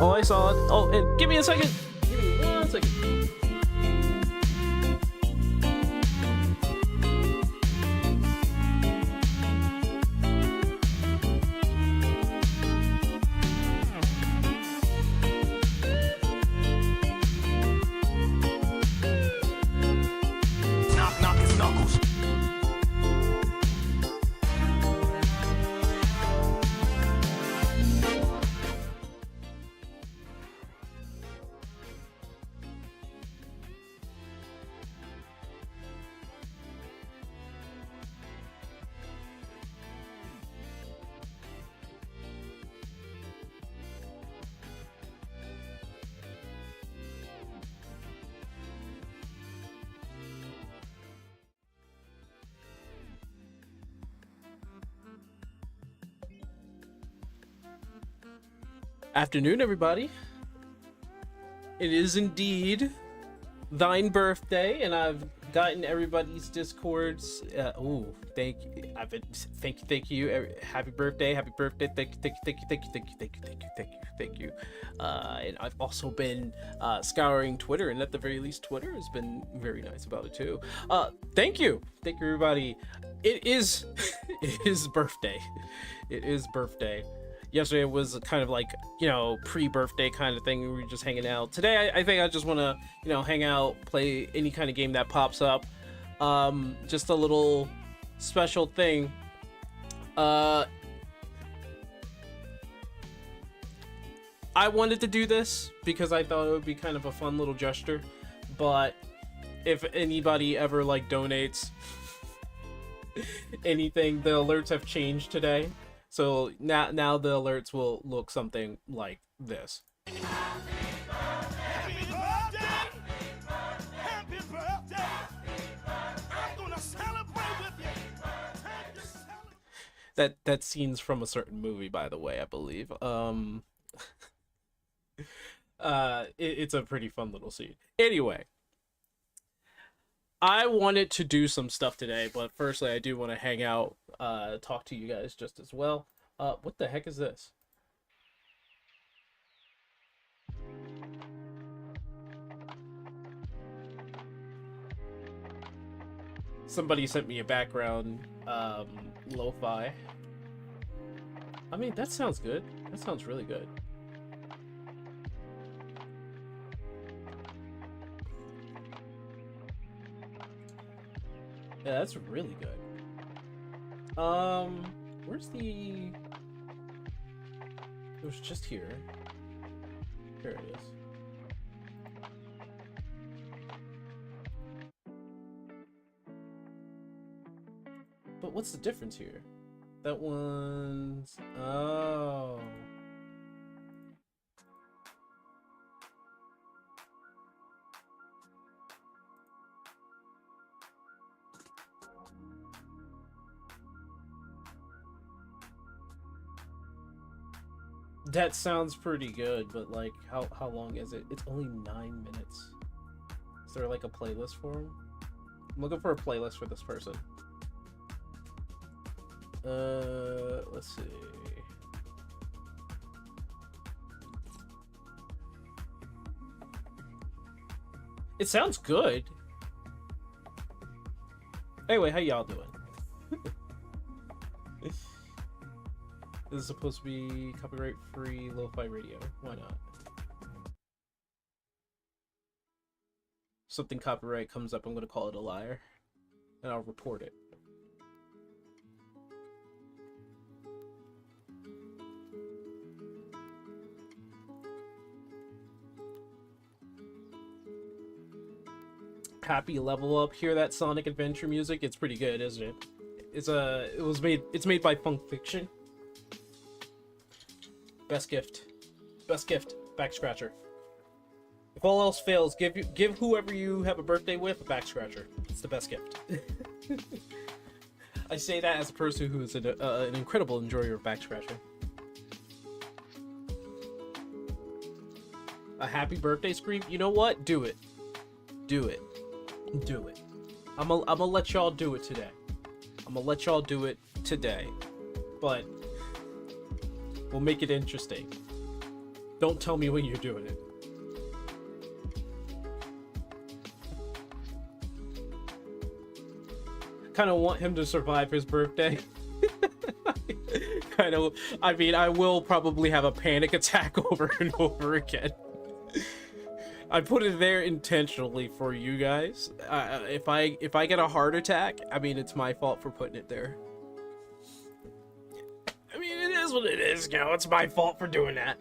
Oh, I saw it. Oh, and give me a second. Give me 1 second. Knock, knock, it's Knuckles. Afternoon, everybody. It is indeed thine birthday, and I've gotten everybody's discords. Thank you. Happy birthday, thank you. And I've also been scouring Twitter, and at the very least, Twitter has been very nice about it too. Thank you, everybody. It is birthday. It is birthday. Yesterday was kind of like, pre-birthday kind of thing. We were just hanging out. Today, I think I just want to, hang out, play any kind of game that pops up. Just a little special thing. I wanted to do this because I thought it would be kind of a fun little gesture. But if anybody ever, donates anything, the alerts have changed today. So now the alerts will look something like this. Happy birthday! Happy birthday! I'm gonna celebrate with you. That scene's from a certain movie, by the way, I believe. It's a pretty fun little scene. Anyway, I wanted to do some stuff today, but firstly, I do want to hang out, talk to you guys just as well. What the heck is this? Somebody sent me a background, lo-fi. I mean, that sounds good. That sounds really good. Yeah, that's really good. Where's the... It was just here. Here it is. But what's the difference here? That one's... Oh... That sounds pretty good, but how long is it? It's only 9 minutes. Is there a playlist for him? I'm looking for a playlist for this person. Let's see. It sounds good. Anyway, how y'all doing? This is supposed to be copyright-free lo-fi radio. Why not? Something copyright comes up, I'm going to call it a liar. And I'll report it. Happy level up. Hear that Sonic Adventure music? It's pretty good, isn't it? It's made by Funk Fiction. Best gift, back scratcher. If all else fails, give whoever you have a birthday with a back scratcher. It's the best gift. I say that as a person who is an incredible enjoyer of back scratching. A happy birthday scream? You know what? Do it. Do it. Do it. I'm gonna let y'all do it today. But we'll make it interesting. Don't tell me when you're doing it. Kind of want him to survive his birthday. I mean, I will probably have a panic attack over and over again. I put it there intentionally for you guys. If I get a heart attack, I mean, it's my fault for putting it there. I mean, it is what it is, you know, it's my fault for doing that.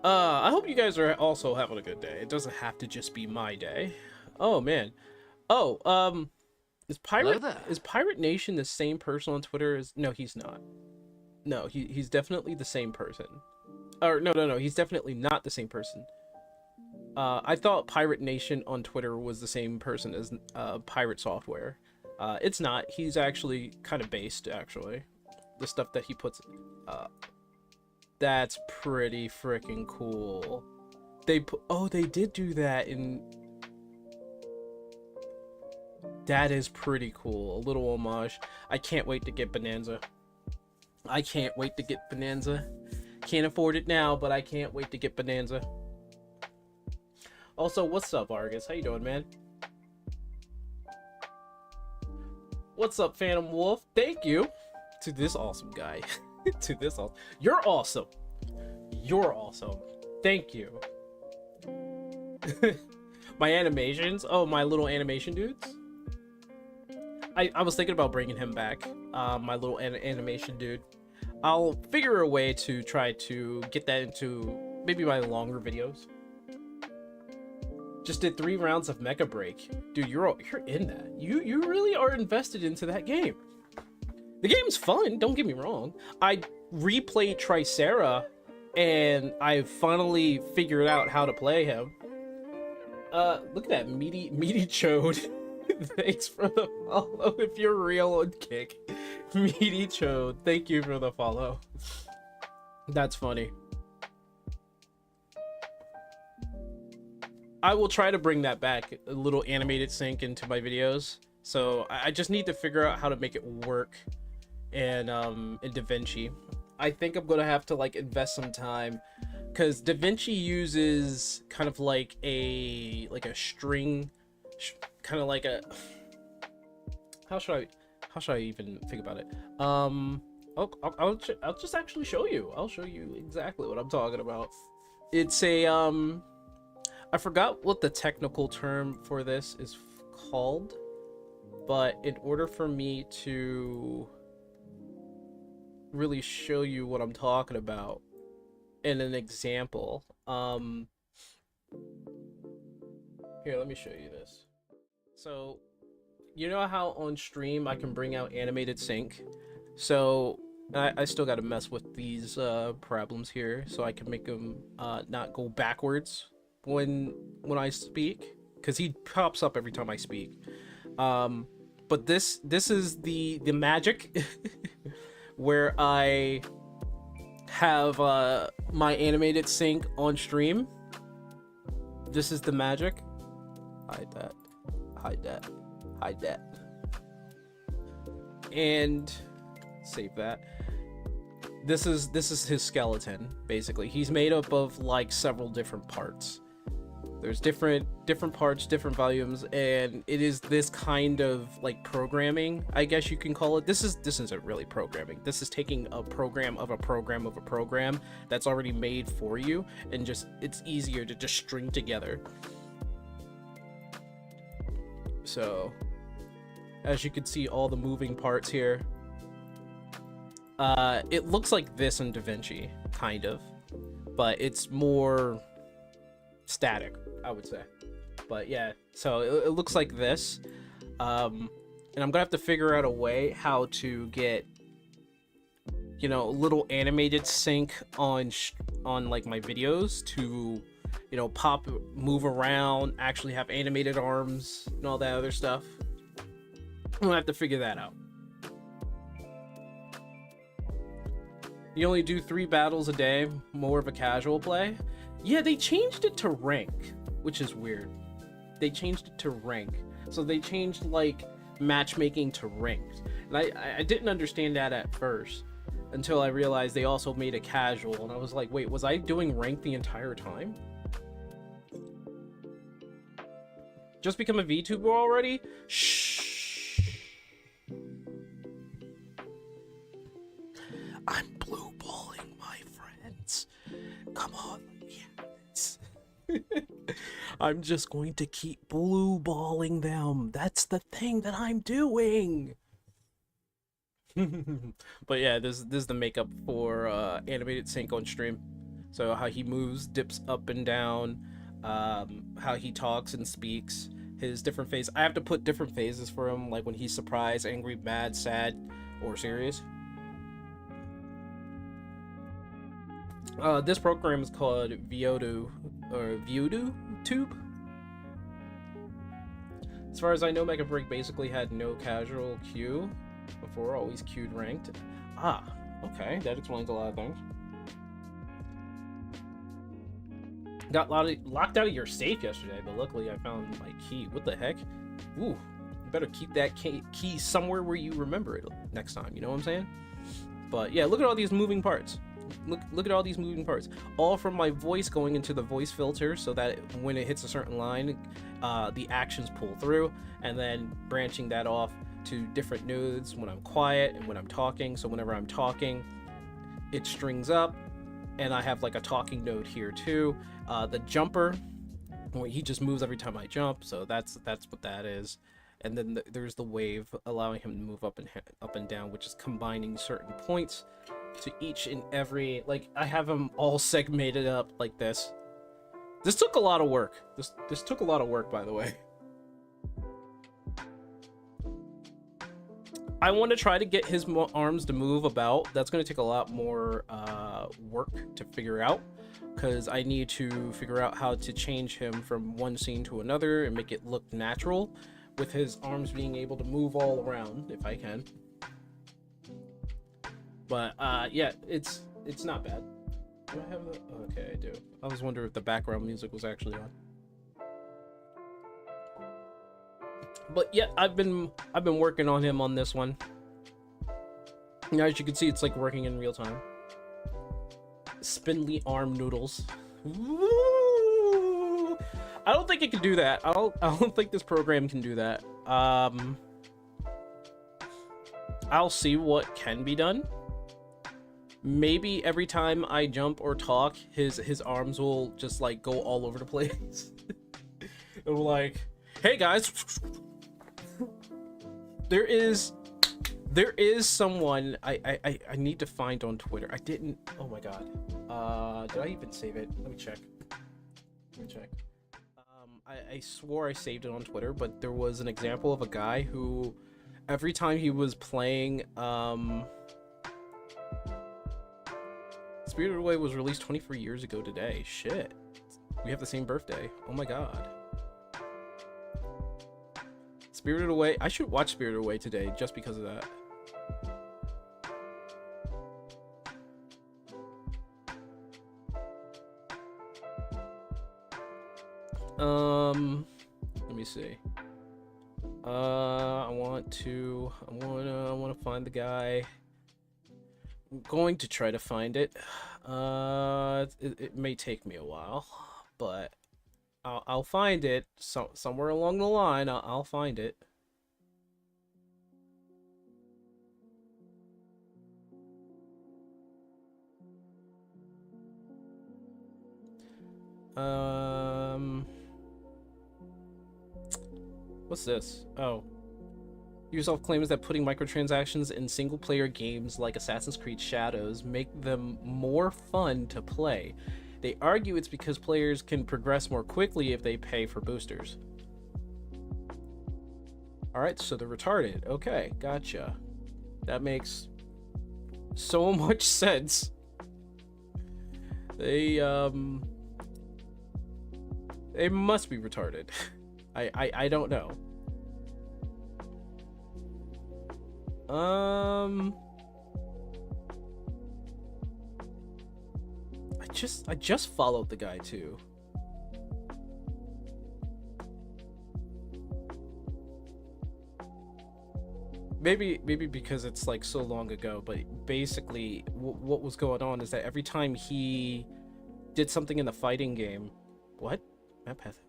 I hope you guys are also having a good day. It doesn't have to just be my day. Oh, man. Oh, is Pirate Nation the same person on Twitter as... No, he's not. No, he's definitely the same person. Or, no, he's definitely not the same person. I thought Pirate Nation on Twitter was the same person as Pirate Software. It's not. He's actually kind of based, actually. The stuff that he puts... that's pretty freaking cool. Oh, they did do that in... That is pretty cool. A little homage. I can't wait to get Bonanza. I can't wait to get Bonanza. Can't afford it now, but I can't wait to get Bonanza. Also, what's up, Argus? How you doing, man? What's up, Phantom Wolf? Thank you to this awesome guy. To this awesome. You're awesome. You're awesome. Thank you. My animations. Oh, my little animation dudes. I was thinking about bringing him back. My little animation dude. I'll figure a way to try to get that into maybe my longer videos. Just did 3 rounds of Mecha Break. Dude, you're in that. You really are invested into that game. The game's fun, don't get me wrong. I replayed Tricera, and I finally figured out how to play him. Look at that meaty chode. Thanks for the follow. If you're real on Kick, meaty chode. Thank you for the follow. That's funny. I will try to bring that back, a little animated sync into my videos. So I just need to figure out how to make it work in DaVinci. I think I'm gonna have to like invest some time, because DaVinci uses kind of like a string, kind of like a, how should I even think about it? I'll just actually show you. I'll show you exactly what I'm talking about. It's a I forgot what the technical term for this is called, but in order for me to really show you what I'm talking about in an example, here, let me show you this. So, you know how on stream I can bring out animated sync? So, I still got to mess with these problems here so I can make them not go backwards when I speak, because he pops up every time I speak. But this is the magic where I have my animated sync on stream. This is the magic. Hide that, and save that. This is his skeleton. Basically, he's made up of like several different parts. There's different parts, different volumes, and it is this kind of like programming, I guess you can call it. This isn't really programming. This is taking a program of a program of a program that's already made for you, and just it's easier to just string together. So, as you can see, all the moving parts here. It looks like this in DaVinci, kind of, but it's more static, I would say. But yeah, so it looks like this, and I'm gonna have to figure out a way how to get, you know, a little animated sync on like my videos to, you know, move around, actually have animated arms and all that other stuff. I'm gonna have to figure that out. You only do 3 battles a day, more of a casual play. Yeah, they changed it to rank, which is weird. They changed it to rank. So they changed like matchmaking to ranked. And I didn't understand that at first. until I realized they also made it casual, and I was like, wait, was I doing rank the entire time? Just become a VTuber already? Shh. I'm blue balling, my friends. Come on, yes. I'm just going to keep blue balling them. That's the thing that I'm doing. But yeah, this is the makeup for animated Sync on stream. So how he moves, dips up and down, how he talks and speaks, his different phases. I have to put different phases for him, like when he's surprised, angry, mad, sad, or serious. This program is called Voodoo or Voodoo Tube. As far as I know, Mega Break basically had no casual queue before, always queued ranked. Ah, okay, that explains a lot of things. Got locked out of your safe yesterday, but luckily I found my key. What the heck? Ooh, you better keep that key somewhere where you remember it next time, you know what I'm saying? But yeah, look at all these moving parts. Look at all these moving parts. All from my voice going into the voice filter so that when it hits a certain line, the actions pull through, and then branching that off to different nodes when I'm quiet and when I'm talking. So whenever I'm talking, it strings up, and I have like a talking node here too. The jumper, where he just moves every time I jump, so that's what that is. And then there's the wave, allowing him to move up and down, which is combining certain points to each and every, like, I have them all segmented up like this. This took a lot of work. This took a lot of work, by the way. I want to try to get his arms to move about. That's going to take a lot more work to figure out, because I need to figure out how to change him from one scene to another and make it look natural, with his arms being able to move all around if I can. But yeah, it's not bad. Do I have the... Okay, I do. I was wondering if the background music was actually on. But yeah, I've been working on him on this one. Now, as you can see, it's like working in real time. Spindly arm noodles. Woo! I don't think it can do that. I don't think this program can do that. I'll see what can be done. Maybe every time I jump or talk, his arms will just like go all over the place. It'll like, hey guys. There is someone I need to find on Twitter. I didn't. Oh my god. Did I even save it? Let me check. I swore I saved it on Twitter, but there was an example of a guy who, every time he was playing, Spirited Away was released 24 years ago today. Shit. We have the same birthday. Oh my god. Spirited Away. I should watch Spirited Away today just because of that. Let me see. I want to find the guy. I'm going to try to find it. It may take me a while, but I'll find it. Somewhere along the line, I'll find it. What's this? Oh. Ubisoft claims that putting microtransactions in single-player games like Assassin's Creed Shadows make them more fun to play. They argue it's because players can progress more quickly if they pay for boosters. Alright, so they're retarded. Okay, gotcha. That makes so much sense. They must be retarded. I don't know. I just followed the guy too. maybe because it's like so long ago, but basically what was going on is that every time he did something in the fighting game, what? Map path.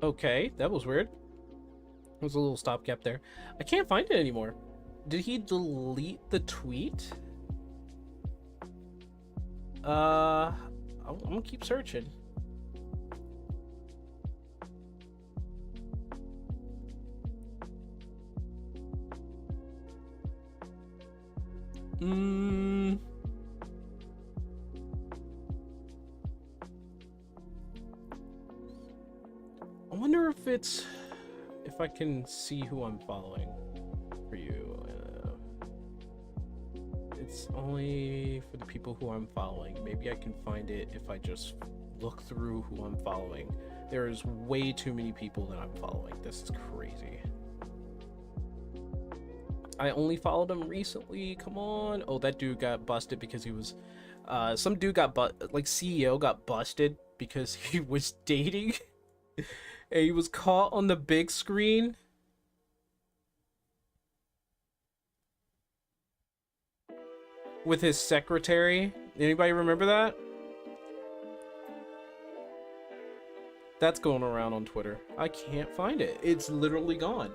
Okay, that was weird. There was a little stopgap there. I can't find it anymore. Did he delete the tweet? I'm gonna keep searching. I wonder if I can see who I'm following for you. It's only for the people who I'm following. Maybe I can find it if I just look through who I'm following. There's way too many people that I'm following. This is crazy. I only followed him recently. Come on. Oh, that dude got busted because he was some dude got like CEO got busted because he was dating and he was caught on the big screen. With his secretary. Anybody remember that? That's going around on Twitter. I can't find it. It's literally gone.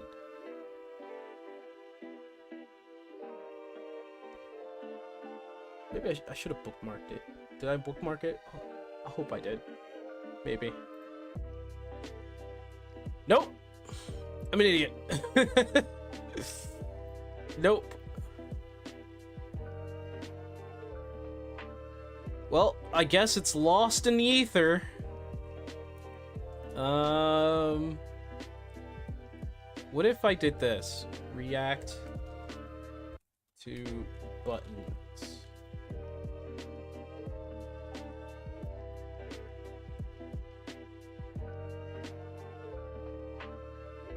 Maybe I should have bookmarked it. Did I bookmark it? I hope I did. Maybe. Nope. I'm an idiot. Nope. Well, I guess it's lost in the ether. What if I did this? React to buttons.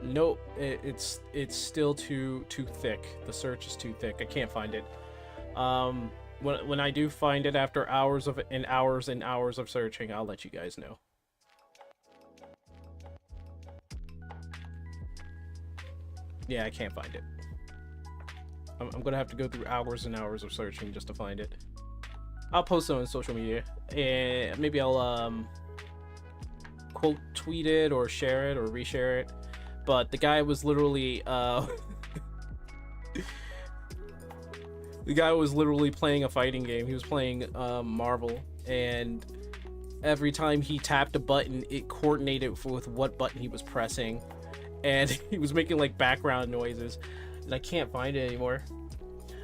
Nope, it's still too thick. The search is too thick. I can't find it. When I do find it after hours and hours of searching, I'll let you guys know. Yeah, I can't find it. I'm gonna have to go through hours and hours of searching just to find it. I'll post it on social media, and maybe I'll quote tweet it or share it or reshare it. But the guy was literally the guy was literally playing a fighting game. He was playing Marvel, and every time he tapped a button, it coordinated with what button he was pressing, and he was making like background noises, and I can't find it anymore.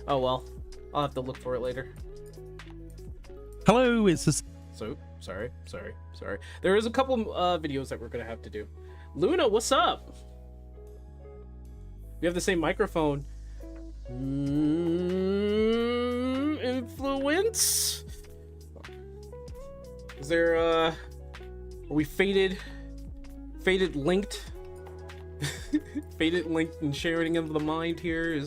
Oh well, I'll have to look for it later. Hello, it's this. So sorry. There is a couple videos that we're gonna have to do. Luna, what's up? We have the same microphone. Influence? Is there are we faded linked? Faded linked and sharing of the mind here?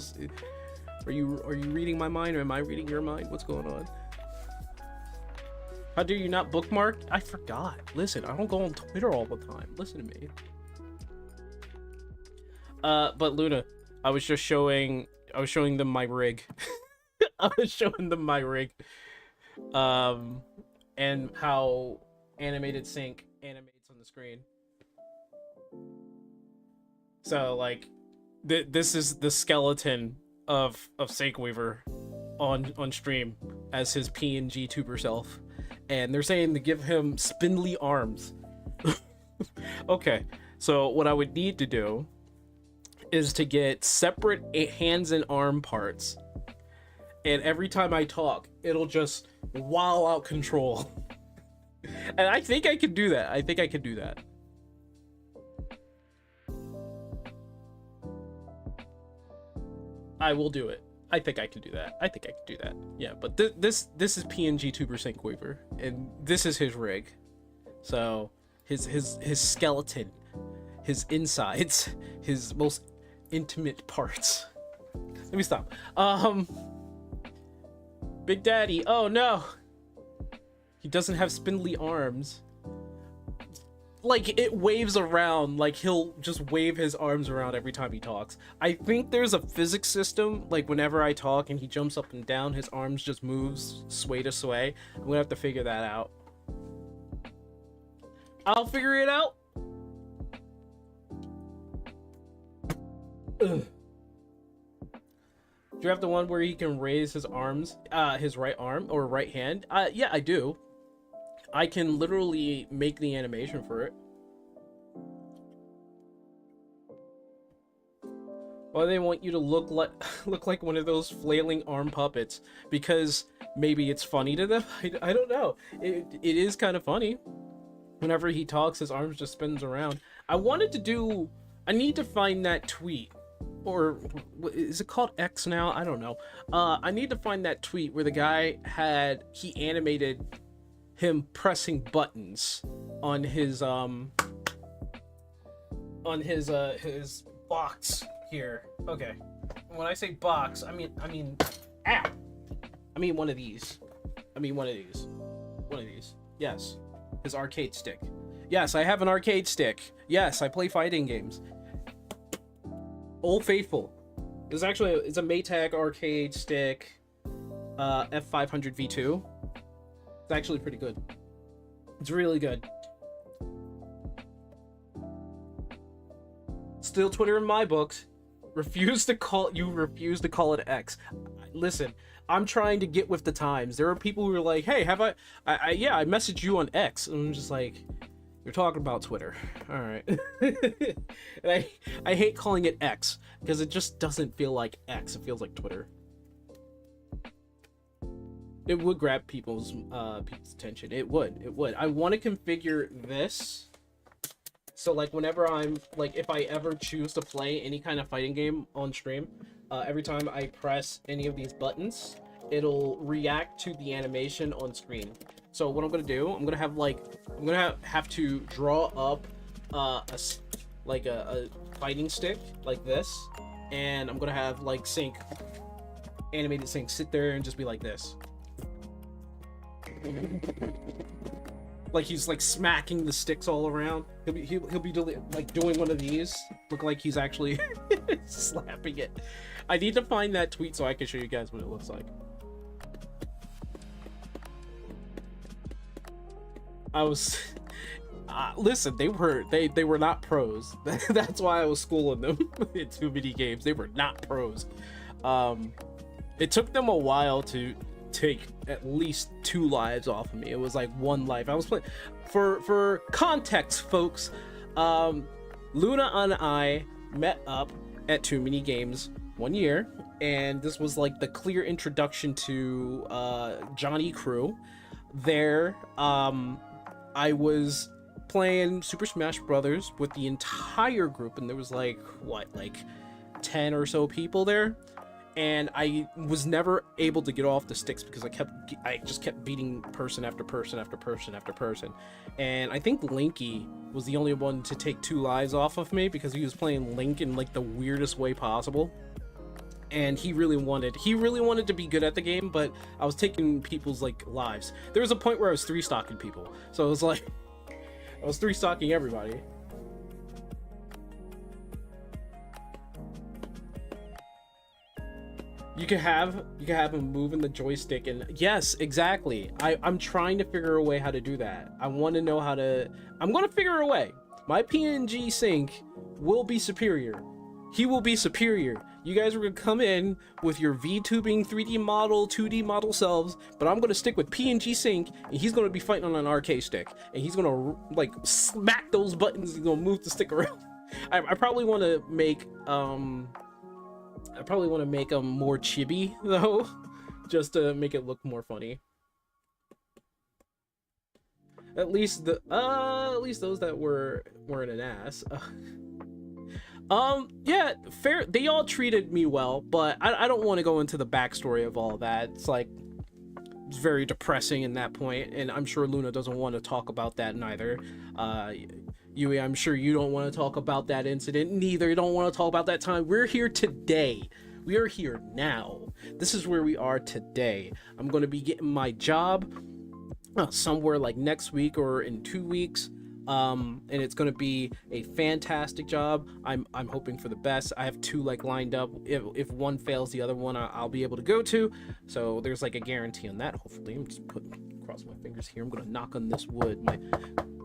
Are you reading my mind or am I reading your mind? What's going on? How do you not bookmark? I forgot. Listen, I don't go on Twitter all the time. Listen to me. But Luna, I was showing them my rig. I was showing them my rig. And how animated sync animates on the screen. So like this is the skeleton of Syncweaver on stream as his PNG tuber self. And they're saying to give him spindly arms. Okay, so what I would need to do is to get separate hands and arm parts, and every time I talk, it'll just wow out control. And I think I can do that. I will do it. I think I can do that. Yeah, but this is PNG Tuber Syncweaver, and this is his rig. So his skeleton, his insides, his most intimate parts Let me stop. Big Daddy. Oh no. He doesn't have spindly arms. Like, it waves around, like he'll just wave his arms around every time he talks. I think there's a physics system, like whenever I talk and he jumps up and down, his arms just moves sway to sway. I'm gonna have to figure that out. I'll figure it out. Ugh. Do you have the one where he can raise his arms, his right arm or right hand? Yeah, I do. I can literally make the animation for it. Why they want you to look like one of those flailing arm puppets? Because maybe it's funny to them. I don't know. It is kind of funny. Whenever he talks, his arms just spins around. I need to find that tweet. Or is it called X now? I don't know. I need to find that tweet where the guy he animated him pressing buttons on his box here. Okay. When I say box, I mean one of these. One of these. Yes. His arcade stick. Yes, I have an arcade stick. Yes, I play fighting games. Old Faithful. It's a Maytag arcade stick, F500 V2. It's actually pretty good. It's really good. Still Twitter in my books. Refuse to call it X. Listen, I'm trying to get with the times. There are people who are like, "Hey, have I messaged you on X," and I'm just like, "You're talking about Twitter, all right." And I hate calling it X because it just doesn't feel like X. It feels like Twitter. It would grab people's attention. It would. I want to configure this so like whenever I'm like, if I ever choose to play any kind of fighting game on stream, every time I press any of these buttons, it'll react to the animation on screen. So what I'm gonna do, I'm gonna have to draw up a fighting stick like this, and I'm gonna have like animated Sync sit there and just be like this. Like he's like smacking the sticks all around. He'll be like doing one of these. Look like he's actually slapping it. I need to find that tweet so I can show you guys what it looks like. Listen, they were not pros. That's why I was schooling them in too many games. They were not pros. It took them a while to take at least 2 lives off of me. It was like 1 life. I was playing for context, folks. Luna and I met up at Too Many Games one year, and this was like the clear introduction to Johnny Crew. There, I was playing Super Smash Brothers with the entire group, and there was like 10 or so people there. And I was never able to get off the sticks because I just kept beating person after person after person after person. And I think Linky was the only one to take 2 lives off of me because he was playing Link in like the weirdest way possible. And he really wanted to be good at the game, but I was taking people's like lives. There was a point where I was 3-stocking people. So it was like I was 3-stocking everybody. You can have him moving the joystick, and yes, exactly. I'm trying to figure a way how to do that. I want to know how to. I'm gonna figure a way. My PNG sync will be superior. He will be superior. You guys are gonna come in with your VTubing 3D model, 2D model selves, but I'm gonna stick with PNG sync, and he's gonna be fighting on an arcade stick, and he's gonna like smack those buttons. He's gonna move the stick around. I probably want to make them more chibi though, just to make it look more funny. At least those that weren't an ass. Yeah, fair. They all treated me well, but I don't want to go into the backstory of all that. It's like, it's very depressing in that point, and I'm sure Luna doesn't want to talk about that neither. Yui, I'm sure you don't want to talk about that incident neither. You don't want to talk about that time. We're here today. We are here now. This is where we are today. I'm going to be getting my job somewhere like next week or in 2 weeks. And it's going to be a fantastic job. I'm hoping for the best. I have 2 like lined up. If one fails, the other one I'll be able to go to. So there's like a guarantee on that. Hopefully, I'm just cross my fingers here. I'm going to knock on this wood.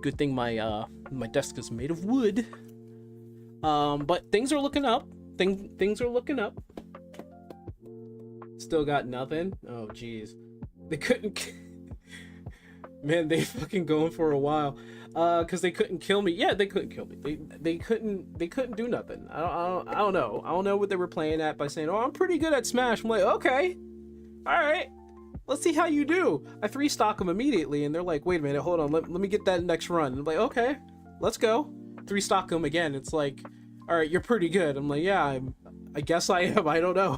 Good thing my desk is made of wood. But things are looking up. Things are looking up. Still got nothing. Oh jeez, they couldn't. Man, they fucking going for a while. Because they couldn't kill me. Yeah, they couldn't kill me. They couldn't do nothing. I don't know. I don't know what they were playing at by saying, "Oh, I'm pretty good at Smash." I'm like, okay, all right, let's see how you do. I 3-stock them immediately, and they're like, "Wait a minute, hold on, let me get that next run." I'm like, okay, let's go. 3-stock them again. It's like, all right, you're pretty good. I'm like, yeah, I guess I am. I don't know.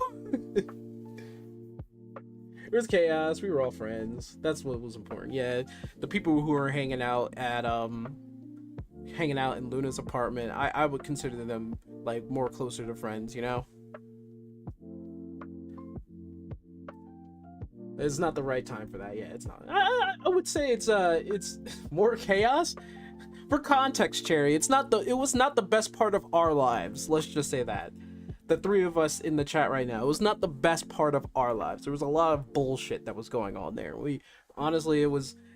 It was chaos. We were all friends. That's what was important. Yeah, the people who were hanging out in Luna's apartment, I would consider them like more closer to friends, you know? It's not the right time for that. Yeah, it's not. I would say it's more chaos. For context, Cherry, it was not the best part of our lives. Let's just say that. The 3 of us in the chat right now, it was not the best part of our lives. There was a lot of bullshit that was going on there. Honestly,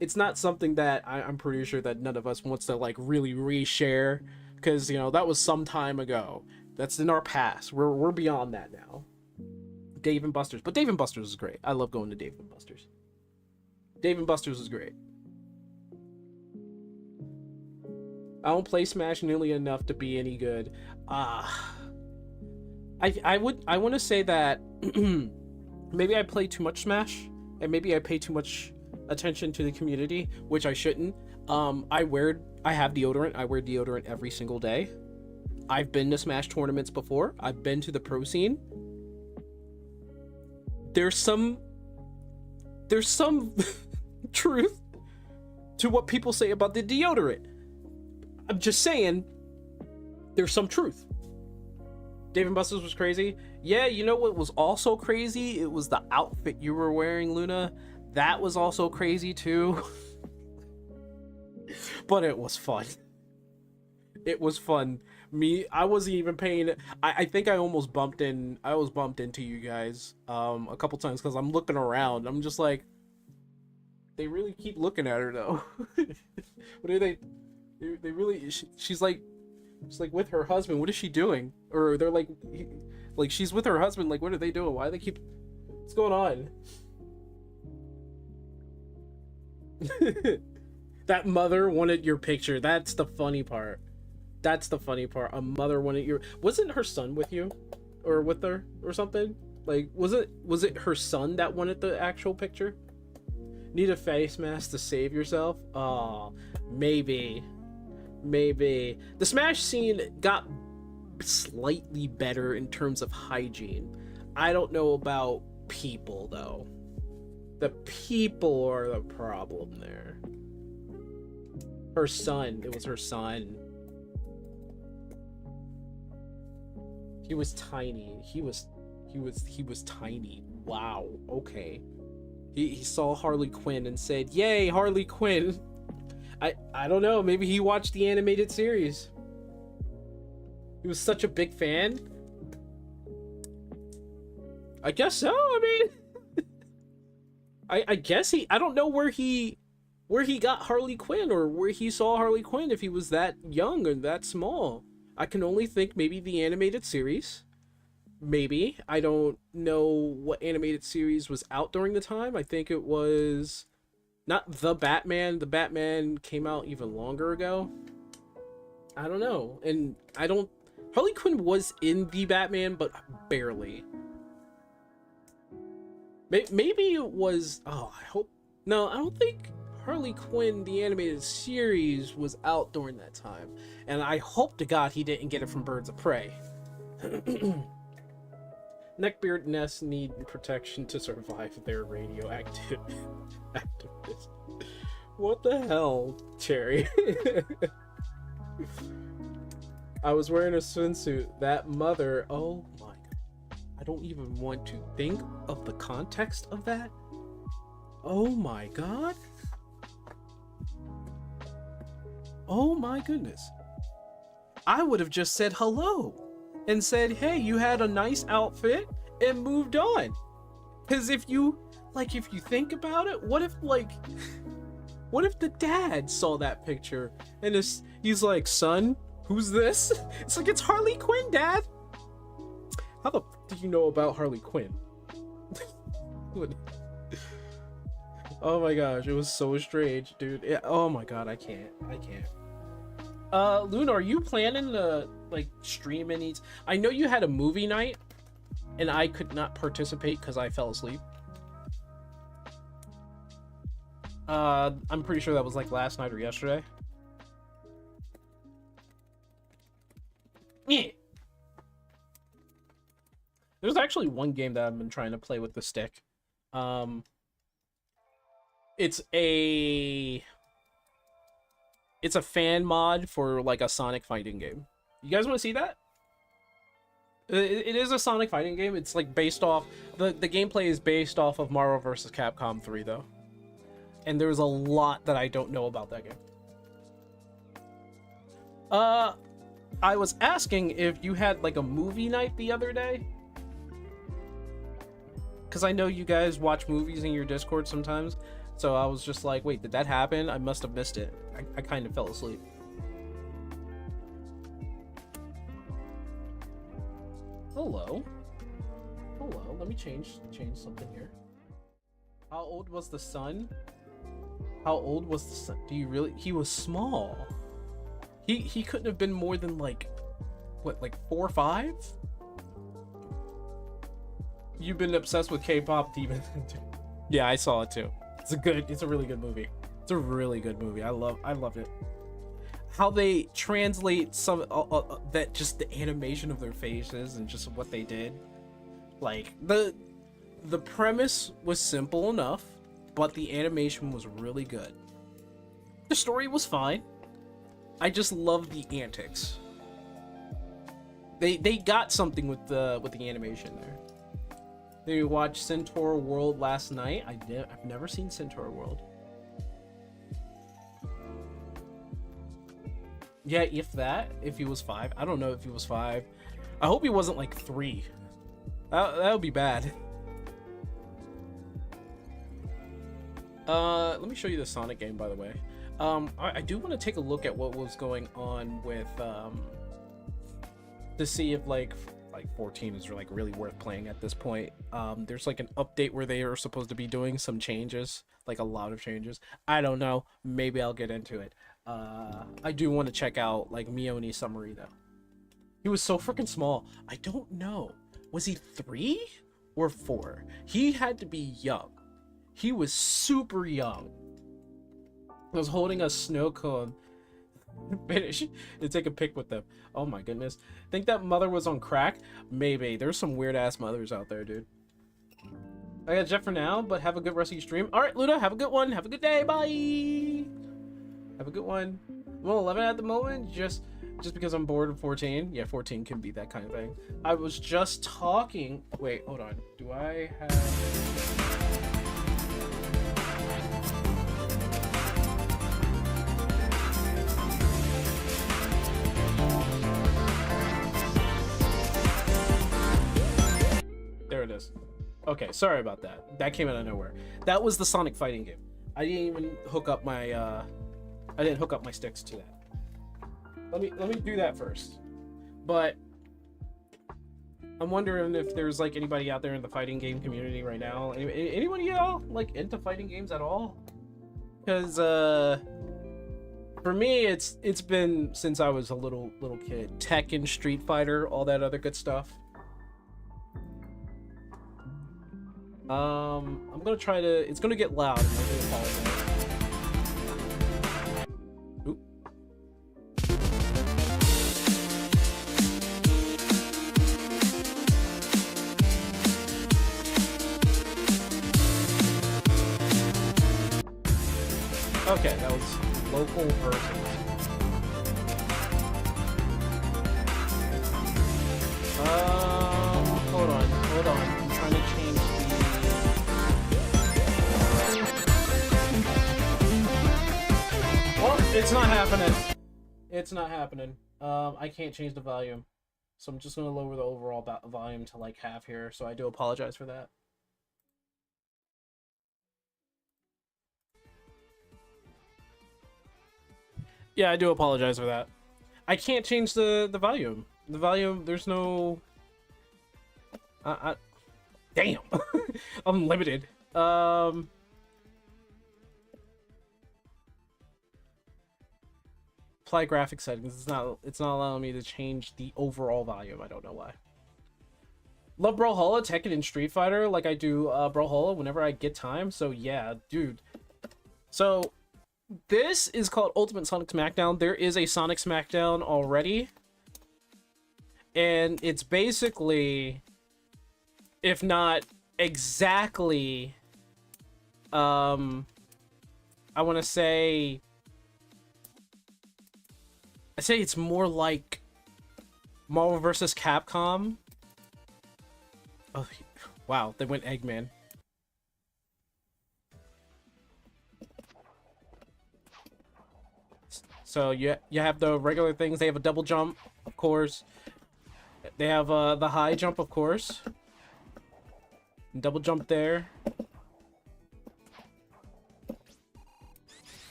it's not something that I'm pretty sure that none of us wants to like really reshare, because you know that was some time ago. That's in our past. We're beyond that now. Dave and Buster's, but Dave and Buster's is great. I love going to Dave and Buster's. Dave and Buster's is great. I don't play Smash nearly enough to be any good. I want to say that maybe I play too much Smash, and maybe I pay too much attention to the community, which I shouldn't. I have deodorant. I wear deodorant every single day. I've been to Smash tournaments before. I've been to the pro scene. There's some truth to what people say about the deodorant. I'm just saying, there's some truth. Dave and Buster's was crazy. Yeah, you know what was also crazy? It was the outfit you were wearing, Luna. That was also crazy too. But it was fun. It was fun. I wasn't even paying. I think I almost bumped into you guys a couple times because I'm looking around. I'm just like, they really keep looking at her though. What are they? They really. She's like with her husband. What is she doing? Or they're like she's with her husband. Like, what are they doing? Why do they keep? What's going on? That mother wanted your picture. That's the funny part. A mother wanted your. Wasn't her son with you, or with her, or something? Like, was it her son that wanted the actual picture? Need a face mask to save yourself? Oh, maybe. The Smash scene got slightly better in terms of hygiene. I don't know about people though. The people are the problem there. Her son. It was her son. He was tiny. He was tiny. Wow. Okay. He saw Harley Quinn and said, "Yay, Harley Quinn." I don't know. Maybe he watched the animated series. He was such a big fan. I guess so. I mean, I guess I don't know where he got Harley Quinn, or where he saw Harley Quinn if he was that young or that small. I can only think maybe the animated series. Maybe. I don't know what animated series was out during the time. I think it was not The Batman. The Batman came out even longer ago. I don't know. And Harley Quinn was in The Batman, but barely. Maybe it was... Oh, I hope... No, I don't think Harley Quinn, the animated series, was out during that time. And I hope to God he didn't get it from Birds of Prey. Neckbeard nests need protection to survive their radioactive activities. What the hell, Cherry? I was wearing a swimsuit. That mother... Oh my God. I don't even want to think of the context of that. Oh my god. Oh my goodness. I would have just said hello and said, hey, you had a nice outfit, and moved on. Because if you think about it, what if the dad saw that picture and he's like, son, who's this? It's like, it's Harley Quinn, dad. How the f do you know about Harley Quinn? Oh my gosh, it was so strange, dude. Oh my god, I can't. Luna, are you planning to like stream any? I know you had a movie night and I could not participate because I fell asleep. I'm pretty sure that was like last night or yesterday. Yeah. There's actually one game that I've been trying to play with the stick. It's a fan mod for like a Sonic fighting game. You guys want to see that? It is a Sonic fighting game. It's like based off the gameplay is based off of Marvel vs. Capcom 3 though. And there's a lot that I don't know about that game. I was asking if you had like a movie night the other day. Because I know you guys watch movies in your Discord sometimes. So I was just like, wait, did that happen? I must have missed it. I kind of fell asleep. Hello. Hello. Let me change something here. How old was the son? How old was the son? Do you really? He was small. He couldn't have been more than like, what, like 4 or 5? You've been obsessed with K-pop Demon. Yeah, I saw it too. It's a really good movie. It's a really good movie. I loved it. How they translate some that, just the animation of their faces and just what they did. Like the premise was simple enough, but the animation was really good. The story was fine. I just love the antics. They got something with the animation there. Did you watch Centaur World last night? I've never seen Centaur World. Yeah, if he was 5. I don't know if he was 5. I hope he wasn't like 3. That would be bad. Let me show you the Sonic game, by the way. I do want to take a look at what was going on with to see if like 14 is like really worth playing at this point. There's like an update where they are supposed to be doing some changes, like a lot of changes. I don't know, maybe I'll get into it. I do want to check out like Mioni's summary though. He was so freaking small. I don't know, was he 3 or 4? He had to be young. He was super young. I was holding a snow cone. Finish and take a pic with them. Oh my goodness. Think that mother was on crack? Maybe. There's some weird ass mothers out there, dude. I got Jeff for now, but have a good rest of your stream. Alright, Luna, have a good one. Have a good day. Bye. Have a good one. Well, 11 at the moment, just because I'm bored of 14. Yeah, 14 can be that kind of thing. I was just talking. Wait, hold on. Do I have... There it is. Okay, sorry about that. That came out of nowhere. That was the Sonic fighting game. I didn't even hook up my I didn't hook up my sticks to that. Let me do that first. But I'm wondering if there's like anybody out there in the fighting game community right now. Anybody y'all like into fighting games at all? Because for me it's been since I was a little kid. Tekken, Street Fighter, all that other good stuff. I'm gonna try to. It's gonna get loud. I'm really apologize. Oop. Okay, that was local versions. Hold on. It's not happening. It's not happening. I can't change the volume. So I'm just going to lower the overall volume to like half here. So I do apologize for that. Yeah, I do apologize for that. I can't change the volume. The volume, there's no... Damn. I'm limited. Apply graphic settings. It's not allowing me to change the overall volume. I don't know why. Love Brawlhalla, Tekken, and Street Fighter like I do Brawlhalla whenever I get time. So yeah, dude. So this is called Ultimate Sonic Smackdown. There is a Sonic Smackdown already. And it's basically, if not exactly, I want to say, I say it's more like Marvel vs. Capcom. Oh, wow, they went Eggman. So you have the regular things. They have a double jump, of course. They have the high jump, of course. Double jump there.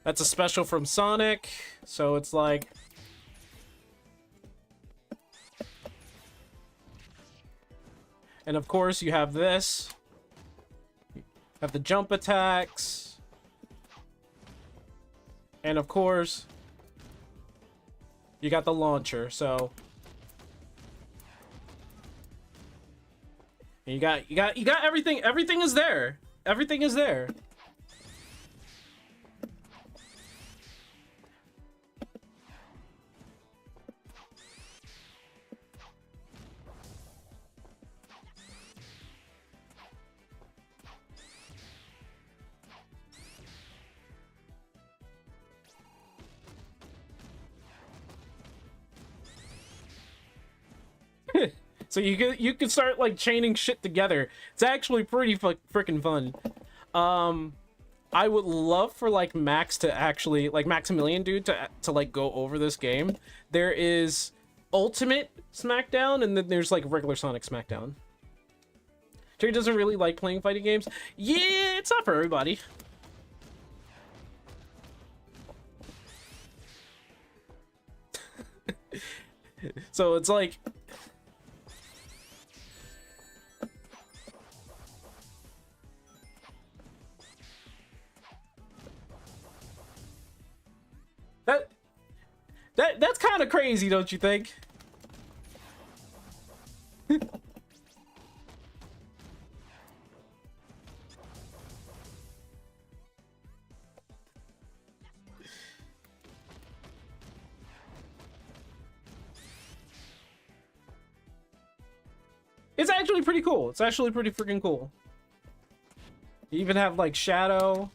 That's a special from Sonic. So it's like... And of course you have this. You have the jump attacks. And of course... You got the launcher, so... And you got everything. Everything is there. Everything is there. So you can start like chaining shit together. It's actually pretty freaking fun. I would love for like Max to actually, like Maximilian dude, to like go over this game. There is Ultimate Smackdown, and then there's like regular Sonic Smackdown. Jerry doesn't really like playing fighting games. Yeah, it's not for everybody. So it's like... That's kind of crazy, don't you think? It's actually pretty cool. It's actually pretty freaking cool. You even have like Shadow.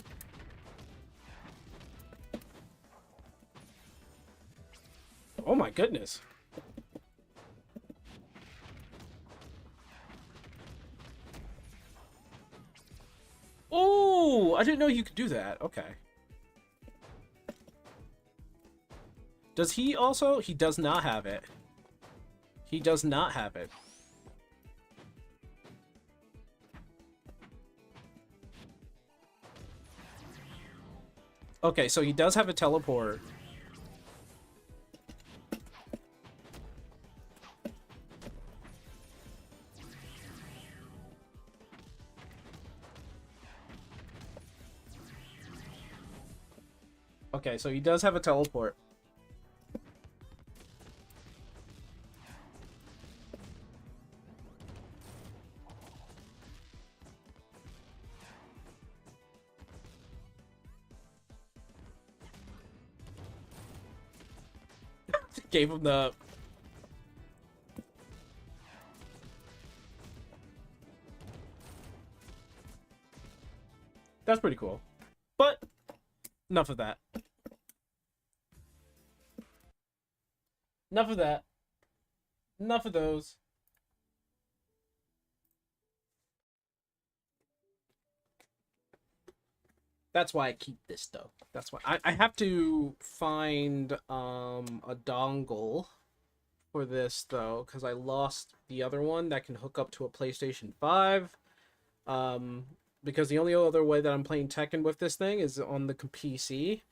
Oh my goodness. Oh, I didn't know you could do that. Okay. Does he also? He does not have it. He does not have it. Okay, so he does have a teleport. Okay, so he does have a teleport. Gave him the... That's pretty cool. But, enough of that. Enough of that. Enough of those. That's why I keep this though. That's why I have to find a dongle for this though, because I lost the other one that can hook up to a PlayStation 5. Because the only other way that I'm playing Tekken with this thing is on the PC,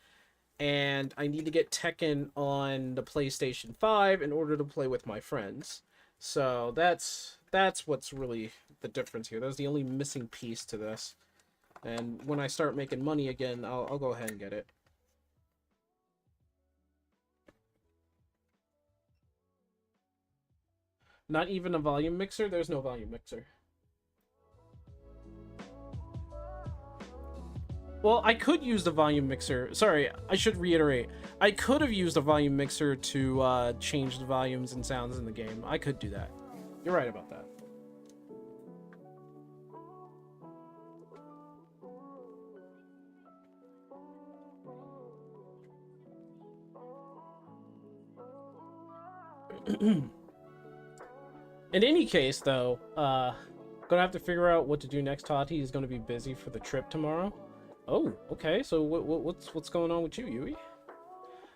and I need to get Tekken on the PlayStation 5 in order to play with my friends. So that's what's really the difference here. That's the only missing piece to this. And when I start making money again, I'll go ahead and get it. Not even a volume mixer? There's no volume mixer. Well, I could use the volume mixer. Sorry, I should reiterate. I could have used a volume mixer to change the volumes and sounds in the game. I could do that. You're right about that. In any case, though, gonna have to figure out what to do next. Tati is gonna be busy for the trip tomorrow. Oh, okay. So what's going on with you, Yui?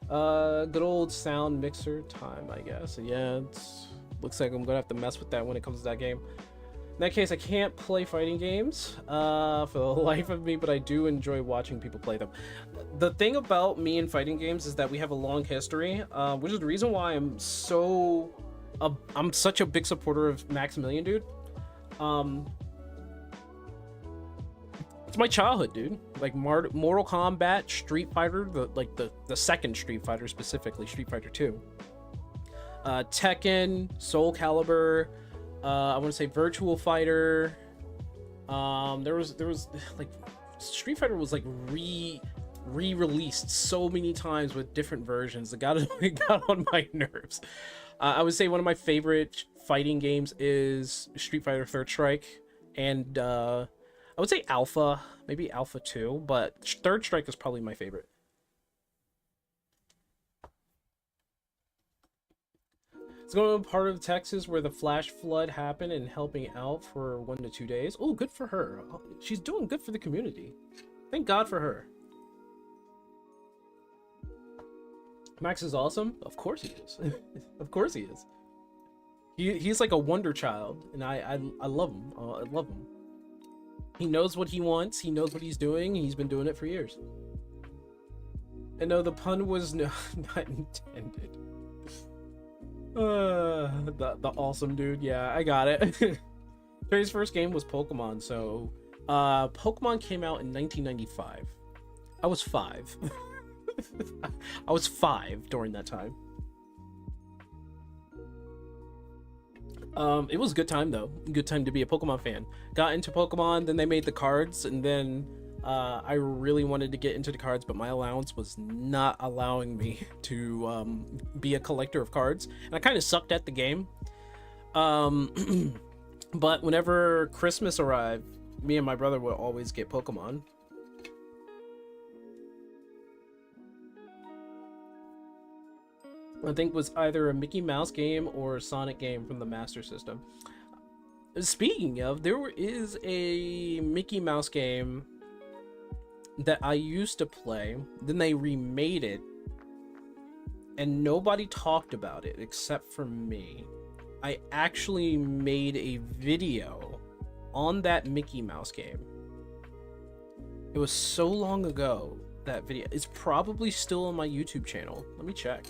Good old sound mixer time, I guess. Yeah, looks like I'm gonna have to mess with that when it comes to that game. In that case, I can't play fighting games for the life of me, but I do enjoy watching people play them. The thing about me and fighting games is that we have a long history, which is the reason why I'm such a big supporter of Maximilian, dude. It's my childhood, dude. Like Mortal Kombat, Street Fighter, the second Street Fighter, specifically Street Fighter 2, Tekken, Soul Calibur, I want to say Virtual Fighter. There was like Street Fighter was like re-released so many times with different versions. It got on my nerves. I would say one of my favorite fighting games is Street Fighter Third Strike, and I would say Alpha, maybe Alpha 2, but Third Strike is probably my favorite. It's going to be part of Texas where the flash flood happened and helping out for 1 to 2 days. Oh, good for her. She's doing good for the community. Thank God for her. Max is awesome. Of course he is. Of course he is. He's like a wonder child, and I love him. I love him. He knows what he wants. He knows what he's doing. He's been doing it for years. And no, the pun was not intended. The awesome dude. Yeah, I got it. Terry's first game was Pokemon. So, Pokemon came out in 1995. I was 5. I was 5 during that time. It was a good time though. Good time to be a Pokemon fan. Got into Pokemon, then they made the cards, and then I really wanted to get into the cards, but my allowance was not allowing me to be a collector of cards, and I kind of sucked at the game. But whenever Christmas arrived, me and my brother would always get Pokemon. I think it was either a Mickey Mouse game or a Sonic game from the Master System. Speaking of, there is a Mickey Mouse game that I used to play, then they remade it, and nobody talked about it except for me. I actually made a video on that Mickey Mouse game. It was so long ago, that video. It's probably still on my YouTube channel. Let me check.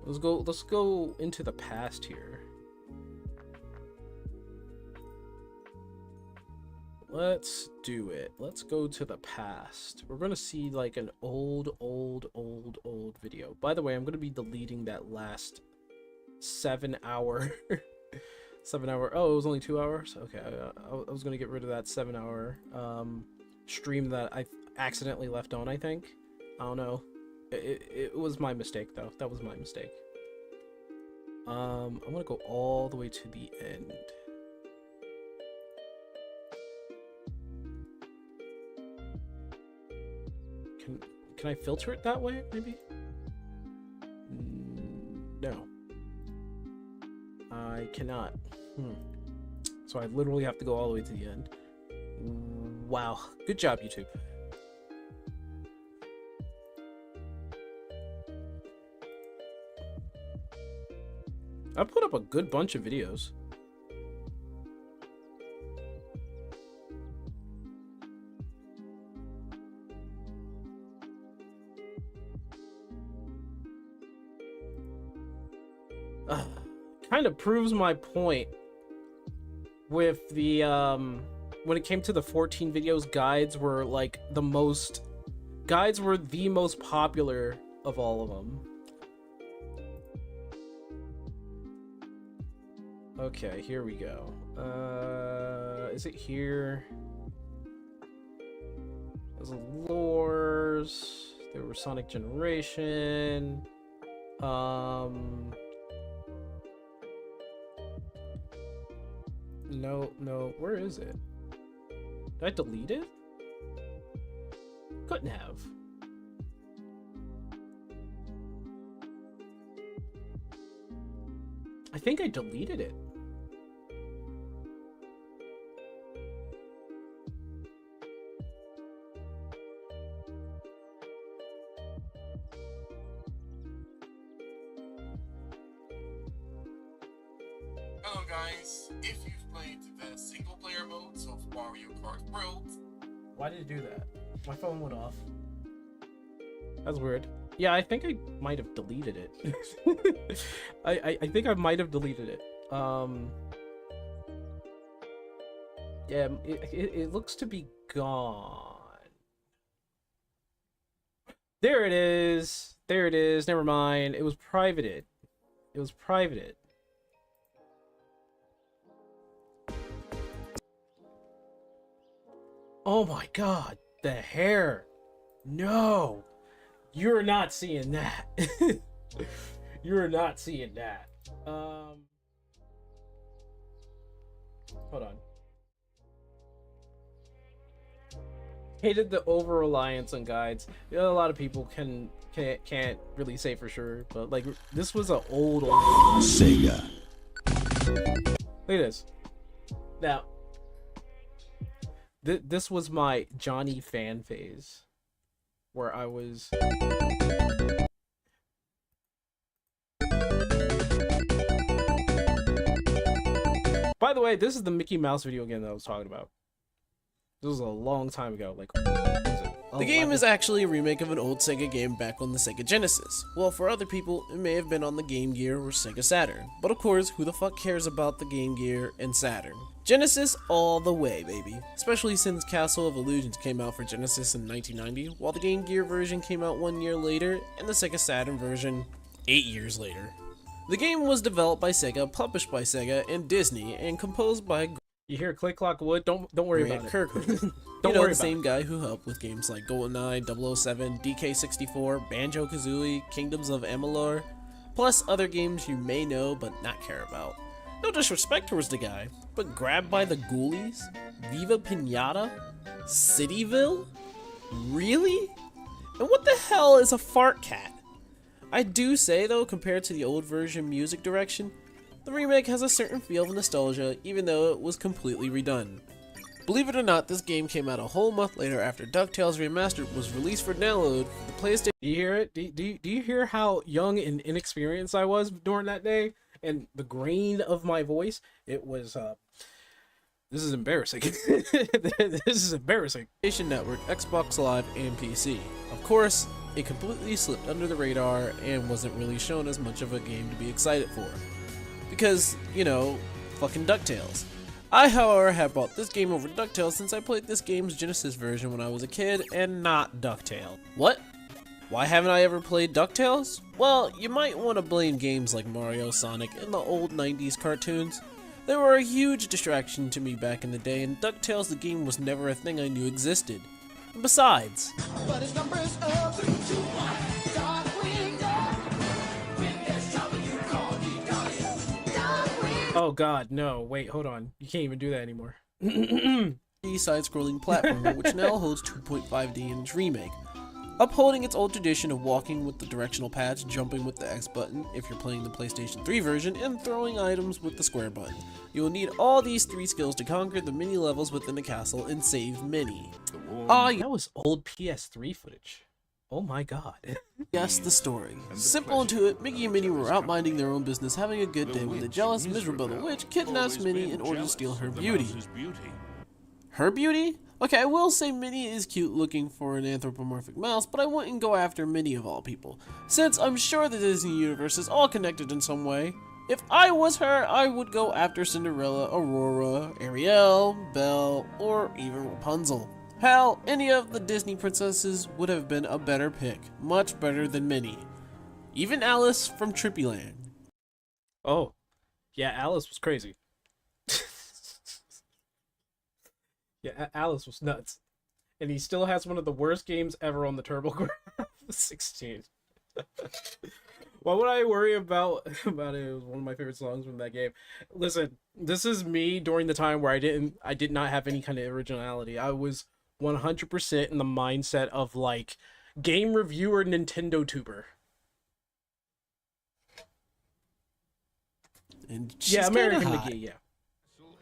Let's go into the past here. Let's do it. Let's go to the past. We're gonna see like an old video. By the way, I'm gonna be deleting that last 7-hour 7-hour. Oh, it was only 2 hours. Okay, I was gonna get rid of that 7-hour stream that I accidentally left on. I think. I don't know. It was my mistake though. That was my mistake. I'm gonna go all the way to the end. Can I filter it that way, maybe? No. I cannot. So I literally have to go all the way to the end. Wow. Good job, YouTube. I put up a good bunch of videos. Kind of proves my point with the when it came to the 14 videos, guides were the most popular of all of them. Okay, here we go. Is it here? There's lores. There were Sonic Generation. No, where is it? Did I delete it? Couldn't have. I think I deleted it. Hello guys, if you've played the single player modes of Mario Kart World. Why did it do that? My phone went off. That's weird. Yeah, I think I might have deleted it. I think I might have deleted it. Yeah, it looks to be gone. There it is. There it is. Never mind. It was privated. It was privated. Oh my god, the hair. No. You're not seeing that. You're not seeing that. Hold on. Hated the over reliance on guides. You know, a lot of people can't really say for sure, but like this was an old Sega. Look at this. Now, this was my Johnny fan phase, where I was. By the way, this is the Mickey Mouse video game that I was talking about. This was a long time ago. Like, the game is actually a remake of an old Sega game back on the Sega Genesis. Well, for other people, it may have been on the Game Gear or Sega Saturn. But of course, who the fuck cares about the Game Gear and Saturn? Genesis all the way, baby. Especially since Castle of Illusions came out for Genesis in 1990, while the Game Gear version came out 1 year later, and the Sega Saturn version 8 years later. The game was developed by Sega, published by Sega and Disney, and composed by you hear Click Clock Wood? Don't worry about it. Kirkwood. Don't worry worry the same guy who helped with games like GoldenEye, 007, DK64, Banjo-Kazooie, Kingdoms of Amalur, plus other games you may know but not care about. No disrespect towards the guy, but Grabbed by the Ghoulies, Viva Pinata, Cityville? Really? And what the hell is a fart cat? I do say though, compared to the old version music direction, the remake has a certain feel of nostalgia, even though it was completely redone. Believe it or not, this game came out a whole month later after DuckTales Remastered was released for download for the PlayStation. Do you hear it? Do you hear how young and inexperienced I was during that day? And the grain of my voice? It was, this is embarrassing. This is embarrassing. PlayStation Network, Xbox Live, and PC. Of course, it completely slipped under the radar and wasn't really shown as much of a game to be excited for. Because, you know, fucking DuckTales. I, however, have bought this game over DuckTales since I played this game's Genesis version when I was a kid, and not DuckTales. What? Why haven't I ever played DuckTales? Well, you might want to blame games like Mario, Sonic, and the old 90s cartoons. They were a huge distraction to me back in the day, and DuckTales the game was never a thing I knew existed. And besides... But his number is up 3, 2, 1. Darkwing Duck. When there's trouble, you call the Darkwing. Oh god, no. Wait, hold on. You can't even do that anymore. side-scrolling platformer, which now holds 2.5D in its remake. upholding its old tradition of walking with the directional pads, jumping with the X button if you're playing the PlayStation 3 version, and throwing items with the square button. You will need all these 3 skills to conquer the mini levels within the castle and save many. That was old PS3 footage. Oh my god. Yes, the story. Simple and to it, Mickey and Minnie were out minding their own business, having a good day when the jealous, miserable witch kidnaps Minnie in order to steal her beauty. Her beauty? Okay, I will say Minnie is cute looking for an anthropomorphic mouse, but I wouldn't go after Minnie of all people, since I'm sure the Disney universe is all connected in some way. If I was her, I would go after Cinderella, Aurora, Ariel, Belle, or even Rapunzel. Hell, any of the Disney princesses would have been a better pick, much better than Minnie. Even Alice from Trippyland. Oh, yeah, Alice was crazy. Yeah, Alice was nuts. And he still has one of the worst games ever on the TurboGrafx 16. Why would I worry about it? It was one of my favorite songs from that game. Listen, this is me during the time where I did not have any kind of originality. I was 100% in the mindset of like game reviewer Nintendo tuber. And she's Yeah, American kinda hot. Mickey, yeah.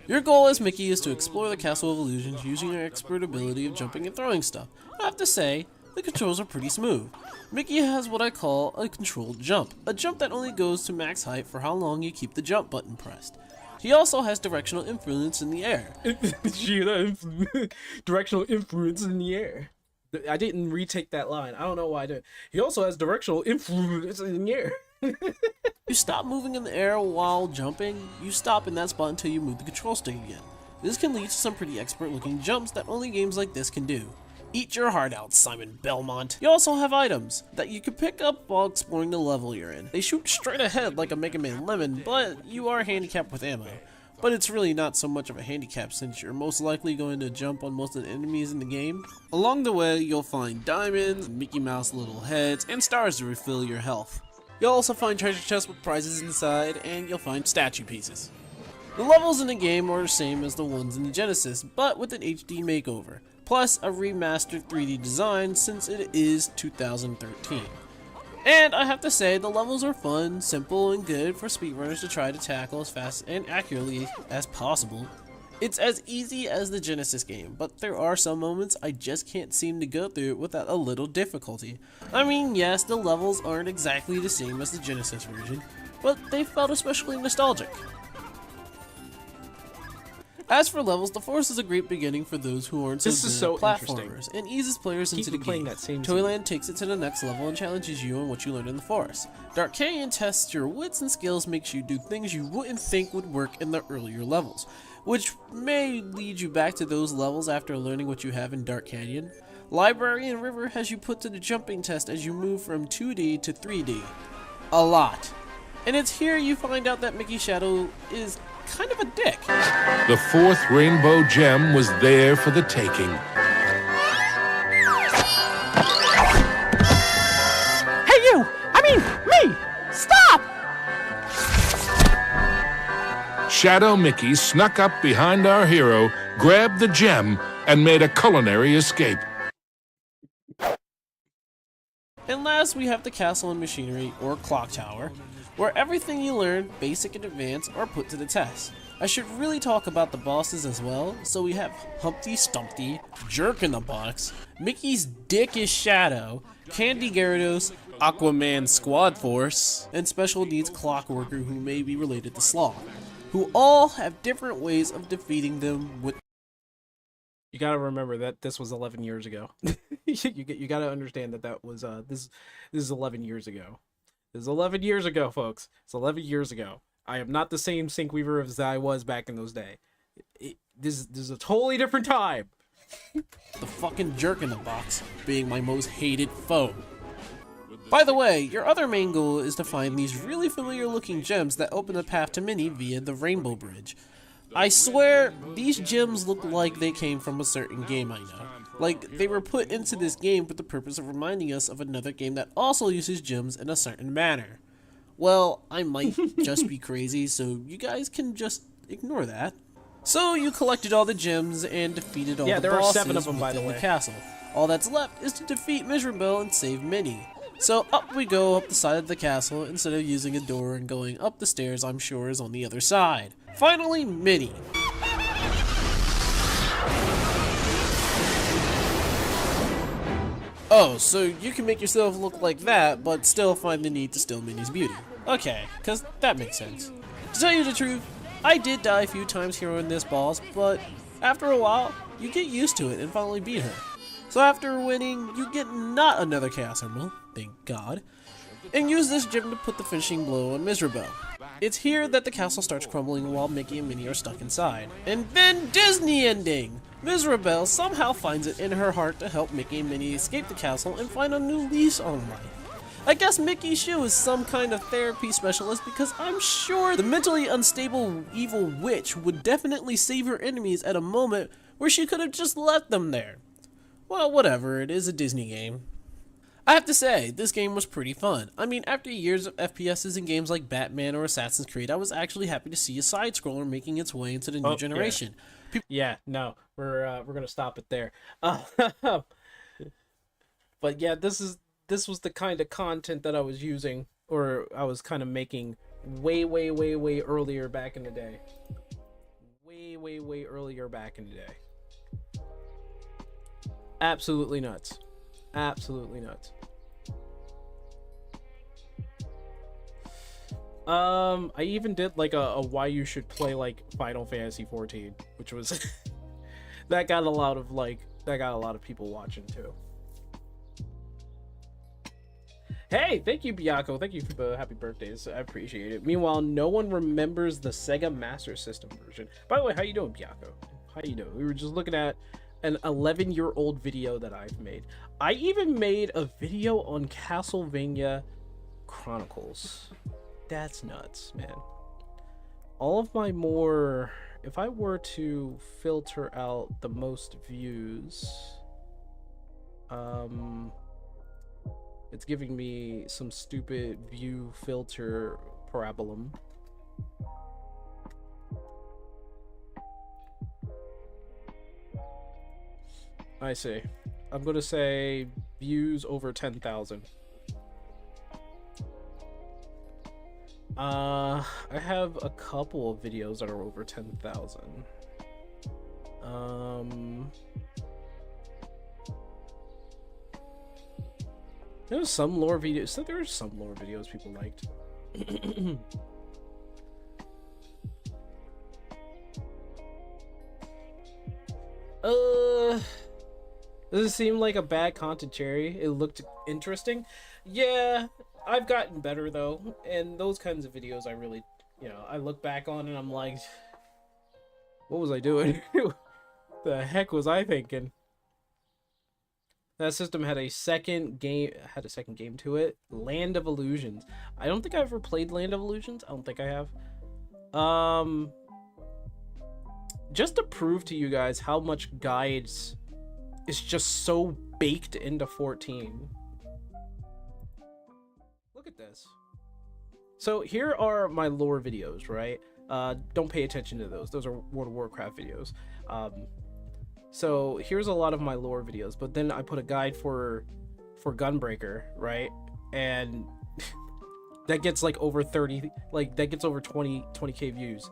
Your goal as Mickey is to explore the Castle of Illusions using your expert ability of jumping and throwing stuff. I have to say, the controls are pretty smooth. Mickey has what I call a controlled jump, a jump that only goes to max height for how long you keep the jump button pressed. He also has directional influence in the air. Directional influence in the air. I didn't retake that line. I don't know why I did. He also has directional influence in the air. You stop moving in the air while jumping, you stop in that spot until you move the control stick again. This can lead to some pretty expert looking jumps that only games like this can do. Eat your heart out, Simon Belmont. You also have items that you can pick up while exploring the level you're in. They shoot straight ahead like a Mega Man Lemon, but you are handicapped with ammo. But it's really not so much of a handicap since you're most likely going to jump on most of the enemies in the game. Along the way, you'll find diamonds, Mickey Mouse little heads, and stars to refill your health. You'll also find treasure chests with prizes inside, and you'll find statue pieces. The levels in the game are the same as the ones in the Genesis, but with an HD makeover, plus a remastered 3D design since it is 2013. And I have to say, the levels are fun, simple, and good for speedrunners to try to tackle as fast and accurately as possible. It's as easy as the Genesis game, but there are some moments I just can't seem to go through it without a little difficulty. I mean, yes, the levels aren't exactly the same as the Genesis version, but they felt especially nostalgic. As for levels, the Forest is a great beginning for those who aren't This so is good so at interesting. platformers and eases players into the playing game. that same Toyland takes it to the next level and challenges you on what you learned in the forest. Dark Canyon tests your wits and skills, makes you do things you wouldn't think would work in the earlier levels, which may lead you back to those levels after learning what you have in Dark Canyon. Library and River has you put to the jumping test as you move from 2D to 3D. A lot. And it's here you find out that Mickey Shadow is kind of a dick. The fourth rainbow gem was there for the taking. Hey you! I mean, me! Stop! Shadow Mickey snuck up behind our hero, grabbed the gem, and made a culinary escape. And last, we have the Castle and Machinery, or Clock Tower, where everything you learn, basic and advanced, are put to the test. I should really talk about the bosses as well, so we have Humpty Stumpty, Jerk in the Box, Mickey's Dickish Shadow, Candy Gyarados, Aquaman Squad Force, and Special Needs Clockworker who may be related to Sloth, who all have different ways of defeating them with. You gotta remember that this was 11 years ago. you gotta understand that was this is 11 years ago. This is 11 years ago, folks. It's 11 years ago. I am not the same Sync Weaver as I was back in those days. This is a totally different time. The fucking Jerk in the Box being my most hated foe. By the way, your other main goal is to find these really familiar looking gems that open the path to Minnie via the Rainbow Bridge. I swear, these gems look like they came from a certain game I know. Like, they were put into this game for the purpose of reminding us of another game that also uses gems in a certain manner. Well, I might just be crazy, so you guys can just ignore that. So you collected all the gems and defeated all Yeah, the there are bosses 7 of them, by the within way. castle. All that's left is to defeat Miserable and save Minnie. So up we go up the side of the castle instead of using a door and going up the stairs I'm sure is on the other side. Finally, Minnie. Oh, so you can make yourself look like that, but still find the need to steal Minnie's beauty. Okay, cause that makes sense. To tell you the truth, I did die a few times here on this boss, but after a while, you get used to it and finally beat her. So after winning, you get not another Chaos Emerald, thank God, and use this gem to put the finishing blow on Miserable. It's here that the castle starts crumbling while Mickey and Minnie are stuck inside. And then Disney ending! Miserable somehow finds it in her heart to help Mickey and Minnie escape the castle and find a new lease on life. I guess Mickey Shoe is some kind of therapy specialist because I'm sure the mentally unstable evil witch would definitely save her enemies at a moment where she could have just left them there. Well, whatever, it is a Disney game. I have to say, this game was pretty fun. I mean, after years of FPSs in games like Batman or Assassin's Creed, I was actually happy to see a side-scroller making its way into the new generation. Yeah, no, we're gonna stop it there. But yeah, this was the kind of content that I was using, or I was kind of making way earlier back in the day. Way earlier back in the day. Absolutely nuts. Absolutely nuts. I even did like a why you should play like Final Fantasy 14, which was that got a lot of people watching too. Hey, thank you, Biako. Thank you for the happy birthdays. I appreciate it. Meanwhile, no one remembers the Sega Master System version. By the way, how you doing, Biako? How you doing? We were just looking at an 11-year-old video that I've made. I even made a video on Castlevania Chronicles. That's nuts, man. All of my more... If I were to filter out the most views... It's giving me some stupid view filter parabolum. I see. I'm gonna say views over 10,000. I have a couple of videos that are over 10,000. There was some lore videos. So there were some lore videos people liked. Does it seem like a bad content, Cherry? It looked interesting. Yeah, I've gotten better though, and those kinds of videos I really, I look back on and I'm like, what was I doing? The heck was I thinking? That system had a second game to it. Land of Illusions. I don't think I've ever played Land of Illusions. I don't think I have. Just to prove to you guys how much guides is just so baked into 14. Look at this. So here are my lore videos, right? Don't pay attention to those. Those are World of Warcraft videos. So here's a lot of my lore videos, but then I put a guide for Gunbreaker, right? And that gets like over 30, like that gets over 20k views.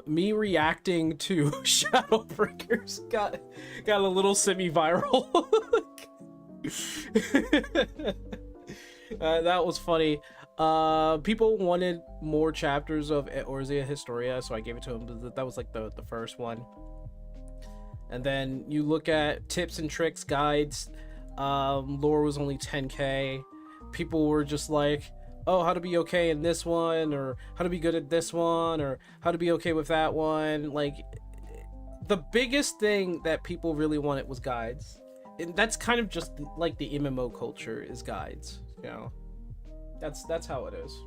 Me reacting to Shadowbreakers got a little semi-viral. That was funny. People wanted more chapters of Eorzea Historia, so I gave it to them, but that was like the first one. And then you look at tips and tricks guides. Lore was only 10k. People were just like, oh, how to be okay in this one, or how to be good at this one, or how to be okay with that one. Like, the biggest thing that people really wanted was guides. And that's kind of just like the MMO culture is guides, That's how it is.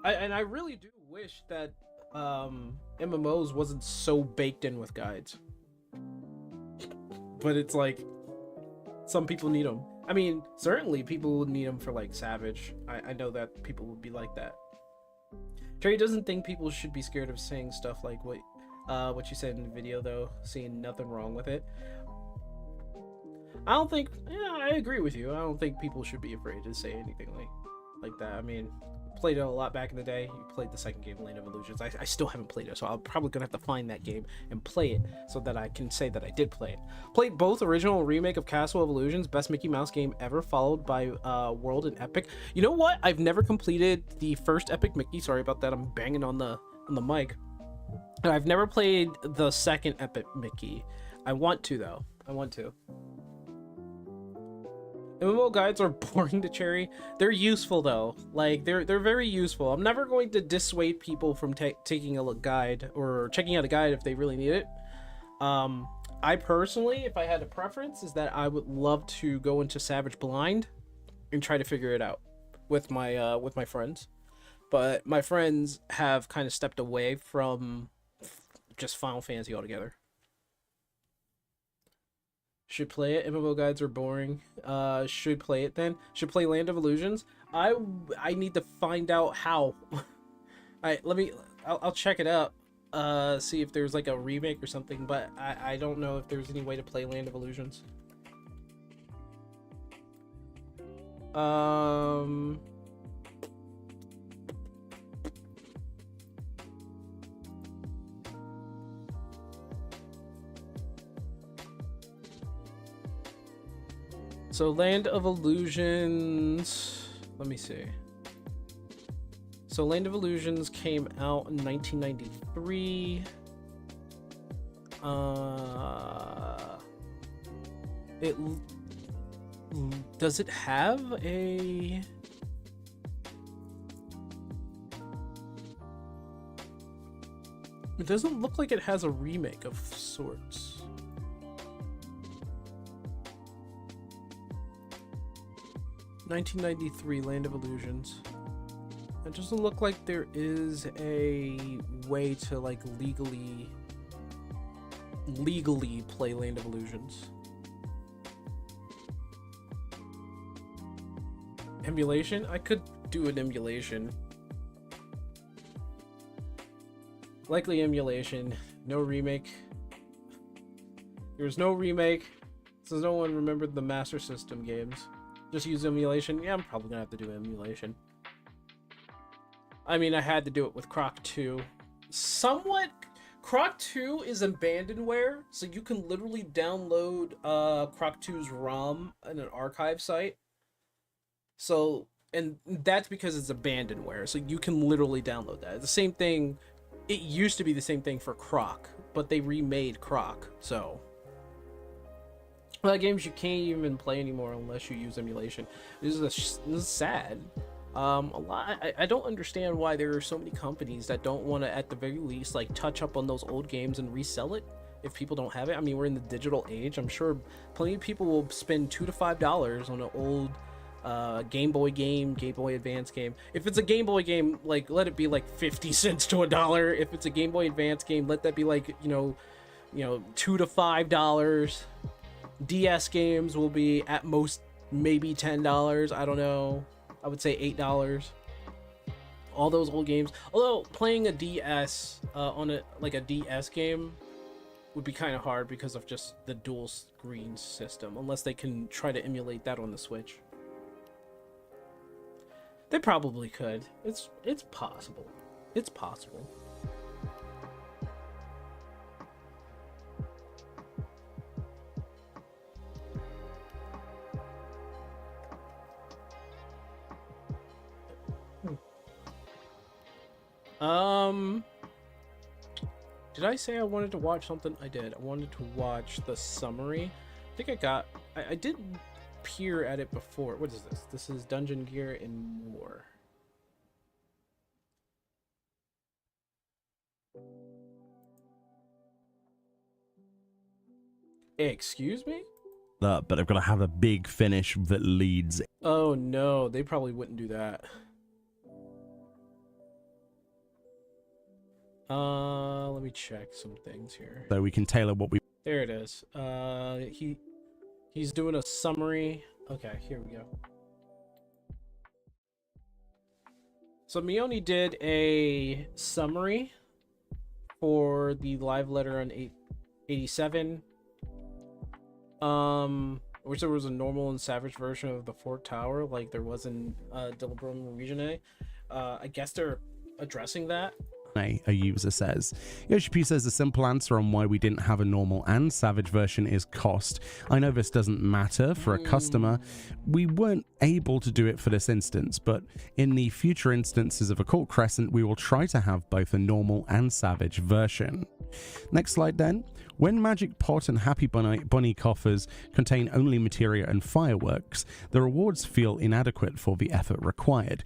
I really do wish that MMOs wasn't so baked in with guides. But it's like, some people need them. I mean, certainly people would need them for like Savage. I know that people would be like that. Trey doesn't think people should be scared of saying stuff like what you said in the video, though, seeing nothing wrong with it. I don't think, yeah, I agree with you. I don't think people should be afraid to say anything like that. I mean, played it a lot back in the day. You played the second game, Land of Illusions. I still haven't played it, so I'm probably gonna have to find that game and play it so that I can say that I did play it. Played both original and remake of Castle of Illusions, best Mickey Mouse game ever, followed by World and Epic. You know what? I've never completed the first Epic Mickey. Sorry about that. I'm banging on the mic. I've never played the second Epic Mickey. I want to, though. I want to. MMO guides are boring to Cherry. They're useful, though. Like, they're very useful. I'm never going to dissuade people from taking a guide or checking out a guide if they really need it. I personally, if I had a preference, is that I would love to go into Savage Blind and try to figure it out with my friends. But my friends have kind of stepped away from just Final Fantasy altogether. Should play it. MMO guides are boring. Should play it then. Should play Land of Illusions. I need to find out how. I'll check it up. See if there's like a remake or something, but I don't know if there's any way to play Land of Illusions. So Land of Illusions, let me see. So Land of Illusions came out in 1993. Does it have a... It doesn't look like it has a remake of sorts. (1993) Land of Illusions. It doesn't look like there is a way to like legally play Land of Illusions. Emulation? I could do an emulation. Likely emulation. No remake. There's no remake. Since no one remembered the Master System games. Just use emulation. Yeah, I'm probably gonna have to do emulation. I mean, I had to do it with Croc 2. Somewhat. Croc 2 is abandonware, so you can literally download Croc 2's ROM in an archive site. So, and that's because it's abandonware, so you can literally download that. The same thing. It used to be the same thing for Croc, but they remade Croc, so. A lot of games you can't even play anymore unless you use emulation. This is sad. I don't understand why there are so many companies that don't want to, at the very least, like touch up on those old games and resell it if people don't have it. I mean, we're in the digital age. I'm sure plenty of people will spend $2 to $5 on an old Game Boy game, Game Boy Advance game. If it's a Game Boy game, like, let it be like 50 cents to $1. If it's a Game Boy Advance game, let that be like, you know, $2 to $5. DS games will be at most maybe $10. I don't know. I would say $8. All those old games. Although playing a DS on a DS game would be kind of hard because of just the dual screen system. Unless they can try to emulate that on the Switch. They probably could. It's possible. It's possible. Did I say I wanted to watch something? I did. I wanted to watch the summary. I think I did peer at it before. What is this? This is Dungeon Gear and More. Excuse me? But I've got to have a big finish that leads. Oh no, they probably wouldn't do that. Let me check some things here. So we can tailor what we. There it is. He's doing a summary. Okay, here we go. So Mioni did a summary for the live letter on 87. I wish there was a normal and savage version of the Fort Tower, like there was in Delibrum Region A. I guess they're addressing that. A user says. Yoshi says the simple answer on why we didn't have a normal and savage version is cost. I know this doesn't matter for a customer. We weren't able to do it for this instance, but in the future instances of Occult Crescent, we will try to have both a normal and savage version. Next slide then. When Magic Pot and Happy Bunny coffers contain only materia and fireworks, the rewards feel inadequate for the effort required.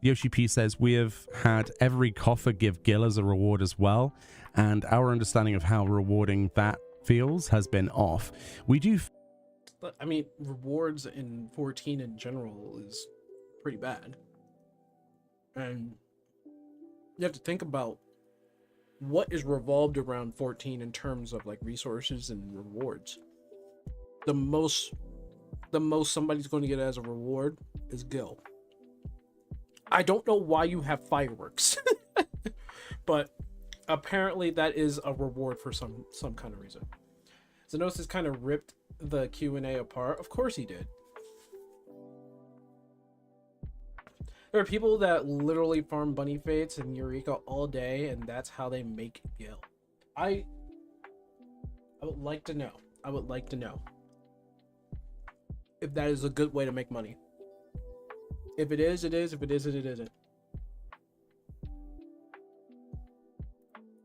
Yoshi P says, we have had every coffer give Gil as a reward as well, and our understanding of how rewarding that feels has been off. We do... But, I mean, rewards in 14 in general is pretty bad. And you have to think about what is revolved around 14 in terms of, like, resources and rewards. The most somebody's going to get as a reward is Gil. I don't know why you have fireworks, but apparently that is a reward for some kind of reason. Zenosis kind of ripped the Q&A apart. Of course he did. There are people that literally farm bunny fates in Eureka all day, and that's how they make Gil. I would like to know. I would like to know if that is a good way to make money. If it is, it is. If it isn't, it isn't.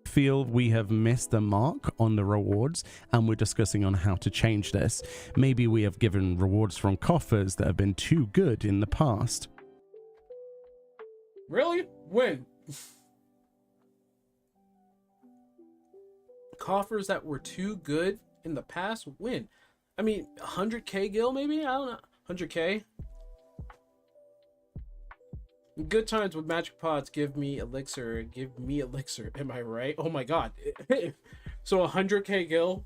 Feel we have missed the mark on the rewards, and we're discussing on how to change this. Maybe we have given rewards from coffers that have been too good in the past. Really? When? Coffers that were too good in the past? When? I mean, 100k Gil maybe? I don't know. 100k? Good times with magic pots give me elixir. Am I right? Oh my god. So 100k Gil.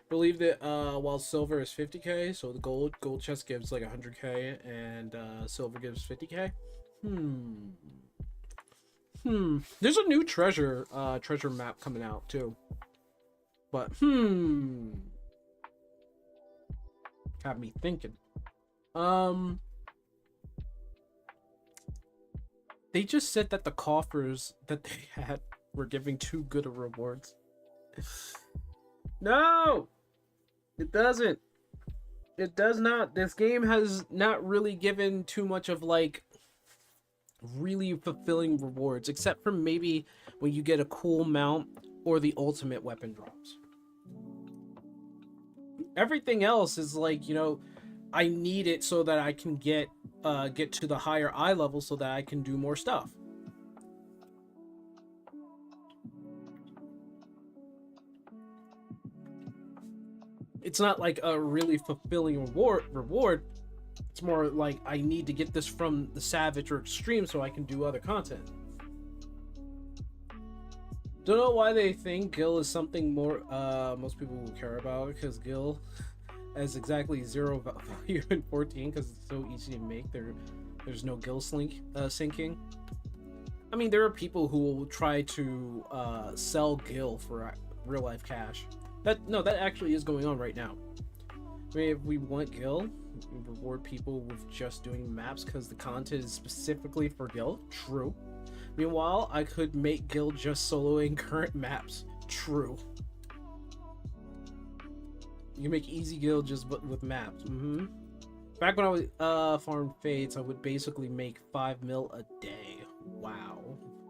Believe that while silver is 50k, so the gold chest gives like 100k and silver gives 50k. There's a new treasure map coming out too. But got me thinking. They just said that the coffers that they had were giving too good of rewards. No! It doesn't. It does not. This game has not really given too much of like really fulfilling rewards, except for maybe when you get a cool mount or the ultimate weapon drops. Everything else is like, you know, I need it so that I can get to the higher eye level so that I can do more stuff. It's not like a really fulfilling reward. It's more like I need to get this from the Savage or Extreme so I can do other content. Don't know why they think Gil is something more most people will care about, because Gil has exactly 0 value in 14 because it's so easy to make. There's no Gil sinking. I mean, there are people who will try to sell Gil for real life cash. That actually is going on right now. I mean, if we want Gil, we reward people with just doing maps because the content is specifically for Gil. True. Meanwhile, I could make Gil just soloing current maps. True. You can make easy Gil just with maps. Back when I was farm fates, I would basically make 5 mil a day. Wow.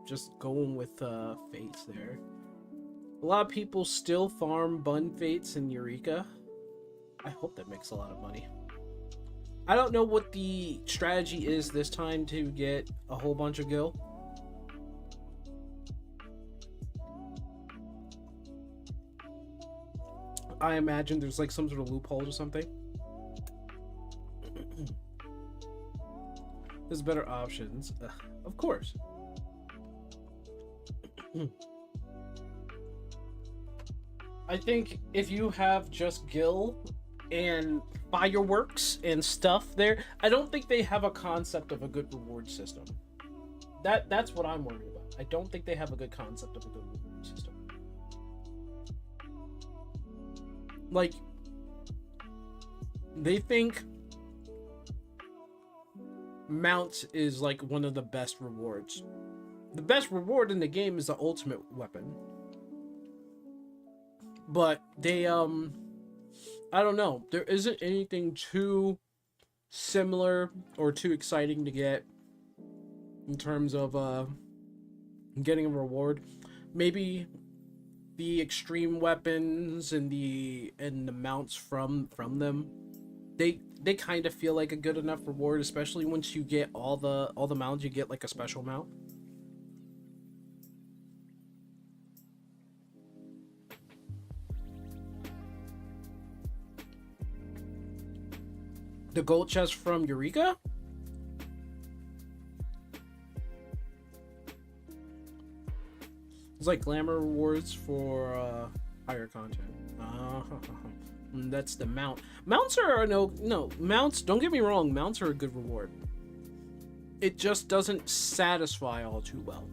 Just going with fates there. A lot of people still farm bun fates in Eureka. I hope that makes a lot of money. I don't know what the strategy is this time to get a whole bunch of Gil. I imagine there's like some sort of loophole or something. There's better options. Of course. I think if you have just Gil and fireworks and stuff there, I don't think they have a concept of a good reward system. That's what I'm worried about. I don't think they have a good concept of a good reward system. Like, they think mounts is like one of the best rewards. The best reward in the game is the ultimate weapon. But they I don't know. There isn't anything too similar or too exciting to get in terms of getting a reward. Maybe the extreme weapons and the mounts from them. They kind of feel like a good enough reward, especially once you get all the mounts, you get like a special mount. The gold chest from Eureka? It's like glamour rewards for higher content. That's the mount. Mounts are no mounts. Don't get me wrong. Mounts are a good reward. It just doesn't satisfy all too well.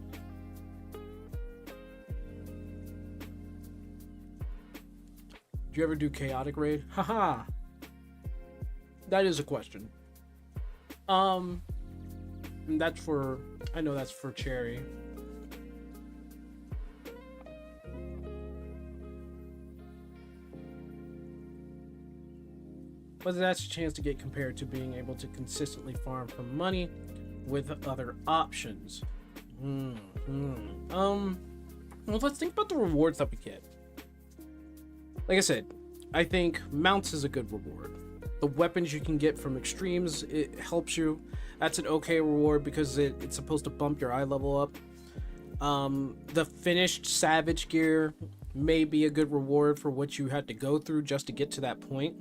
Do you ever do chaotic raid? Haha. That is a question. That's for, I know that's for Cherry. But that's a chance to get compared to being able to consistently farm for money with other options. Well, let's think about the rewards that we get. Like I said, I think mounts is a good reward. The weapons you can get from extremes, it helps you. That's an okay reward because it's supposed to bump your eye level up. The finished savage gear may be a good reward for what you had to go through just to get to that point.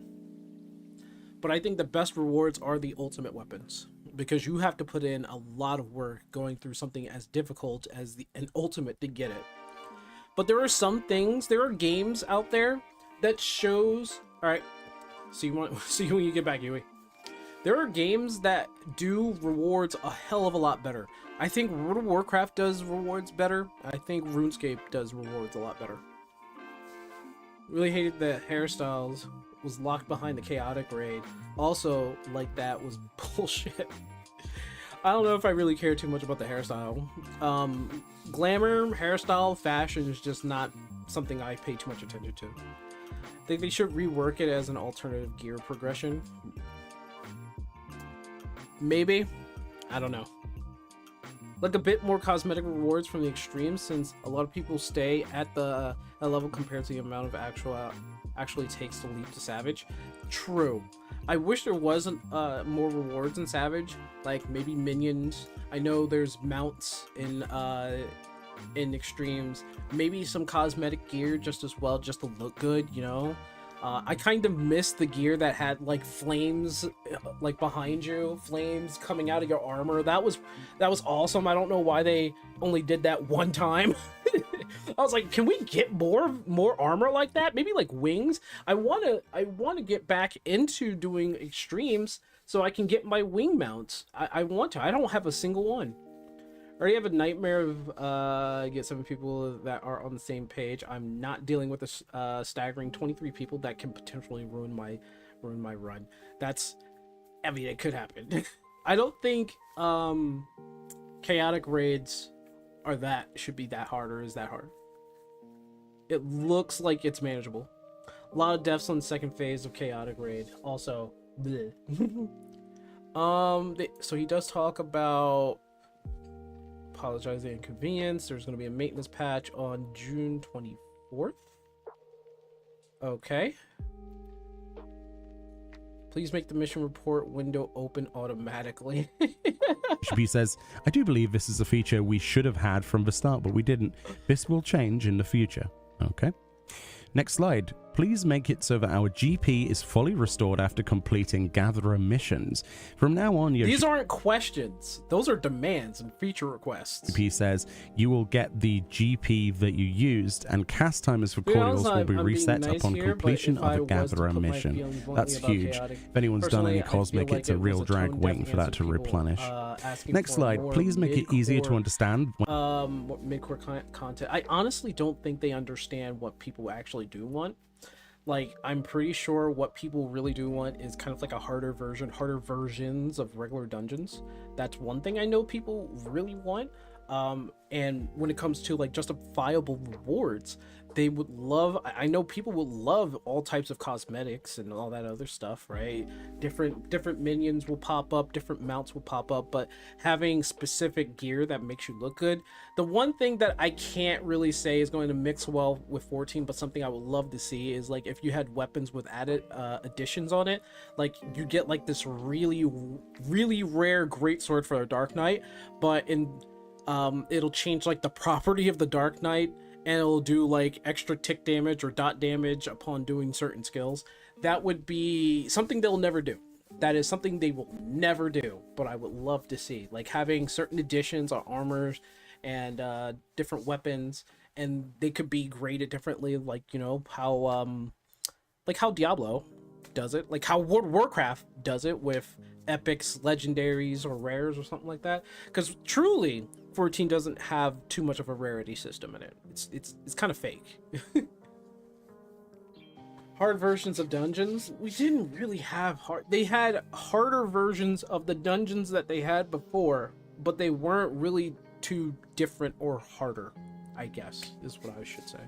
But I think the best rewards are the ultimate weapons, because you have to put in a lot of work going through something as difficult as an ultimate to get it. But there are games out there that shows, all right, see you when you get back, Yui. There are games that do rewards a hell of a lot better. I think World of Warcraft does rewards better. I think RuneScape does rewards a lot better. Really hated the hairstyles was locked behind the chaotic raid. Also, like, that was bullshit. I don't know if I really care too much about the hairstyle. Glamour, hairstyle, fashion is just not something I pay too much attention to. I think they should rework it as an alternative gear progression. Maybe. I don't know. Like a bit more cosmetic rewards from the extremes, since a lot of people stay at the level compared to the amount of actually takes to leap to Savage. True. I wish there wasn't more rewards in Savage, like maybe minions. I know there's mounts in extremes. Maybe some cosmetic gear just as well, just to look good, you know. I kind of miss the gear that had like flames like behind you, flames coming out of your armor. That was awesome. I don't know why they only did that one time. I was like, can we get more armor like that? Maybe like wings. I want to get back into doing extremes so I can get my wing mounts. I want to. I don't have a single one. I already have a nightmare of get 7 people that are on the same page. I'm not dealing with a staggering 23 people that can potentially ruin my run. I mean, it could happen. I don't think chaotic raids should be that hard, or is that hard. It looks like it's manageable. A lot of deaths on the second phase of chaotic raid. Also, bleh. So he does talk about, apologize the inconvenience. There's going to be a maintenance patch on June 24th. Okay. Please make the mission report window open automatically. HP says, I do believe this is a feature we should have had from the start, but we didn't. This will change in the future. Okay. Next slide. please make it so that our GP is fully restored after completing Gatherer missions. From now on, These aren't questions. Those are demands and feature requests. GP says you will get the GP that you used, and cast timers for cordials will be reset upon completion of a Gatherer mission. That's huge. If anyone's done any Cosmic, it's a real drag waiting for that to replenish. Next slide. Please make it easier to understand. Mid-core content. I honestly don't think they understand what people actually do want. Like, I'm pretty sure what people really do want is kind of like a harder versions of regular dungeons. That's one thing I know people really want. And when it comes to like justifiable rewards, they would love, I know people would love all types of cosmetics and all that other stuff, right? Different minions will pop up, different mounts will pop up, but having specific gear that makes you look good. The one thing that I can't really say is going to mix well with 14, but something I would love to see is like if you had weapons with added additions on it, like you get like this really rare greatsword for a Dark Knight, but it'll change like the property of the Dark Knight, and it'll do like extra tick damage or dot damage upon doing certain skills. That would be something they'll never do. That is something they will never do, but I would love to see, like having certain additions on armors and different weapons, and they could be graded differently, like, you know, how Diablo does it, like how World of Warcraft does it with epics, legendaries, or rares or something like that. Because truly 14 doesn't have too much of a rarity system in it. It's kind of fake. Hard versions of dungeons, we didn't really have hard. They had harder versions of the dungeons that they had before, but they weren't really too different or harder, I guess is what I should say.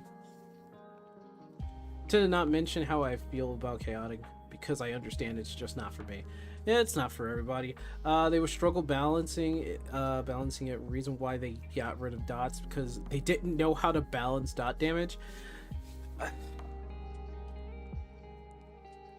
To not mention how I feel about chaotic, because I understand it's just not for me. Yeah, it's not for everybody. They would struggle balancing it. Reason why they got rid of dots, because they didn't know how to balance dot damage.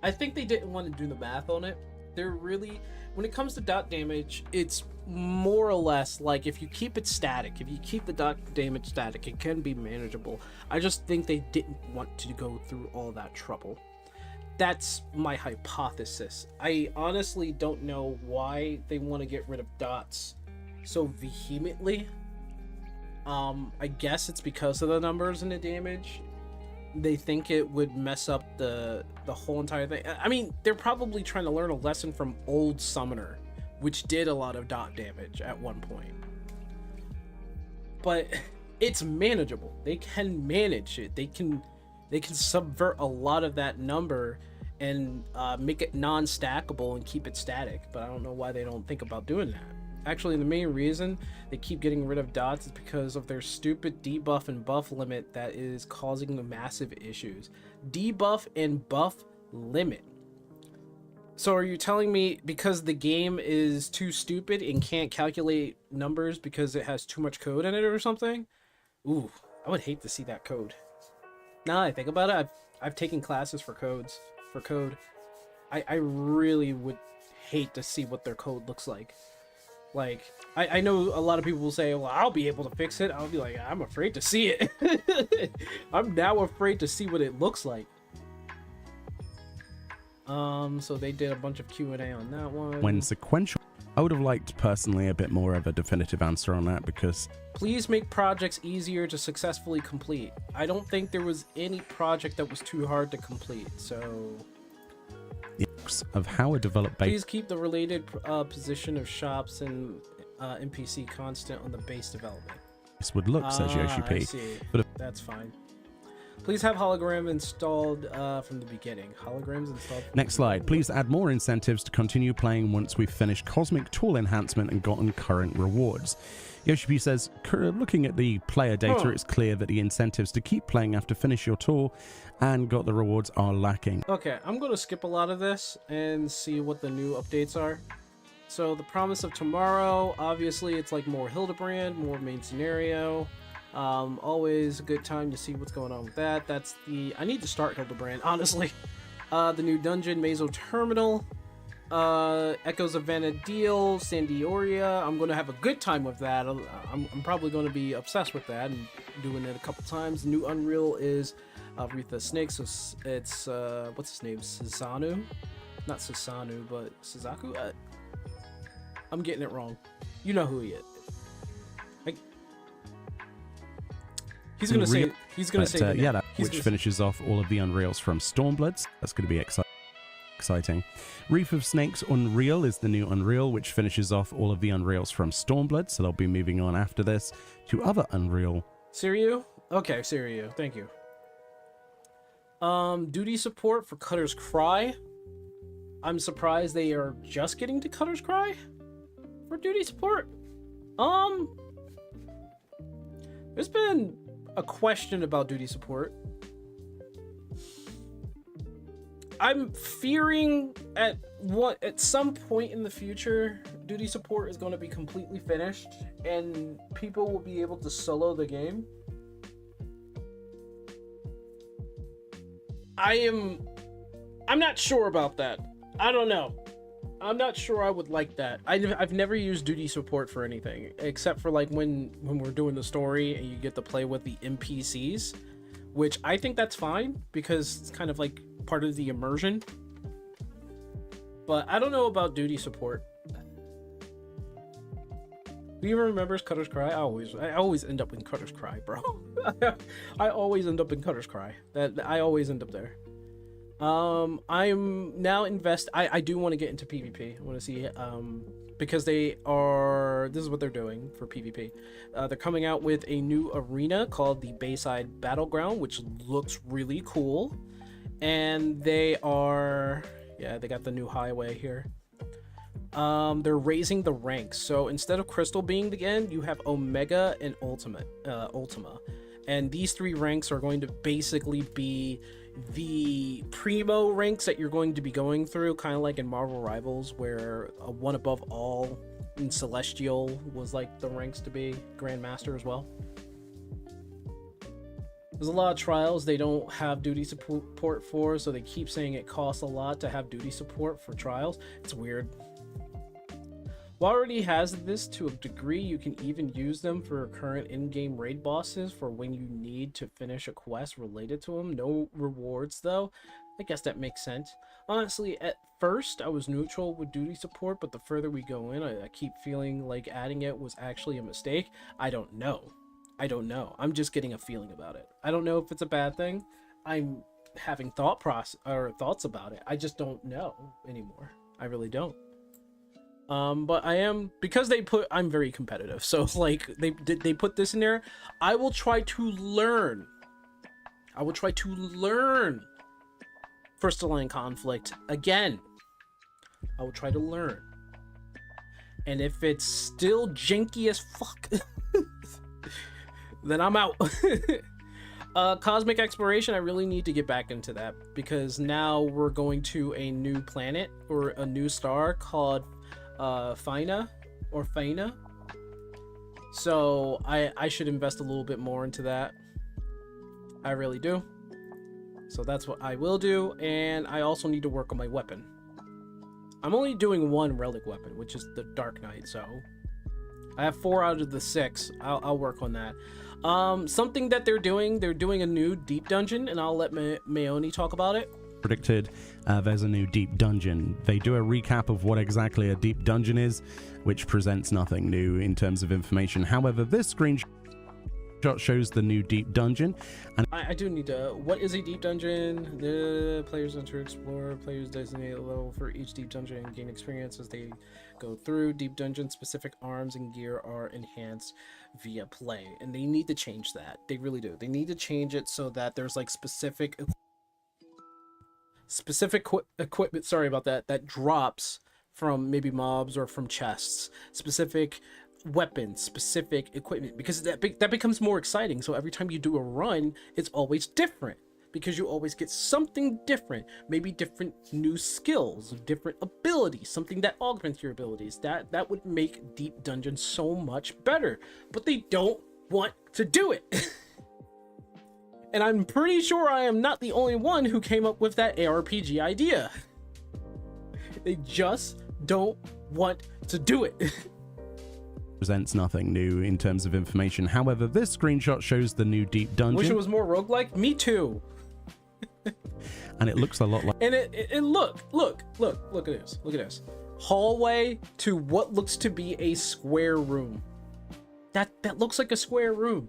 I think they didn't want to do the math on it. They're really, when it comes to dot damage, it's more or less like if you keep it static, if you keep the dot damage static, it can be manageable. I just think they didn't want to go through all that trouble. That's my hypothesis. I honestly don't know why they want to get rid of dots so vehemently. I guess it's because of the numbers and the damage. They think it would mess up the whole entire thing. I mean, they're probably trying to learn a lesson from old Summoner, which did a lot of dot damage at one point. But it's manageable. They can manage it. They can subvert a lot of that number and make it non-stackable and keep it static, but I don't know why they don't think about doing that. Actually, the main reason they keep getting rid of dots is because of their stupid debuff and buff limit that is causing the massive issues. Debuff and buff limit. So are you telling me because the game is too stupid and can't calculate numbers because it has too much code in it or something? Ooh, I would hate to see that code. Now that I think about it, I've taken classes for code. I really would hate to see what their code looks like. Like, I know a lot of people will say, well, I'll be able to fix it. I'll be like, I'm afraid to see it. I'm now afraid to see what it looks like. So they did a bunch of Q&A on that one. When sequential, I would have liked personally a bit more of a definitive answer on that, because please make projects easier to successfully complete. I don't think there was any project that was too hard to complete, so of how a developed base. Please keep the related position of shops and NPC constant on the base development. This would look, says Yoshi P. I see. But that's fine. Please have hologram installed from the beginning. Holograms installed. Next slide. Please add more incentives to continue playing once we've finished Cosmic Tool Enhancement and gotten current rewards. Yoshi P says, looking at the player data, it's clear that the incentives to keep playing after finish your tour and got the rewards are lacking. Okay, I'm going to skip a lot of this and see what the new updates are. So the promise of tomorrow, obviously it's like more Hildebrand, more main scenario. Always a good time to see what's going on with that. That's the, I need to start Hildebrand, honestly. The new dungeon, Mazo Terminal, Echoes of Vanadil, Sandioria. I'm going to have a good time with that. I'm probably going to be obsessed with that and doing it a couple times. The new Unreal is Wreath of Snakes. So it's what's his name? Susanoo, not Susanoo, but Suzaku. I'm getting it wrong. You know who he is. He's gonna say. He's gonna say. Yeah, which finishes off all of the Unreals from Stormbloods. That's going to be exciting. Reef of Snakes Unreal is the new Unreal, which finishes off all of the Unreals from Stormblood. So they'll be moving on after this to other Unreal. Siryu? Okay, Siryu. Thank you. Duty support for Cutter's Cry. I'm surprised they are just getting to Cutter's Cry for duty support. There's been a question about duty support. I'm fearing at some point in the future, duty support is going to be completely finished and people will be able to solo the game. I'm not sure about that. I don't know. I'm not sure I would like that. I've never used duty support for anything except for like when we're doing the story and you get to play with the NPCs, which I think that's fine because it's kind of like part of the immersion. But I don't know about duty support. Who even remembers Cutter's Cry? I always end up in Cutter's Cry, bro. I always end up in Cutter's Cry. I always end up there. I'm now I do want to get into PvP. I want to see because this is what they're doing for PvP. They're coming out with a new arena called the Bayside Battleground, which looks really cool. And they got the new highway here. They're raising the ranks. So instead of Crystal being the end, you have Omega and Ultima. And these 3 ranks are going to basically be the primo ranks that you're going to be going through, kind of like in Marvel Rivals, where one above all in Celestial was like the ranks to be Grandmaster as well. There's a lot of trials they don't have duty support for, so they keep saying it costs a lot to have duty support for trials. It's weird. WoW already has this to a degree. You can even use them for current in-game raid bosses for when you need to finish a quest related to them. No rewards though. I guess that makes sense. Honestly, at first I was neutral with duty support, but the further we go in, I keep feeling like adding it was actually a mistake. I don't know. I'm just getting a feeling about it. I don't know if it's a bad thing. I'm having thoughts about it. I just don't know anymore. I really don't. But I am, because I'm very competitive. So like they put this in there. I will try to learn First Line Conflict again. I will try to learn. And if it's still janky as fuck, then I'm out. Cosmic Exploration, I really need to get back into that because now we're going to a new planet or a new star called Faina. So I should invest a little bit more into that. I really do. So that's what I will do, and I also need to work on my weapon. I'm only doing 1 relic weapon, which is the Dark Knight, so I have 4 out of the 6. I'll work on that. Something that they're doing a new deep dungeon, and I'll let Mayoni talk about it. Predicted, there's a new deep dungeon. They do a recap of what exactly a deep dungeon is, which presents nothing new in terms of information. However, this screenshot shows the new deep dungeon, and I do need to. What is a deep dungeon? The players enter, explore. Players designate a level for each deep dungeon and gain experience as they go through. Deep dungeon specific arms and gear are enhanced via play, and they need to change that. They really do. They need to change it so that there's like specific equipment. Sorry about that. That drops from maybe mobs or from chests. Specific weapons, specific equipment, because that becomes more exciting. So every time you do a run, it's always different because you always get something different, maybe different new skills, different abilities, something that augments your abilities. That would make Deep Dungeon so much better, but they don't want to do it. And I'm pretty sure I am not the only one who came up with that ARPG idea. They just don't want to do it. Presents nothing new in terms of information. However, this screenshot shows the new deep dungeon. Wish it was more roguelike? Me too. And it looks a lot like... And it look at this. Hallway to what looks to be a square room. That looks like a square room.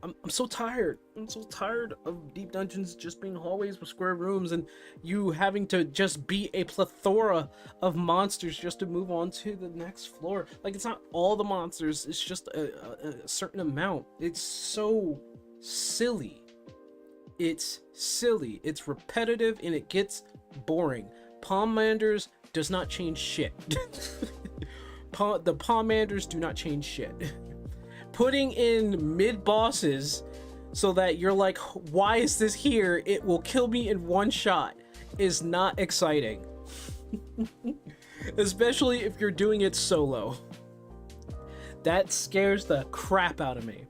I'm so tired. I'm so tired of deep dungeons just being hallways with square rooms and you having to just be a plethora of monsters just to move on to the next floor. Like, it's not all the monsters, it's just a certain amount. It's so silly. It's silly. It's repetitive and it gets boring. Palmanders does not change shit. The Palmanders do not change shit. Putting in mid bosses so that you're like, why is this here? It will kill me in one shot is not exciting. Especially if you're doing it solo. That scares the crap out of me.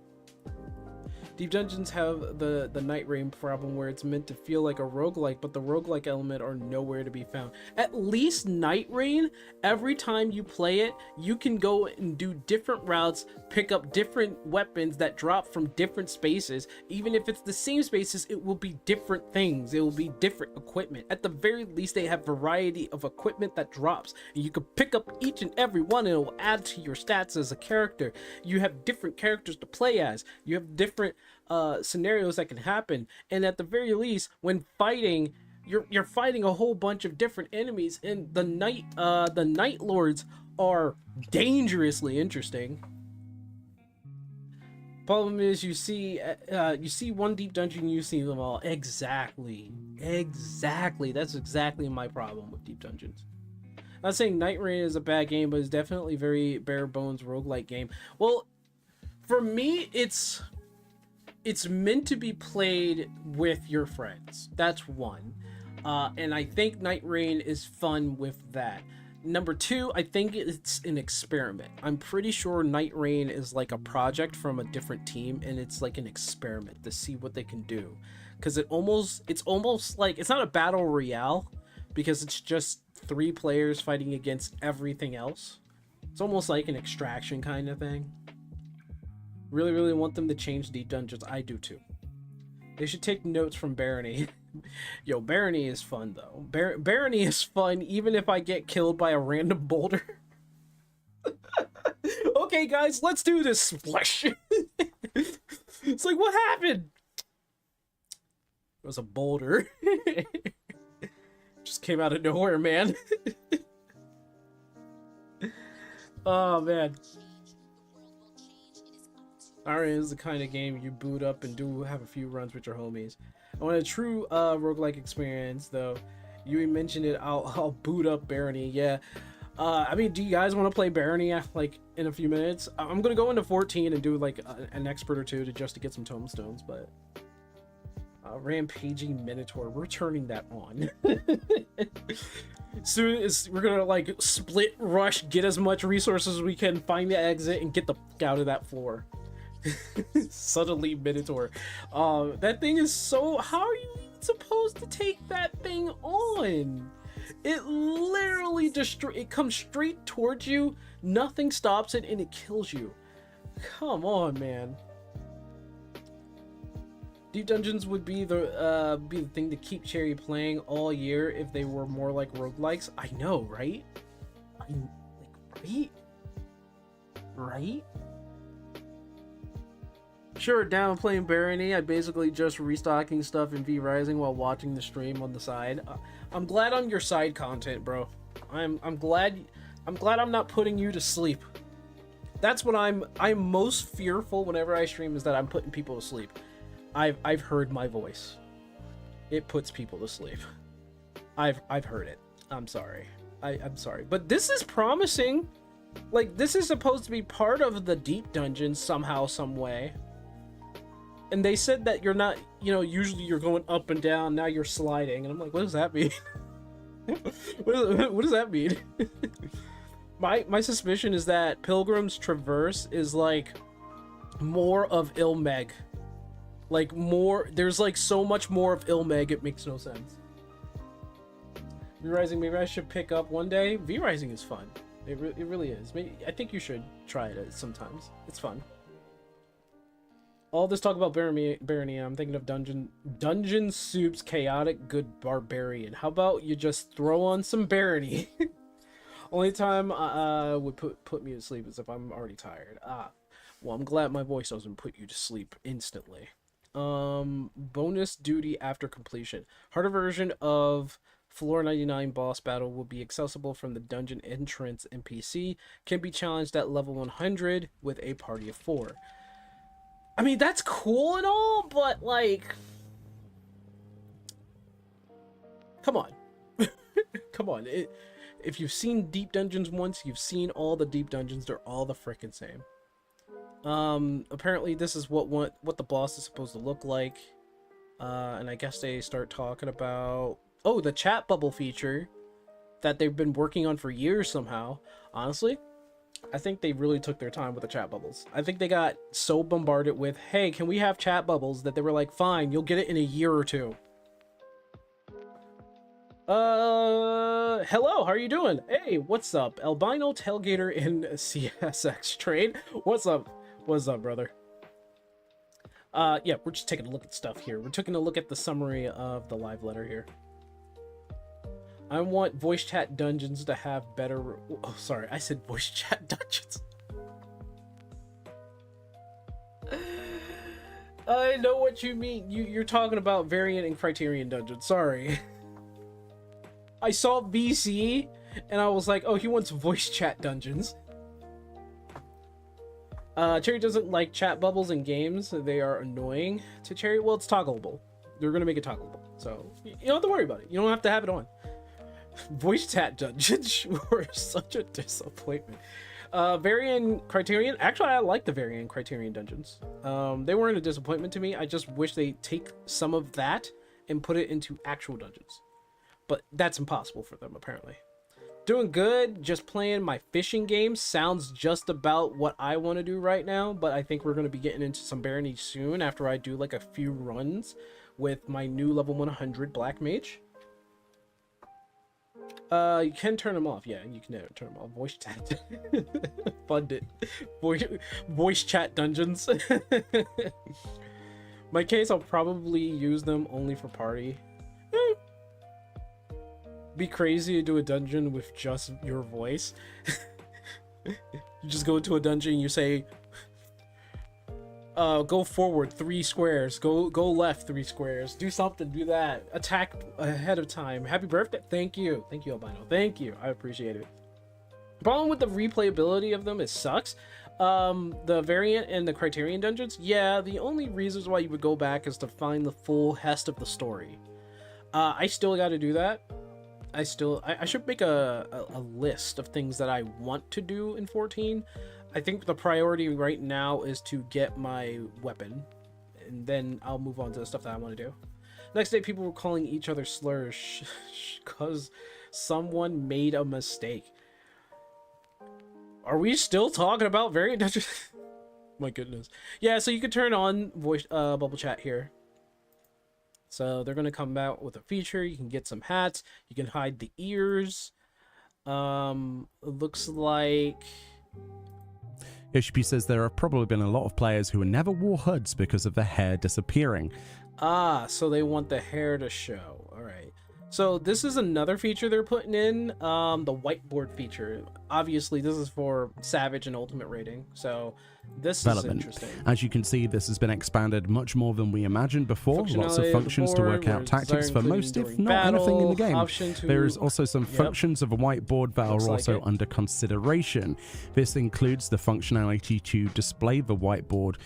Deep dungeons have the Night Rain problem where it's meant to feel like a roguelike, but the roguelike element are nowhere to be found. At least Night Rain, every time you play it, you can go and do different routes, pick up different weapons that drop from different spaces. Even if it's the same spaces, it will be different things. It will be different equipment. At the very least, they have variety of equipment that drops. And you can pick up each and every one and it will add to your stats as a character. You have different characters to play as. You have different scenarios that can happen, and at the very least when fighting you're fighting a whole bunch of different enemies, and the night lords are dangerously interesting. Problem is you see one deep dungeon, you see them all. Exactly, that's exactly my problem with deep dungeons. I'm not saying Night Rain is a bad game, but it's definitely very bare bones roguelike game. Well, for me, it's meant to be played with your friends. That's one. And I think Night Rain is fun with that. Number two, I think it's an experiment. I'm pretty sure Night Rain is like a project from a different team, and it's like an experiment to see what they can do. Because it's almost like, it's not a battle royale, because it's just 3 players fighting against everything else. It's almost like an extraction kind of thing. Really want them to change deep dungeons. I do too. They should take notes from Barony. Yo, Barony is fun though. Barony is fun even if I get killed by a random boulder. Okay guys, let's do this. Splash. It's like, what happened? It was a boulder. Just came out of nowhere, man. Oh man. Alright, is the kind of game you boot up and do have a few runs with your homies. I want a true roguelike experience though. You mentioned it, I'll boot up Barony, yeah. I mean, do you guys want to play Barony like in a few minutes? I'm gonna go into 14 and do like an expert or two just to get some tomestones, but Rampaging Minotaur, we're turning that on. Soon as we're gonna like split rush, get as much resources as we can, find the exit, and get the fuck out of that floor. Suddenly Minotaur. That thing is so... How are you even supposed to take that thing on? It literally it comes straight towards you, nothing stops it, and it kills you. Come on, man. Deep dungeons would be the thing to keep Cherry playing all year if they were more like roguelikes. I know, right? Right? Sure, down playing Barony. I basically just restocking stuff in V Rising while watching the stream on the side. I'm glad I'm your side content, bro. I'm glad I'm not putting you to sleep. That's what I'm most fearful whenever I stream, is that I'm putting people to sleep. I've heard my voice. It puts people to sleep. I've heard it. I'm sorry. I'm sorry. But this is promising. Like, this is supposed to be part of the deep dungeon somehow, some way. And they said that you're not, usually you're going up and down, now you're sliding. And I'm like, what does that mean? What does that mean? My suspicion is that Pilgrim's Traverse is like more of Ilmeg. Like more, there's like so much more of Ilmeg, it makes no sense. V Rising, maybe I should pick up one day. V Rising is fun. It really is. Maybe I think you should try it sometimes. It's fun. All this talk about barony, I'm thinking of Dungeon Soup's chaotic good barbarian. How about you just throw on some barony? Only time would put me to sleep is if I'm already tired. Well, I'm glad my voice doesn't put you to sleep instantly. Bonus duty after completion. Harder version of Floor 99 boss battle will be accessible from the dungeon entrance NPC. Can be challenged at level 100 with a party of 4. I mean, that's cool and all, but like, come on. Come on. If you've seen deep dungeons once, you've seen all the deep dungeons. They're all the frickin' same. Apparently this is what the boss is supposed to look like. And I guess they start talking about, oh, the chat bubble feature that they've been working on for years somehow. Honestly, I think they really took their time with the chat bubbles. I think they got so bombarded with, hey, can we have chat bubbles, that they were like, fine, you'll get it in a year or two. Hello, how are you doing? Hey, what's up? Albino Tailgater in CSX trade. What's up? What's up, brother? Yeah, we're just taking a look at stuff here. We're taking a look at the summary of the live letter here. I want voice chat dungeons to have better... Oh, sorry, I said voice chat dungeons. I know what you mean. You're talking about variant and criterion dungeons. Sorry. I saw VC, and I was like, oh, he wants voice chat dungeons. Cherry doesn't like chat bubbles in games. They are annoying to Cherry. Well, it's toggleable. They're going to make it toggleable. So, you don't have to worry about it. You don't have to have it on. Voice chat dungeons were such a disappointment. Variant Criterion. Actually, I like the Variant Criterion dungeons. They weren't a disappointment to me. I just wish they take some of that and put it into actual dungeons. But that's impossible for them, apparently. Doing good. Just playing my fishing game. Sounds just about what I want to do right now. But I think we're going to be getting into some barony soon after I do like a few runs with my new level 100 Black Mage. You can turn them off. Yeah, you can turn them off. Voice chat. Fund it. Voice chat dungeons. My case, I'll probably use them only for party. Be crazy to do a dungeon with just your voice. You just go into a dungeon and you say, go forward 3 squares, go left 3 squares, do something, do that, attack ahead of time. Happy birthday. Thank you Albino, thank you, I appreciate it. Problem with the replayability of them, it sucks. The variant and the criterion dungeons, yeah, the only reasons why you would go back is to find the full heft of the story. I still got to do that. I should make a list of things that I want to do in 14. I think the priority right now is to get my weapon, and then I'll move on to the stuff that I want to do. Next day, people were calling each other slurs because someone made a mistake. Are we still talking about variant dungeons? My goodness. Yeah, so you can turn on voice bubble chat here. So they're going to come out with a feature. You can get some hats. You can hide the ears. It looks like... HP says there have probably been a lot of players who never wore hoods because of the hair disappearing. Ah, so they want the hair to show. All right. So this is another feature they're putting in, the whiteboard feature. Obviously, this is for Savage and Ultimate rating, so this is interesting. As you can see, this has been expanded much more than we imagined before. Lots of functions to work out tactics for most, if not anything in the game. There is also some functions of a whiteboard that are also under consideration. This includes the functionality to display the whiteboard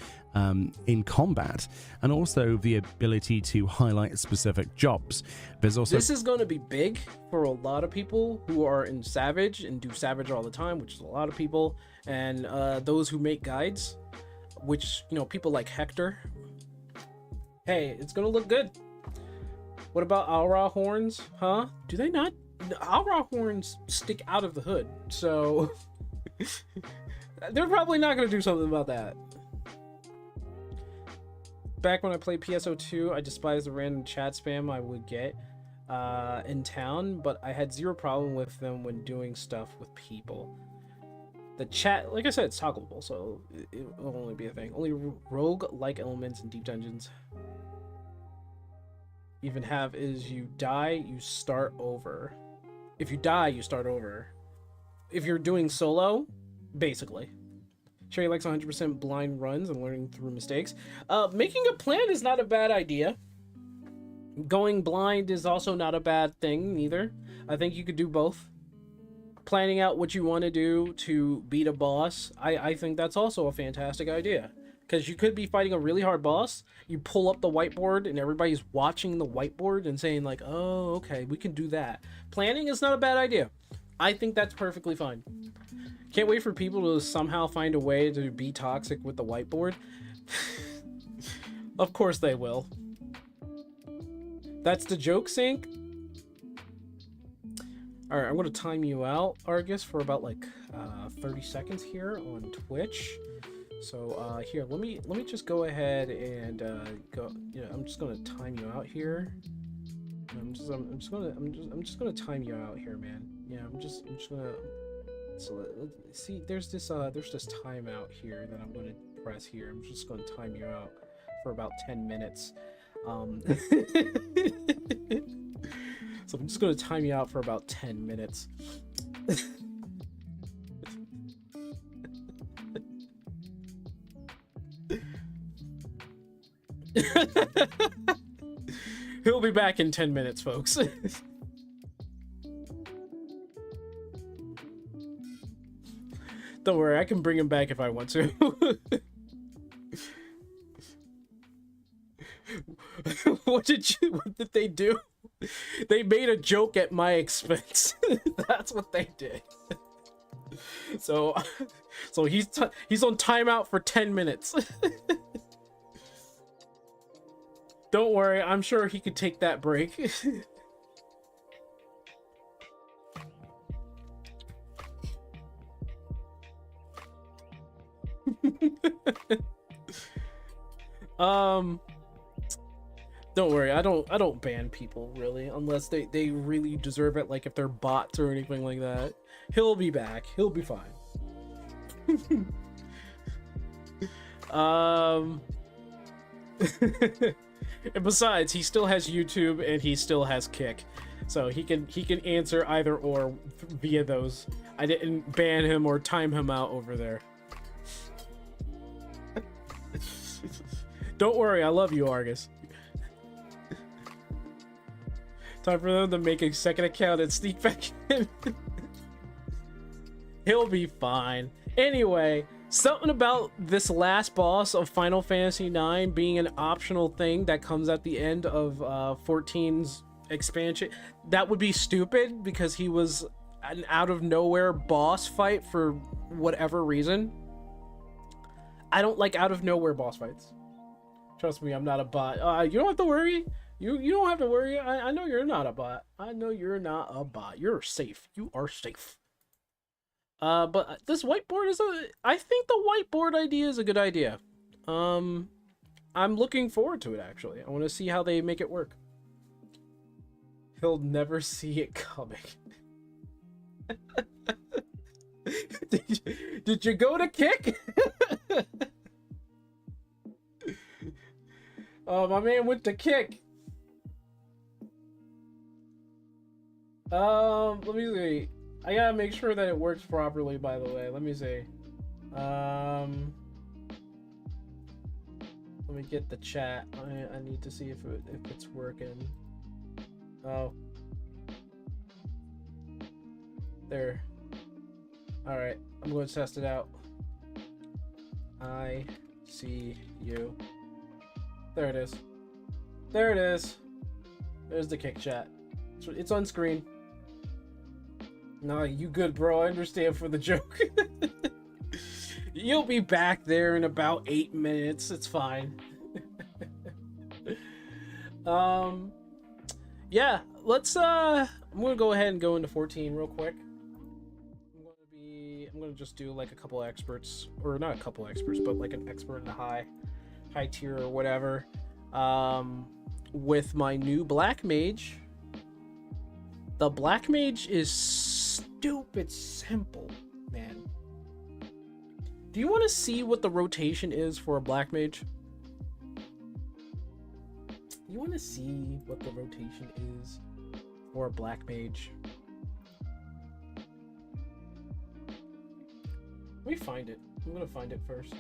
in combat, and also the ability to highlight specific jobs. There's also... This is going to be big for a lot of people who are in Savage and do Savage all the time, which is a lot of people, and those who make guides, which, you know, people like Hector. Hey, it's going to look good. What about Aura horns? Huh? Do they not? Aura horns stick out of the hood, so they're probably not going to do something about that. Back when I played PSO2, I despised the random chat spam I would get in town, but I had zero problem with them when doing stuff with people. The chat, like I said, it's toggleable, so it will only be a thing. Only rogue-like elements in deep dungeons even have is you die, you start over. If you die, you start over. If you're doing solo, basically. Sherry likes 100% blind runs and learning through mistakes. Making a plan is not a bad idea. Going blind is also not a bad thing, neither. I think you could do both. Planning out what you want to do to beat a boss, I think that's also a fantastic idea. Because you could be fighting a really hard boss, you pull up the whiteboard and everybody's watching the whiteboard and saying like, oh, okay, we can do that. Planning is not a bad idea. I think that's perfectly fine. Can't wait for people to somehow find a way to be toxic with the whiteboard. Of course they will. That's the joke, Sync. All right, I'm going to time you out, Argus, for about like 30 seconds here on Twitch. So here, let me just go ahead and go. You know, I'm just going to time you out here. I'm just gonna time you out here, man. Yeah, I'm just gonna. So let's see, there's this timeout here that I'm gonna press here. I'm just gonna time you out for about 10 minutes. So I'm just gonna time you out for about 10 minutes. He'll be back in 10 minutes, folks. Don't worry, I can bring him back if I want to. What did they do? They made a joke at my expense. That's what they did. So he's on timeout for 10 minutes. Don't worry, I'm sure he could take that break. Don't worry, I don't ban people really, unless they really deserve it, like if they're bots or anything like that. He'll be back. He'll be fine. And besides, he still has YouTube and he still has Kick, so he can answer either or via those. I didn't ban him or time him out over there. Don't worry, I love you, Argus. Time for them to make a second account and sneak back in. He'll be fine. Anyway, something about this last boss of Final Fantasy IX being an optional thing that comes at the end of 14's expansion. That would be stupid because he was an out of nowhere boss fight for whatever reason. I don't like out of nowhere boss fights. Trust me, I'm not a bot. You don't have to worry. You don't have to worry. I know you're not a bot. I know you're not a bot. You're safe. You are safe. But this whiteboard is I think the whiteboard idea is a good idea. I'm looking forward to it, actually. I want to see how they make it work. He'll never see it coming. Did you go to Kick? Oh, my man went to Kick. Let me see. I gotta make sure that it works properly, by the way. Let me see. Let me get the chat. I need to see if it's working. Oh. There. Alright, I'm going to test it out. I see you. There it is. There it is. There's the Kick chat. It's on screen. No, you good, bro. I understand for the joke. You'll be back there in about 8 minutes. It's fine. Yeah, let's I'm gonna go ahead and go into 14 real quick. I'm gonna just do like a couple experts, or not a couple experts, but like an expert in the high tier or whatever. With my new Black Mage. The Black Mage is stupid simple, man. Do you want to see what the rotation is for a black mage? You want to see what the rotation is for a black mage? Let me find it. I'm gonna find it first.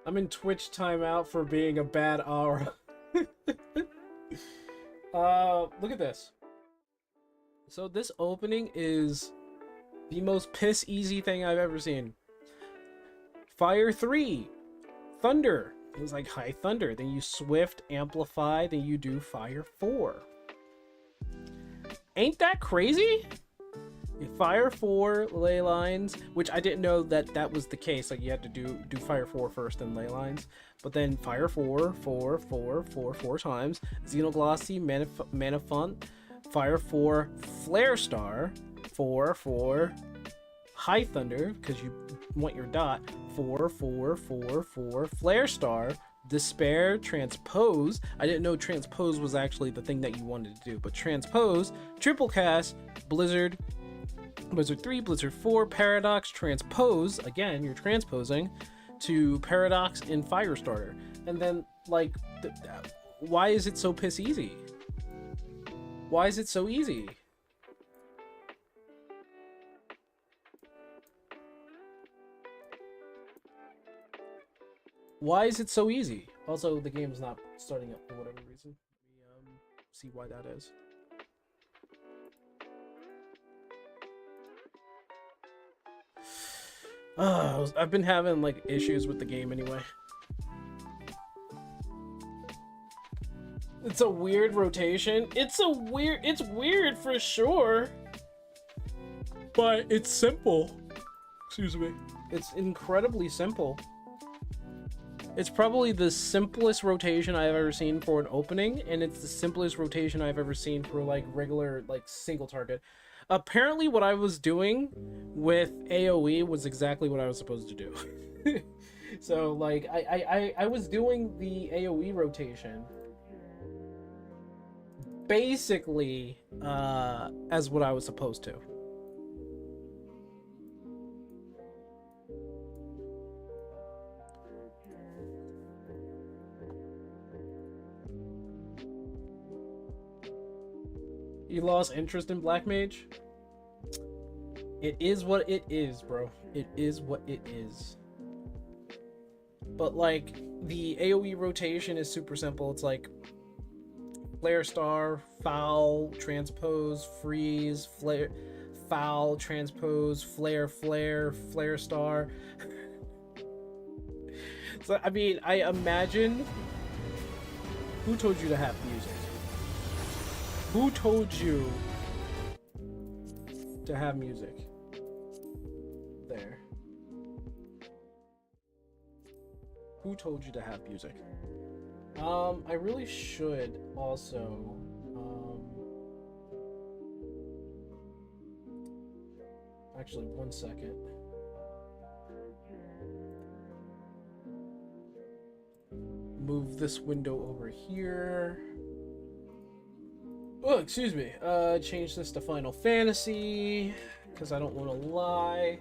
I'm in Twitch timeout for being a bad aura. Look at this. So this opening is the most piss easy thing I've ever seen. Fire 3, Thunder. It was like high Thunder. Then you Swift, Amplify. Then you do Fire 4. Ain't that crazy? Fire 4, ley lines, which I didn't know that was the case. Like you had to do Fire 4 first, then ley lines. But then Fire 4 times. Xenoglossy, Manafont, Fire 4, Flare Star, 4, High Thunder, because you want your dot. 4, Flare Star, Despair, Transpose. I didn't know Transpose was actually the thing that you wanted to do, but Transpose, Triple Cast, Blizzard 3, Blizzard 4, Paradox, Transpose. Again, you're transposing to Paradox and Firestarter. And then, like, why is it so piss easy? Why is it so easy? Why is it so easy? Also, the game's not starting up for whatever reason. Let me see why that is. I've been having like issues with the game anyway. It's a weird rotation. It's weird for sure. But it's simple. Excuse me. It's incredibly simple. It's probably the simplest rotation I've ever seen for an opening, and it's the simplest rotation I've ever seen for like regular like single target. Apparently what I was doing with AoE was exactly what I was supposed to do. So like I was doing the AoE rotation basically as what I was supposed to. You lost interest in Black Mage? It is what it is, bro. It is what it is. But like, the AoE rotation is super simple. It's like Flare Star, Foul, Transpose, Freeze, Flare, Foul, Transpose, Flare, Flare Star. So, I mean, I imagine... Who told you to have music? Who told you to have music? There. Who told you to have music? I really should also, actually, one second. Move this window over here. Oh, excuse me. Change this to Final Fantasy, because I don't want to lie.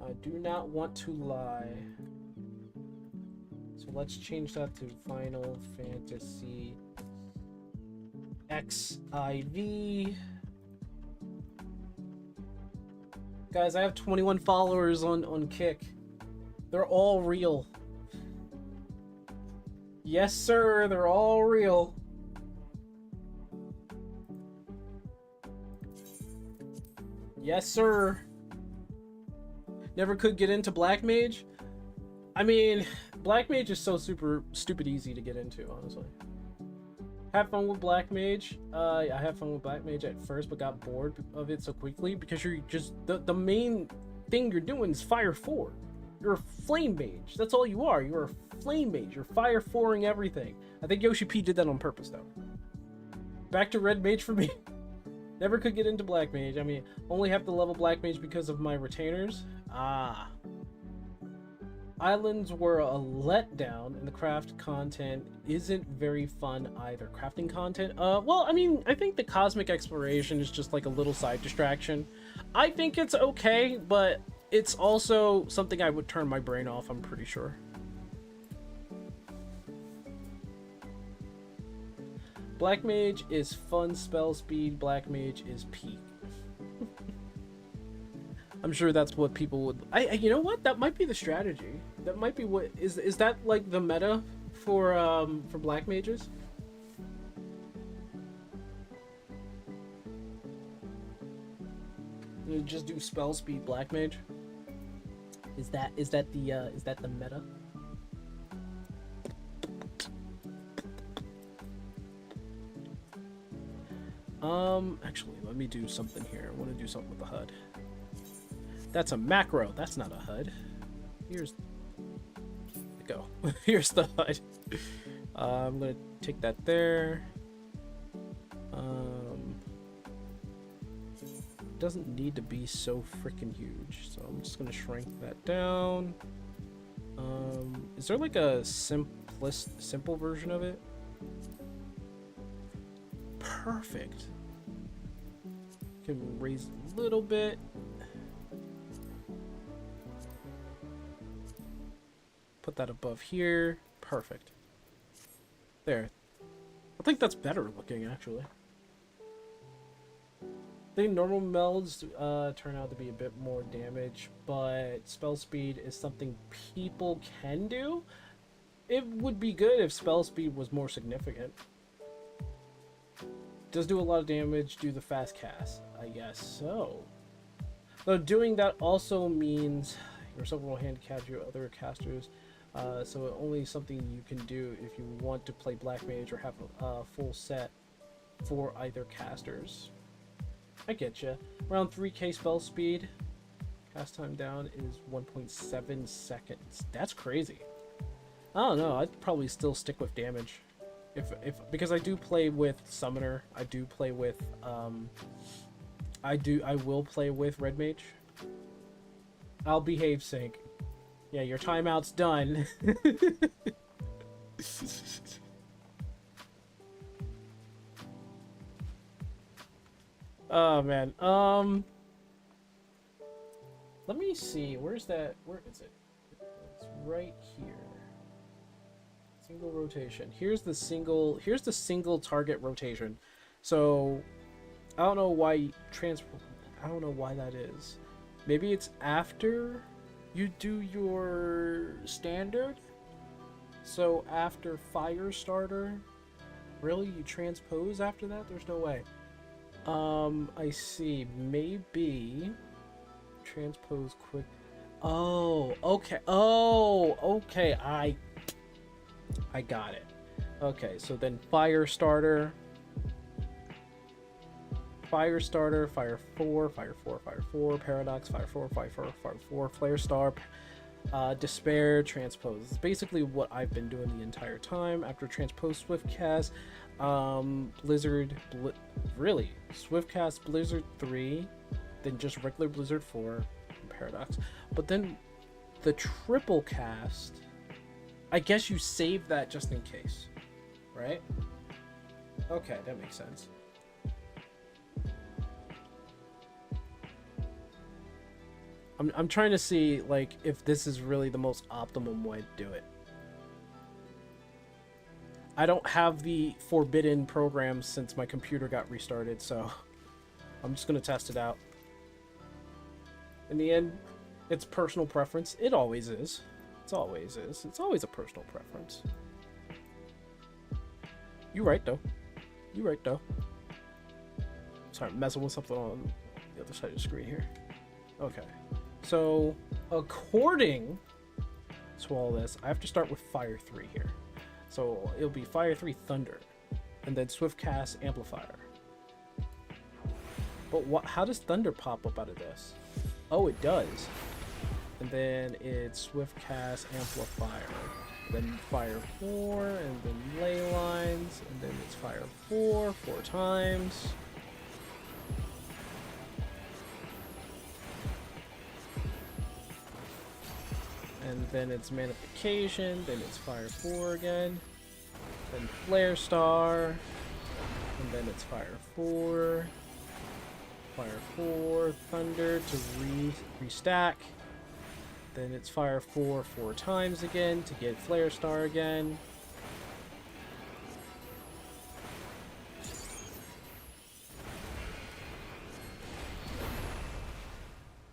I do not want to lie. So let's change that to Final Fantasy FFXIV. Guys, I have 21 followers on Kick. They're all real. Yes, sir, they're all real. Yes, sir. Never could get into Black Mage? I mean, Black Mage is so super stupid easy to get into, honestly. Have fun with Black Mage. I had fun with Black Mage at first, but got bored of it so quickly because you're just the main thing you're doing is fire 4. You're a flame mage. That's all you are. You're a flame mage. You're fire 4ing everything. I think Yoshi P did that on purpose though. Back to Red Mage for me. Never could get into Black Mage. I mean, only have to level Black Mage because of my retainers. Ah. Islands were a letdown, and the craft content isn't very fun either. Crafting content? Well, I mean, I think the cosmic exploration is just like a little side distraction. I think it's okay, but it's also something I would turn my brain off, I'm pretty sure. Black Mage is fun spell speed, Black Mage is peak. I'm sure that's what people would. You know what? That might be the strategy. That might be what is that like the meta for Black Mages? You just do spell speed Black Mage. Is that the meta? Actually, let me do something here. I want to do something with the HUD. That's a macro. That's not a HUD. Here's go. Here's the HUD. I'm gonna take that there. Doesn't need to be so freaking huge, so I'm just gonna shrink that down. Is there like a simple version of it? Perfect. Can raise a little bit. Put that above here. Perfect. There. I think that's better looking, actually. I think normal melds turn out to be a bit more damage, but spell speed is something people can do. It would be good if spell speed was more significant. Does do a lot of damage, do the fast cast. I guess so. Though doing that also means yourself will handicap your other casters. So only something you can do if you want to play Black Mage or have a full set for either casters. I get you. Around 3k spell speed. Cast time down is 1.7 seconds. That's crazy. I don't know. I'd probably still stick with damage. Because I do play with Summoner. I do play with I will play with Red Mage. I'll behave, Sync. Yeah, your timeout's done. Oh man. Let me see. Where's that? Where is it? It's right here. Single rotation. Here's the single target rotation. So I don't know why I don't know why that is. Maybe it's after you do your standard. So after fire starter, really you transpose after that? There's no way. I see. Maybe transpose quick. Oh, okay. Oh, okay. I got it. Okay, so then fire starter, fire 4, paradox, fire 4, flare star, despair, transpose. It's basically what I've been doing the entire time. After transpose swift cast, blizzard, really swift cast blizzard 3, then just regular blizzard 4, and paradox. But then the triple cast, I guess you save that just in case, right? Okay, that makes sense. I'm trying to see like if this is really the most optimum way to do it. I don't have the forbidden program since my computer got restarted, so I'm just gonna test it out. In the end, it's personal preference. It always is. It always is. It's always a personal preference. You right though. You right though. Sorry, I'm messing with something on the other side of the screen here. Okay. So, according to all this, I have to start with Fire 3 here. So, it'll be Fire 3 Thunder. and then Swift Cast Amplifier. But what? How does Thunder pop up out of this? Oh, it does. And then it's Swift Cast Amplifier. Then Fire 4, and then Ley Lines, and then it's Fire 4 times. And then it's Magnification, then it's Fire 4 again, then Flare Star, and then it's Fire 4, Thunder to restack, then it's Fire 4 times again to get Flare Star again.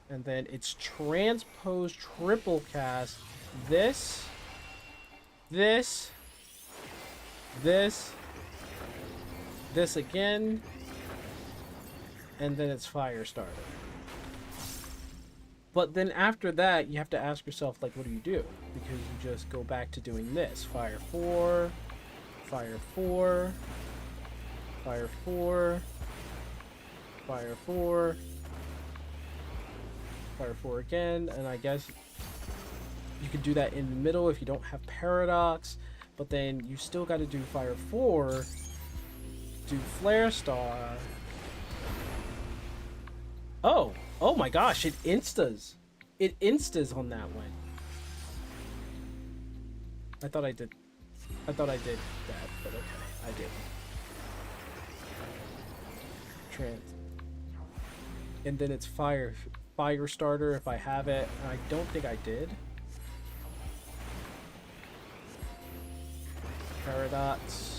And then it's transpose triple cast this again, and then it's fire starter. But then after that, you have to ask yourself, like, what do you do? Because you just go back to doing this. Fire 4, Fire 4, Fire 4, Fire 4, Fire 4 again, and I guess you could do that in the middle if you don't have Paradox, but then you still got to do Fire 4, do Flare Star. Oh my gosh, it instas. It instas on that one. I thought I did that, but okay, I did. And then it's fire starter if I have it. I don't think I did. Paradox.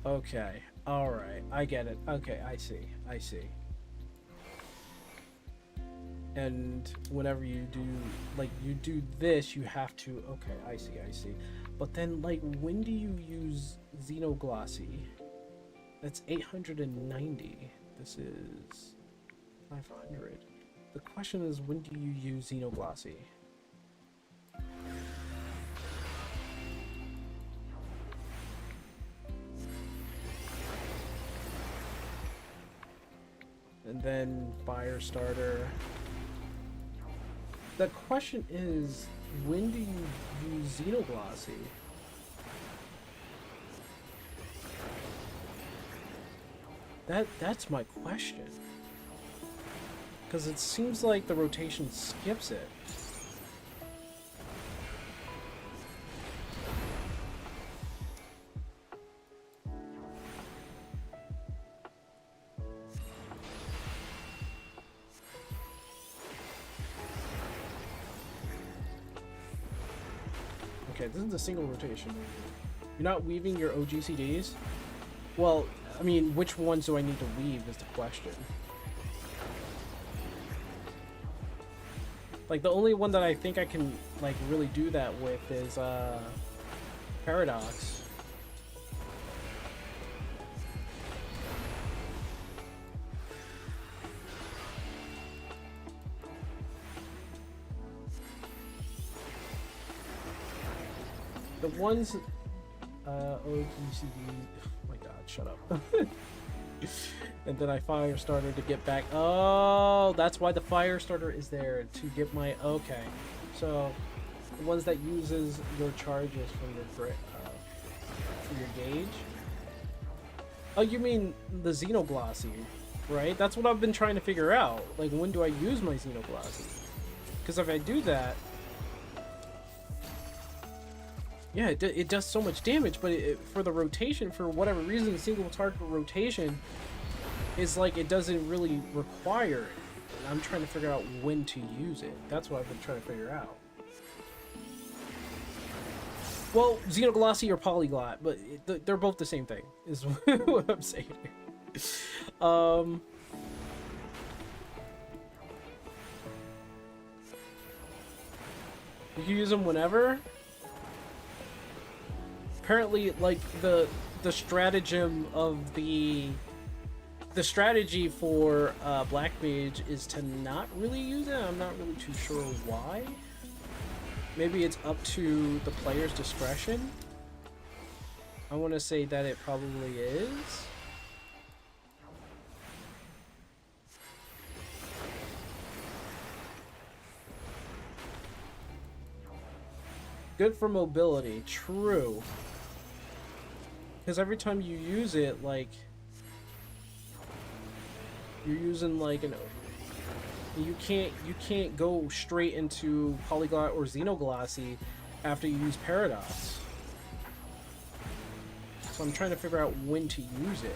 Okay, alright, I get it. Okay, I see. And whenever you do, like, you do this, you have to, okay, I see. But then, like, when do you use Xenoglossy? That's 890. This is 500. The question is, when do you use Xenoglossy? And then fire starter. The question is, when do you use Xenoglossy? That's my question. Because it seems like the rotation skips it. Okay, this is a single rotation. You're not weaving your OGCDs? Well, I mean, which ones do I need to weave is the question. Like, the only one that I think I can, like, really do that with is, Paradox. The ones, OGCD, oh my god, shut up. And then I fire starter to get back. Oh, that's why the fire starter is there, to get my, okay. So, the ones that uses your charges from your gauge. Oh, you mean the Xenoglossy, right? That's what I've been trying to figure out. Like, when do I use my Xenoglossy? Because if I do that, yeah, it does so much damage, but for the rotation, for whatever reason, single target rotation is like, it doesn't really require it. And I'm trying to figure out when to use it. That's what I've been trying to figure out. Well, Xenoglossy or Polyglot, but they're both the same thing, is what I'm saying. You can use them whenever. Apparently, like, the stratagem of the the strategy for Black Mage is to not really use it. I'm not really too sure why. Maybe it's up to the player's discretion. I want to say that it probably is. Good for mobility, true. Because every time you use it, like, you're using like an, you can't go straight into Polyglot or Xenoglossy after you use Paradox. So I'm trying to figure out when to use it.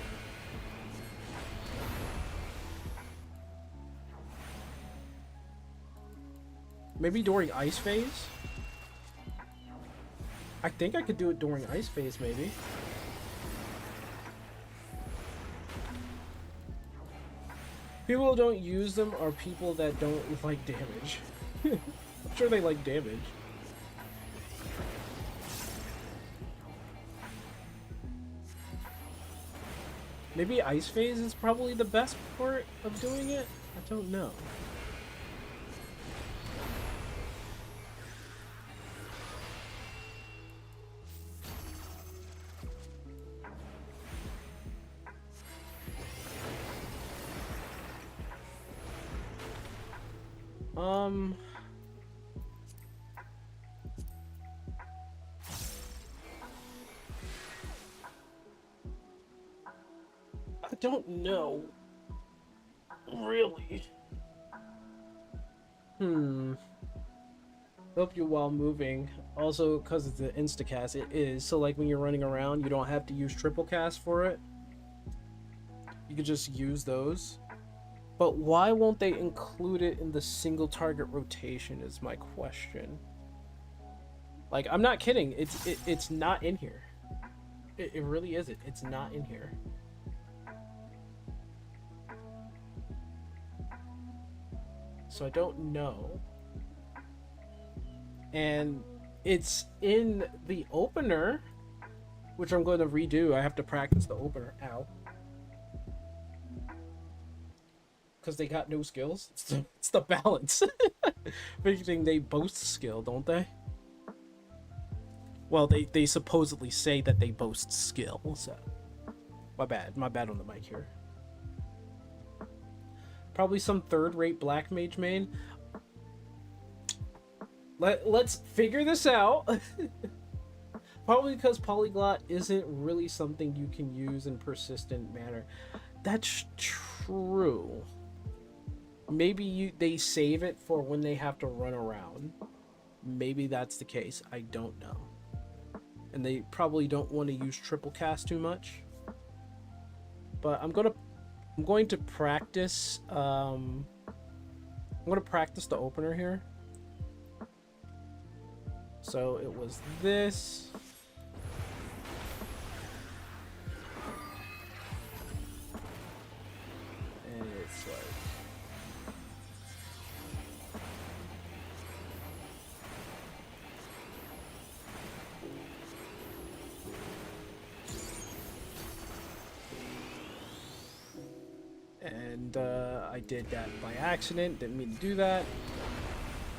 Maybe during Ice Phase? I think I could do it during Ice Phase, maybe. People who don't use them are people that don't like damage. I'm sure they like damage. Maybe Ice Phase is probably the best part of doing it? I don't know. I don't know. Really. Help you while moving. Also, because it's an instacast, it is. So, like, when you're running around, you don't have to use triple cast for it. You could just use those. But why won't they include it in the single target rotation is my question. Like, I'm not kidding. It's not in here. It really isn't. It's not in here. So I don't know. And it's in the opener, which I'm going to redo. I have to practice the opener. Ow. Because they got no skills. It's the balance. But they boast skill, don't they? Well, they supposedly say that they boast skill, so... My bad on the mic here. Probably some third-rate Black Mage main. Let's figure this out. Probably because Polyglot isn't really something you can use in persistent manner. That's true. Maybe they save it for when they have to run around. Maybe that's the case. I don't know. And they probably don't want to use triple cast too much. But I'm going to practice. I'm going to practice the opener here. So it was this. And it's like. And I did that by accident, didn't mean to do that.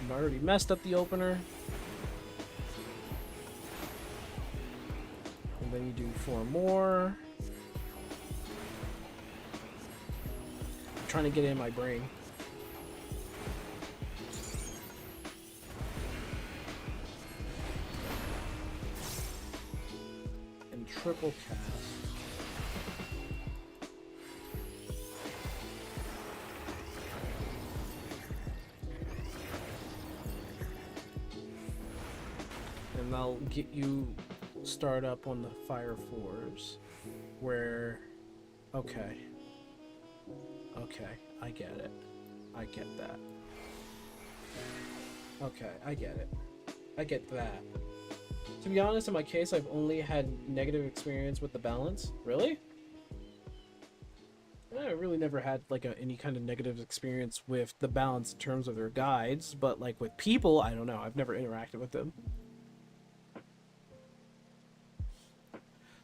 I already messed up the opener. And then you do 4 more. I'm trying to get it in my brain. And triple cast. And I'll get you start up on the Fire 4s where okay, I get it, I get that, okay, I get it, I get that. To be honest, in my case, I've only had negative experience with the balance. Really? I really never had like any kind of negative experience with the balance in terms of their guides, but like with people, I don't know, I've never interacted with them.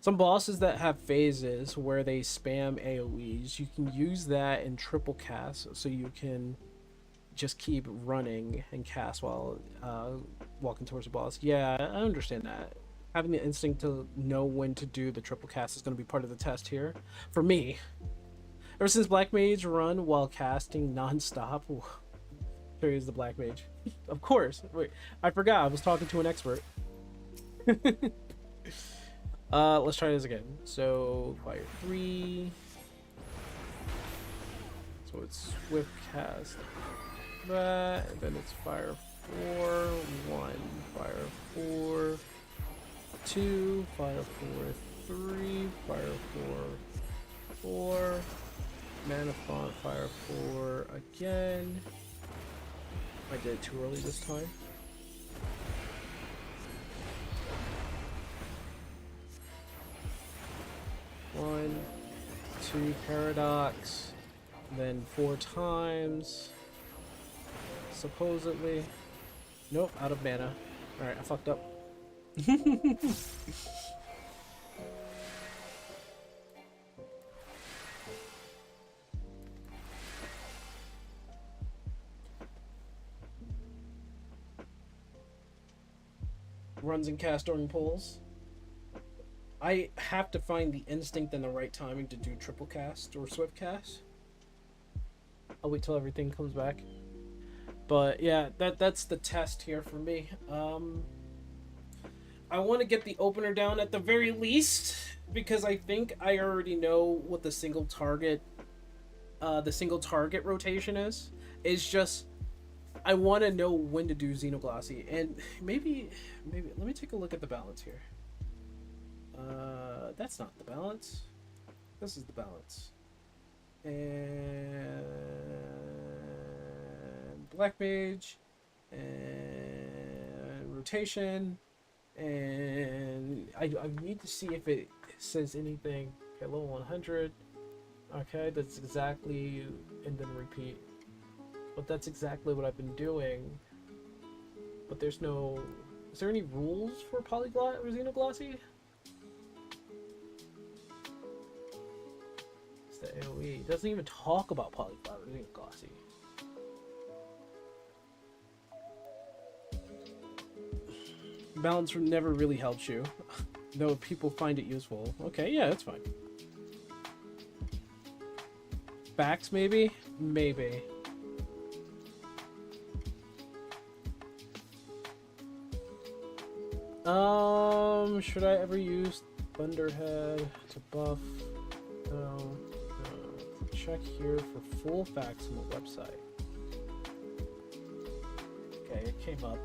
So Some bosses that have phases where they spam AoEs, you can use that in triple cast, so you can just keep running and cast while walking towards the boss. Yeah, I understand that. Having the instinct to know when to do the triple cast is going to be part of the test here. For me, ever since Black Mage run while casting non-stop, here is the Black Mage. Of course. Wait, I forgot. I was talking to an expert. Let's try this again. So, fire 3. So it's swift cast that, and then it's fire 4, 1, fire 4, 2, fire 4, 3, fire 4, 4, mana font, fire 4 again. I did it too early this time. One, 2 paradox, then 4 times. Supposedly. Nope, out of mana. Alright, I fucked up. Runs and cast during pulls. I have to find the instinct and the right timing to do triple cast or swift cast. I'll wait till everything comes back. But yeah, that's the test here for me. I want to get the opener down at the very least, because I think I already know what the single target rotation is. It's just I want to know when to do Xenoglossy, and maybe let me take a look at the balance here. That's not the balance. This is the balance. And Black Mage, and rotation, and I need to see if it says anything. Okay, level 100. Okay, that's exactly, and then repeat. But that's exactly what I've been doing. But there's no... Is there any rules for Polyglot or Xenoglossy? It's the AoE. It doesn't even talk about Polyglot or Xenoglossy. Balance never really helps you, though people find it useful. Okay, yeah, that's fine. Backs, maybe? Maybe. Should I ever use Thunderhead to buff? No. Check here for full facts on the website. Okay, it came up.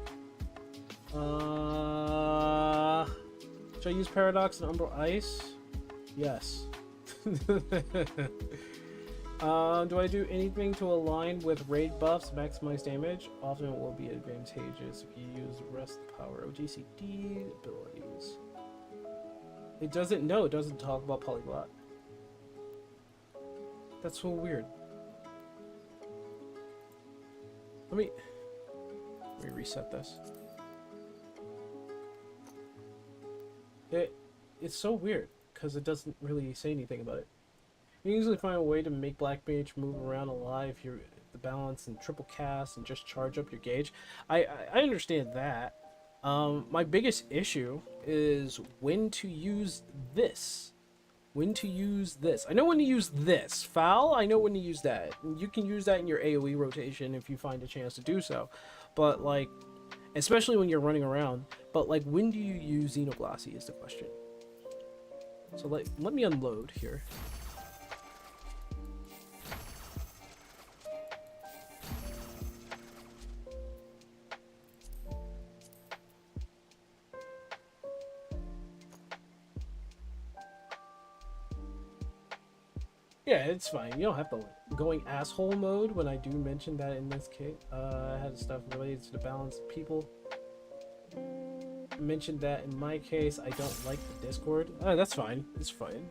Should I use Paradox and Umbral Ice? Yes. Do I do anything to align with raid buffs, maximize damage? Often it will be advantageous if you use the rest of the power OGCD abilities. It doesn't know, it doesn't talk about Polyglot. That's so weird. Let me reset this. It's so weird because it doesn't really say anything about it. You can usually find a way to make Black Mage move around a lot if you're the balance and triple cast and just charge up your gauge. I understand that. My biggest issue is when to use this. When to use this. I know when to use this. Foul, I know when to use that. You can use that in your AoE rotation if you find a chance to do so. But like, especially when you're running around. But like, when do you use Xenoglossy is the question. So let me unload here. Yeah, it's fine. You don't have to going asshole mode when I do mention that in this case. I had stuff related to the balance of people. Mentioned that in my case. I don't like the Discord. That's fine. It's fine.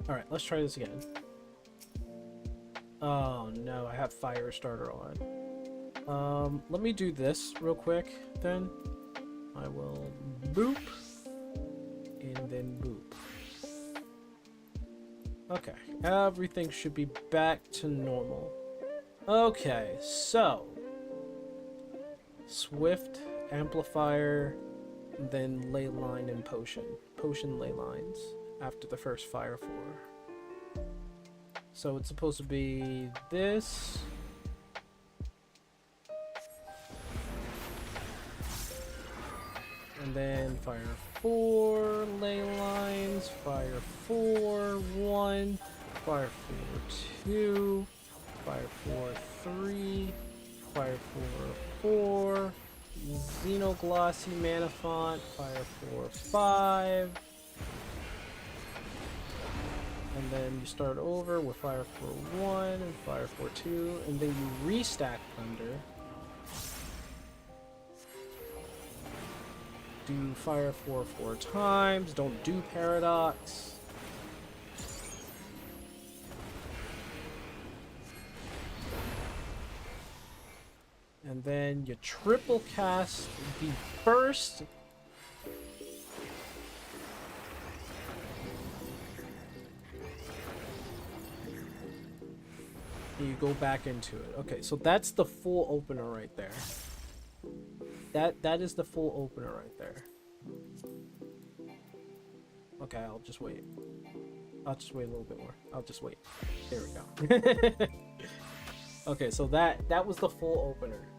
Alright, let's try this again. Oh no, I have Firestarter on. Let me do this real quick then. I will boop. and then boop. Okay, everything should be back to normal. Okay, so Swift, Amplifier, then Ley Line and Potion. Potion, Ley Lines after the first Fire 4. So it's supposed to be this. And then Fire 4, Ley Lines, Fire 4, 1, Fire 4, 2, Fire 4, 3, Fire 4, 4, Xenoglossy Manafont, Fire 4, 5. And then you start over with Fire 4, 1 and Fire 4, 2, and then you restack Thunder. Do Fire 4 4 times, don't do Paradox. And then you triple cast the first you go back into it. Okay, so that's the full opener right there. That is the full opener right there. Okay, I'll just wait. I'll just wait a little bit more. I'll just wait. There we go. Okay, so that was the full opener.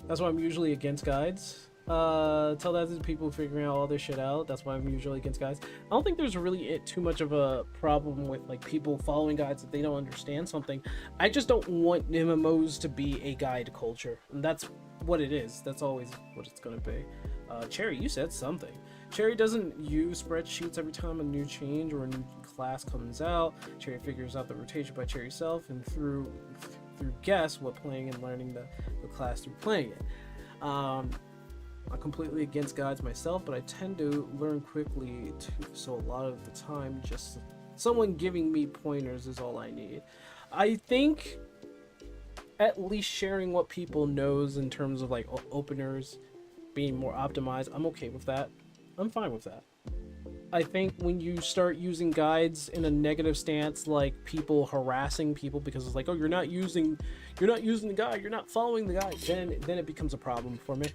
That's why I'm usually against guides. Tell that to the people figuring out all this shit out. That's why I'm usually against guides. I don't think there's really too much of a problem with like people following guides if they don't understand something. I just don't want MMOs to be a guide culture, and that's what it is. That's always what it's gonna be. Cherry, you said something. Cherry doesn't use spreadsheets every time a new change or a new class comes out. Cherry figures out the rotation by Cherry self and through guess what playing and learning the class through playing it. I'm completely against guides myself, but I tend to learn quickly too, so a lot of the time just someone giving me pointers is all I need. I think at least sharing what people knows in terms of like openers being more optimized, I'm okay with that. I'm fine with that. I think when you start using guides in a negative stance, like people harassing people because it's like, oh, you're not using the guide, you're not following the guide, then it becomes a problem for me.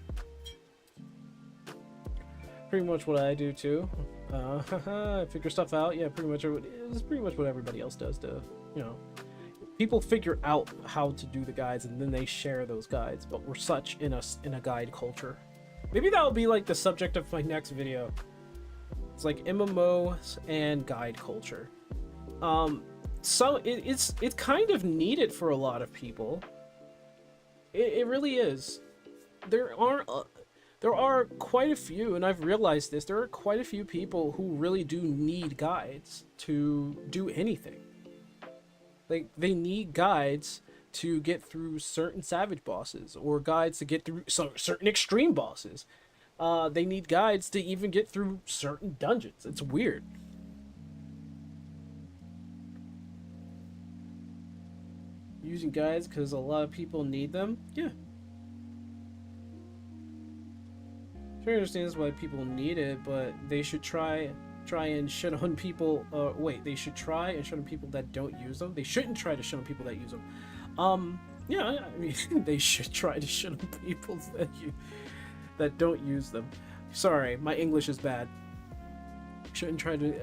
Pretty much what I do too. I figure stuff out. Yeah, pretty much it's pretty much what everybody else does to, you know. People figure out how to do the guides and then they share those guides, but we're such in a guide culture. Maybe that'll be like the subject of my next video. It's like MMOs and guide culture. So it's kind of needed for a lot of people. It really is. There are quite a few, and I've realized this, there are quite a few people who really do need guides to do anything. Like, they need guides to get through certain savage bosses, or guides to get through certain extreme bosses. They need guides to even get through certain dungeons. It's weird. Using guides because a lot of people need them? Yeah. Sure understands why people need it, but they should try and shit on people. They should try and shit on people that don't use them. They shouldn't try to shit on people that use them. Yeah, I mean, they should try to shit on people that don't use them. Sorry, my English is bad. Shouldn't try to.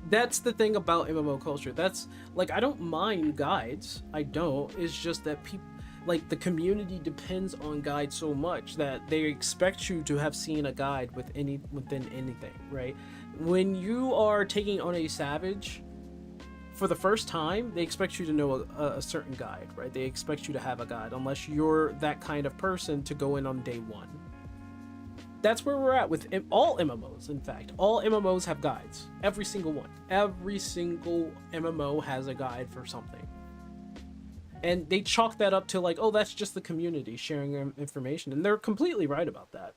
That's the thing about MMO culture. That's like, I don't mind guides. I don't. It's just that people, like, the community depends on guides so much that they expect you to have seen a guide within anything, right? When you are taking on a savage for the first time, they expect you to know a certain guide, right? They expect you to have a guide, unless you're that kind of person to go in on day one. That's where we're at with all MMOs. In fact, all MMOs have guides. Every single one. Every single MMO has a guide for something. And they chalk that up to like, oh, that's just the community sharing information. And they're completely right about that.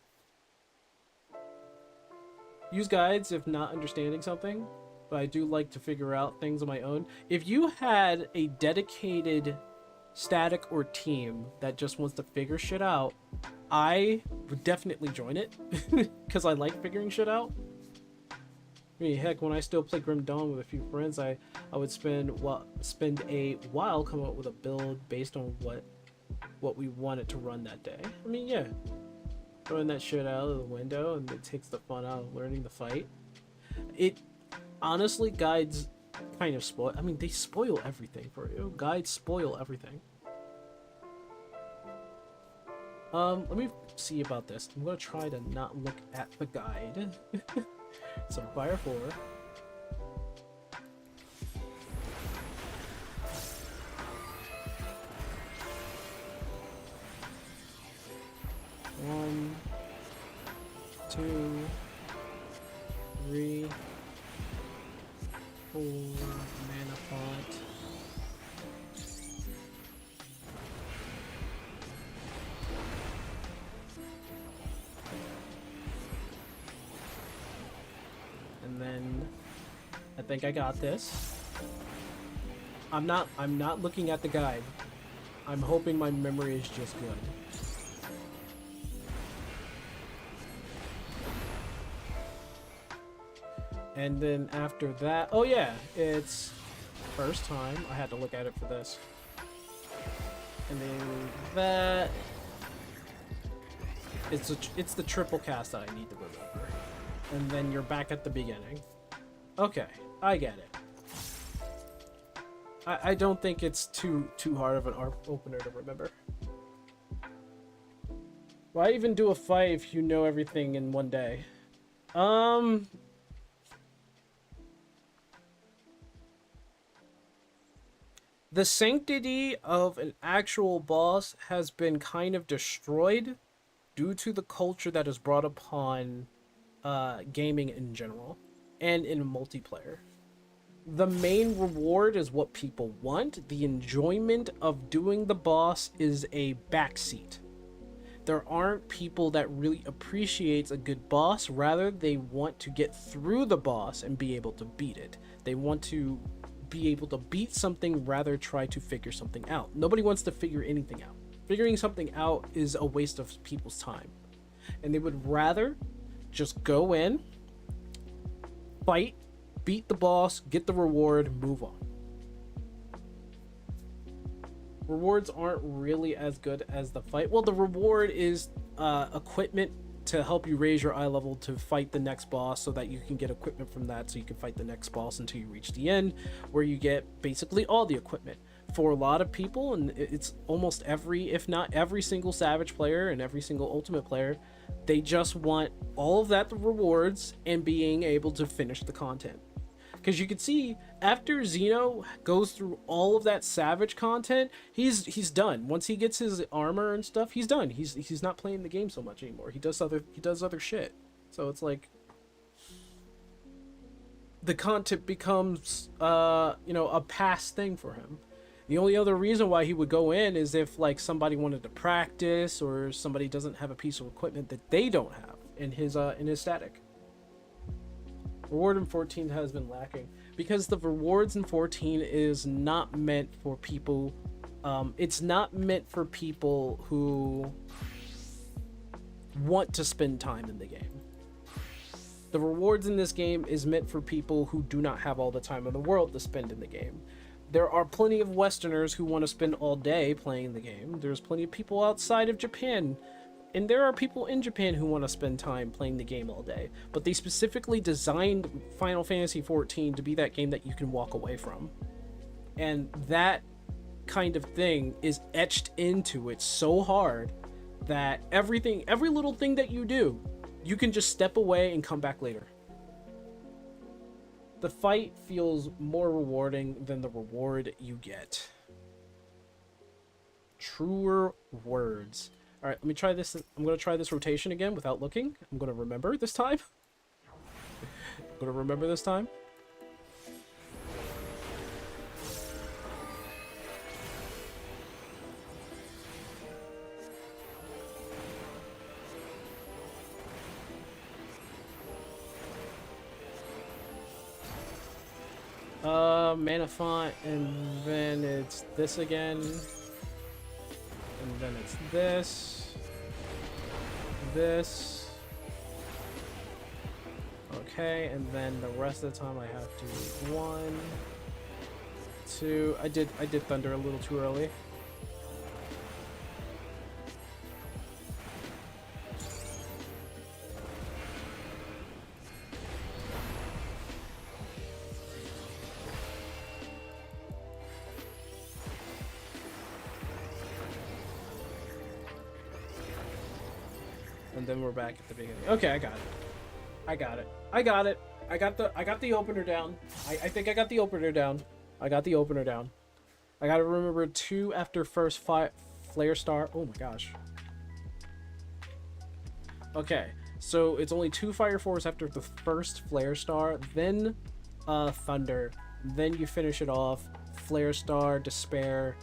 Use guides if not understanding something, but I do like to figure out things on my own. If you had a dedicated static or team that just wants to figure shit out, I would definitely join it because I like figuring shit out. I mean, heck, when I still play Grim Dawn with a few friends, I would spend a while coming up with a build based on what we wanted to run that day. I mean, yeah, throwing that shit out of the window, and it takes the fun out of learning the fight. It honestly, guides kind of spoil. I mean, they spoil everything for you. Guides spoil everything. Let me see about this. I'm gonna try to not look at the guide. So fire 4. One, 2, 3, 4 mana pot. And then I think I got this. I'm not looking at the guide. I'm hoping my memory is just good. And then after that, oh yeah, it's first time I had to look at it for this. And then that, it's the triple cast that I need to remember. And then you're back at the beginning. Okay, I get it. I don't think it's too hard of an opener to remember. Why even do a fight if you know everything in one day? The sanctity of an actual boss has been kind of destroyed due to the culture that is brought upon gaming in general and in multiplayer. The main reward is what people want. The enjoyment of doing the boss is a backseat. There aren't people that really appreciates a good boss. Rather, they want to get through the boss and be able to beat it. They want to be able to beat something, rather try to figure something out. Nobody wants to figure anything out. Figuring something out is a waste of people's time. And they would rather just go in, fight, beat the boss, get the reward, move on. Rewards aren't really as good as the fight. Well, the reward is equipment to help you raise your eye level to fight the next boss, so that you can get equipment from that so you can fight the next boss until you reach the end, where you get basically all the equipment. For a lot of people, and it's almost every, if not every single Savage player and every single Ultimate player, they just want all of that, the rewards, and being able to finish the content. Because you can see, after Xeno goes through all of that Savage content, he's done. Once he gets his armor and stuff, he's done. He's not playing the game so much anymore. He does other shit. So it's like the content becomes a past thing for him. The only other reason why he would go in is if like somebody wanted to practice, or somebody doesn't have a piece of equipment that they don't have in his static. Reward in 14 has been lacking because the rewards in 14 is not meant for people. It's not meant for people who want to spend time in the game. The rewards in this game is meant for people who do not have all the time in the world to spend in the game. There are plenty of Westerners who want to spend all day playing the game. There's plenty of people outside of Japan, and there are people in Japan who want to spend time playing the game all day. But they specifically designed Final Fantasy XIV to be that game that you can walk away from. And that kind of thing is etched into it so hard that every little thing that you do, you can just step away and come back later. The fight feels more rewarding than the reward you get. Truer words. All right, let me try this. I'm going to try this rotation again without looking. I'm going to remember this time. Mana font, and then it's this again. And then it's this. this. Okay, and then the rest of the time I have to 1, 2. I did thunder a little too early. And then we're back at the beginning. Okay, I got it. I got it. I got it. I got the opener down. I think I got the opener down. I got the opener down. I gotta remember 2 after first flare star. Oh my gosh. Okay, so it's only 2 fire fours after the first flare star, then thunder, then you finish it off. Flare star, despair,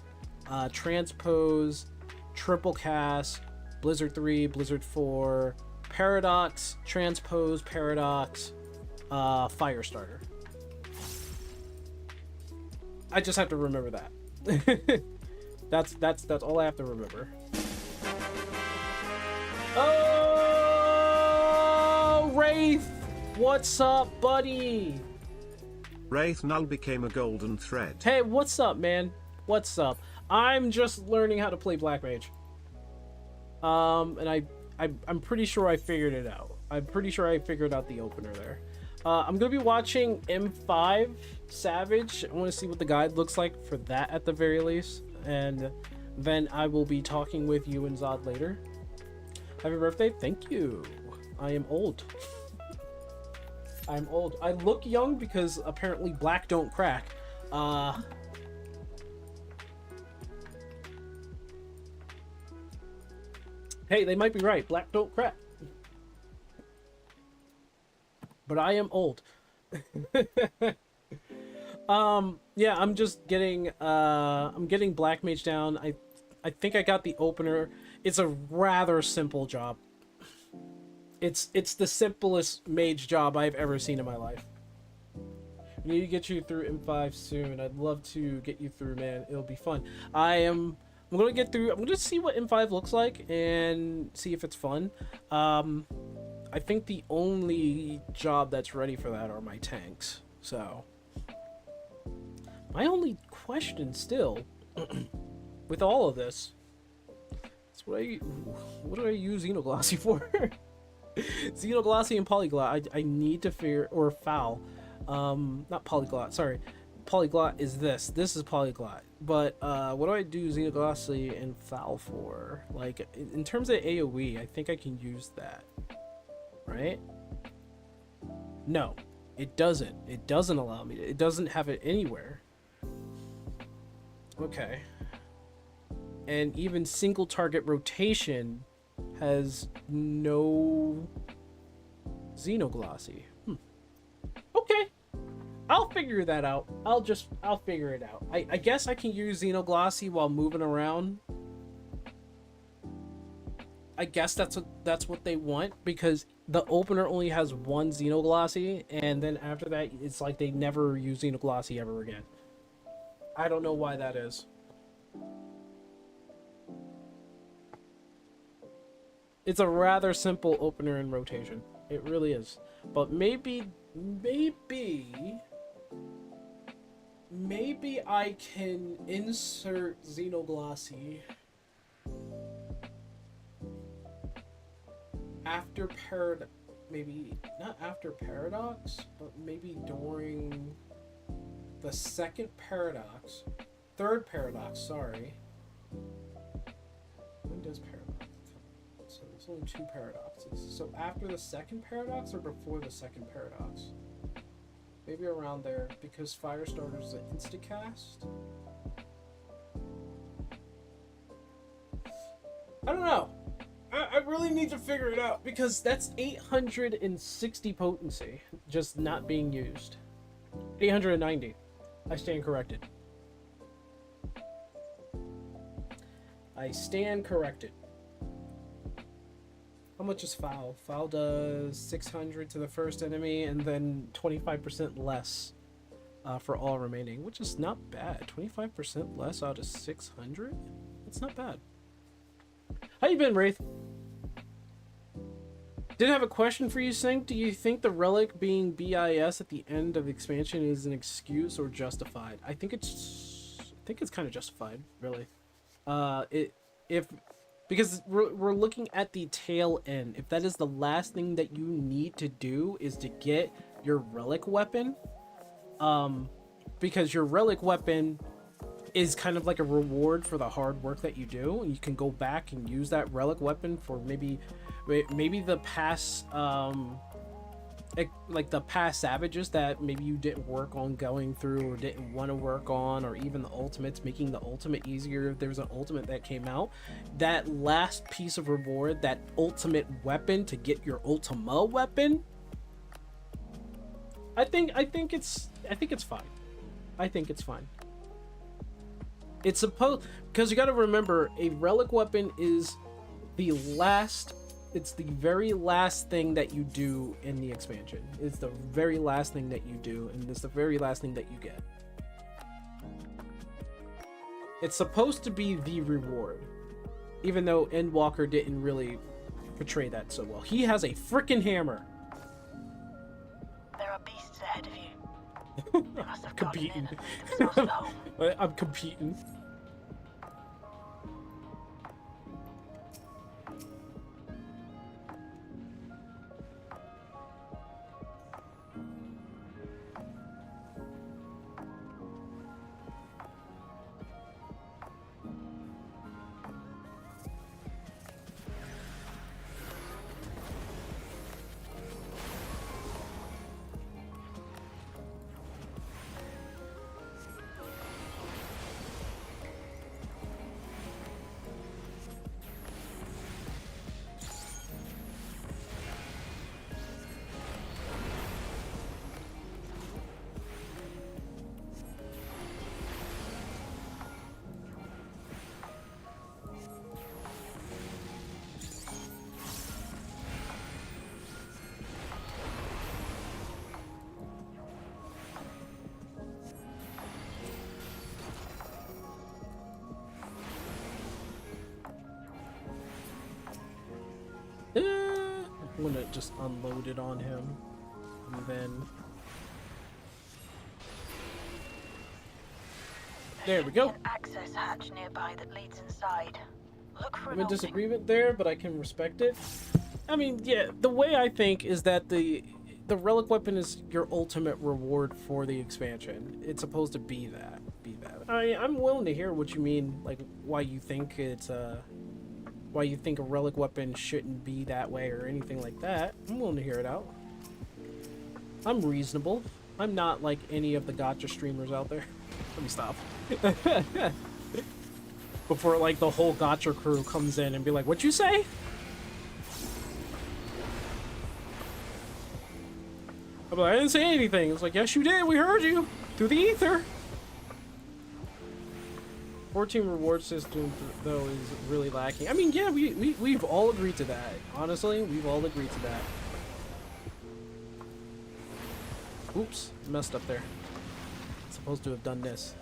transpose, triple cast, blizzard 3, blizzard 4, paradox, transpose, paradox, fire starter. I just have to remember that. that's all I have to remember. Oh, Wraith, what's up, buddy? Wraith null became a golden thread. Hey, what's up, man? What's up? I'm just learning how to play Black Mage. And I'm pretty sure I figured it out. I'm pretty sure I figured out the opener there. I'm gonna be watching M5 Savage. I want to see what the guide looks like for that at the very least, and then I will be talking with you and Zod later. Happy birthday! Thank you. I am old. I'm old. I look young because apparently black don't crack. Hey, they might be right. Black don't crack. But I am old. Yeah, I'm just getting I'm getting Black Mage down. I think I got the opener. It's a rather simple job. It's the simplest mage job I've ever seen in my life. We need to get you through M5 soon. I'd love to get you through, man. It'll be fun. I'm gonna get through. I'm gonna see what M5 looks like and see if it's fun. I think the only job that's ready for that are my tanks. So my only question still, with all of this, is what do I use Xenoglossy for? Xenoglossy and Polyglot. I need to figure, or Foul. Not Polyglot, sorry. Polyglot is this. This is Polyglot. But what do I do Xenoglossy and Foul for? Like, in terms of AoE, I think I can use that. Right? No, it doesn't. It doesn't allow me to. It doesn't have it anywhere. Okay. And even single target rotation has no Xenoglossy. Okay. I'll figure that out. I'll figure it out. I guess I can use Xenoglossy while moving around. I guess that's what they want, because the opener only has 1 Xenoglossy, and then after that it's like they never use Xenoglossy ever again. I don't know why that is. It's a rather simple opener and rotation. It really is. But maybe I can insert Xenoglossy after maybe not after Paradox, but maybe during the third Paradox, sorry. When does Paradox come? So there's only 2 Paradoxes. So after the second Paradox or before the second Paradox? Maybe around there, because Firestarter's an instacast. I don't know. I really need to figure it out, because that's 860 potency just not being used. 890. I stand corrected. I stand corrected. How much is Foul? Foul does 600 to the first enemy and then 25% less for all remaining, which is not bad. 25% less out of 600? That's not bad. How you been, Wraith? Did have a question for you, Sync. Do you think the relic being BIS at the end of expansion is an excuse or justified? I think it's kind of justified, really. Because we're looking at the tail end. If that is the last thing that you need to do is to get your relic weapon, because your relic weapon is kind of like a reward for the hard work that you do, and you can go back and use that relic weapon for maybe the past like the past savages that maybe you didn't work on going through or didn't want to work on, or even the ultimates, making the ultimate easier if there was an ultimate that came out. That last piece of reward, that ultimate weapon to get your ultima weapon, I think it's fine. I think it's fine. It's supposed, because you got to remember, a relic weapon is the last, it's the very last thing that you do in the expansion. It's the very last thing that you do, and it's the very last thing that you get. It's supposed to be the reward, even though Endwalker didn't really portray that so well. He has a freaking hammer. There are beasts ahead of you. They must have gotten in Competing. and made themselves at home. I'm competing. I'm gonna just unload it on him, and then there we go. An access hatch nearby that leads inside. Look for I'm an in opening. disagreement there, but I can respect it. I mean, yeah, the way I think is that the relic weapon is your ultimate reward for the expansion. It's supposed to be that. I'm willing to hear what you mean, like why you think it's why you think a relic weapon shouldn't be that way or anything like that. I'm willing to hear it out. I'm reasonable. I'm not like any of the gacha streamers out there. Let me stop. Before like the whole gacha crew comes in and be like, "What you say?" I'm like, "I didn't say anything." It's like, "Yes, you did. We heard you through the ether." 14 reward system though is really lacking. I mean, yeah, we've all agreed to that. Honestly, we've all agreed to that. Oops, messed up there. Supposed to have done this.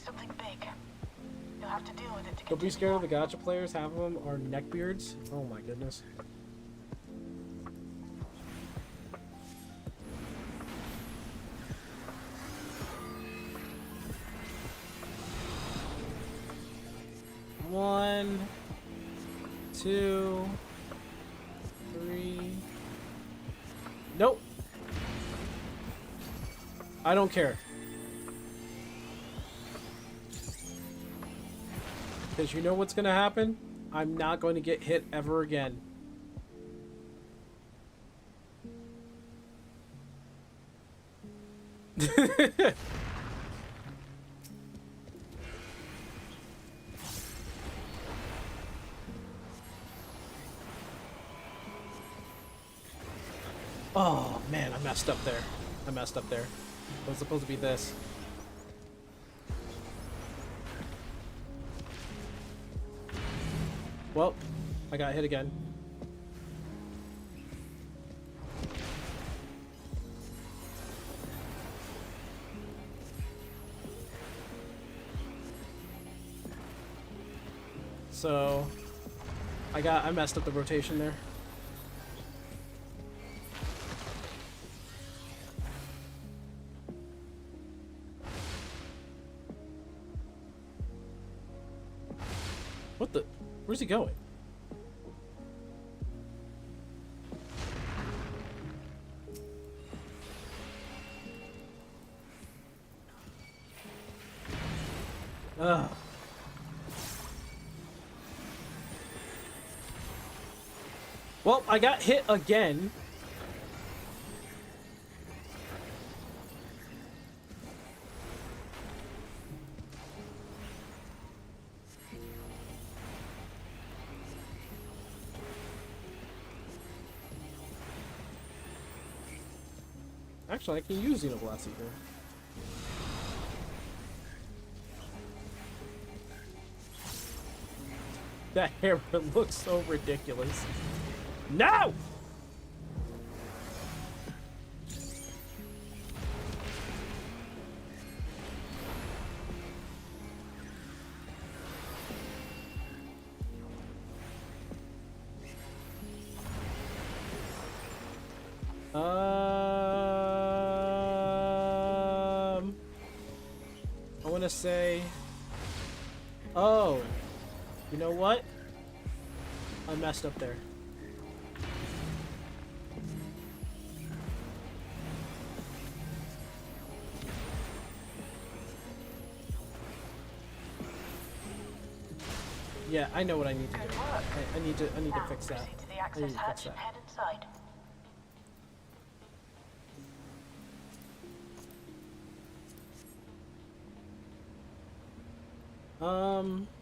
Something big. You'll have to deal with it to Don't be scared of the gacha players. Half of them are neckbeards. Oh my goodness. One, two, three. Nope. I don't care. Because you know what's going to happen? I'm not going to get hit ever again. Oh, man, I messed up there. It was supposed to be this. Well, I got hit again. So, I messed up the rotation there. What the? Where's he going? Ugh. Well, I got hit again. Actually, I can use Xenoblast Eater. That hammer looks so ridiculous. No! I want to say, oh, you know what? I messed up there. Yeah, I know what I need to do. I need to fix that. Proceed to the I access need to hatch fix and that. head inside.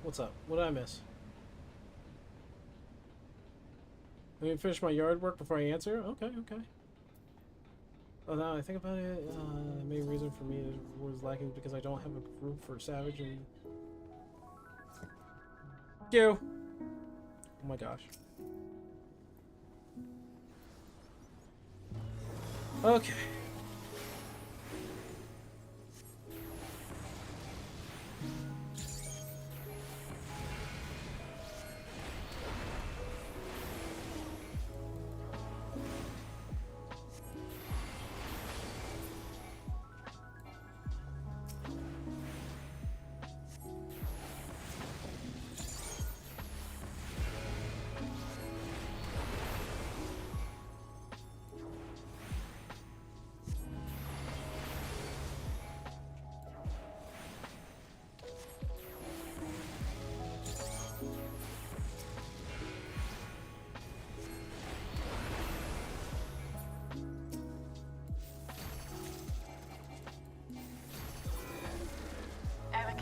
What's up? What did I miss? I mean, finish my yard work before I answer? Okay, okay. Oh, now I think about it, the main reason for me was lacking is because I don't have a group for Savage and... You! Oh my gosh. Okay.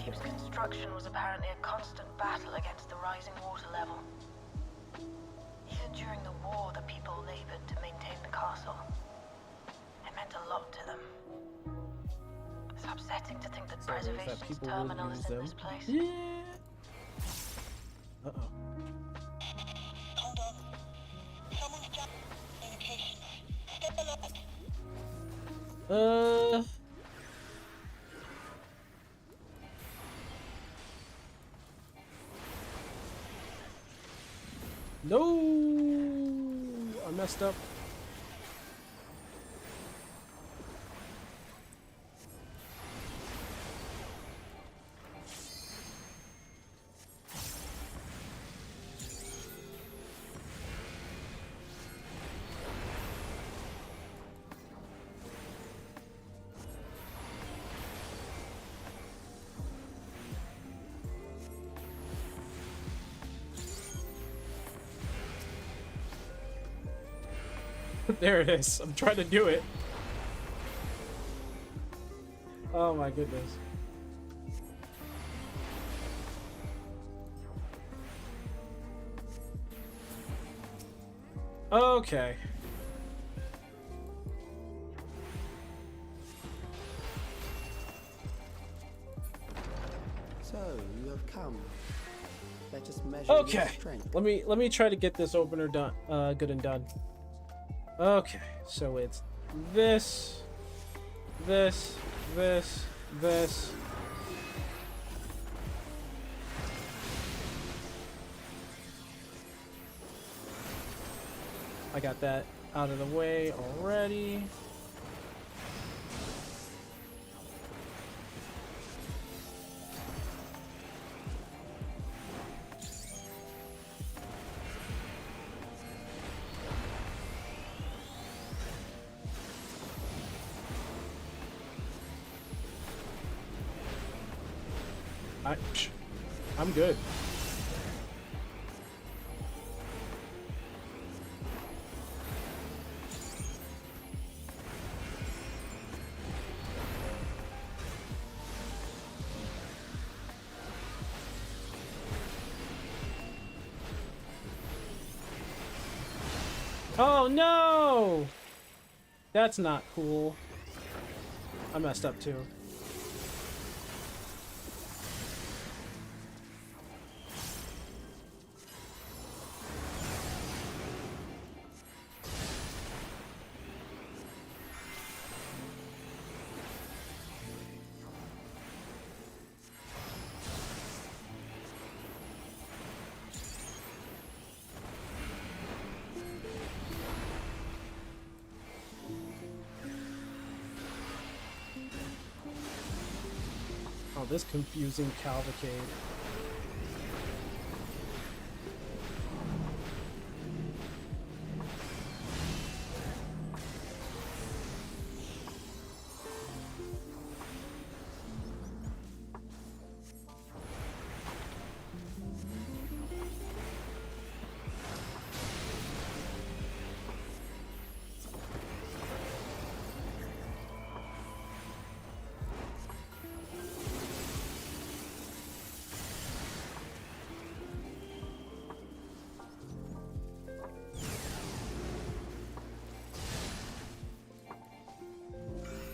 Keep's construction was apparently a constant battle against the rising water level. Even during the war, the people labored to maintain the castle. It meant a lot to them. It's upsetting to think that So is that preservation's people terminal would is use in them? this place. Yeah. Uh-oh. Hold on. Someone's jammed communication. Stay alert. No, I messed up. There it is. I'm trying to do it. Oh my goodness. Okay. So, you have come. Let us measure Okay, your strength. let me try to get this opener done, good and done. Okay, so it's this, this, this, this. I got that out of the way already. I'm good. Oh no! That's not cool. I messed up too. Oh, this confusing cavalcade.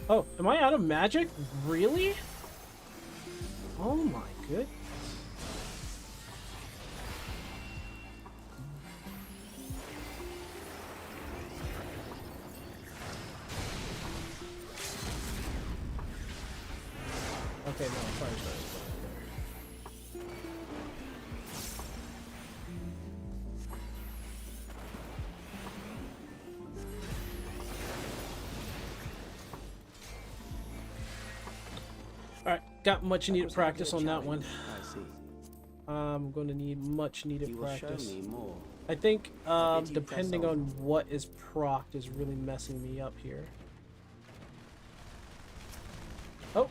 Oh, am I out of magic? Really? Oh my goodness. Okay, no, fire started. Alright, got much needed practice on that one. I see. I'm going to need much needed You will show practice. me more. I think you depending press on on. what is procced is really messing me up here. Oh.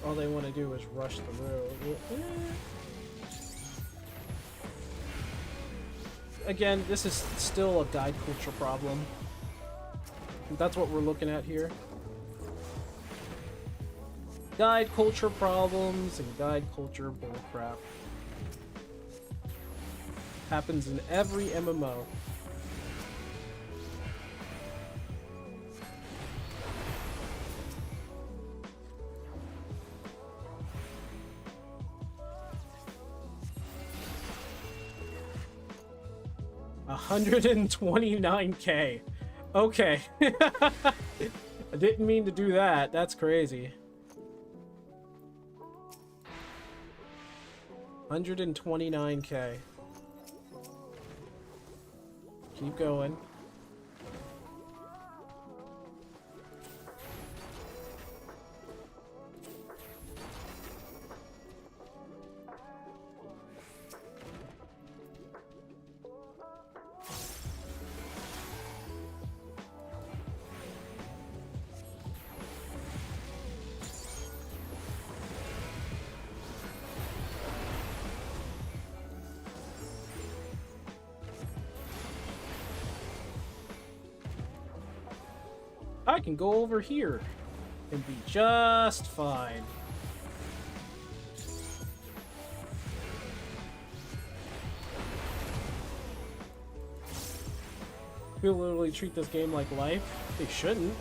All they want to do is rush the road. Again, this is still a guide culture problem. That's what we're looking at here. Guide culture problems and guide culture bullcrap. Happens in every MMO. $129K. Okay. I didn't mean to do that. That's crazy. 129K. Keep going. I can go over here and be just fine. People literally treat this game like life. They shouldn't.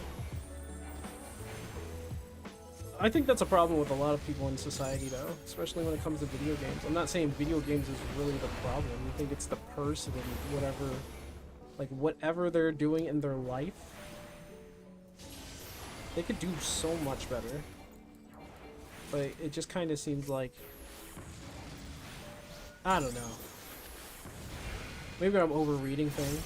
I think that's a problem with a lot of people in society, though, especially when it comes to video games. I'm not saying video games is really the problem. I think it's the person and whatever, like whatever they're doing in their life. They could do so much better. But it just kind of seems like, I don't know. Maybe I'm overreading things.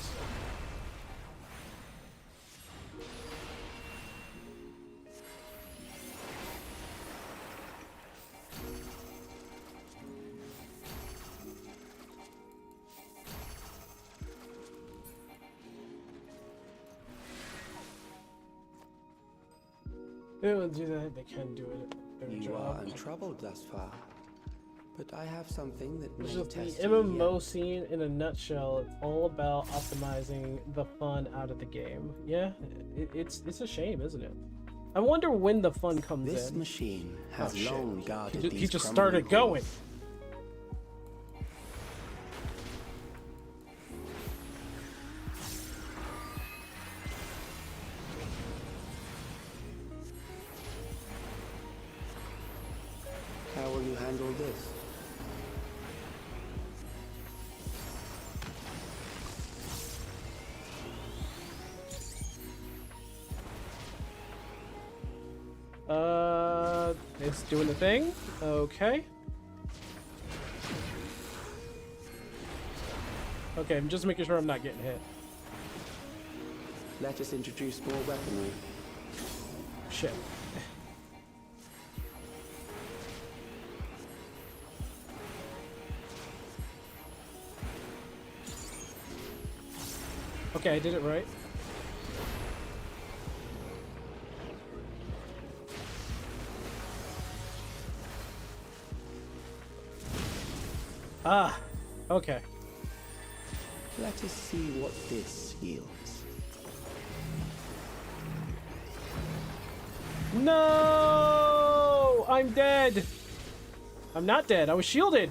They will do that. They can do it. Their You job. are untroubled thus far, but I have something that may Just the test you MMO yet. scene in a nutshell. It's all about optimizing the fun out of the game. Yeah, it's a shame, isn't it? I wonder when the fun comes This in. machine has shit. long guarded He these just crumbling started going. halls. How will you handle this? It's doing the thing. Okay. Okay, I'm just making sure I'm not getting hit. Let us introduce more weaponry. Shit. Okay, I did it right. Ah, okay. Let us see what this yields. No! I'm dead! I'm not dead, I was shielded!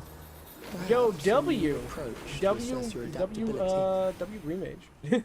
Yo, Perhaps a new W! approach to W, assess your W, adaptability. W remage.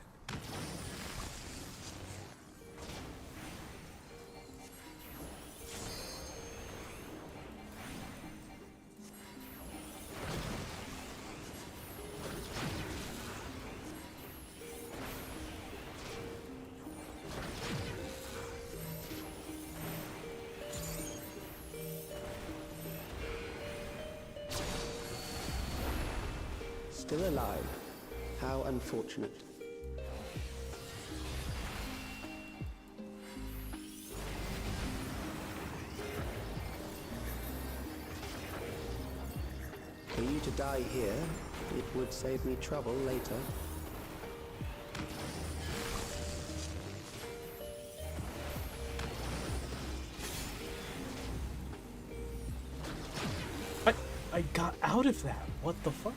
Still alive. How unfortunate. For you to die here, it would save me trouble later. I got out of that. What the fuck?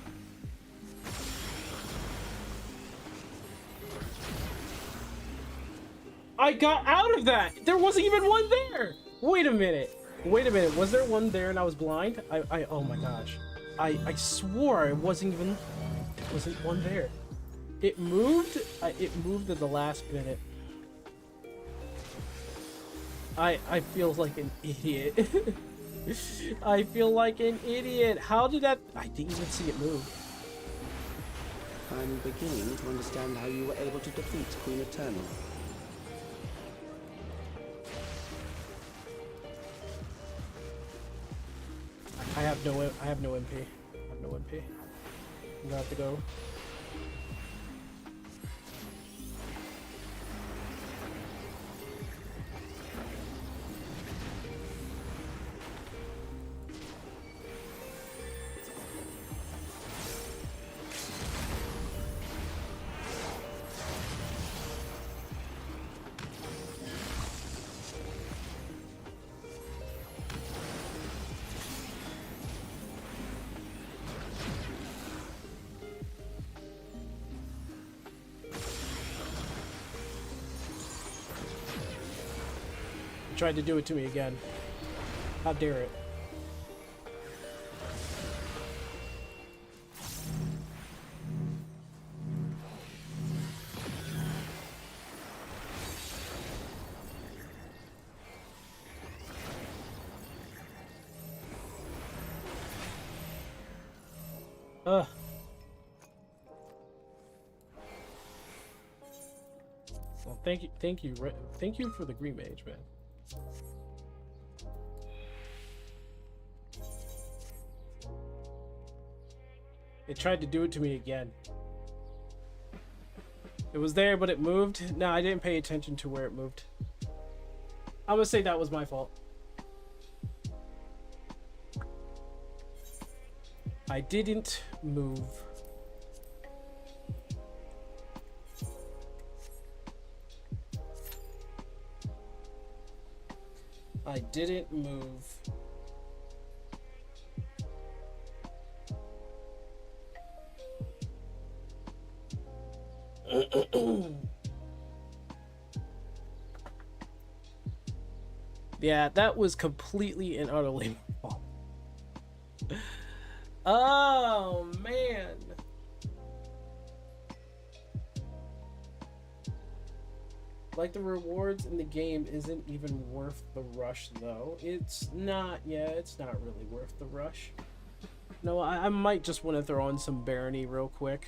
I got out of that! There wasn't even one there! Wait a minute. Wait a minute. Was there one there and I was blind? Oh my gosh. I swore it wasn't even... There wasn't one there. It moved? It moved at the last minute. I feel like an idiot. I feel like an idiot. How did that... I didn't even see it move. I'm beginning to understand how you were able to defeat Queen Eternal. I have no MP. I have no MP. I'm gonna have to go. tried to do it to me again. How dare it? Ugh. Well, thank you for the green mage, man. It tried to do it to me again. It was there, but it moved. No, I didn't pay attention to where it moved. I'm gonna say that was my fault. I didn't move. I didn't move. Yeah, that was completely and utterly my fault. Oh, man. Like, the rewards in the game isn't even worth the rush, though. It's not, yeah, it's not really worth the rush. No, I might just want to throw on some Barony real quick.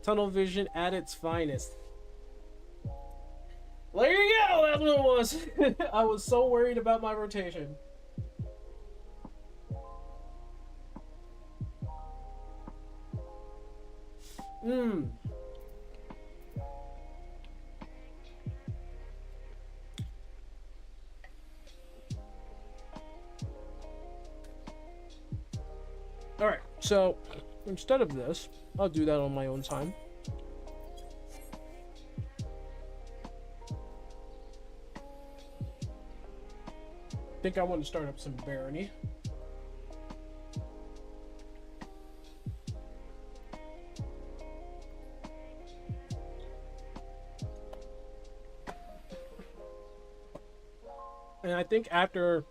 Tunnel vision at its finest. There you go, that's what it was. I was so worried about my rotation. Alright, so instead of this, I'll do that on my own time. I think I want to start up some Barony. And I think after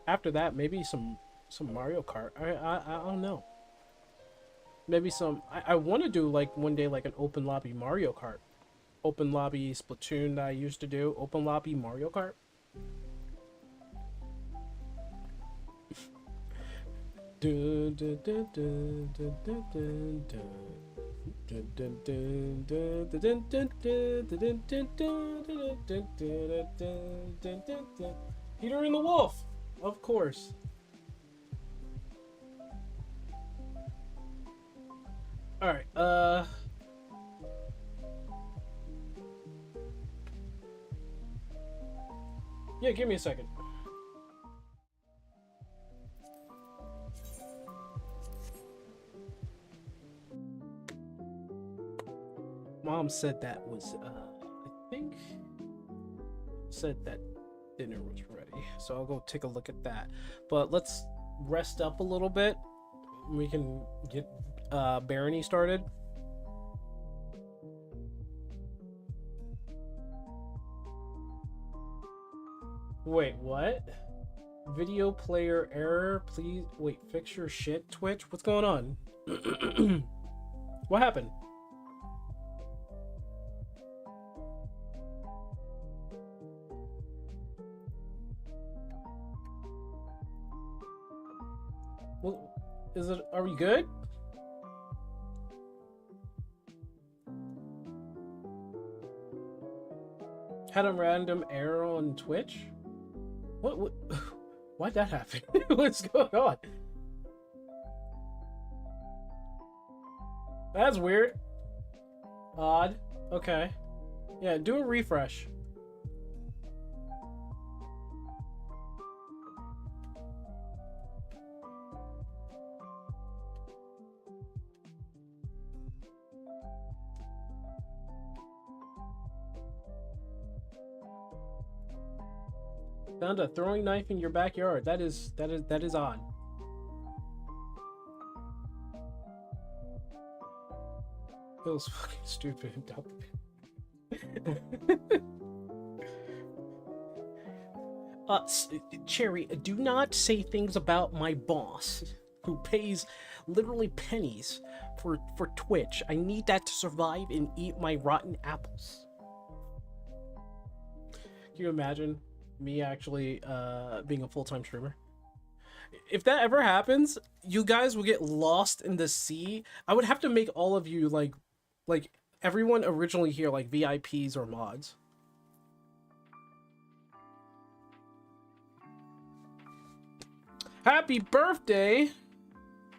that, maybe some Mario Kart. I don't know. Maybe some. I want to do like one day like an open lobby Mario Kart, open lobby Splatoon that I used to do. Open lobby Mario Kart. Peter and the Wolf, of course. All right. Yeah, give me a second. Mom said that was, I think, said that dinner was ready. So I'll go take a look at that. But let's rest up a little bit. We can get Barony started. Wait, what? Video player error, please. Wait, fix your shit, Twitch? What's going on? What happened? Well, is it, are we good? Had a random error on Twitch? What why'd that happen? What's going on? That's weird. Odd. Okay. Yeah, do a refresh. Found a throwing knife in your backyard. That is odd. Feels fucking stupid. Cherry, do not say things about my boss, who pays literally pennies for Twitch. I need that to survive and eat my rotten apples. Can you imagine me actually being a full-time streamer? If that ever happens, you guys will get lost in the sea. I would have to make all of you like everyone originally here like VIPs or mods. Happy birthday!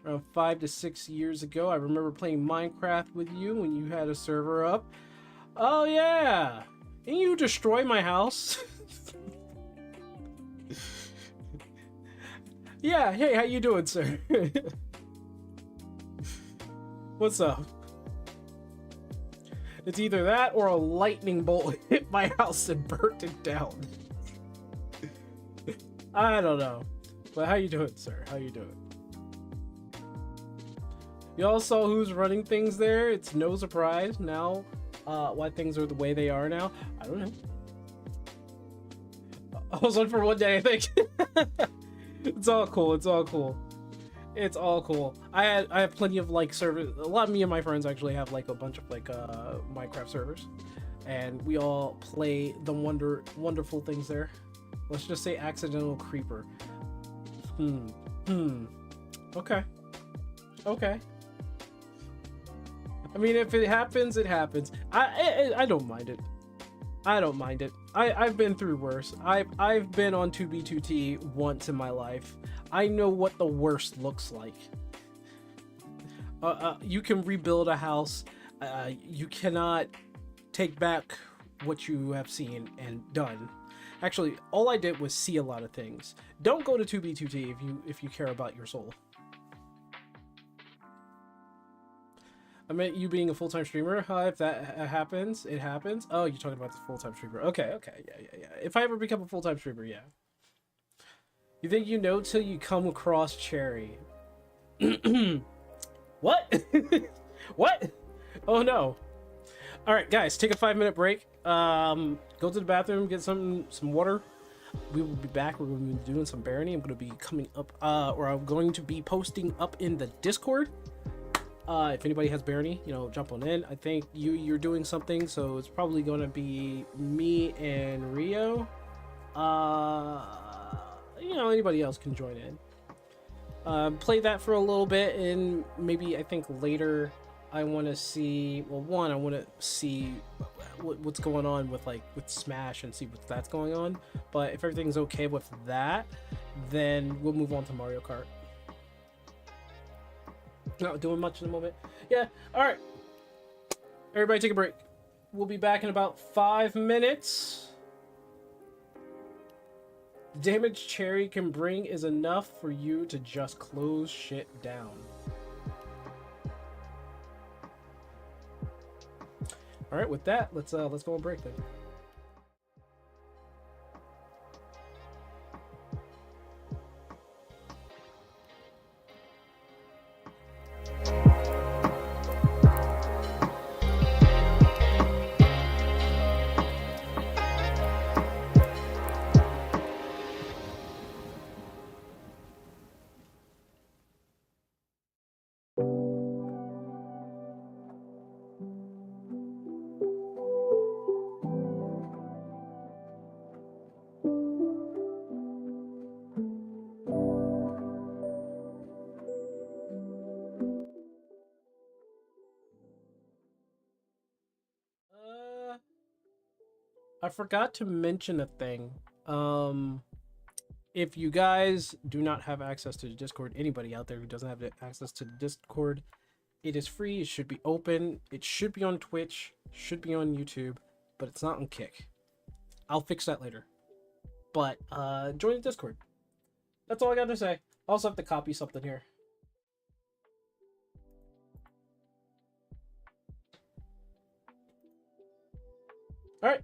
Around 5 to 6 years ago, I remember playing Minecraft with you when you had a server up. Oh yeah! Didn't you destroy my house? Yeah, hey, how you doing, sir? What's up? It's either that or a lightning bolt hit my house and burnt it down. I don't know. But how you doing, sir? How you doing? Y'all saw who's running things there? It's no surprise now why things are the way they are now. I don't know. I was on for one day, I think. It's all cool. It's all cool. It's all cool. I have plenty of like servers. A lot of me and my friends actually have like a bunch of like Minecraft servers, and we all play the wonderful things there. Let's just say accidental creeper. Okay. Okay. I mean, if it happens, it happens. I don't mind it. I don't mind it. I've been through worse. I've been on 2B2T once in my life. I know what the worst looks like. You can rebuild a house. You cannot take back what you have seen and done. Actually, all I did was see a lot of things. Don't go to 2B2T if you care about your soul. I meant you being a full-time streamer. If that happens, it happens. Oh, you're talking about the full-time streamer. Okay, yeah. If I ever become a full-time streamer, yeah. You think you know till you come across Cherry. What? What? Oh no. Alright, guys, take a 5-minute break. Go to the bathroom, get some water. We will be back. We're going to be doing some Barony. I'm going to be coming up, or I'm going to be posting up in the Discord. If anybody has Barony, you know, jump on in. I think you're doing something, so it's probably going to be me and Rio. You know, anybody else can join in. Play that for a little bit, and maybe I think later I want to see. Well, one, I want to see what's going on with Smash and see what that's going on. But if everything's okay with that, then we'll move on to Mario Kart. Not doing much in the moment. Yeah, alright. Everybody take a break. We'll be back in about 5 minutes. The damage Cherry can bring is enough for you to just close shit down. Alright, with that, let's go on break then. I forgot to mention a thing. If you guys do not have access to the Discord, anybody out there who doesn't have access to the Discord, it is free. It should be open. It should be on Twitch. Should be on YouTube, but it's not on Kick. I'll fix that later. But join the Discord. That's all I got to say. I also have to copy something here. All right.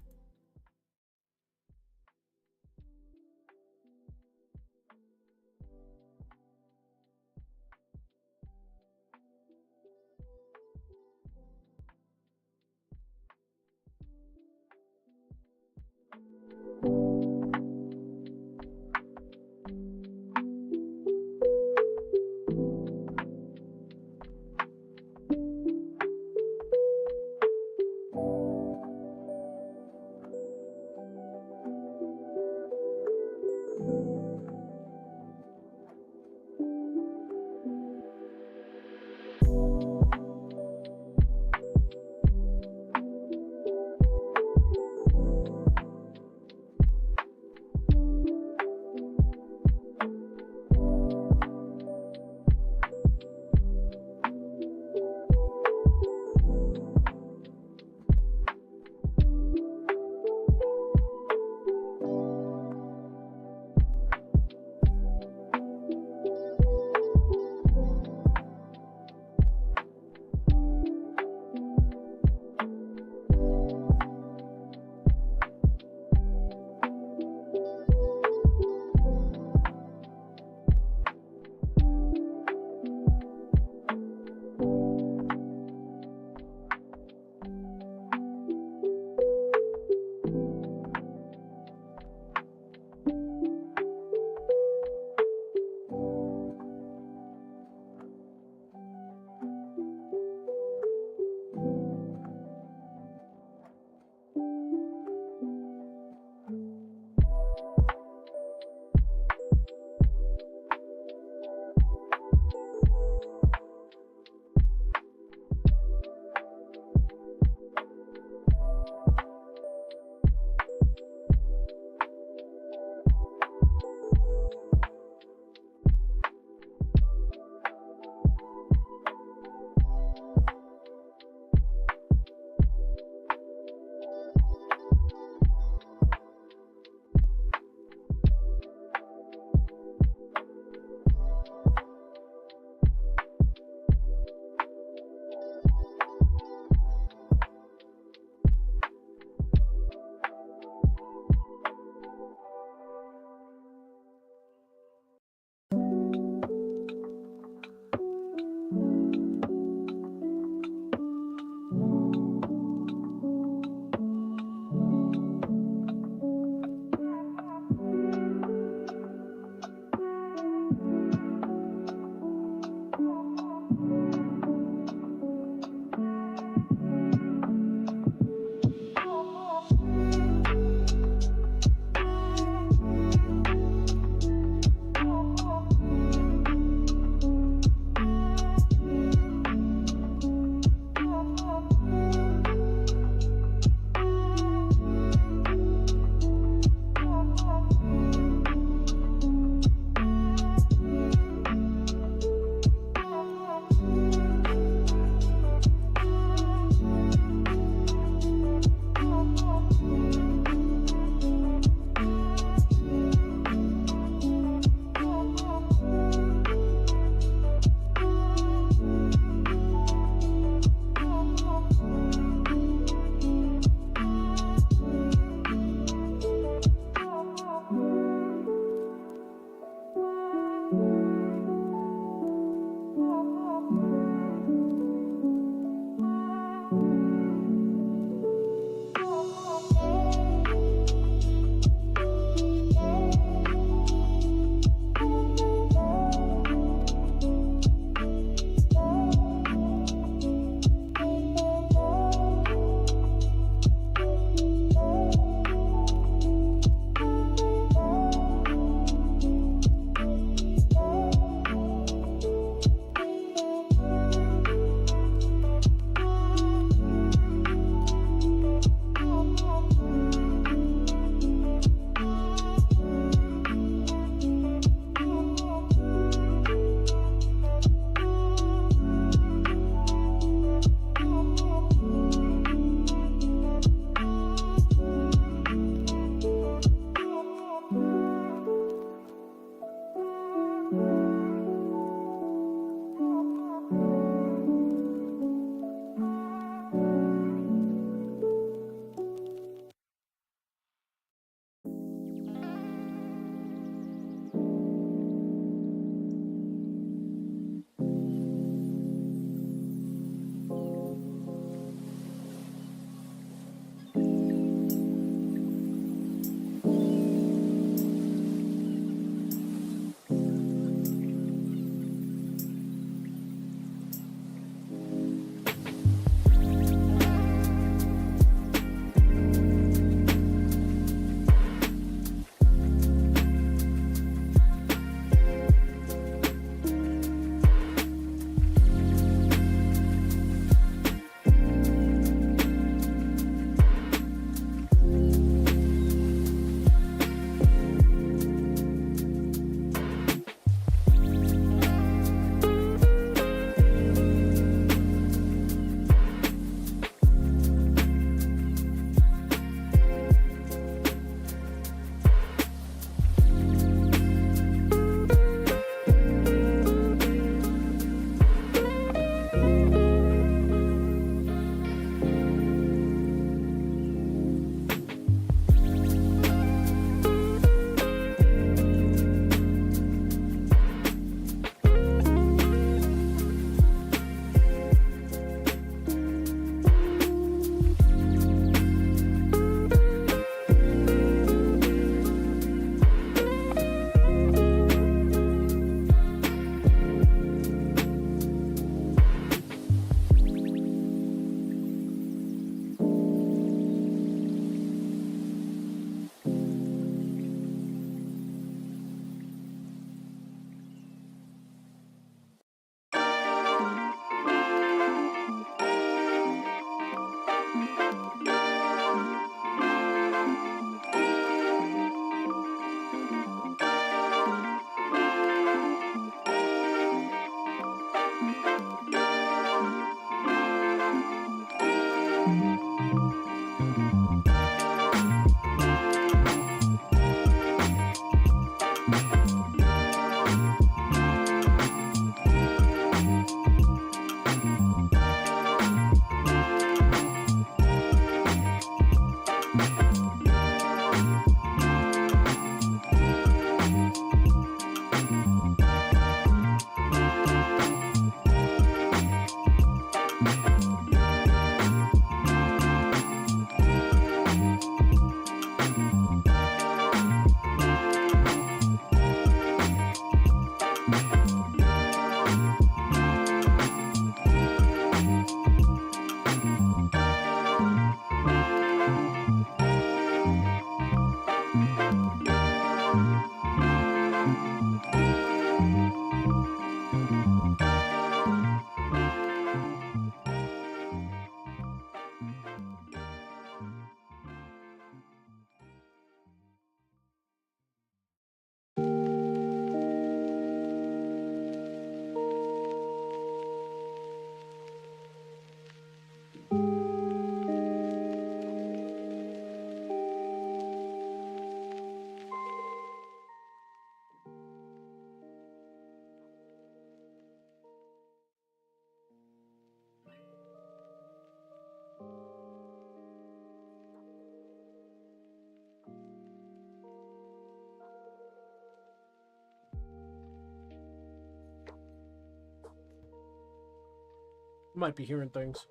Might be hearing things.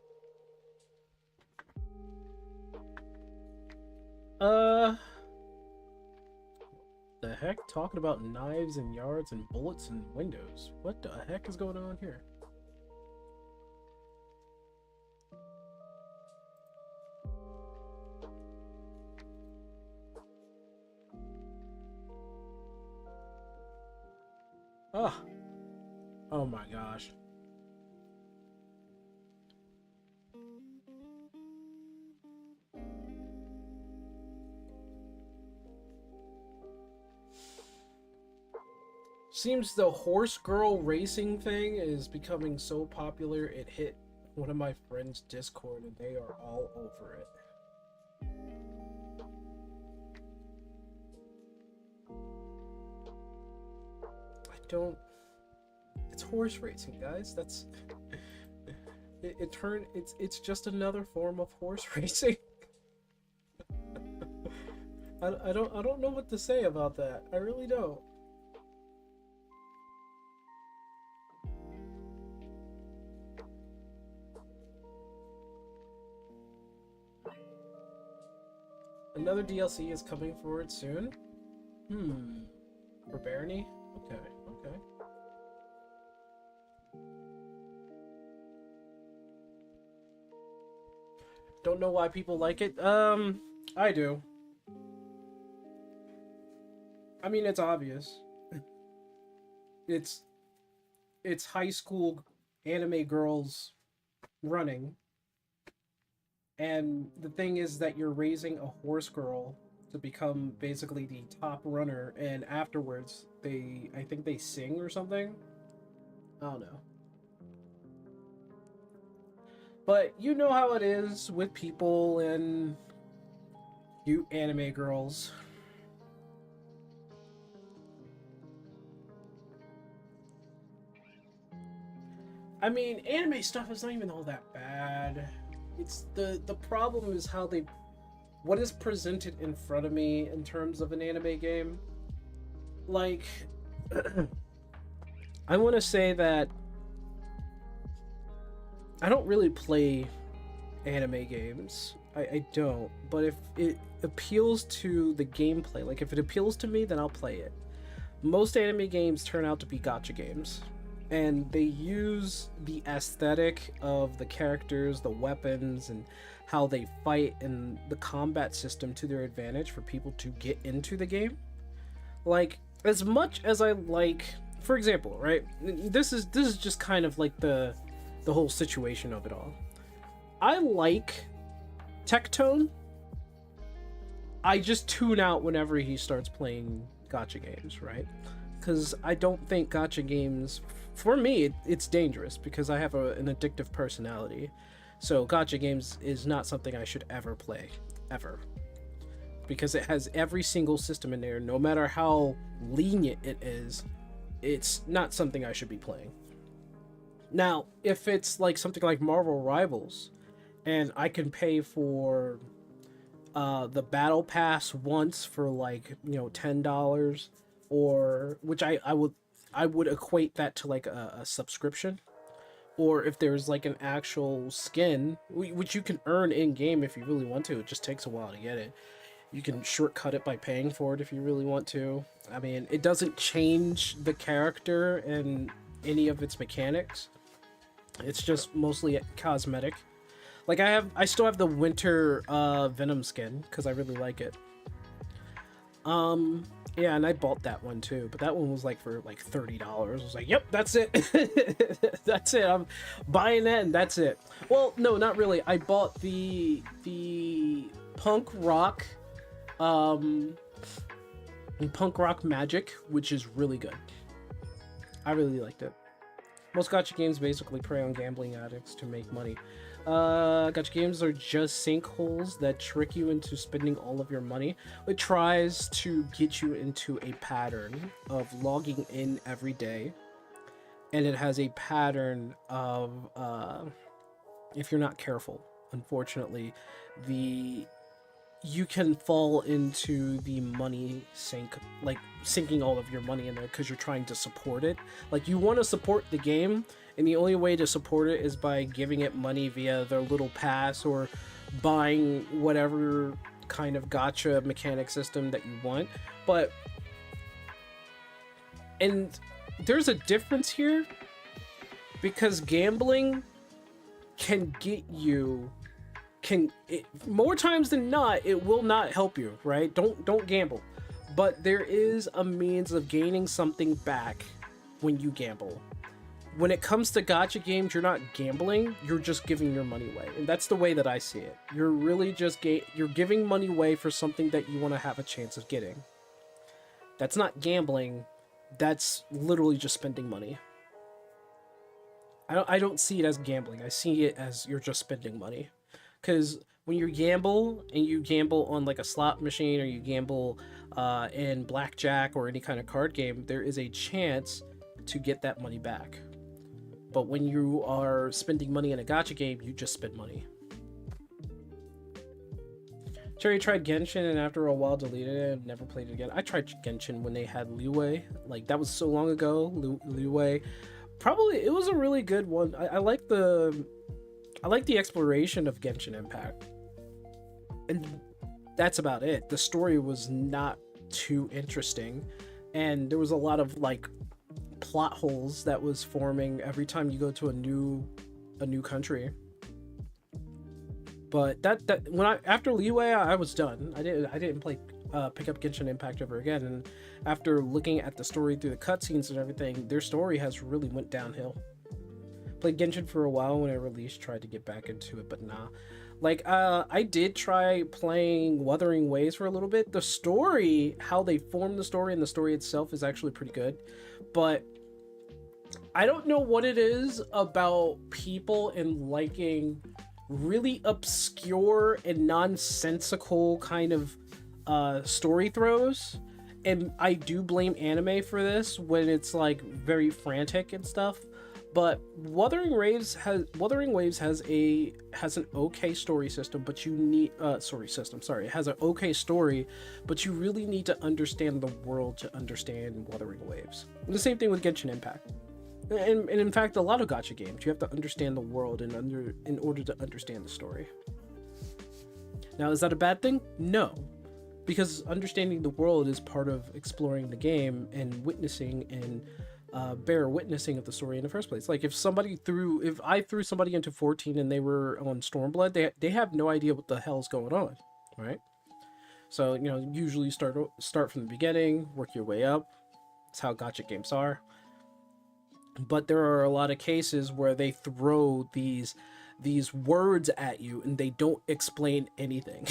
The heck? Talking about knives and yards and bullets and windows. What the heck is going on here? Oh. Oh my gosh. Seems the horse girl racing thing is becoming so popular it hit one of my friends' Discord and they are all over it. It's horse racing, guys. That's it's just another form of horse racing. I don't know what to say about that. I really don't. Another DLC is coming forward soon. For Barony? Okay, okay. Don't know why people like it. I do. I mean, it's obvious. It's high school anime girls running. And the thing is that you're raising a horse girl to become basically the top runner, and afterwards I think they sing or something. I don't know. But you know how it is with people and you anime girls. I mean, anime stuff is not even all that bad. It's the problem is how what is presented in front of me in terms of an anime game. Like, I want to say that I don't really play anime games. I don't. But if it appeals to the gameplay, like if it appeals to me, then I'll play it. Most anime games turn out to be gacha games. And they use the aesthetic of the characters, the weapons, and how they fight, and the combat system to their advantage for people to get into the game. Like, as much as I like, for example, right? This is just kind of like the whole situation of it all. I like Tectone. I just tune out whenever he starts playing gacha games, right? Because I don't think gacha games, for me, it's dangerous because I have an addictive personality. So gacha games is not something I should ever play, ever. Because it has every single system in there, no matter how lenient it is, it's not something I should be playing. Now, if it's like something like Marvel Rivals, and I can pay for the battle pass once for like, $10, or which I would equate that to like a subscription, or if there's like an actual skin which you can earn in game if you really want to. It just takes a while to get it. You can shortcut it by paying for it if you really want to. I mean, it doesn't change the character and any of its mechanics. It's just mostly cosmetic. Like I still have the winter Venom skin because I really like it. Yeah, and I bought that one too, but that one was like for like $30. I was like, yep, that's it. That's it. I'm buying that and that's it. Well, no, not really. I bought the punk rock magic, which is really good. I really liked it. Most gacha games basically prey on gambling addicts to make money. Gacha games are just sinkholes that trick you into spending all of your money. It tries to get you into a pattern of logging in every day, and it has a pattern of if you're not careful, unfortunately, the you can fall into the money sink, like sinking all of your money in there because you're trying to support it. Like, you want to support the game, and the only way to support it is by giving it money via their little pass or buying whatever kind of gacha mechanic system that you want. And there's a difference here, because gambling can get you, more times than not, it will not help you, right? Don't gamble. But there is a means of gaining something back when you gamble. When it comes to gacha games, you're not gambling, you're just giving your money away. And that's the way that I see it. You're really just you're giving money away for something that you want to have a chance of getting. That's not gambling, that's literally just spending money. I don't see it as gambling. I see it as you're just spending money. Because when you gamble, and you gamble on like a slot machine, or you gamble in blackjack or any kind of card game, there is a chance to get that money back. But when you are spending money in a gacha game, you just spend money. Cherry tried Genshin and after a while deleted it and never played it again. I tried Genshin when they had Liyue. Like, that was so long ago. Liyue. Probably, it was a really good one. I like the exploration of Genshin Impact. And that's about it. The story was not too interesting. And there was a lot of, like, plot holes that was forming every time you go to a new country. But that when after Liyue, I was done. I didn't pick up Genshin Impact ever again. And after looking at the story through the cutscenes and everything, their story has really went downhill. Played Genshin for a while when it released, tried to get back into it, but nah. Like, I did try playing Wuthering Waves for a little bit. The story, how they form the story and the story itself is actually pretty good. But I don't know what it is about people and liking really obscure and nonsensical kind of story throws. And I do blame anime for this when it's like very frantic and stuff. But Wuthering Waves has an okay story system, but you need it has an okay story, but you really need to understand the world to understand Wuthering Waves. And the same thing with Genshin Impact. And in fact, a lot of gacha games, you have to understand the world in order to understand the story. Now, is that a bad thing? No. Because understanding the world is part of exploring the game and witnessing and bear witnessing of the story in the first place. Like, if I threw somebody into 14 and they were on Stormblood, they have no idea what the hell's going on, right? So, usually start from the beginning, work your way up. That's how gacha games are. But there are a lot of cases where they throw these words at you and they don't explain anything.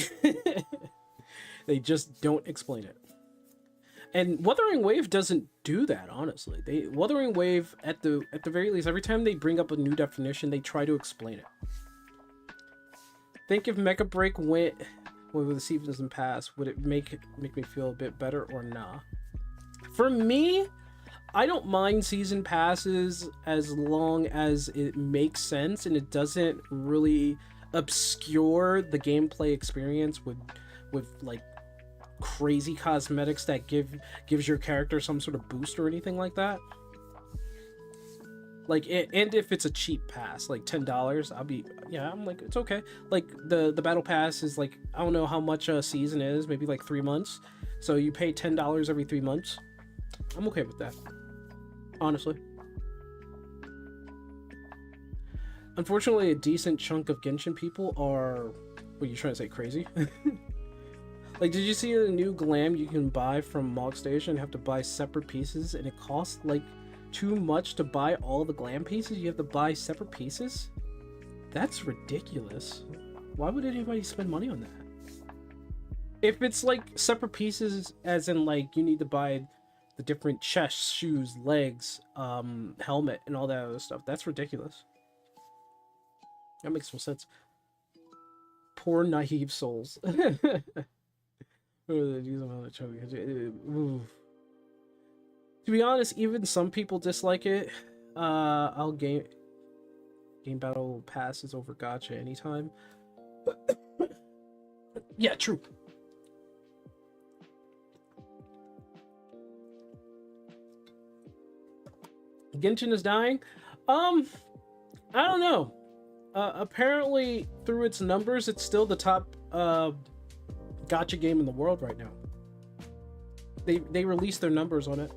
They just don't explain it. And Wuthering Wave doesn't do that, honestly. Wuthering Wave, at the very least, every time they bring up a new definition, they try to explain it. Think if Mecha Break went with the seasons pass, would it make me feel a bit better or nah? For me, I don't mind season passes as long as it makes sense and it doesn't really obscure the gameplay experience with like crazy cosmetics that gives your character some sort of boost or anything like that. Like, and if it's a cheap pass, like $10, I'm like, it's okay. Like, the battle pass is like, I don't know how much a season is, maybe like 3 months. So you pay $10 every 3 months. I'm okay with that, honestly. Unfortunately, a decent chunk of Genshin people are, what are you trying to say, crazy? Like, did you see the new glam you can buy from Mog Station? You have to buy separate pieces, and it costs like too much to buy all the glam pieces. You have to buy separate pieces. That's ridiculous. Why would anybody spend money on that? If it's like separate pieces, as in like you need to buy the different chest, shoes, legs, helmet, and all that other stuff, that's ridiculous. That makes no sense. Poor naive souls. To be honest, even some people dislike it. I'll game battle passes over gacha anytime. Yeah, true. Genshin is dying. I don't know. Apparently, through its numbers, it's still the top gacha game in the world right now. They released their numbers on it.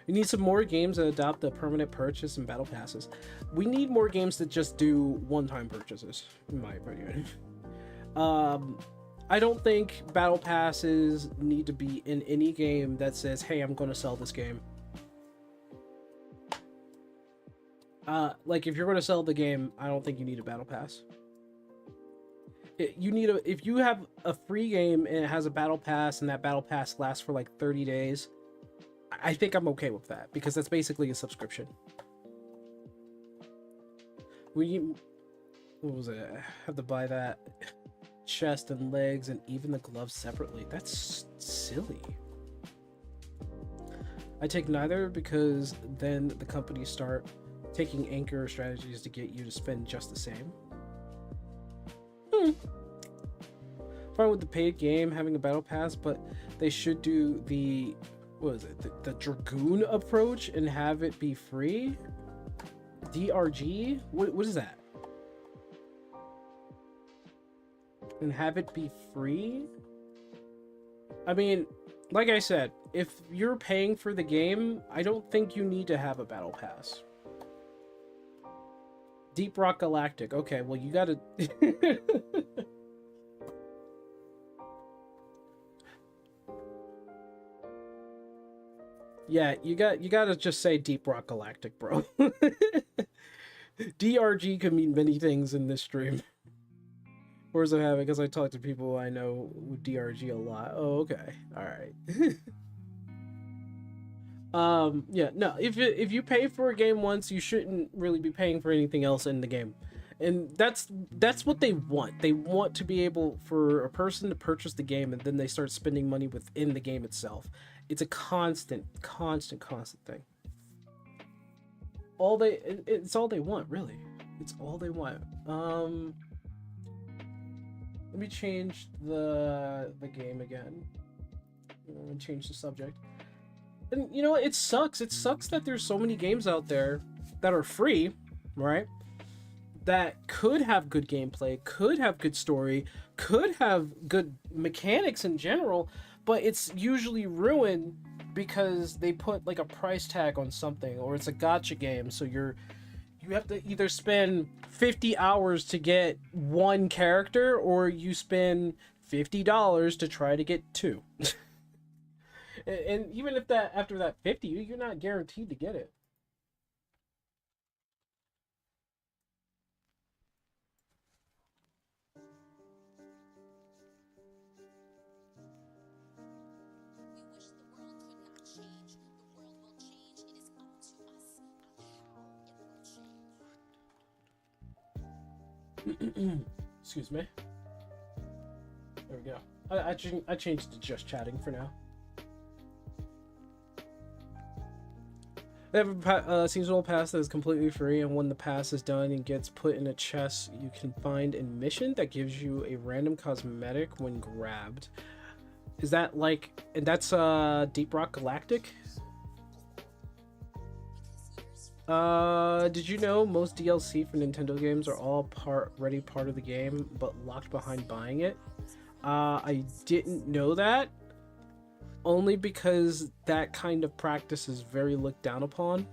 We need some more games that adopt the permanent purchase and battle passes. We need more games that just do one-time purchases, in my opinion. I don't think battle passes need to be in any game that says, hey, I'm going to sell this game. Like, if you're going to sell the game, I don't think you need a battle pass. If you have a free game and it has a battle pass and that battle pass lasts for like 30 days, I think I'm okay with that, because that's basically a subscription. What was it? I have to buy that chest and legs and even the gloves separately. That's silly. I take neither, because then the companies start taking anchor strategies to get you to spend just the same. Fine with the paid game having a battle pass, but they should do the, what is it, the Dragoon approach and have it be free? DRG? What is that? And have it be free? I mean, like I said, if you're paying for the game, I don't think you need to have a battle pass. Deep Rock Galactic. Okay, well, you gotta... Yeah, you gotta just say Deep Rock Galactic, bro. DRG can mean many things in this stream. Where's it having? Because I talk to people I know with DRG a lot. Oh, okay. Alright. Yeah, no, if you pay for a game once, you shouldn't really be paying for anything else in the game. And that's what they want. They want to be able for a person to purchase the game and then they start spending money within the game itself. It's a constant thing. It's all they want, really. It's all they want. Let me change the game again. I'm gonna change the subject. And you know what? It sucks. It sucks that there's so many games out there that are free, right? That could have good gameplay, could have good story, could have good mechanics in general, but it's usually ruined because they put like a price tag on something, or it's a gacha game, so you have to either spend 50 hours to get one character, or you spend $50 to try to get two. And even if that after that 50, you're not guaranteed to get it. Excuse me. There we go. I changed to just chatting for now. They have a seasonal pass that is completely free, and when the pass is done and gets put in a chest you can find in mission that gives you a random cosmetic when grabbed. Is that like, and that's Deep Rock Galactic? Did you know most DLC for Nintendo games are all already part of the game, but locked behind buying it? I didn't know that, only because that kind of practice is very looked down upon.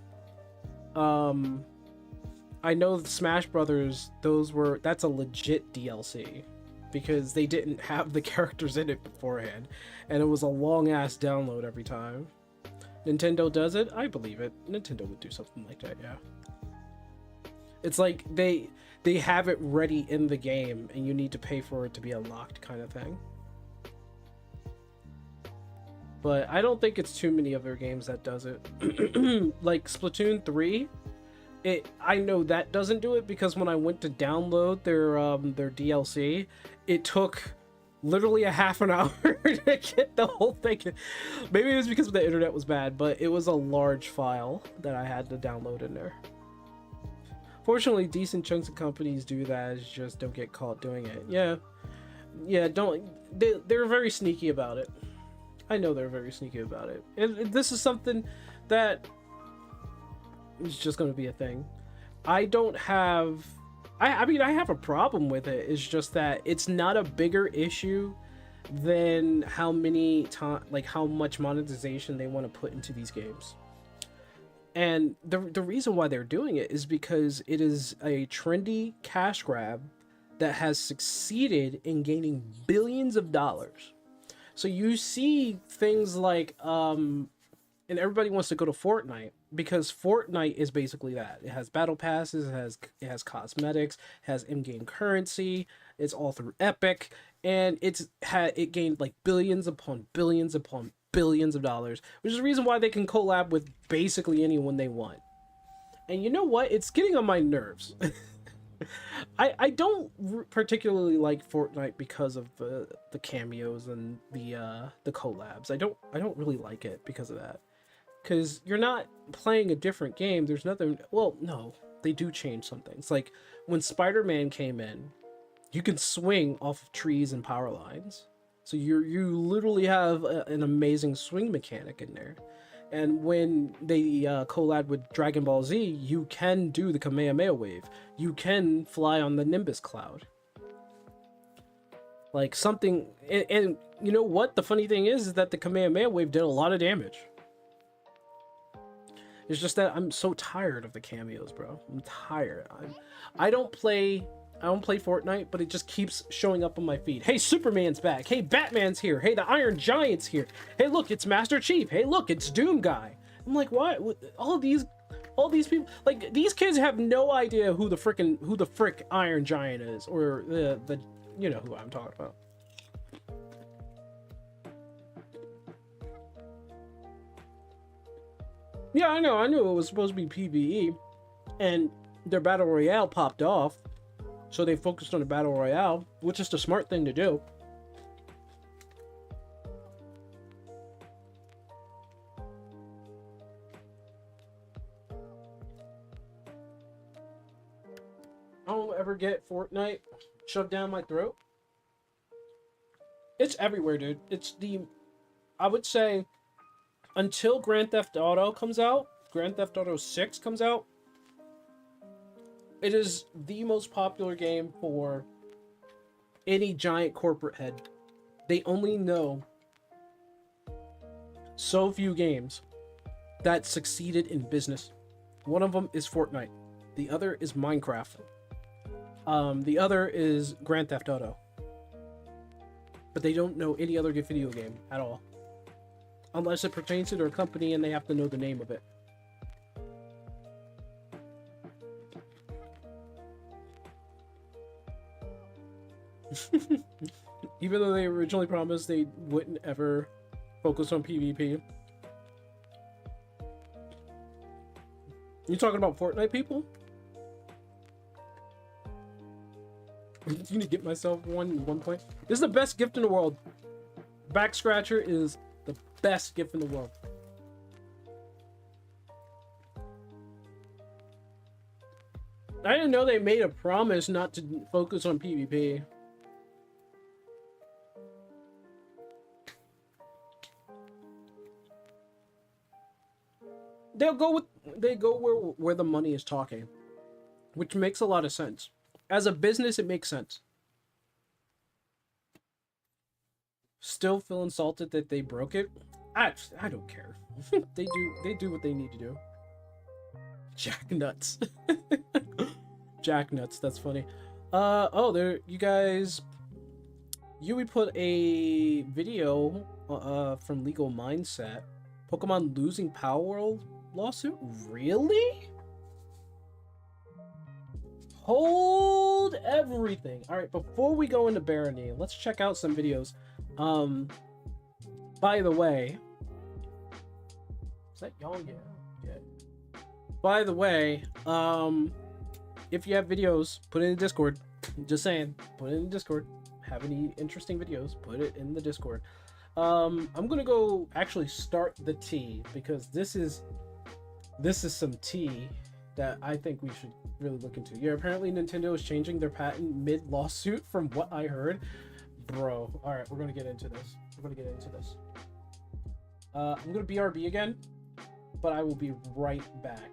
I know the Smash Brothers, that's a legit DLC, because they didn't have the characters in it beforehand, and it was a long-ass download every time. Nintendo does it? I believe it. Nintendo would do something like that, yeah. It's like they have it ready in the game and you need to pay for it to be unlocked, kind of thing. But I don't think it's too many other games that does it. Like Splatoon 3, I know that doesn't do it, because when I went to download their DLC, it took literally a half an hour to get the whole thing. Maybe it was because the internet was bad, but it was a large file that I had to download in there. Fortunately, decent chunks of companies do that, just don't get caught doing it. Yeah, they're very sneaky about it. I know they're very sneaky about it. This is something that It's just going to be a thing. I don't have... I mean, I have a problem with it. It's just that it's not a bigger issue than how much monetization they want to put into these games. And the reason why they're doing it is because it is a trendy cash grab that has succeeded in gaining billions of dollars. So you see things like, and everybody wants to go to Fortnite because Fortnite is basically that. It has battle passes, it has cosmetics, it has in-game currency, it's all through Epic, and it gained like billions upon billions upon billions of dollars, which is the reason why they can collab with basically anyone they want. And you know what? It's getting on my nerves. I don't particularly like Fortnite because of the cameos and the collabs. I don't really like it because of that. Because you're not playing a different game. There's nothing. Well, no, they do change something. It's like when Spider-Man came in, you can swing off of trees and power lines. So you literally have an amazing swing mechanic in there. And when they collab with Dragon Ball Z, you can do the Kamehameha wave. You can fly on the Nimbus cloud. Like something, and you know what? The funny thing is that the Kamehameha wave did a lot of damage. It's just that I'm so tired of the cameos, bro. I'm tired. I don't play Fortnite, but it just keeps showing up on my feed. Hey, Superman's back. Hey, Batman's here. Hey, the Iron Giant's here. Hey, look, it's Master Chief. Hey, look, it's Doom Guy. I'm like, what? All these people, like, these kids have no idea who the frick Iron Giant is, or the you know who I'm talking about. Yeah, I know. I knew it was supposed to be PvE, and their battle royale popped off. So they focused on the battle royale, which is the smart thing to do. I don't ever get Fortnite shoved down my throat. It's everywhere, dude. I would say, until Grand Theft Auto comes out, Grand Theft Auto 6 comes out, it is the most popular game for any giant corporate head. They only know so few games that succeeded in business. One of them is Fortnite. The other is Minecraft. The other is Grand Theft Auto. But they don't know any other video game at all. Unless it pertains to their company and they have to know the name of it. Even though they originally promised they wouldn't ever focus on PvP. You talking about Fortnite, people? You need to get myself one point. This is the best gift in the world. Back scratcher is the best gift in the world. I didn't know they made a promise not to focus on PvP. They go where the money is talking, which makes a lot of sense. As a business, it makes sense. Still feel insulted that they broke it? I don't care. They do what they need to do. Jack nuts. Jack nuts, that's funny. Oh, there, you guys, Yui put a video from Legal Mindset. Pokemon losing Power World lawsuit? Really? Hold everything. All right, before we go into Barony, let's check out some videos. By the way, is that Young? Yeah. By the way, if you have videos, put it in Discord. Just saying, put it in Discord. Have any interesting videos, put it in the Discord. I'm gonna go actually start the tea, because this is some tea that I think we should really look into. Yeah, apparently Nintendo is changing their patent mid-lawsuit from what I heard. Bro, alright, we're gonna get into this. I'm gonna BRB again, but I will be right back.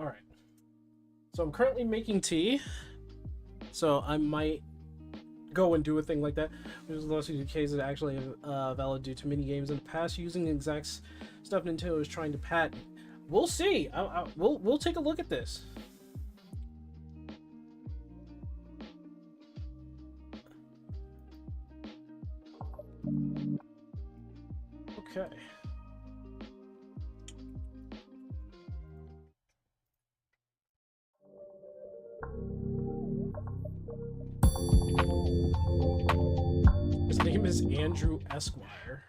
All right. So I'm currently making tea. So I might go and do a thing like that. There's lots of cases that actually valid due to mini games in the past using the exact stuff Nintendo is trying to patent. We'll see. We'll take a look at this. Okay. His name is Andrew Esquire.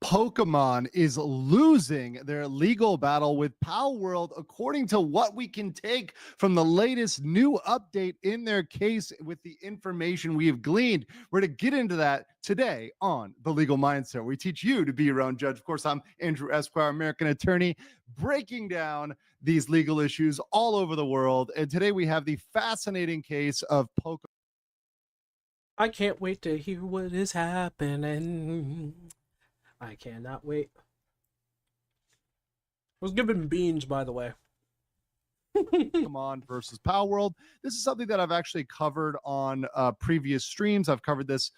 Pokemon is losing their legal battle with Power World, according to what we can take from the latest new update in their case with the information we have gleaned. We're to get into that today on The Legal Mindset. We teach you to be your own judge. Of course, I'm Andrew Esquire, American attorney, breaking down these legal issues all over the world. And today we have the fascinating case of Pokemon. I can't wait to hear what is happening. I cannot wait. I was given beans, by the way. Pokemon versus Power World. This is something that I've actually covered on previous streams. I've covered this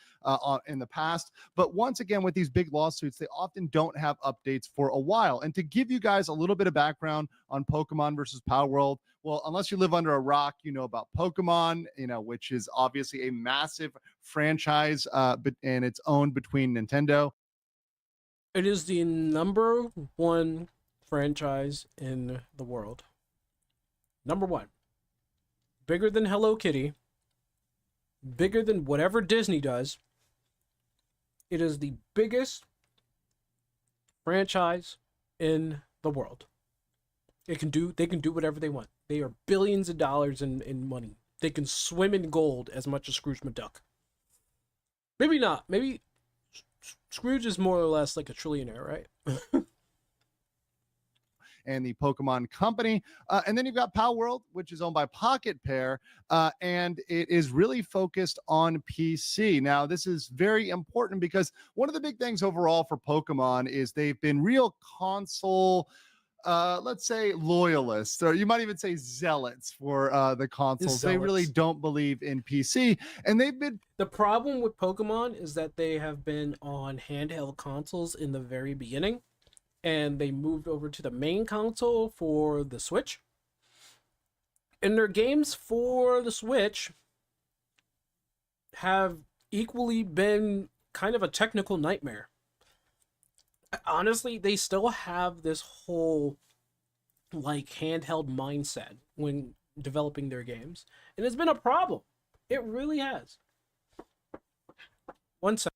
in the past. But once again, with these big lawsuits, they often don't have updates for a while. And to give you guys a little bit of background on Pokemon versus Power World, well, unless you live under a rock, you know about Pokemon, which is obviously a massive franchise and it's owned between Nintendo. It is the #1 franchise in the world. #1. Bigger than Hello Kitty. Bigger than whatever Disney does. It is the biggest franchise in the world. They can do whatever they want. They are billions of dollars in money. They can swim in gold as much as Scrooge McDuck. Maybe not. Maybe Scrooge is more or less like a trillionaire, right? And the Pokemon Company. And then you've got Power World, which is owned by Pocket Pair, and it is really focused on PC. Now, this is very important because one of the big things overall for Pokemon is they've been real console, let's say, loyalists, or you might even say zealots for the consoles. They really don't believe in PC, and they've been. The problem with Pokemon is that they have been on handheld consoles in the very beginning, and they moved over to the main console for the Switch. And their games for the Switch have equally been kind of a technical nightmare. Honestly, they still have this whole like handheld mindset when developing their games, and it's been a problem. It really has. One second.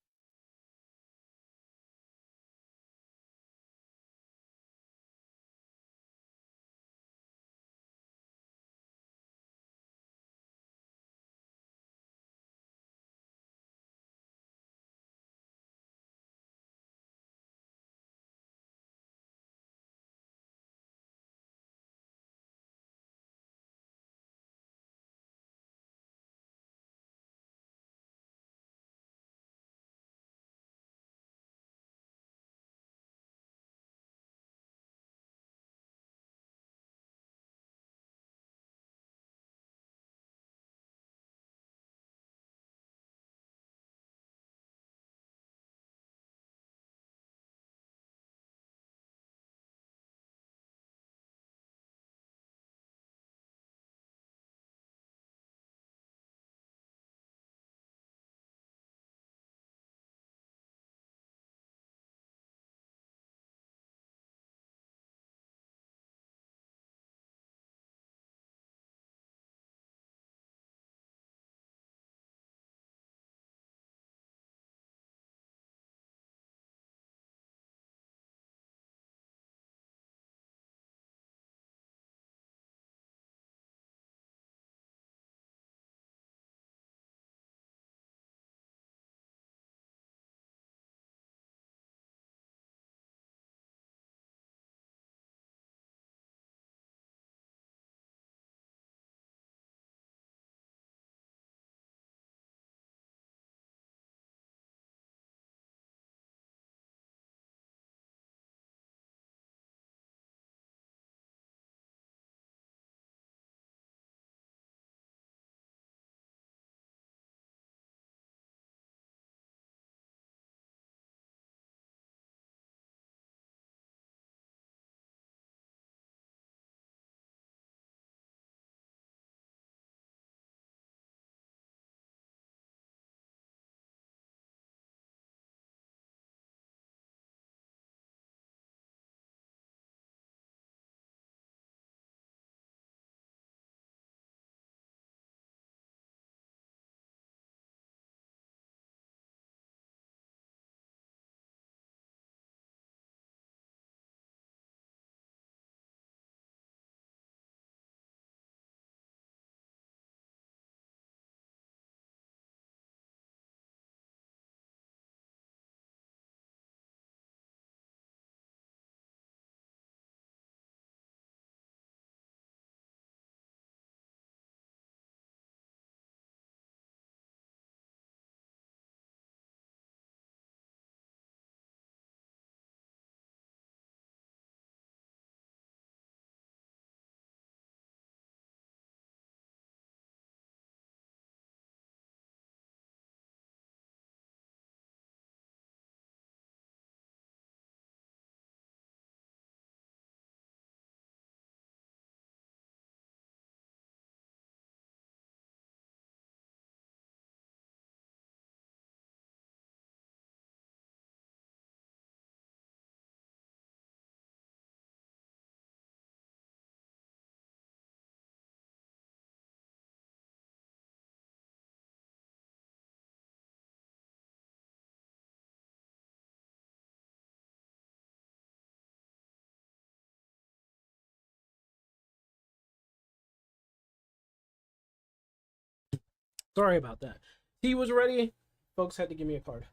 Sorry about that. Tea was ready. Folks had to give me a card.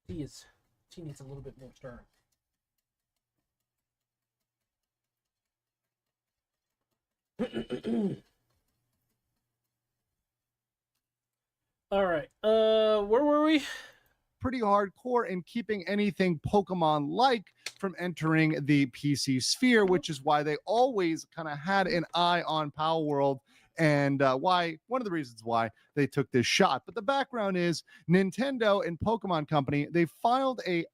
Tea needs a little bit more stir. All right. Where were we? Pretty hardcore in keeping anything Pokemon like from entering the PC sphere, which is why they always kind of had an eye on Power World, and why one of the reasons why they took this shot. But the background is Nintendo and Pokemon Company, they filed a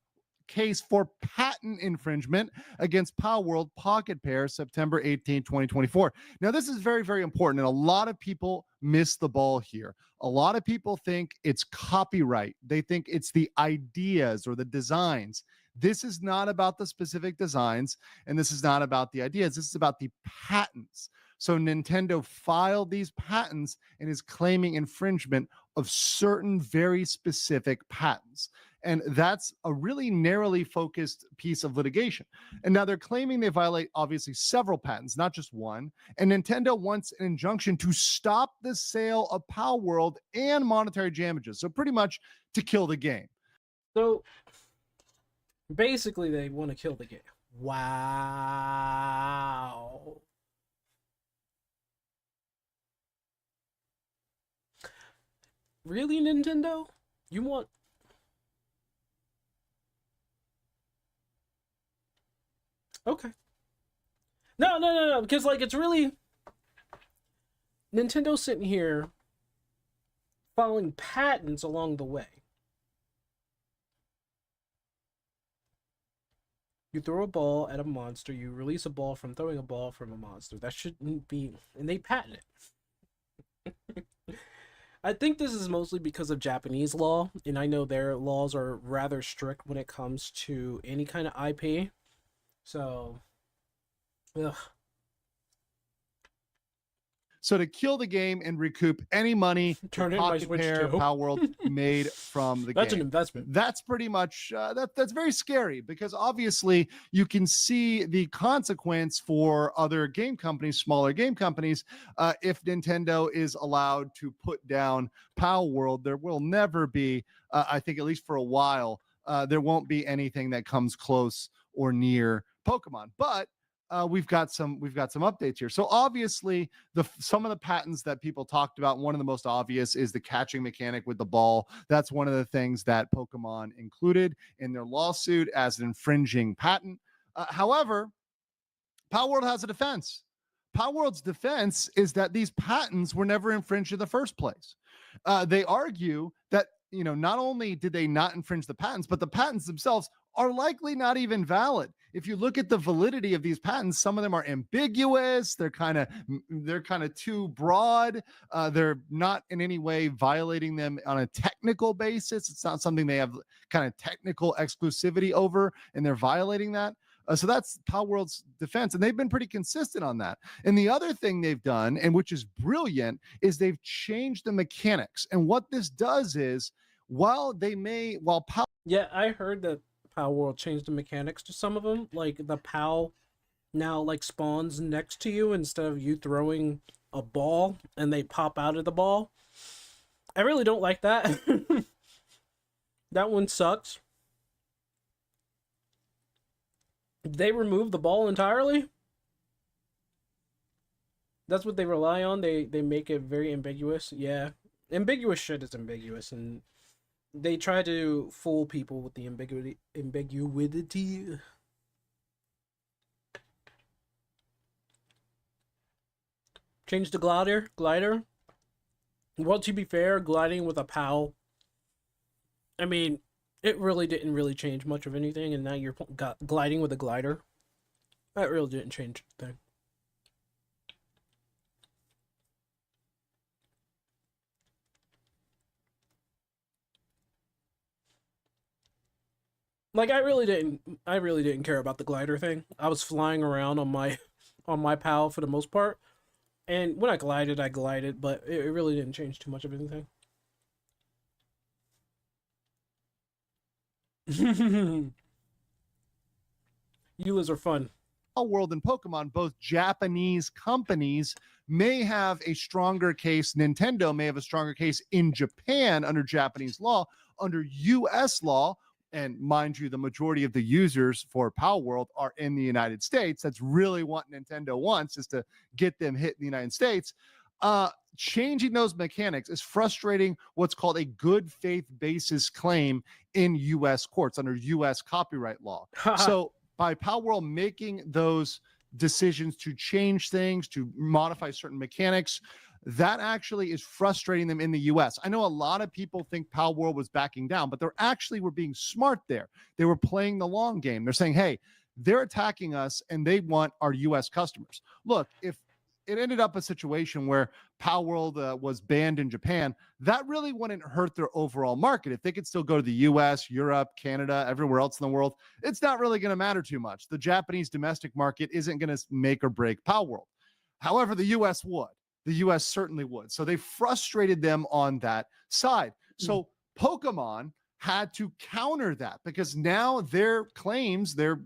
case for patent infringement against Power World Pocket Pair September 18, 2024. Now, this is very, very important, and a lot of people miss the ball here. A lot of people think it's copyright. They think it's the ideas or the designs. This is not about the specific designs, and this is not about the ideas. This is about the patents. So Nintendo filed these patents and is claiming infringement of certain very specific patents. And that's a really narrowly focused piece of litigation. And now they're claiming they violate, obviously, several patents, not just one. And Nintendo wants an injunction to stop the sale of Power World and monetary damages. So pretty much to kill the game. So basically, they want to kill the game. Wow. Really, Nintendo? You want... Okay. No, because, like, it's really... Nintendo's sitting here filing patents along the way. You throw a ball at a monster, you release a ball from throwing a ball from a monster. That shouldn't be... And they patent it. I think this is mostly because of Japanese law, and I know their laws are rather strict when it comes to any kind of IP. So, ugh. So to kill the game and recoup any money Turn in my Pocket Switch Pair too. Power World made from the That's game. an investment. That's pretty much that's very scary, because obviously you can see the consequence for other game companies, smaller game companies. If Nintendo is allowed to put down Power World, there will never be, I think at least for a while, there won't be anything that comes close or near Pokemon. But we've got some updates here. So obviously, some of the patents that people talked about, one of the most obvious is the catching mechanic with the ball. That's one of the things that Pokemon included in their lawsuit as an infringing patent. However, Power World has a defense. Power World's defense is that these patents were never infringed in the first place. They argue that, not only did they not infringe the patents, but the patents themselves are likely not even valid. If you look at the validity of these patents, some of them are ambiguous. They're kind of too broad. They're not in any way violating them on a technical basis. It's not something they have kind of technical exclusivity over, and they're violating that. So that's Power World's defense, and they've been pretty consistent on that. And the other thing they've done, and which is brilliant, is they've changed the mechanics. And what this does is, while Power... Yeah, I heard that Power World changed the mechanics to some of them. Like, the POW now, like, spawns next to you instead of you throwing a ball, and they pop out of the ball. I really don't like that. That one sucks. They remove the ball entirely? That's what they rely on. They make it very ambiguous. Yeah. Ambiguous shit is ambiguous, and they try to fool people with the ambiguity. Change the glider. Well, to be fair, gliding with a POW, I mean, it really didn't really change much of anything, and now you're gliding with a glider. That really didn't change a thing. Like, I really didn't care about the glider thing. I was flying around on my POW for the most part, and when I glided, but it really didn't change too much of anything. EULAs are fun. World and Pokemon, both Japanese companies, may have a stronger case. Nintendo may have a stronger case in Japan under Japanese law. Under US law, and mind you, the majority of the users for Power World are in the United States. That's really what Nintendo wants, is to get them hit in the United States. Changing those mechanics is frustrating what's called a good faith basis claim in US courts under US copyright law. So by Power World making those decisions to change things, to modify certain mechanics, that actually is frustrating them in the US. I know a lot of people think Power World was backing down, but they actually were being smart there. They were playing the long game. They're saying, hey, they're attacking us and they want our US customers. Look, if it ended up a situation where Power World was banned in Japan, that really wouldn't hurt their overall market. If they could still go to the US, Europe, Canada, everywhere else in the world, it's not really going to matter too much. The Japanese domestic market isn't going to make or break Power World. However, the US would. The US certainly would. So they frustrated them on that side. So Pokemon had to counter that because now their claims, their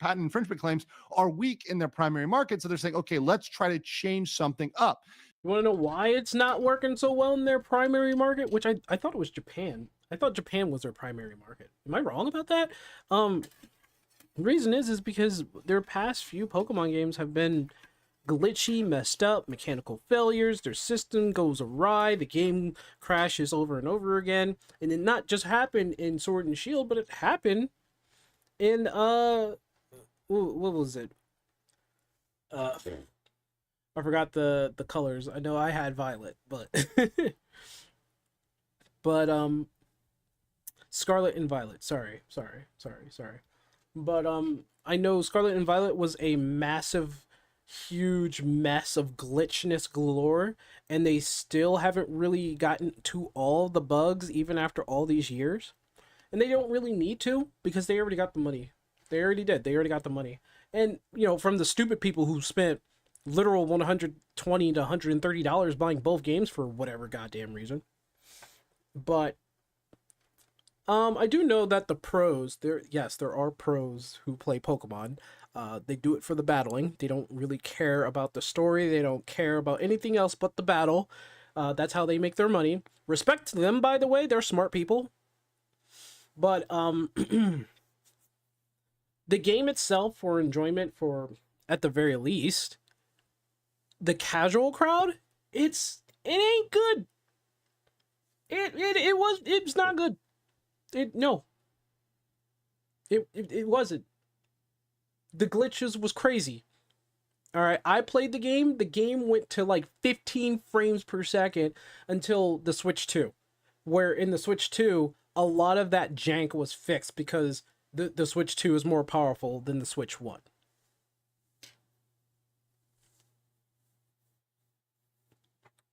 patent infringement claims are weak in their primary market. So they're saying, okay, let's try to change something up. You want to know why it's not working so well in their primary market? Which I thought it was Japan. I thought Japan was their primary market. Am I wrong about that? The reason is because their past few Pokemon games have been glitchy, messed up, mechanical failures, their system goes awry, the game crashes over and over again. And it not just happened in Sword and Shield, but it happened in what was it? I forgot the colors. I know I had Violet, but Scarlet and Violet. Sorry. But I know Scarlet and Violet was a massive, huge mess of glitchness galore, and they still haven't really gotten to all the bugs even after all these years. And they don't really need to because they already got the money. They already did. They already got the money. And, you know, from the stupid people who spent literal $120 to $130 buying both games for whatever goddamn reason. But I do know that the pros, there are pros who play Pokemon. They do it for the battling. They don't really care about the story. They don't care about anything else but the battle. That's how they make their money. Respect to them, by the way. They're smart people. But the game itself, for enjoyment, for at the very least, the casual crowd, it ain't good. It's not good. It wasn't. The glitches was crazy. All right, I played the game. The game went to like 15 frames per second until the Switch 2, where in the Switch 2, a lot of that jank was fixed because the Switch 2 is more powerful than the Switch 1.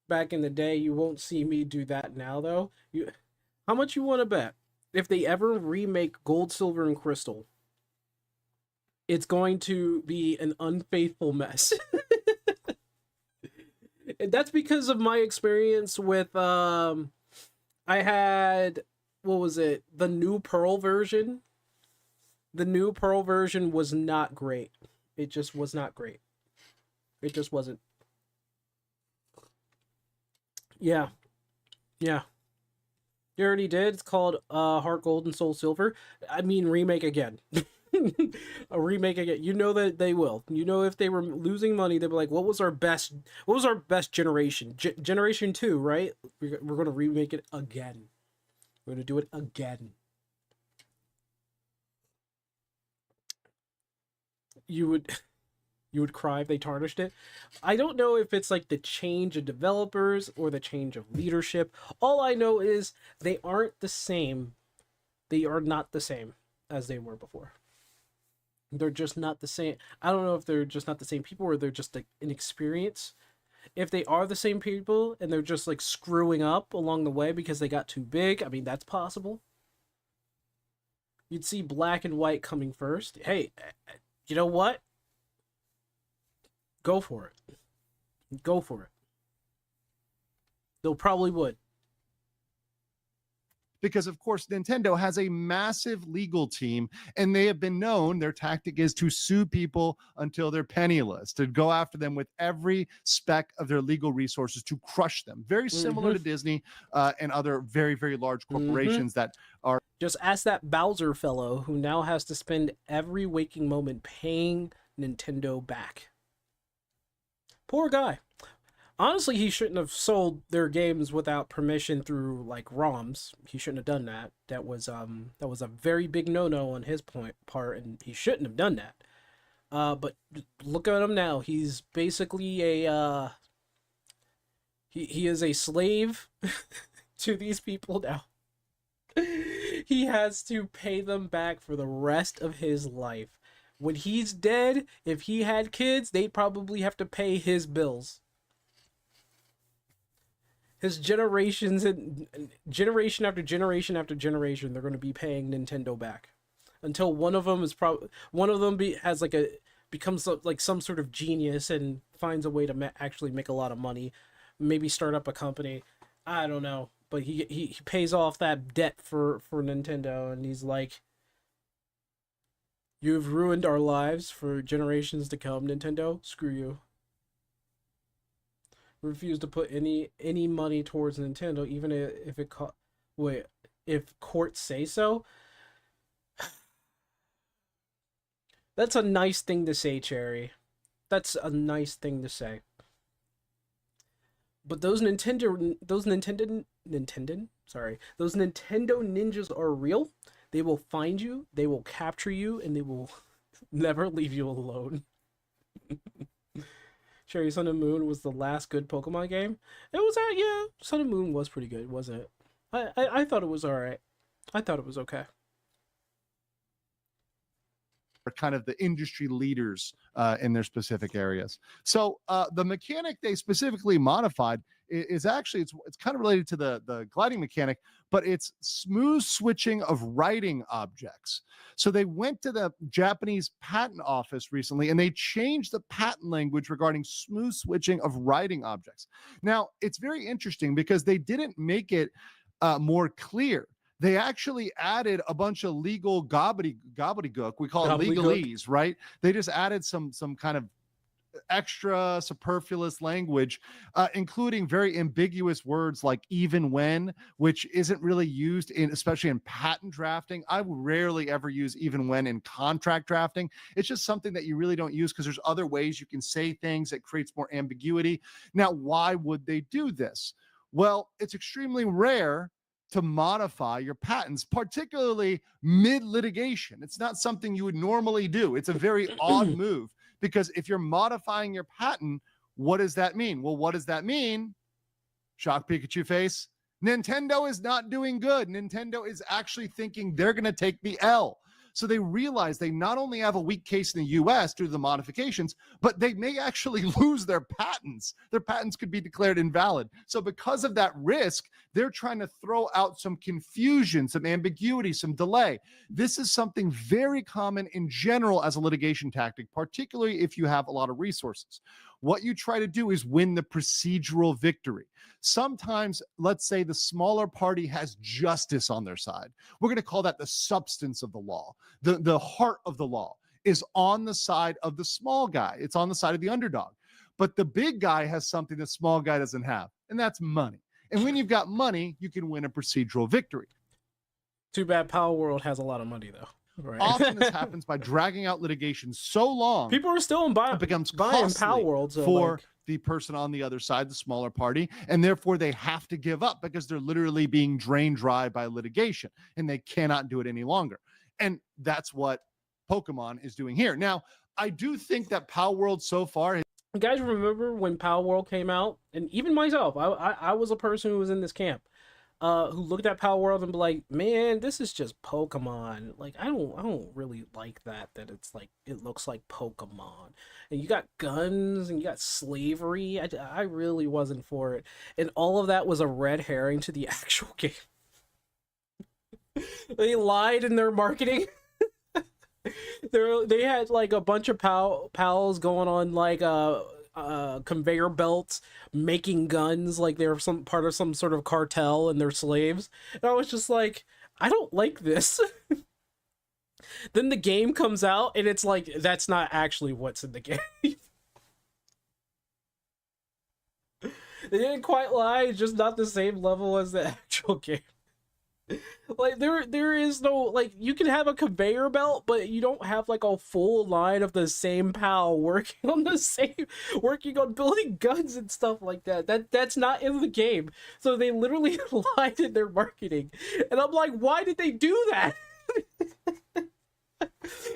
Back in the day, you won't see me do that now, though. How much you want to bet? If they ever remake Gold, Silver, and Crystal, it's going to be an unfaithful mess. And that's because of my experience with, I had, what was it? The new Pearl version. The new Pearl version was not great. It just was not great. It just wasn't. Yeah. You already did. It's called Heart Gold and Soul Silver. I mean, remake again. A remake again. You know that they will. You know, if they were losing money, they'd be like, what was our best generation? Generation 2, right? We're going to remake it again. We're going to do it again. You would cry if they tarnished it. I don't know if it's like the change of developers or the change of leadership. All I know is they aren't the same. They are not the same as they were before. They're just not the same. I don't know if they're just not the same people or they're just like inexperienced. If they are the same people and they're just like screwing up along the way because they got too big, I mean, that's possible. You'd see Black and White coming first. Hey, you know what? Go for it. Go for it. They'll probably would. because of course Nintendo has a massive legal team, and they have been known, their tactic is to sue people until they're penniless, to go after them with every speck of their legal resources to crush them. Very similar to Disney and other very, very large corporations that are. Just ask that Bowser fellow who now has to spend every waking moment paying Nintendo back. Poor guy. Honestly, he shouldn't have sold their games without permission through like ROMs. He shouldn't have done that. That was a very big no-no on his part, and he shouldn't have done that. But look at him now. He's basically a he is a slave to these people now. He has to pay them back for the rest of his life. When he's dead, if he had kids, they'd probably have to pay his bills. His generations and generation after generation after generation, they're going to be paying Nintendo back until one of them is becomes like some sort of genius and finds a way to actually make a lot of money, maybe start up a company. I don't know, but he pays off that debt for Nintendo, and he's like, "You've ruined our lives for generations to come, Nintendo. Screw you." Refuse to put any money towards Nintendo, even if it if courts say so. That's a nice thing to say, Cherry. That's a nice thing to say. But those Nintendo ninjas are real. They will find you, they will capture you, and they will never leave you alone. Cherry Sun and Moon was the last good Pokemon game. It was yeah, Sun and Moon was pretty good, wasn't it? I thought it was alright. I thought it was okay. Are kind of the industry leaders in their specific areas. So the mechanic they specifically modified is actually it's kind of related to the gliding mechanic, but it's smooth switching of writing objects. So they went to the Japanese patent office recently and they changed the patent language regarding smooth switching of writing objects. Now it's very interesting because they didn't make it more clear. They actually added a bunch of legal gobbledygook. We call it legalese, right? They just added some kind of extra superfluous language, including very ambiguous words like even when, which isn't really used especially in patent drafting. I would rarely ever use even when in contract drafting. It's just something that you really don't use because there's other ways you can say things that creates more ambiguity. Now, why would they do this? Well, it's extremely rare to modify your patents, particularly mid-litigation. It's not something you would normally do. It's a very odd move because if you're modifying your patent, what does that mean? Well, what does that mean? Shock Pikachu face. Nintendo is not doing good. Nintendo is actually thinking they're going to take the L. So they realize they not only have a weak case in the US due to the modifications, but they may actually lose their patents. Their patents could be declared invalid. So because of that risk, they're trying to throw out some confusion, some ambiguity, some delay. This is something very common in general as a litigation tactic, particularly if you have a lot of resources. What you try to do is win the procedural victory. Sometimes, let's say the smaller party has justice on their side. We're going to call that the substance of the law. The heart of the law is on the side of the small guy. It's on the side of the underdog. But the big guy has something the small guy doesn't have, and that's money. And when you've got money, you can win a procedural victory. Too bad Power World has a lot of money, though. Right. Often this happens by dragging out litigation so long. People are still it becomes buying Power World for the person on the other side, the smaller party, and therefore they have to give up because they're literally being drained dry by litigation and they cannot do it any longer. And that's what Pokemon is doing here. Now, I do think that Power World so far. You guys remember when Power World came out? And even myself, I was a person who was in this camp. Who looked at Power World and be like, man, this is just Pokemon. Like, I don't really like that it's like, it looks like Pokemon. And you got guns and you got slavery. I really wasn't for it. And all of that was a red herring to the actual game. They lied in their marketing. They had like a bunch of pals going on like conveyor belts making guns like they're some part of some sort of cartel and they're slaves. And I was just like, I don't like this. Then the game comes out and it's like, that's not actually what's in the game. They didn't quite lie, it's just not the same level as the actual game. Like there is no, like, you can have a conveyor belt, but you don't have like a full line of the same pal working on building guns and stuff like that. That's not in the game. So they literally lied in their marketing. And I'm like, why did they do that?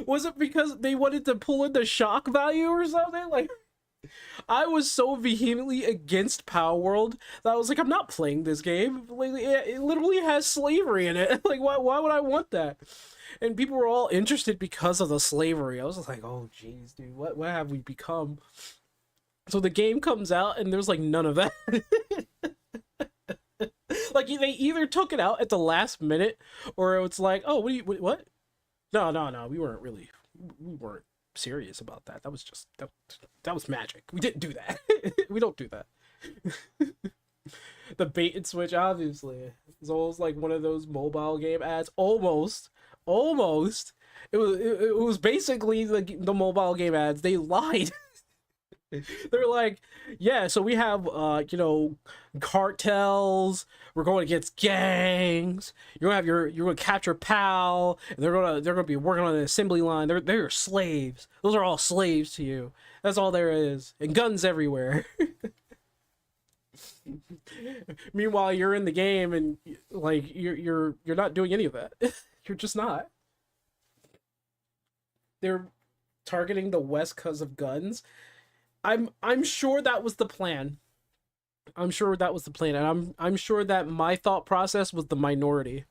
Was it because they wanted to pull in the shock value or something? Like, I was so vehemently against Power World that I was like, I'm not playing this game. Like, it literally has slavery in it. Like, why would I want that? And people were all interested because of the slavery. I was just like, oh, jeez, dude, what have we become? So the game comes out and there's like none of that. Like, they either took it out at the last minute, or it's like, oh, what? No, we weren't serious about that. That was just that was magic. We didn't do that. We don't do that. The bait and switch, obviously, it's almost like one of those mobile game ads. Almost. It was basically the mobile game ads. They lied. They're like, yeah, so we have cartels, we're going against gangs, you're gonna capture PAL, and they're gonna be working on an assembly line. They're slaves. Those are all slaves to you. That's all there is. And guns everywhere. Meanwhile, you're in the game and like you're not doing any of that. You're just not. They're targeting the West because of guns. I'm sure that was the plan. I'm sure that was the plan, and I'm sure that my thought process was the minority.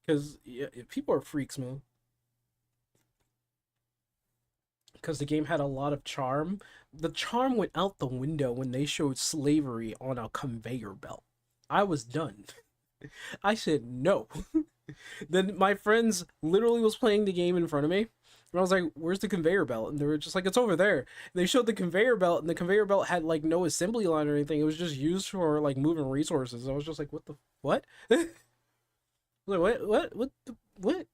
Because people are freaks, man. Because the game had a lot of charm. The charm went out the window when they showed slavery on a conveyor belt. I was done. I said no. Then my friends literally was playing the game in front of me. And I was like, where's the conveyor belt? And they were just like, it's over there. And they showed the conveyor belt, and the conveyor belt had like no assembly line or anything. It was just used for like moving resources. I was just like, what? I was like, what?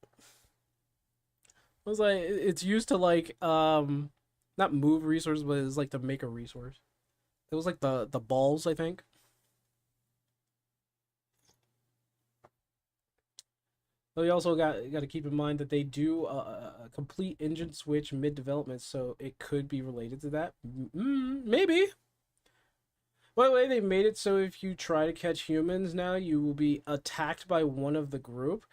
I was like, it's used to like, not move resources, but it's like to make a resource. It was like the balls, I think. But we also got to keep in mind that they do a complete engine switch mid-development, so it could be related to that. Maybe. By the way, they made it so if you try to catch humans now, you will be attacked by one of the group.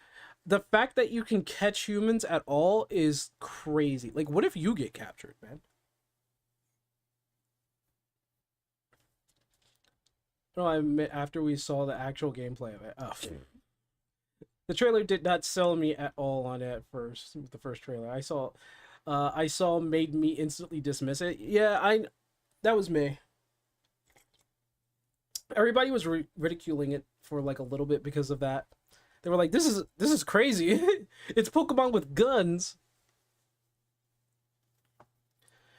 The fact that you can catch humans at all is crazy. Like, what if you get captured, man? No, I admit, after we saw the actual gameplay of it. Oh. The trailer did not sell me at all on it at first. The first trailer I saw made me instantly dismiss it. Yeah, that was me. Everybody was ridiculing it for like a little bit because of that. They were like, "This is crazy. It's Pokemon with guns.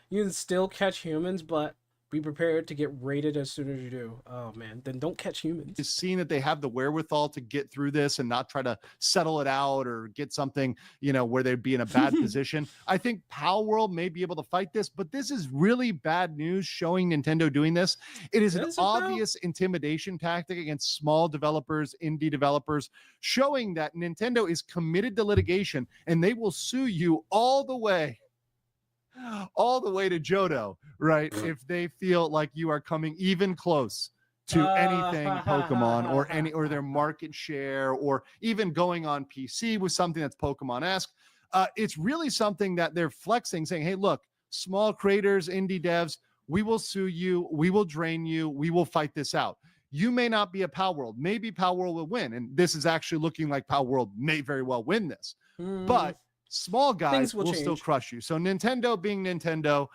You can still catch humans, but be prepared to get raided as soon as you do." Oh man, then don't catch humans. Just seeing that they have the wherewithal to get through this and not try to settle it out or get something, where they'd be in a bad position. I think Power World may be able to fight this, but this is really bad news showing Nintendo doing this. It is an obvious intimidation tactic against small developers, indie developers, showing that Nintendo is committed to litigation and they will sue you all the way to Johto, right? If they feel like you are coming even close to anything Pokemon or their market share, or even going on PC with something that's Pokemon-esque. It's really something that they're flexing, saying, hey, look, small creators, indie devs, we will sue you, we will drain you, we will fight this out. You may not be a Power World. Maybe Power World will win, and this is actually looking like Power World may very well win this. But small guys will still crush you. So Nintendo being Nintendo,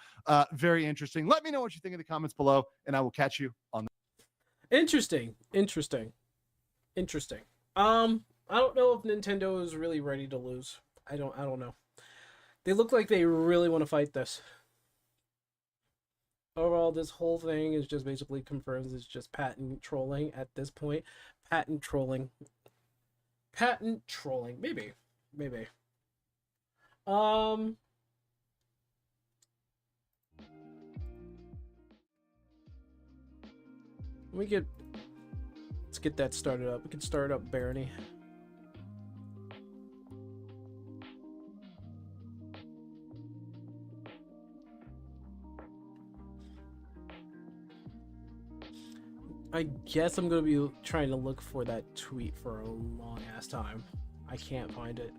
very interesting. Let me know what you think in the comments below, and I will catch you on the Interesting. I don't know if Nintendo is really ready to lose. I don't know. They look like they really want to fight this. Overall, this whole thing is just basically confirms it's just patent trolling at this point. Patent trolling. Patent trolling. Maybe. Maybe. Let's get that started up. We can start up Barony. I guess I'm gonna be trying to look for that tweet for a long ass time. I can't find it.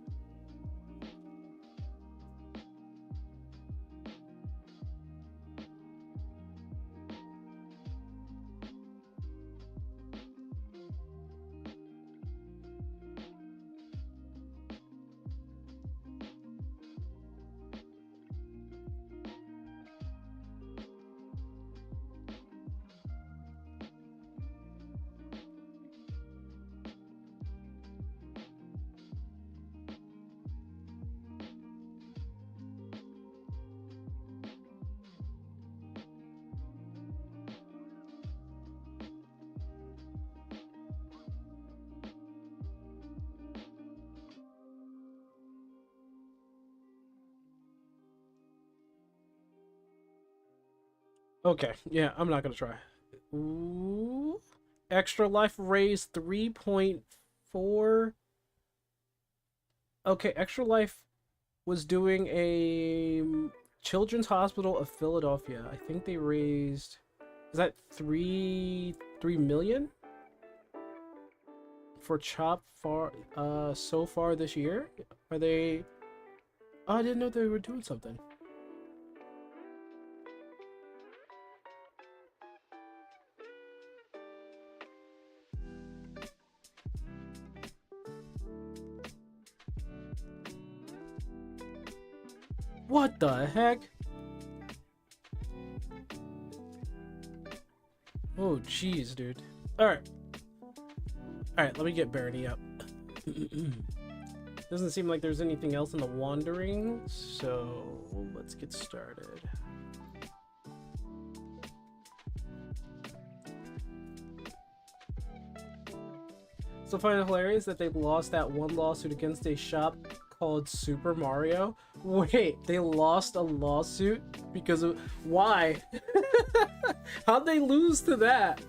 Okay, yeah, I'm not gonna try. Ooh. Extra Life raised 3.4. Okay, Extra Life was doing a Children's Hospital of Philadelphia. I think they raised, is that 3 million for Chop so far this year? Are they? Oh, I didn't know they were doing something. What the heck? Oh, jeez, dude. Alright. Alright, let me get Barony up. Doesn't seem like there's anything else in the Wandering, so let's get started. So I find it hilarious that they lost that one lawsuit against a shop called Super Mario. Wait, they lost a lawsuit because of why? How'd they lose to that?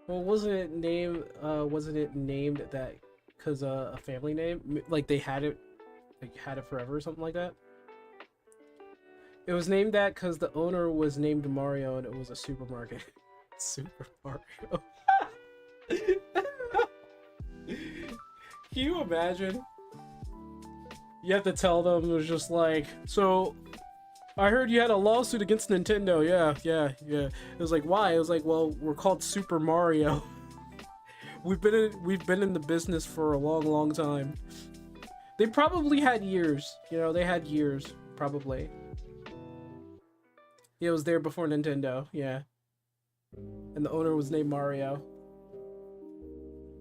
Well, wasn't it named that because a family name? Like they had it forever or something like that? It was named that because the owner was named Mario and it was a supermarket. Super Mario. Can you imagine? You have to tell them, it was just like, so I heard you had a lawsuit against Nintendo. Yeah. It was like, why? It was like, well, we're called Super Mario. We've been in the business for a long time. They probably had years. You know, they had years, probably. Yeah, it was there before Nintendo, yeah. And the owner was named Mario.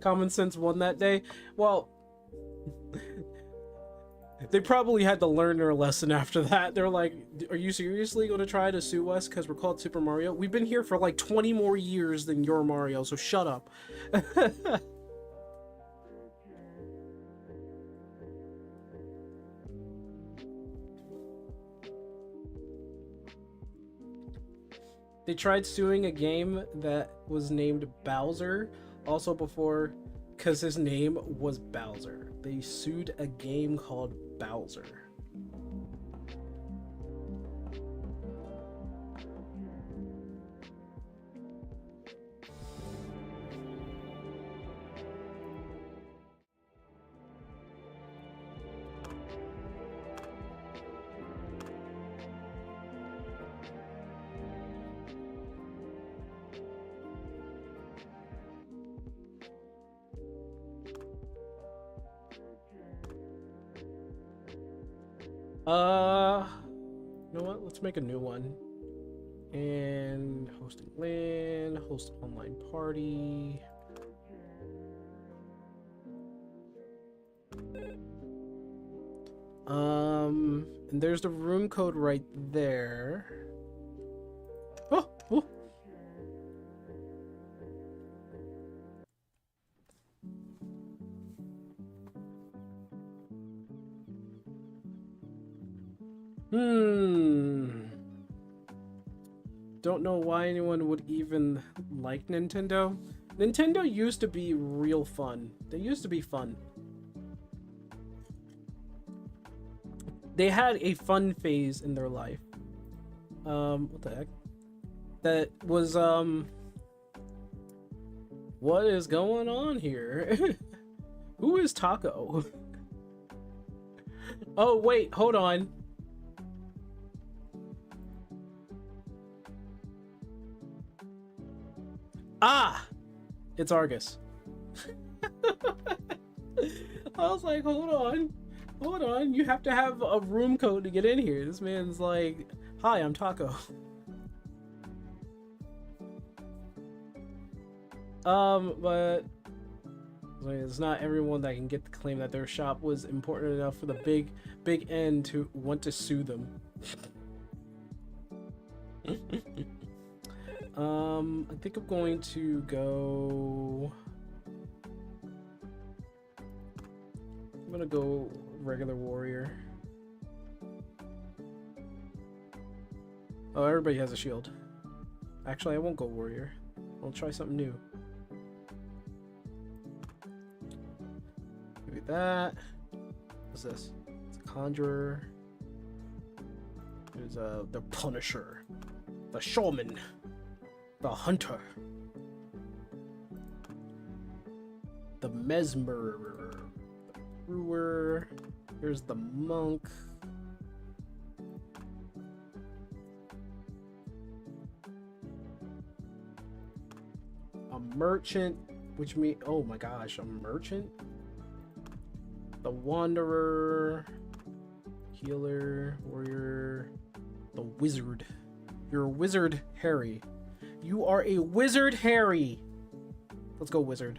Common Sense won that day. Well, they probably had to learn their lesson after that. They're like, are you seriously going to try to sue us because we're called Super Mario? We've been here for like 20 more years than your Mario, so shut up. They tried suing a game that was named Bowser, also before, because his name was Bowser. They sued a game called Bowser. You know what? Let's make a new one. And hosting LAN, host online party. And there's the room code right there. Oh, oh. Don't know why anyone would even like Nintendo. Nintendo used to be real fun. They used to be fun. They had a fun phase in their life. What the heck? That was, what is going on here? Who is Taco? Oh, wait, hold on. Ah! It's Argus. I was like, hold on. You have to have a room code to get in here. This man's like, hi, I'm Taco. But it's not everyone that can get the claim that their shop was important enough for the big N to want to sue them. I think I'm going to go. I'm gonna go regular warrior. Oh, everybody has a shield. Actually, I won't go warrior. I'll try something new. Maybe that. What's this? It's a conjurer. There's the Punisher, the Shaman, the Hunter, the Mesmer, the Brewer. Here's the Monk. A Merchant, which means, oh my gosh, a Merchant. The Wanderer, Healer, Warrior, the Wizard. You're a Wizard, Harry. You are a Wizard, Harry. Let's go Wizard.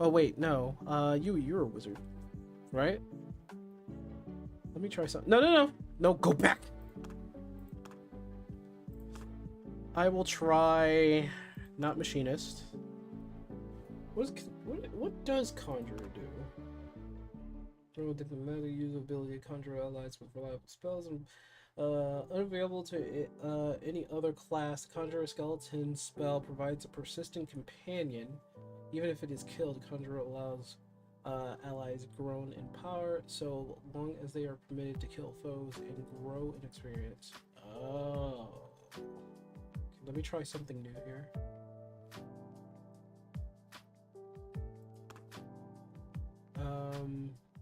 Oh wait, no. You're a Wizard, right? Let me try something. No, go back. I will try not Machinist. What does Conjurer do? Different meta usability, conjure allies with reliable spells, and unavailable to any other class. Conjure skeleton spell provides a persistent companion. Even if it is killed, Conjurer allows allies grown in power so long as they are permitted to kill foes and grow in experience. Oh. Okay, let me try something new here.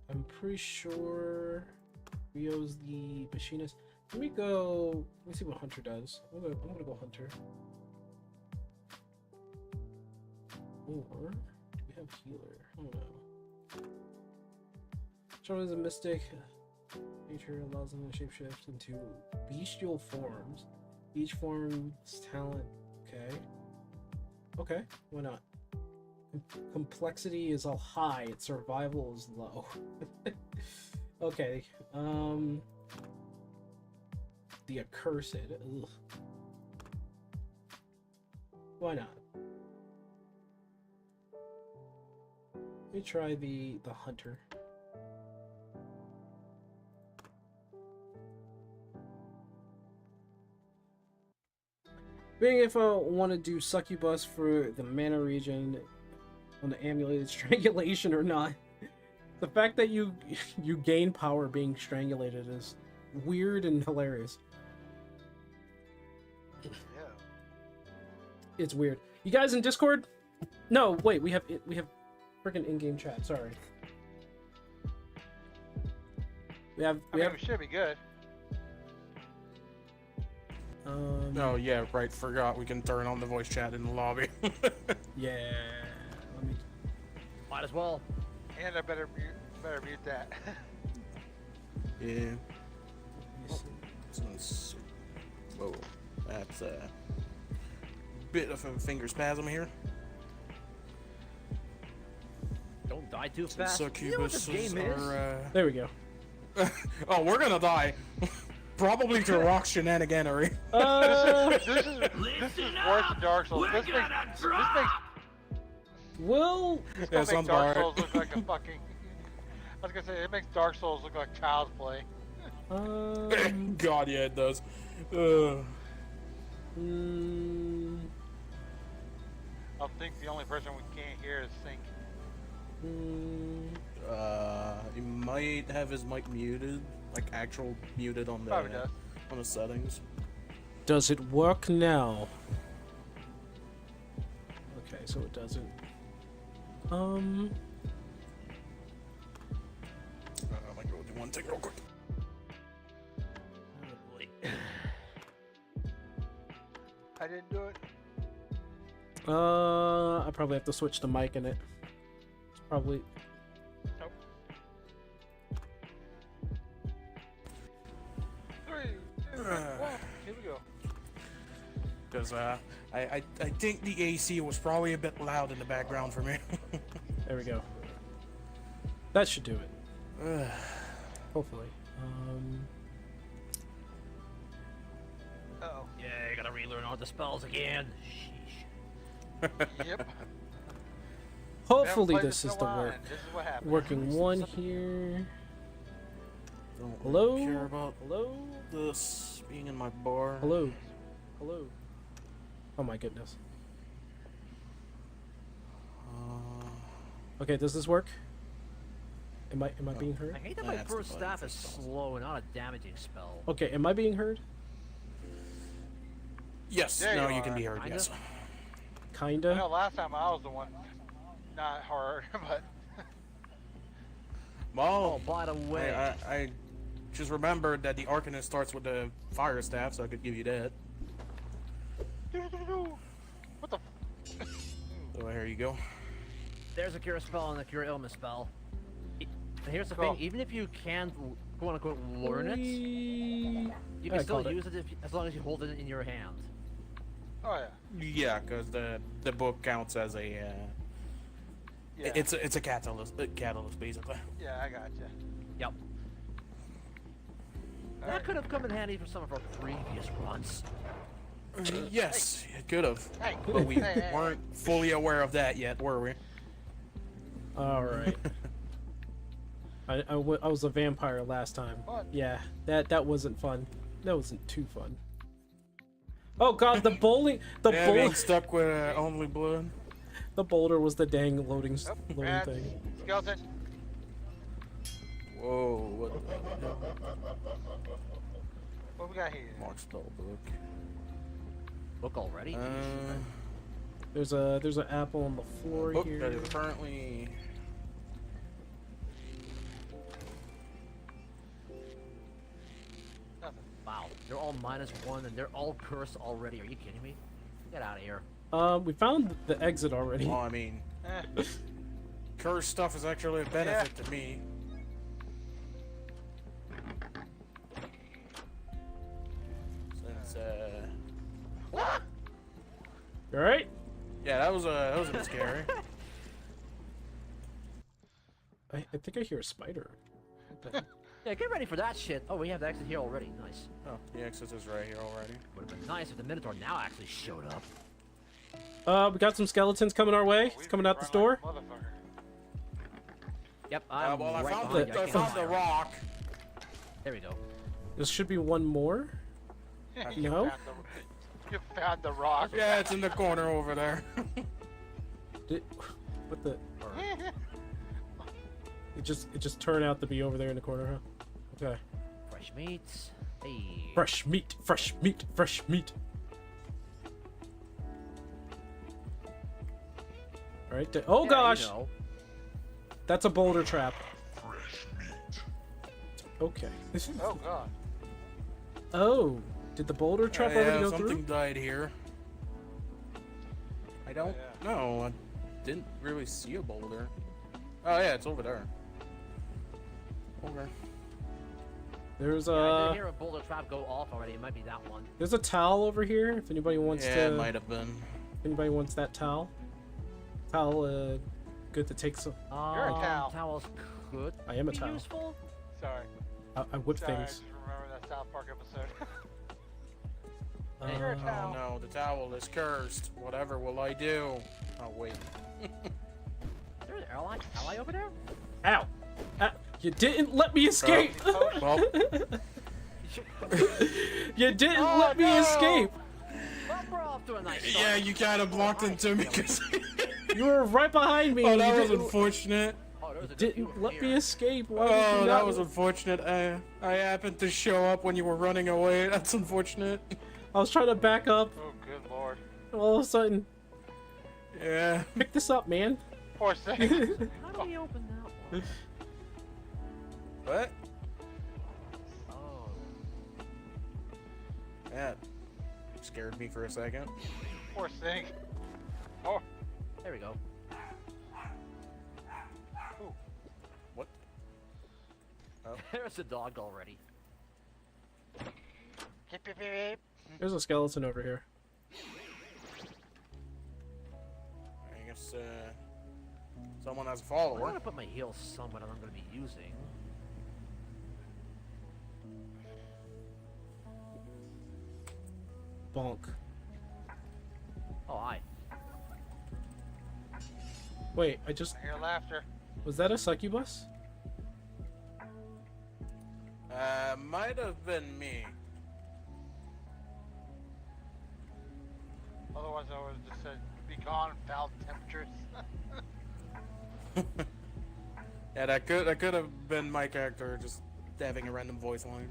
I'm pretty sure Rio's the Machinist. Let me see what Hunter does. I'm gonna go Hunter. Or we have Healer. I don't know. Shaman is a mystic. Nature allows them to shapeshift into bestial forms. Each form's talent. Okay, why not? Complexity is all high, its survival is low. Okay, the Accursed. Ugh. Why not? Let me try the Hunter. Being if I want to do Succubus for the mana region on the Amuleted Strangulation or not. The fact that you gain power being strangulated is weird and hilarious. Yeah. It's weird. You guys in Discord? No, wait, we have freaking in-game chat. Sorry. We should be good. Oh yeah, right. Forgot we can turn on the voice chat in the lobby. Yeah. Might as well. And I better mute that. Yeah. Whoa, that's a bit of a finger spasm here. Don't die too fast. You know what Succubus this game is? There we go. Oh, we're gonna die. Probably to rock shenaniganery. This is worse than Dark Souls. This makes Well, this Yeah, makes sounds Dark about Souls look like a fucking. I was gonna say it makes Dark Souls look like child's play. God, yeah, it does. I think the only person we can't hear is Sync. He might have his mic muted, like actual muted on Probably does. the settings. does it work now? Okay, so it doesn't. I might go do one thing real quick. I didn't do it. I probably have to switch the mic in it. It's probably. Nope. 3, 2, 1. Here we go. Because I think the AC was probably a bit loud in the background for me. There we go. That should do it. Hopefully. Uh-oh. Yeah, you gotta relearn all the spells again. Sheesh. Yep. Hopefully played this this is in a the while, work. and this is what happened. Working one here. Don't Hello? really care about Hello? this being in my bar. Hello? Hello? Oh my goodness. Okay, does this work? Am I being heard? I hate that my first staff is slow and not a damaging spell. Okay, am I being heard? Yes, There now you you can are. be heard, Kinda? yes. I know Kinda. last time I was the one not hard, but Well, Oh, by the way, I just remembered that the Arcanist starts with the fire staff, so I could give you that. what the? So here you go. there's a cure spell and a cure illness spell. And here's the Cool. thing, even if you can't quote unquote learn it, you I can still called it. use it as long as you hold it in your hand. Oh yeah. Yeah, because the book counts as a Yeah. it's a catalyst basically. Yeah, I got you. Yep. That could have come in handy for some of our previous runs. Yes, it could have, Hey. but we Hey. weren't fully aware of that yet, were we? All right. I was a vampire last time. What? Yeah, that wasn't fun. That wasn't too fun. Oh god, the bowling, the Yeah, being boulder, stuck with only blood. the boulder was the dang loading Oh, loading rats, thing. skeleton. Whoa, what the hell? What we got here? Mark spell book. Book already? There's an apple on the floor Book here. that is currently. Nothing. Wow, they're all -1 and they're all cursed already. Are you kidding me? Get out of here. We found the exit already. Well, I mean, Eh. cursed stuff is actually a benefit to me. Since All right. yeah, that was a bit scary. I think I hear a spider. Yeah, get ready for that shit. Oh, we have the exit here already. Nice. Oh, the exit is right here already. Would have been nice if the Minotaur now actually showed up. We got some skeletons coming our way. It's coming out this door. Motherfucker. Yep, I'm Well, I right found behind the you. I found the rock. There we go. There should be one more. You No? found you found the rock. Yeah, it's in the corner over there. What the? It just turned out to be over there in the corner, huh? Okay. Fresh meats. Hey. Fresh meat, fresh meat, fresh meat. All right. Oh Yeah, gosh, You know. that's a boulder trap. Okay. Oh god. Oh, did the boulder trap already yeah, go something through? died here. I don't Yeah. know. I didn't really see a boulder. Oh yeah, it's over there. Okay. There's Yeah, I a did hear a boulder trap go off already. It might be that one. there's a towel over here. If anybody wants Yeah, to, it might have been. if anybody wants that towel, good to take some. You're a towel. Towels could I am a be towel. useful. Sorry. I whip Sorry, I things. just remember that South Park episode. Uh, You're a Oh towel. no, the towel is cursed. Whatever will I do? Oh wait. There's an ally over there? Ow! You didn't let me escape! Well, You didn't let me escape! Well, we're off to a nice start. yeah, you kind of blocked into me because. You were right behind me. Oh, and that you was didn't, unfortunate. Oh, there's a good few didn't in let here. me escape. Why did Oh, you that not was unfortunate. I happened to show up when you were running away. That's unfortunate. I was trying to back up. Oh, good lord. All of a sudden, Yeah. pick this up, man. Poor thing. How do we open that one? What? Oh. That scared me for a second. Poor thing. Oh. There we go. Ooh. What? Oh. There's a dog already. Hip, hip, hip. There's a skeleton over here. I guess someone has a I'm follower. gonna put my heels somewhere that I'm gonna be using. Bonk. Oh, hi. Wait, I just... I hear laughter. Was that a succubus? Might have been me. Otherwise, I would have just said, be gone, foul temperatures. Yeah, that could have been my character just having a random voice line.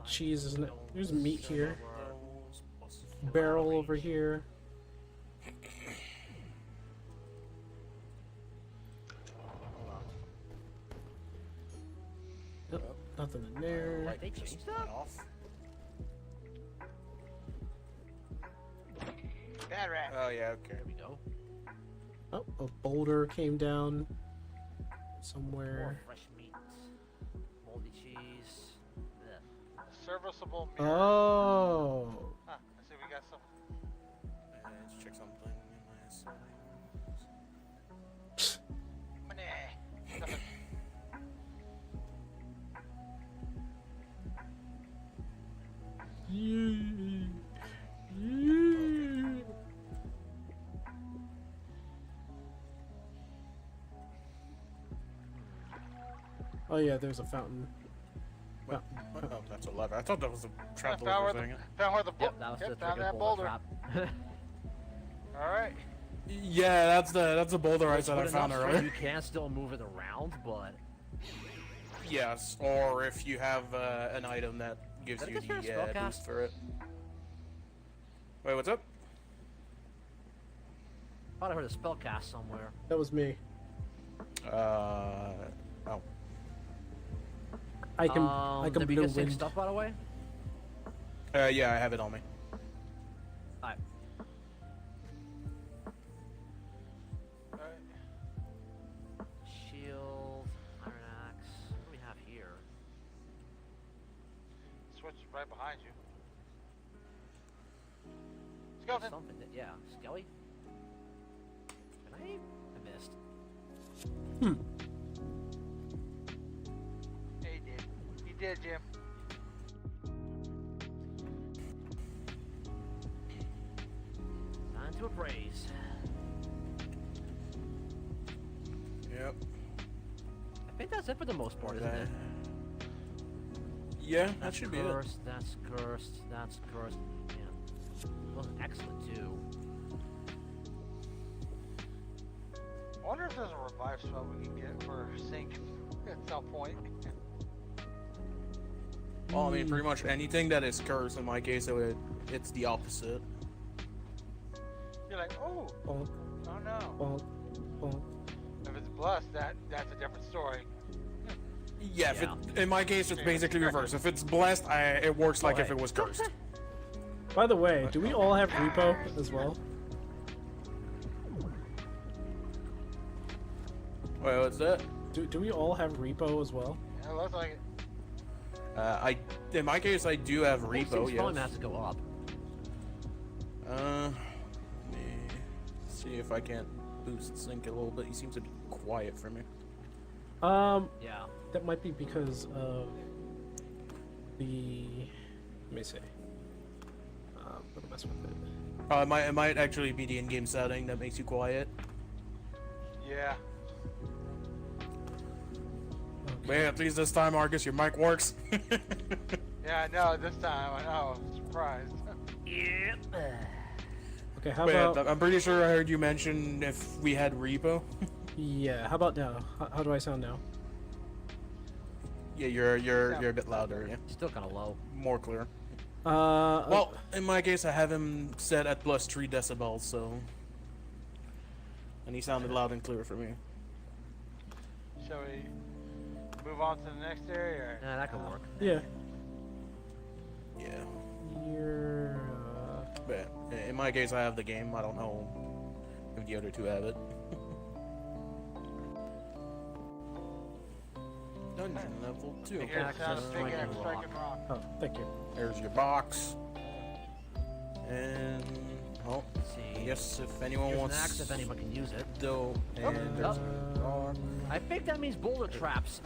Cheese, isn't it? There's meat here. Barrel over here. Yep, nothing in there. They changed that? Off. Bad rat. Oh yeah, okay. There we go. Oh, a boulder came down More somewhere. fresh meats. Moldy cheese. Ugh. Serviceable mirror. Oh. Huh, I see we got some. Let's check something in my settings. Money. Nothing. Oh yeah, there's a fountain. What? Oh, that's a lever. I thought that was a trap Found door where for a second. Found where the Yep, that was the found trigger that boulder boulder. trap. Alright. Yeah, that's the boulder I said I Good found enough so earlier. you can still move it around, but Yes, or if you have an item that gives Did I you just hear a the spellcast? boost for it. Wait, what's up? thought I heard a spell cast somewhere. That was me. Oh. I can did we blue get sync wind. stuff, by the way? Yeah, I have it on me. Alright. Shield, iron axe. What do we have here? Switch is right behind you. There's Skeleton. something that, yeah, Skelly? Can I missed. Yeah, he did. He did, Jim. Time to appraise. Yep. I think that's it for the most part, isn't it? Yeah, that That's should be it. cursed, that's cursed, that's cursed. Yeah. It was excellent too. I wonder if there's a revive spell we can get for sync at some point. Well, I mean, pretty much anything that is cursed, in my case, it's the opposite. You're like, oh, Bonk, oh no. bonk, bonk. If it's blessed, that's a different story. Yeah, if in my case, it's basically reverse. If it's blessed, it works like if it was cursed. By the way, do we all have repo as well? Wait, what's that? Do we all have repo as well? Yeah, it looks like it. In my case, I do have It repo. seems volume has to go up. Let me see if I can't boost sync a little bit. He seems to be quiet for me. Yeah. That might be because of the. Let me see. Let me mess with it. It might actually be the in-game setting that makes you quiet. Yeah. But yeah, at least this time, Marcus, your mic works. Yeah, I know. This time, I know. I'm surprised. Yeah. Okay, how Wait, about? I'm pretty sure I heard you mention if we had repo. Yeah, how about now? How do I sound now? Yeah, you're a bit louder. Yeah, Still kind of low. more clear. Well, Well, in my case, I have him set at +3 decibels, so, and he sounded loud and clear for me. Shall we move on to the next area? Or? Yeah, that could work. yeah. Yeah. You're. But in my case, I have the game. I don't know if the other two have it. Dungeon level 2. Here's the sound of Striking pickaxe rock. striking rock. Oh, thank you. There's your box. And well, See. yes, if anyone Here's wants an axe if anyone can use it. though, and there's a rock. I think that means boulder traps.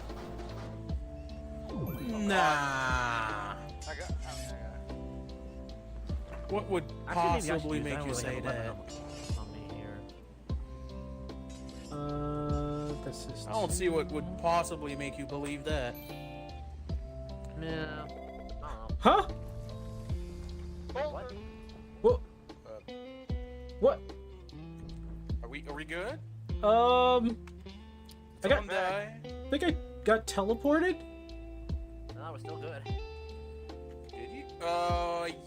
Nah. I got it. What would Actually, maybe I should possibly use it. I make don't you really say have a weapon that? on me here. This is. I don't see what would possibly make you believe that. Yeah. I don't know. Huh? What? What? What? Are we good? I got. Someone die? I think I got teleported. No, we're still good. Did you?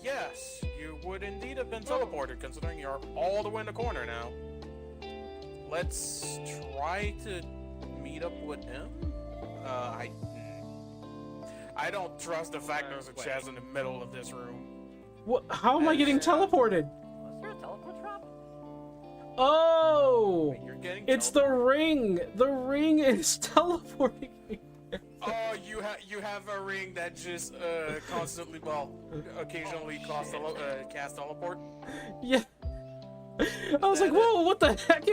Yes. You would indeed have been teleported, considering you're all the way in the corner now. Let's try to meet up with him. I don't trust the fact there's a chest in the middle of this room. What? How am I getting teleported? Was there a teleport trap? Oh! You're getting It's the ring. The ring is teleporting me. Oh, you have a ring that just constantly, well, occasionally cast teleport. Yeah. I was like, whoa, what the heck?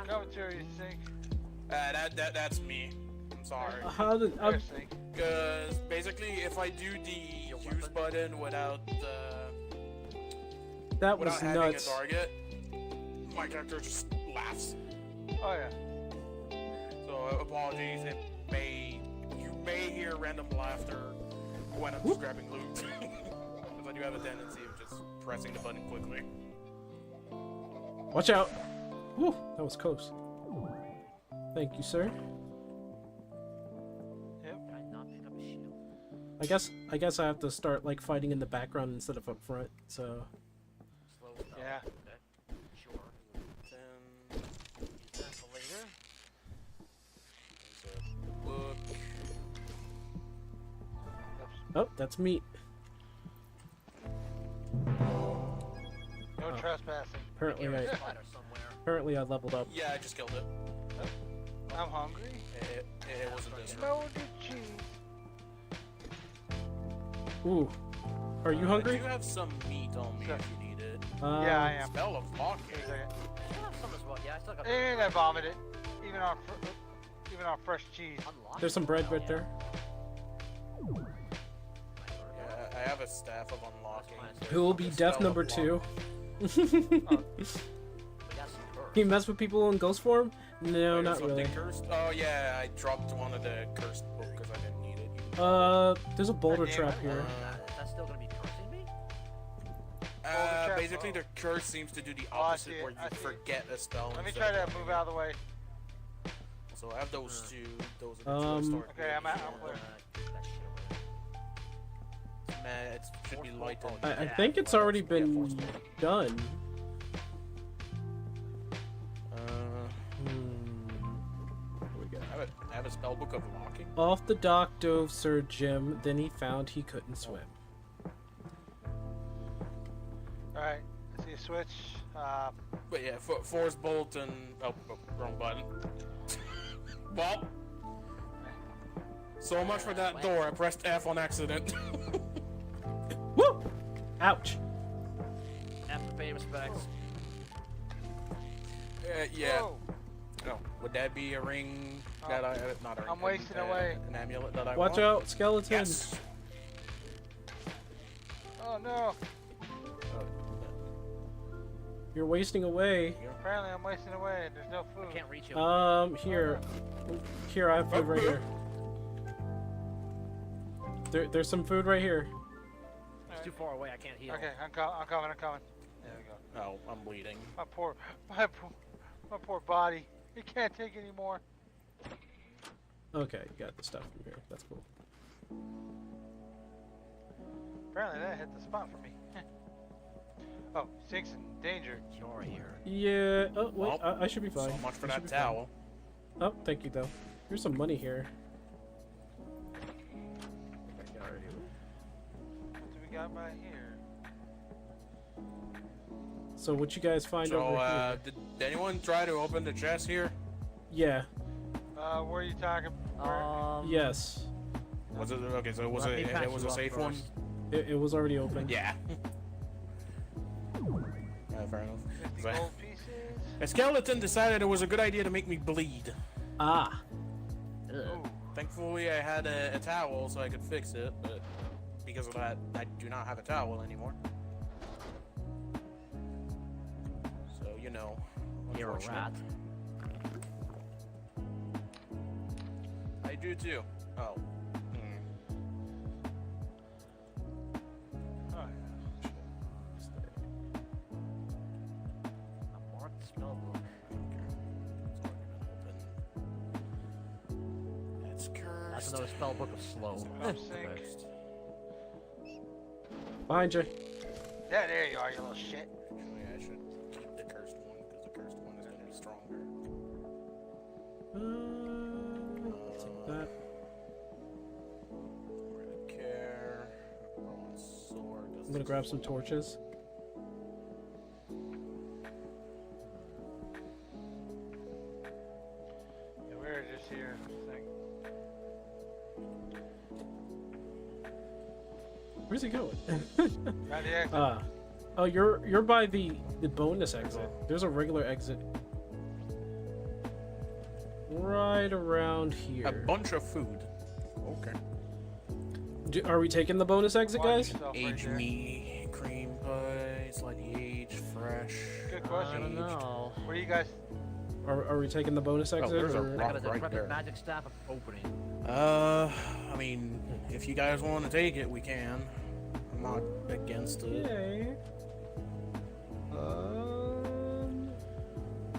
Cafeteria sink. That's me. I'm sorry. How did? Because basically, if I do the use button without That was without having nuts. a target, my character just laughs. Oh yeah. So apologies. You may hear random laughter when I'm just grabbing loot. Because I do have a tendency of just pressing the button quickly. Watch out. Whew, that was close. Thank you, sir. Yep. Did I not pick up a shield? I guess I have to start like fighting in the background instead of up front. So. Slow it down. Yeah. Okay. Sure. Then That's later. there's a book. Oh, that's meat. No trespassing. Apparently I leveled up. Yeah, I just killed it. I'm hungry. It wasn't this room. No, did you? Ooh. Are you hungry? Do you have some meat on me if you need it? Yeah, I am. Smell of vodka. Wait a second. I still have some as well. Yeah, I still got. And I vomited. Even on fresh cheese. There's some bread right there. Yeah, I have a staff of unlocking. Who will be death number 2? Can you mess with people in ghost form? No, Wait, not something really. Cursed? Oh yeah, I dropped one of the cursed book because I didn't need it. There's a boulder trap here. That's still gonna be cursing me? Basically the curse seems to do the opposite where you forget a spell. Let me instead try to of move out of the way. So I have those two. Those are the two I started Okay, I'm with. clear. Man, it should be light on. I think it's already been done. I have a spell book of locking. Off the dock dove Sir Jim, then he found he couldn't swim. Alright, I see a switch. But yeah, force bolt and wrong button. Well, so much for that door. I pressed F on accident. Woo! Ouch. Have to pay respects. Yeah. Oh, would that be a ring that not a ring? I'm wasting away. An amulet that I Watch want? out, skeleton. Yes. Oh no. You're wasting away. Apparently I'm wasting away. There's no food. I can't reach you. Here. Here, I have food right here. There's some food right here. It's too far away. I can't heal. Okay, I'm coming. There we go. Oh, I'm bleeding. My poor body. It can't take any more. Okay, you got the stuff from here. That's cool. Apparently that hit the spot for me. Oh, Sink's in danger. You're here. Yeah. Oh, wait. Well, I should be fine. So much for I should that be fine. towel. Oh, thank you, though. Here's some money here. What do we got right here? So what you guys find over here? Did anyone try to open the chest here? Yeah. Where are you talking? Yes. Was it okay? So it was it was a safe one. It was already open. Yeah. Fair enough. 'Cause Gold pieces. A skeleton decided it was a good idea to make me bleed. Ah. Thankfully, I had a towel so I could fix it, but because of that, I do not have a towel anymore. So, you know. You're a rat. I do too. Oh. A marked spell book. It's cursed. That's another spell book of slow. Behind you. Yeah, there you are, you little shit. Actually, I should keep the cursed one because the cursed one is going to be stronger. Take that. Don't really care. Sword I'm gonna grab some torches. Yeah, we're just here. Where's he going? Right the exit. Oh, you're by the bonus exit. There's a regular exit right around here. A bunch of food. Okay. Are we taking the bonus exit, guys? Aged meat, cream pie, slightly aged, fresh. Good question. I don't know. What do you guys? Are we taking the bonus exit? there's a or- I got a rock right decrepit there. magic staff of opening. I mean, if you guys want to take it, we can. I'm not against it. Yay.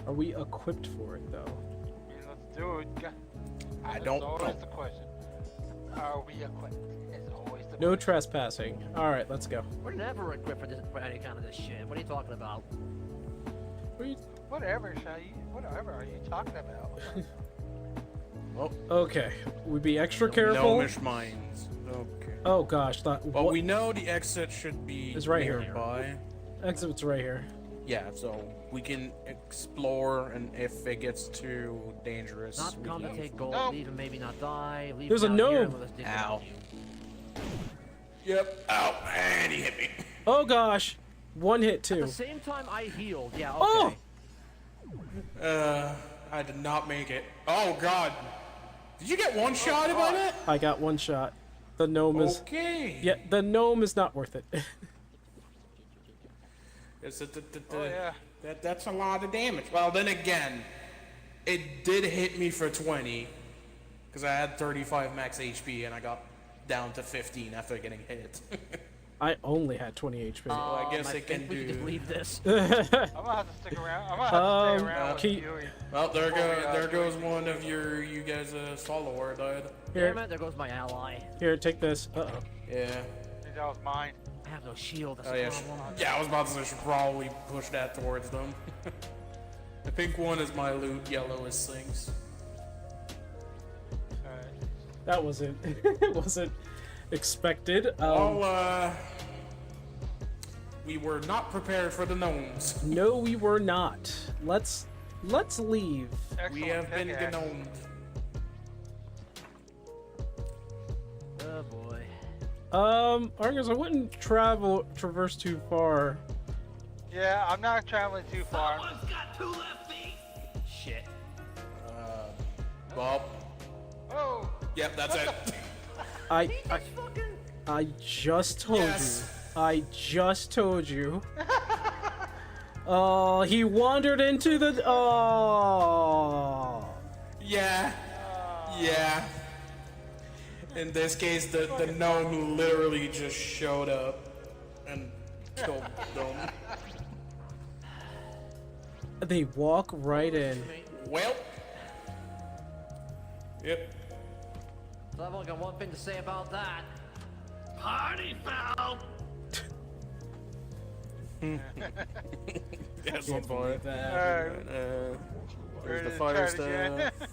Are we equipped for it though? Let's do it. I That's don't always know. the question. Are we equipped? Is always the No trespassing. All right, let's go. We're never equipped for any kind of this shit. What are you talking about? Whatever, whatever are you talking about? Okay, we be extra careful. Gnomish mines. Okay. Oh gosh, Well, we know the exit should be It's right here. nearby. Exit's right here. Yeah, so we can explore, and if it gets too dangerous, Not we come to can... take gold, leave and maybe not die. Leave There's a down here gnome. and let us dig Ow. around you. Yep. Ow, and he hit me. Oh gosh, one hit At too. the same time, I healed. Yeah. Okay. Oh! I did not make it. Oh god. Did you get one shot by that? I got one shot. The gnome is. Okay. Yeah, the gnome is not worth it. yeah. That's a lot of damage. Well, then again, it did hit me for 20, because I had 35 max HP and I got down to 15 after getting hit. I only had 20 HP. Well, I guess I it can think we do. can just leave this. I'm gonna have to stick around. I'm gonna have to stay around with you. Well, there goes one of you guys' follower died. Here, Damn it! There goes my ally. here, take this. Uh oh. Yeah. That was mine. I have no shield. That's Oh a yeah. problem. Yeah, I was about to say I should probably push that towards them. The pink one is my loot. Yellow is Sing's. That wasn't. It wasn't expected. I'll We were not prepared for the gnomes. No, we were not. Let's leave. We have been gnomed. Oh boy. Argus, I wouldn't traverse too far. Yeah, I'm not traveling too far. Shit. Bob. Oh. Yep, that's it. I just told Yes. you. I just told you. Oh, he wandered into the. Oh. Yeah. Yeah. In this case, the gnome literally just showed up and killed them. They walk right in. Well. Yep. So I've only got one thing to say about that. Party foul! Yes, one for it. Alright. There's the Try fire it again. stuff.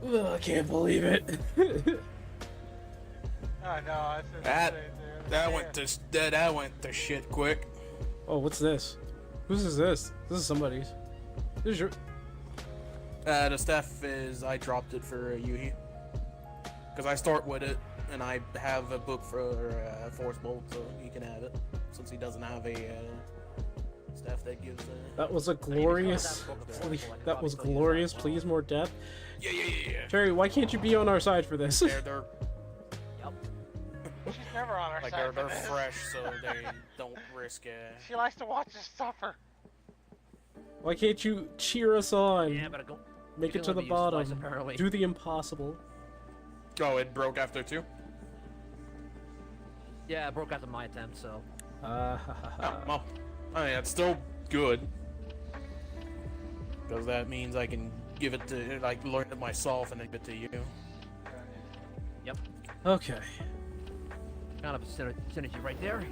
Ugh, I can't believe it. Oh no, I said That went to shit quick. Oh, what's this? Whose is this? This is somebody's. This is your. The stuff is I dropped it for Yuhi. Because I start with it, and I have a book for Force Bolt, so he can have it. Since he doesn't have a staff that gives. That was a glorious. That was glorious. Please, more depth. Yeah. Jerry, why can't you be on our side for this? They're She's never on our like side. they're for this. fresh, so they don't risk. She likes to watch us suffer. Why can't you cheer us on? Yeah, but go. Make you it can to let the me use Slice, bottom. apparently. Do the impossible. Oh, it broke after 2? Yeah, I broke after my attempt, so. Oh, well, I mean, it's still good. Because that means I can give it to, like, learn it myself and then give it to you. Yep. Okay. Kind of a synergy right there.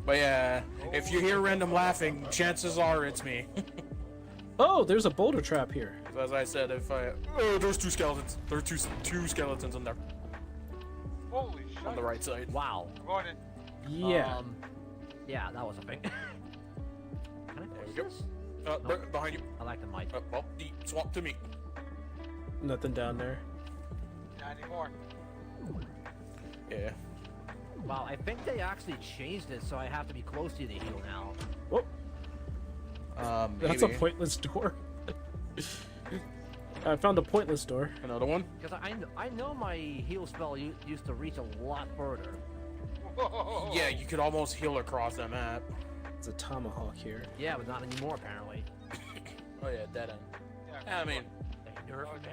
But yeah, if you hear random laughing, chances are it's me. Oh, there's a boulder trap here. So as I said, if I... Oh, there's 2 skeletons. There are two skeletons in there. Holy shit. On the right side. Wow. I'm going in. Yeah. Yeah, that was a thing. Can I push this? Nope. Behind you. I like the mic. Well, swap to me. Nothing down there. Not anymore. Yeah. Wow, I think they actually changed it, so I have to be close to the heal now. Whoop. That's a Maybe. pointless door. I found a pointless door. Another one? Because I know my heal spell used to reach a lot further. Whoa. Yeah, you could almost heal across that map. It's a tomahawk here. Yeah, but not anymore, apparently. Oh yeah, dead end. Yeah, I mean, They nerfed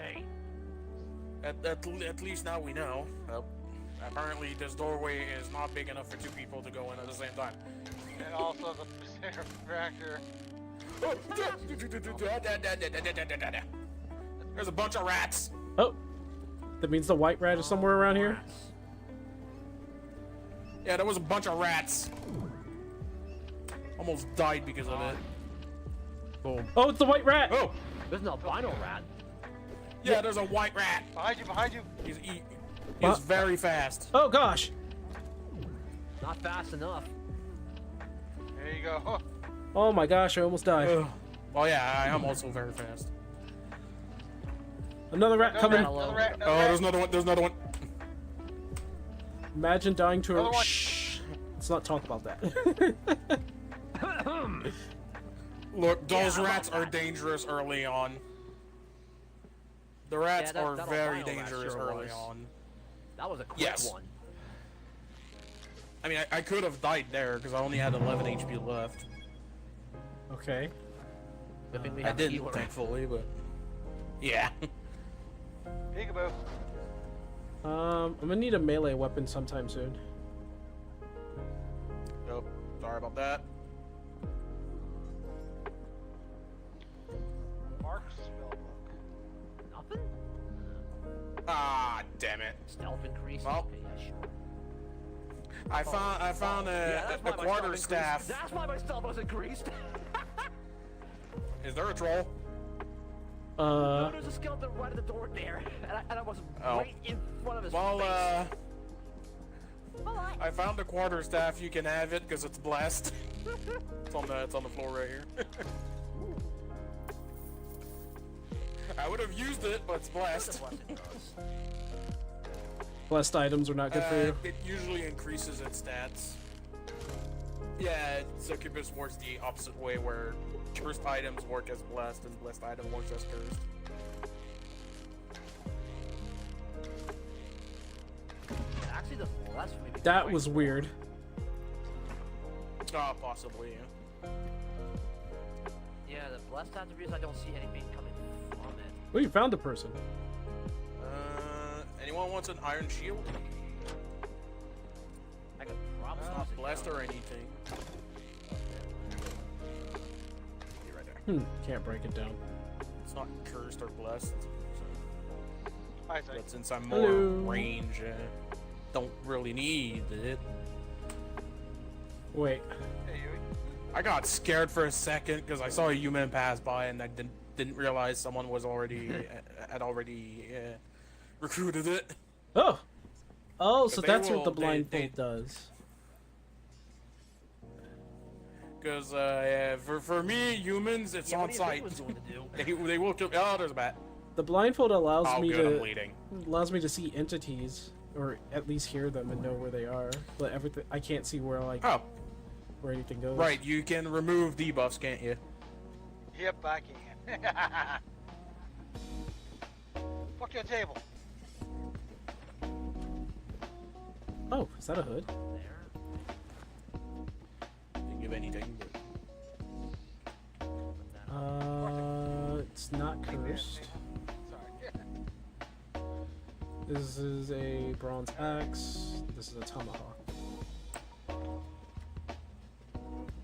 me. at least now we know. Apparently this doorway is not big enough for 2 people to go in at the same time. And also the center fracture. There's a bunch of rats. Oh, that means the white rat is somewhere around here. Yeah, there was a bunch of rats. Almost died because of it. Boom. Oh, it's the white rat. Oh, There's an albino rat. yeah, there's a white rat. Behind you. He's very fast. Oh gosh. Not fast enough. There you go. Oh my gosh, I almost died. Oh yeah, I am also very fast. Another rat coming. Another rat. Oh, there's another one. There's another one. Imagine dying to Another a. one. Shh. Let's not talk about that. Look, those rats are dangerous early on. The rats Yeah, are that very albino rat dangerous sure early was. on. That was a quick Yes. one. I mean, I could have died there because I only had 11 HP left. Okay. Good thing we I have a didn't, healer. thankfully, but yeah. Peekaboo. I'm gonna need a melee weapon sometime soon. Oh, sorry about that. Mark's spellbook. Nothing? Ah, damn it. Stealth increase? Well. Okay, yeah, sure. I found Yeah, a that's why my quarter stealth staff. increased. That's why my stealth was increased. Is there a troll? No, there's a skeleton right at the door there, and I was Oh. right in front of his Well, face. I found the quarterstaff. You can have it because it's blessed. It's on the floor right here. I would have used it, but it's blessed. Blessed items are not good for you. It usually increases its stats. Yeah, Succubus works the opposite way, where cursed items work as blessed, and blessed item works as cursed. Actually, the blessed maybe. That was weird. Possibly, yeah. Yeah, the blessed attributes, I don't see anything coming from it. Well, you found a person. Anyone wants an iron shield? I could probably not blessed or anything. You're right there. Can't break it down. It's not cursed or blessed. So. But since I'm more Hello. range, don't really need it. Wait. I got scared for a second because I saw a human pass by and I didn't realize someone was already had already recruited it. Oh. Oh, so They that's what will- the they- blindfold does. Because for me, humans, it's Yeah, on what do you think site. it was going to do? They will kill. Oh, there's a bat. The blindfold allows Oh, me good, I'm to bleeding. see entities, or at least hear them and know where they are. But everything I can't see where where anything goes. Right, you can remove debuffs, can't you? Yep, I can. Fuck your table. Oh, is that a hood? Didn't give anything. It's not cursed. This is a bronze axe. This is a tomahawk.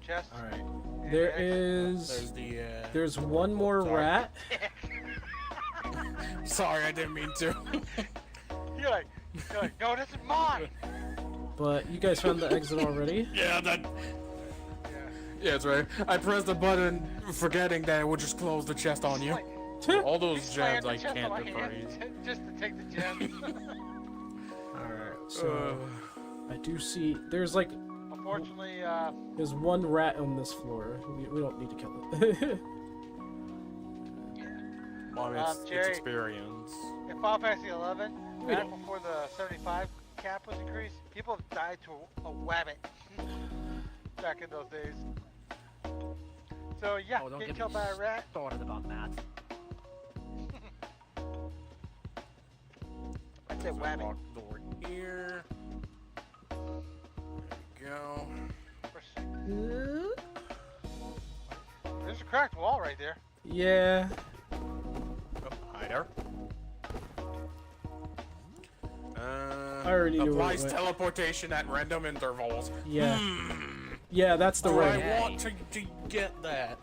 Chest. All right. There is. There's the. There's one more rat. Sorry, I didn't mean to. You're like, no, this is mine. But you guys found the exit already. Yeah, that. Yeah, that's right. I pressed the button, forgetting that it would just close the chest on you. All those gems I can't rephrase. Just to take the gems. Alright, so I do see there's like Unfortunately, there's one rat on this floor. We don't need to kill it. Well, it's Jerry, experience. in Final Fantasy XI, back before the 75 cap was increased, people have died to a wabbit back in those days. So yeah, Oh, don't getting get killed me by a rat. started about that. I said wabbit. Lock door here. There we go. There's a cracked wall right there. Yeah. Oh, hi there. I already knew where it applies went. teleportation at random intervals. Yeah. Yeah, that's the Do ring. I want to get that.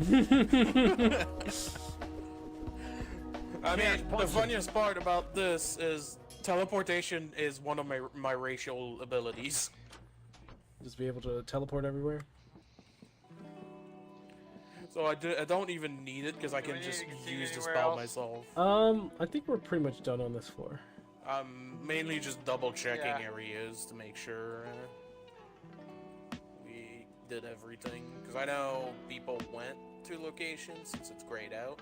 I mean, the funniest part about this is teleportation is one of my racial abilities. Just be able to teleport everywhere. So I don't even need it because I can just use the spell myself. I think we're pretty much done on this floor. I'm mainly just double checking areas to make sure we did everything. Because I know people went to locations since it's grayed out.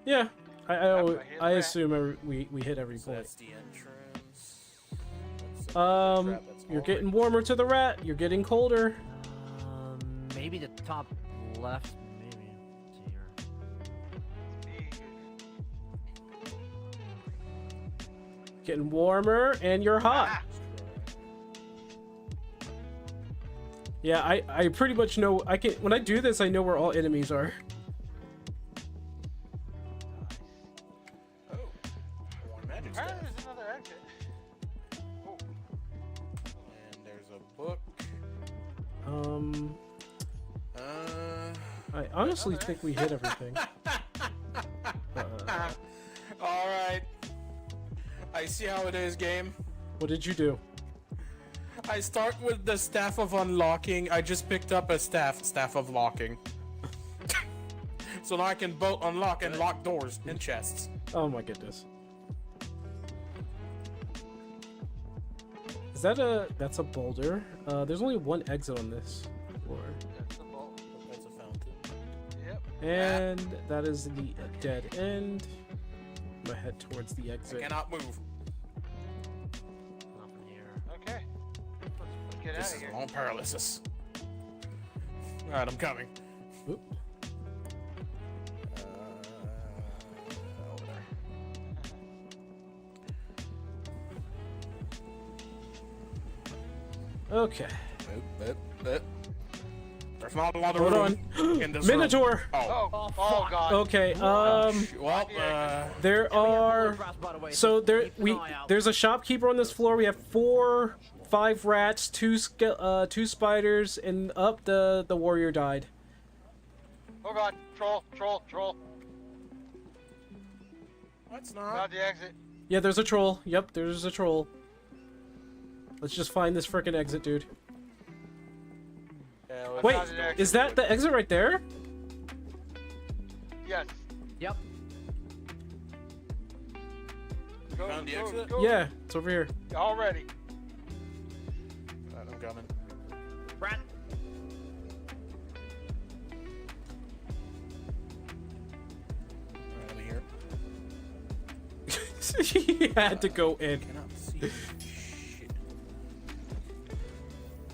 Yeah, I assume we hit every So point. that's the entrance. You're getting warmer to the rat. You're getting colder. Maybe the top left. Maybe. Let's see here. Getting warmer, and you're hot. Yeah, I pretty much know. I can when I do this, I know where all enemies are. Apparently there's another exit. Oh. And there's a book. I honestly think we hit everything. Alright. I see how it is, game. What did you do? I start with the staff of unlocking. I just picked up a staff of locking. So now I can both unlock and lock doors and chests. Oh my goodness. Is that a... That's a boulder. There's only one exit on this floor. That's a bolt. That's a fountain. Yep. And that is the dead end. I'm gonna head towards the exit. I cannot move. Nothing here. Okay. Let's get This out is of here. long paralysis. Alright, I'm coming. Oop. Over there. Okay. There's not a lot of Hold room on. in this Minotaur! room. Oh. Oh god. Okay, Well, there are... So there's a shopkeeper on this floor. We have 5 rats, 2 spiders, and up the warrior died. Oh god. Troll. That's not. Not the exit. Yeah, there's a troll. Yep, there's a troll. Let's just find this frickin' exit, dude. Yeah, Wait, Not the exit. is that the exit right there? Yes. Yep. Go, Found the go, exit? go. Yeah, it's over here. Already. Alright, I'm coming. Rat. Alright, I'm here. He had to go in. I cannot see shit.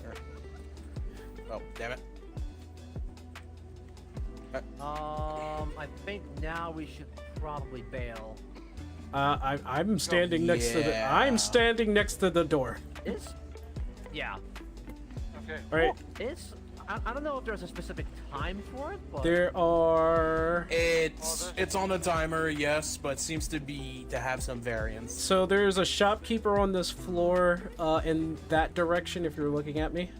There. Oh, damn it. I think now we should probably bail. I'm standing next to the. yeah. I'm standing next to the door. Is? Yeah. Okay. All right. It's. I don't know if there's a specific time for it, but There are. It's on the timer, yes, but seems to have some variance. So there's a shopkeeper on this floor, in that direction. If you're looking at me,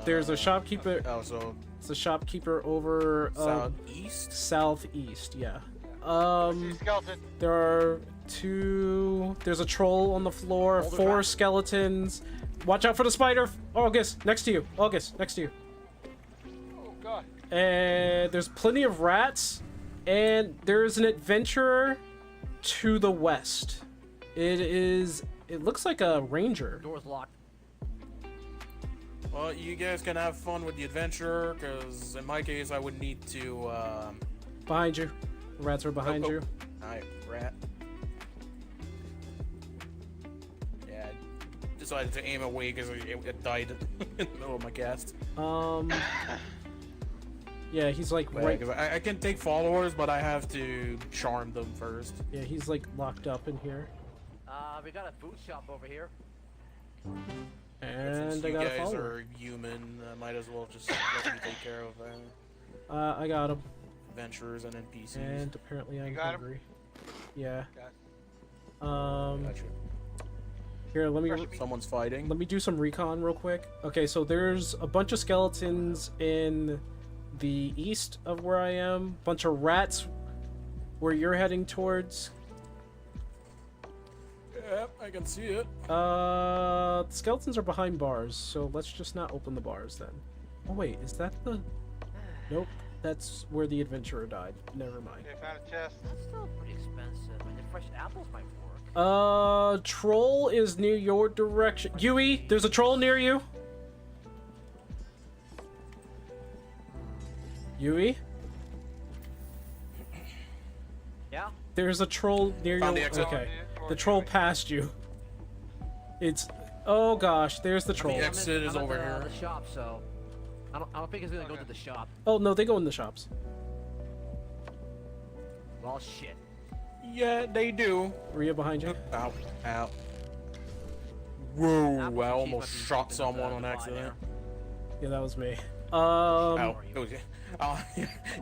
there's a shopkeeper. Oh, so It's a shopkeeper over southeast. Southeast, yeah. Skeleton. There are 2. There's a troll on the floor. 4 skeletons. Watch out for the spider. August, next to you. August, next to you. Oh god. And there's plenty of rats. And there's an adventurer to the west. It looks like a ranger. door's locked. Well, you guys can have fun with the adventurer, because in my case, I would need to. Behind you. The rats are behind you. Alright, rat. Yeah, I decided to aim away because it died in the middle of my cast. Yeah, he's like Yeah, right. 'cause I can take followers, but I have to charm them first. Yeah, he's like locked up in here. We got a food shop over here. And Since I you got a guys follower. are human, I might as well just let you take care of I got him. adventurers and NPCs. And apparently I'm got him? hungry. Yeah. Gotcha. Here, Someone's fighting. Let me do some recon real quick. Okay, so there's a bunch of skeletons in the east of where I am. Bunch of rats where you're heading towards. Yep, I can see it. The skeletons are behind bars, so let's just not open the bars then. Oh wait, is that the... Nope, that's where the adventurer died. Never mind. Okay, found a chest. That's still pretty expensive. I mean, the fresh apples might work. Troll is near your direction. Yui, there's a troll near you. Yui? Yeah? There's a troll near Found you. the exit. Okay. The troll passed you. It's... Oh gosh, there's the troll. The exit is I'm over at here. the shop, so I don't think it's gonna go to the shop. Oh no, they go in the shops. Well, shit. Yeah, they do. Rhea behind you. Ow, ow. Whoa, Apple I cheese almost might be shot cheap someone enough on to buy accident. Yeah, that was me. Ow. It was, yeah,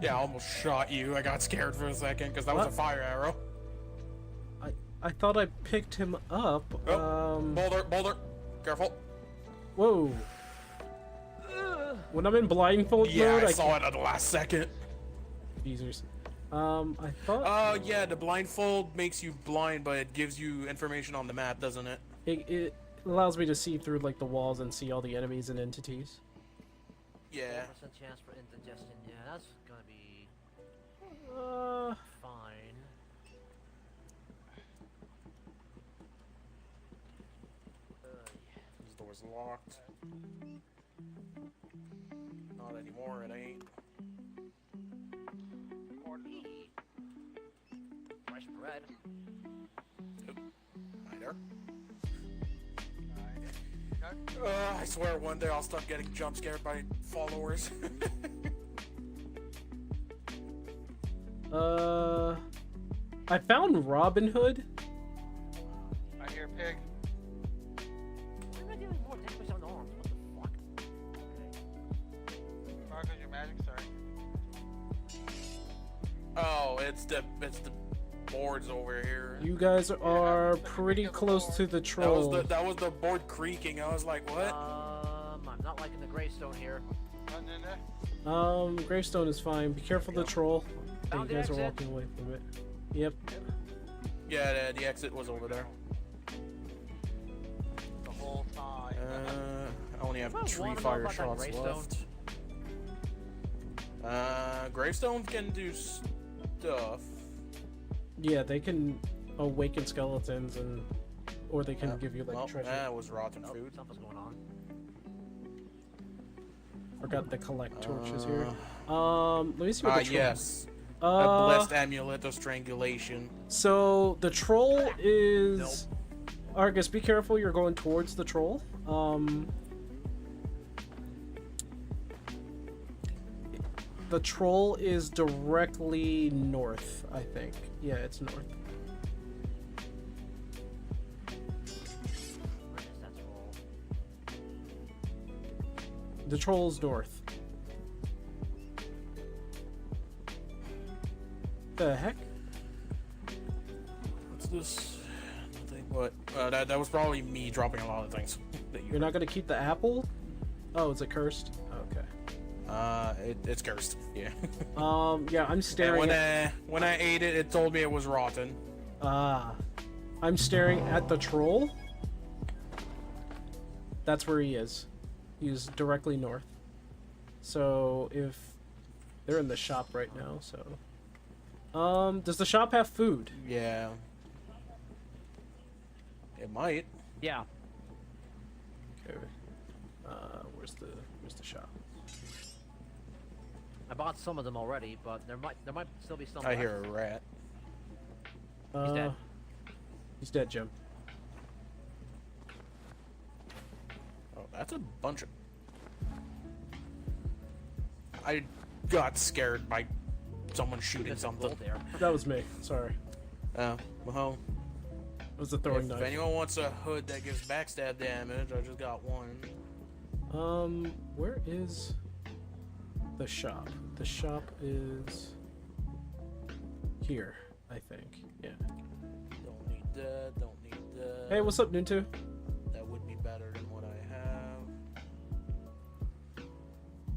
I almost shot you. I got scared for a second because that was a What? fire arrow. I thought I picked him up. Oh, boulder. Careful. Whoa. When I'm in blindfold Yeah, mode, I saw it at the last second. Jesus. I thought. Yeah, the blindfold makes you blind, but it gives you information on the map, doesn't it? It allows me to see through like the walls and see all the enemies and entities. Yeah. 4% chance for indigestion. Yeah, that's gonna be fine. locked. Not anymore, it ain't. Fresh bread. Hi there. I swear one day I'll stop getting jump scared by followers. I found Robin Hood. I hear pig. Why am I doing more damage on arms? What the fuck? Marcos, your magic, sorry. Oh, it's the boards over here. You guys are pretty close to the troll. That was the board creaking. I was like, what? I'm not liking the gravestone here. Gravestone is fine. Be careful of the troll. Oh, you Found the guys are exit. walking away from it. Yep. Yeah, the exit was over there. The whole time. I only have Well, 3 wanna know fire about that shots gravestone? left. Gravestones can do stuff. Yeah, they can awaken skeletons or they can give you like Well, treasure. that was rotten food. Something's going on. Forgot to collect torches here. Let me see what the troll. Yes. A blessed amulet of strangulation. So the troll is. Argus, be careful. You're going towards the troll. The troll is directly north, I think. Yeah, it's north. Where is that troll? The troll's north. The heck? What's this? Nothing. What? That was probably me dropping a lot of things. You're not gonna keep the apple? Oh, is it cursed? Okay. It's cursed. Yeah. Yeah, I'm staring. And when I ate it, it told me it was rotten. I'm staring at the troll. That's where he is. He's directly north. So if they're in the shop right now, so. Does the shop have food? Yeah. It might. Yeah. Okay. Where's the shop? I bought some of them already, but there might still be some. I left. hear a rat. He's dead. He's dead, Jim. Oh, that's a bunch of. I got scared by someone shooting something. There. That was me. Sorry. Well. It was a throwing If knife. anyone wants a hood that gives backstab damage, I just got one. Where is the shop? The shop is here, I think. Yeah. Don't need that. Don't need that. Hey, what's up, Nintu? That would be better than what I have.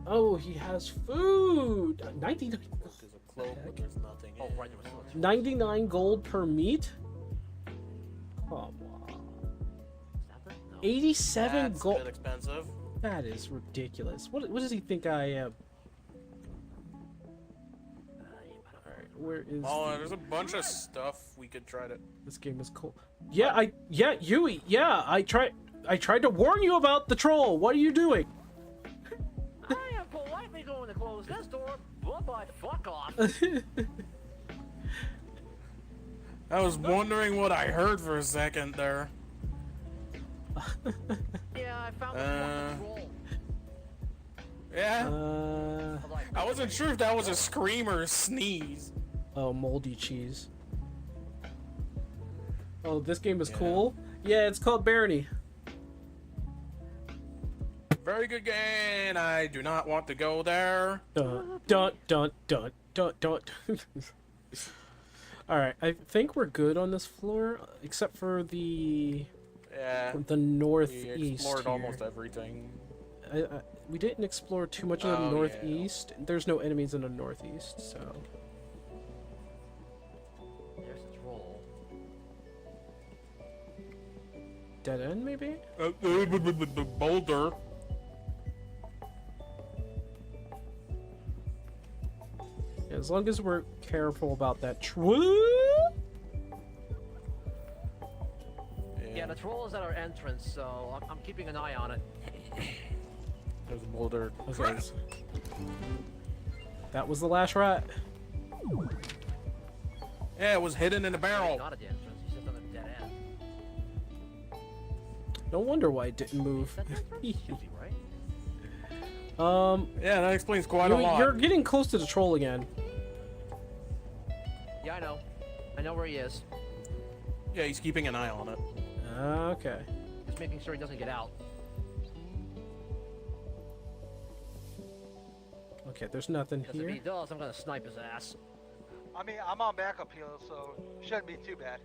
Oh, he has food. 99. There's a cloak, but there's nothing. Oh, right, there was 99 gold per meat. Come on. 87 That's a gold. bit expensive. That is ridiculous. What does he think I am? Alright, where is There's a bunch of stuff we could try to. this game is cool. Yeah, Yui, yeah, I tried to warn you about the troll. What are you doing? I am politely going to close this door. Bye-bye, fuck off. I was wondering what I heard for a second there. Yeah, I found the fucking troll. Yeah. I wasn't sure if that was a scream or a sneeze. Oh, moldy cheese. Oh, this game is cool. Yeah, it's called Barony. Very good game. I do not want to go there. Dun dun dun dun dun dun. All right, I think we're good on this floor, except for the northeast. We explored here. almost everything. We didn't explore too much of the Oh, northeast. There's no enemies in the northeast, so. There's the troll. Dead end, maybe? Boulder. Yeah, as long as we're careful about that Yeah, the troll is at our entrance, so I'm keeping an eye on it. There's a boulder. Okay. That was the last rat. Yeah, it was hidden in the barrel. Not at the entrance, he's just on a dead end. No wonder why it didn't move. Should be, right? Yeah, that explains quite a lot. You're getting close to the troll again. Yeah, I know. I know where he is. Yeah, he's keeping an eye on it. Okay. Just making sure he doesn't get out. Okay, there's nothing Because if here. he does, I'm gonna snipe his ass. I mean, I'm on backup heal, so shouldn't be too bad.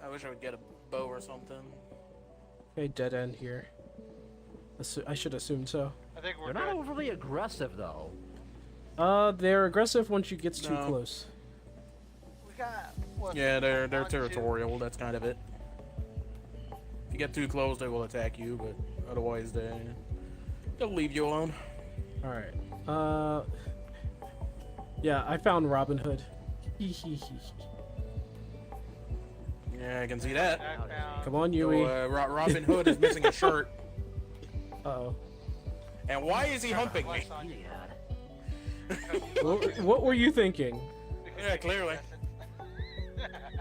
I wish I would get a bow or something. Okay, dead end here. I should assume so. I think we're They're not overly aggressive, though. They're aggressive once you get too No. close. We got. What, Yeah, they're 1, 2. territorial. That's kind of it. If you get too close, they will attack you, but otherwise they'll leave you alone. All right. Yeah, I found Robin Hood. Yeah, I can see that. Come on, Yui. So, Robin Hood is missing a shirt. Uh-oh. And why is he humping me? What were you thinking? Yeah, clearly.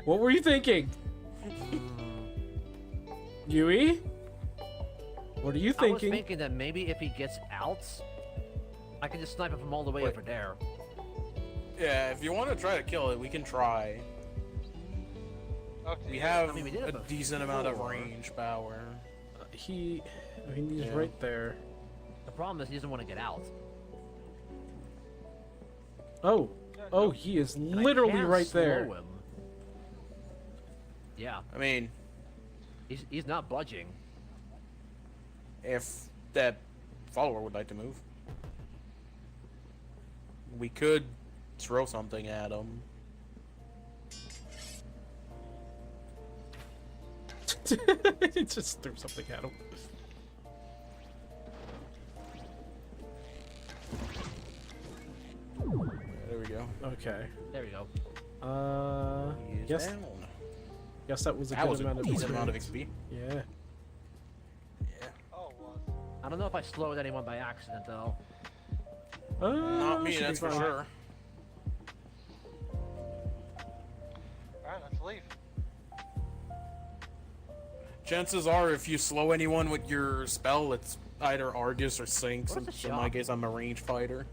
What were you thinking? Yui? What are you I was thinking? thinking that maybe if he gets out, I can just snipe him from all the way over there. Yeah, if you want to try to kill it, we can try. We have we did it a decent amount of before. range power. He's Yeah. right there. The problem is he doesn't want to get out. Oh, he is And I literally can't right slow there. him. Yeah. I mean, he's not budging. if that follower would like to move, we could throw something at him. He just threw something at him. There we go. Okay. There we go. He's Yes. down. Guess that was a That good was a amount of decent amount of experience. XP. Yeah. Oh, was. I don't know if I slowed anyone by accident, though. Not me, should be that's for fine. sure. Alright, let's leave. Chances are, if you slow anyone with your spell, it's either Argus or Sinks. What's the In my shop? case, I'm a range fighter.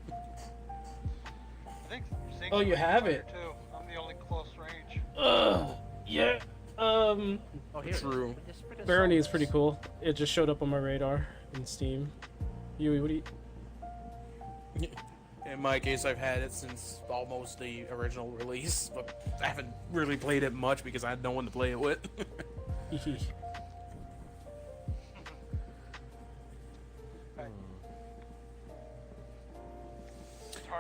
I think. Oh, you have it. Too. I'm the only close range. Yeah. Oh, here True. It is. Just freaking Barony is solid. pretty cool. It just showed up on my radar in Steam. Yui, what do you... In my case, I've had it since almost the original release, but I haven't really played it much because I had no one to play it with.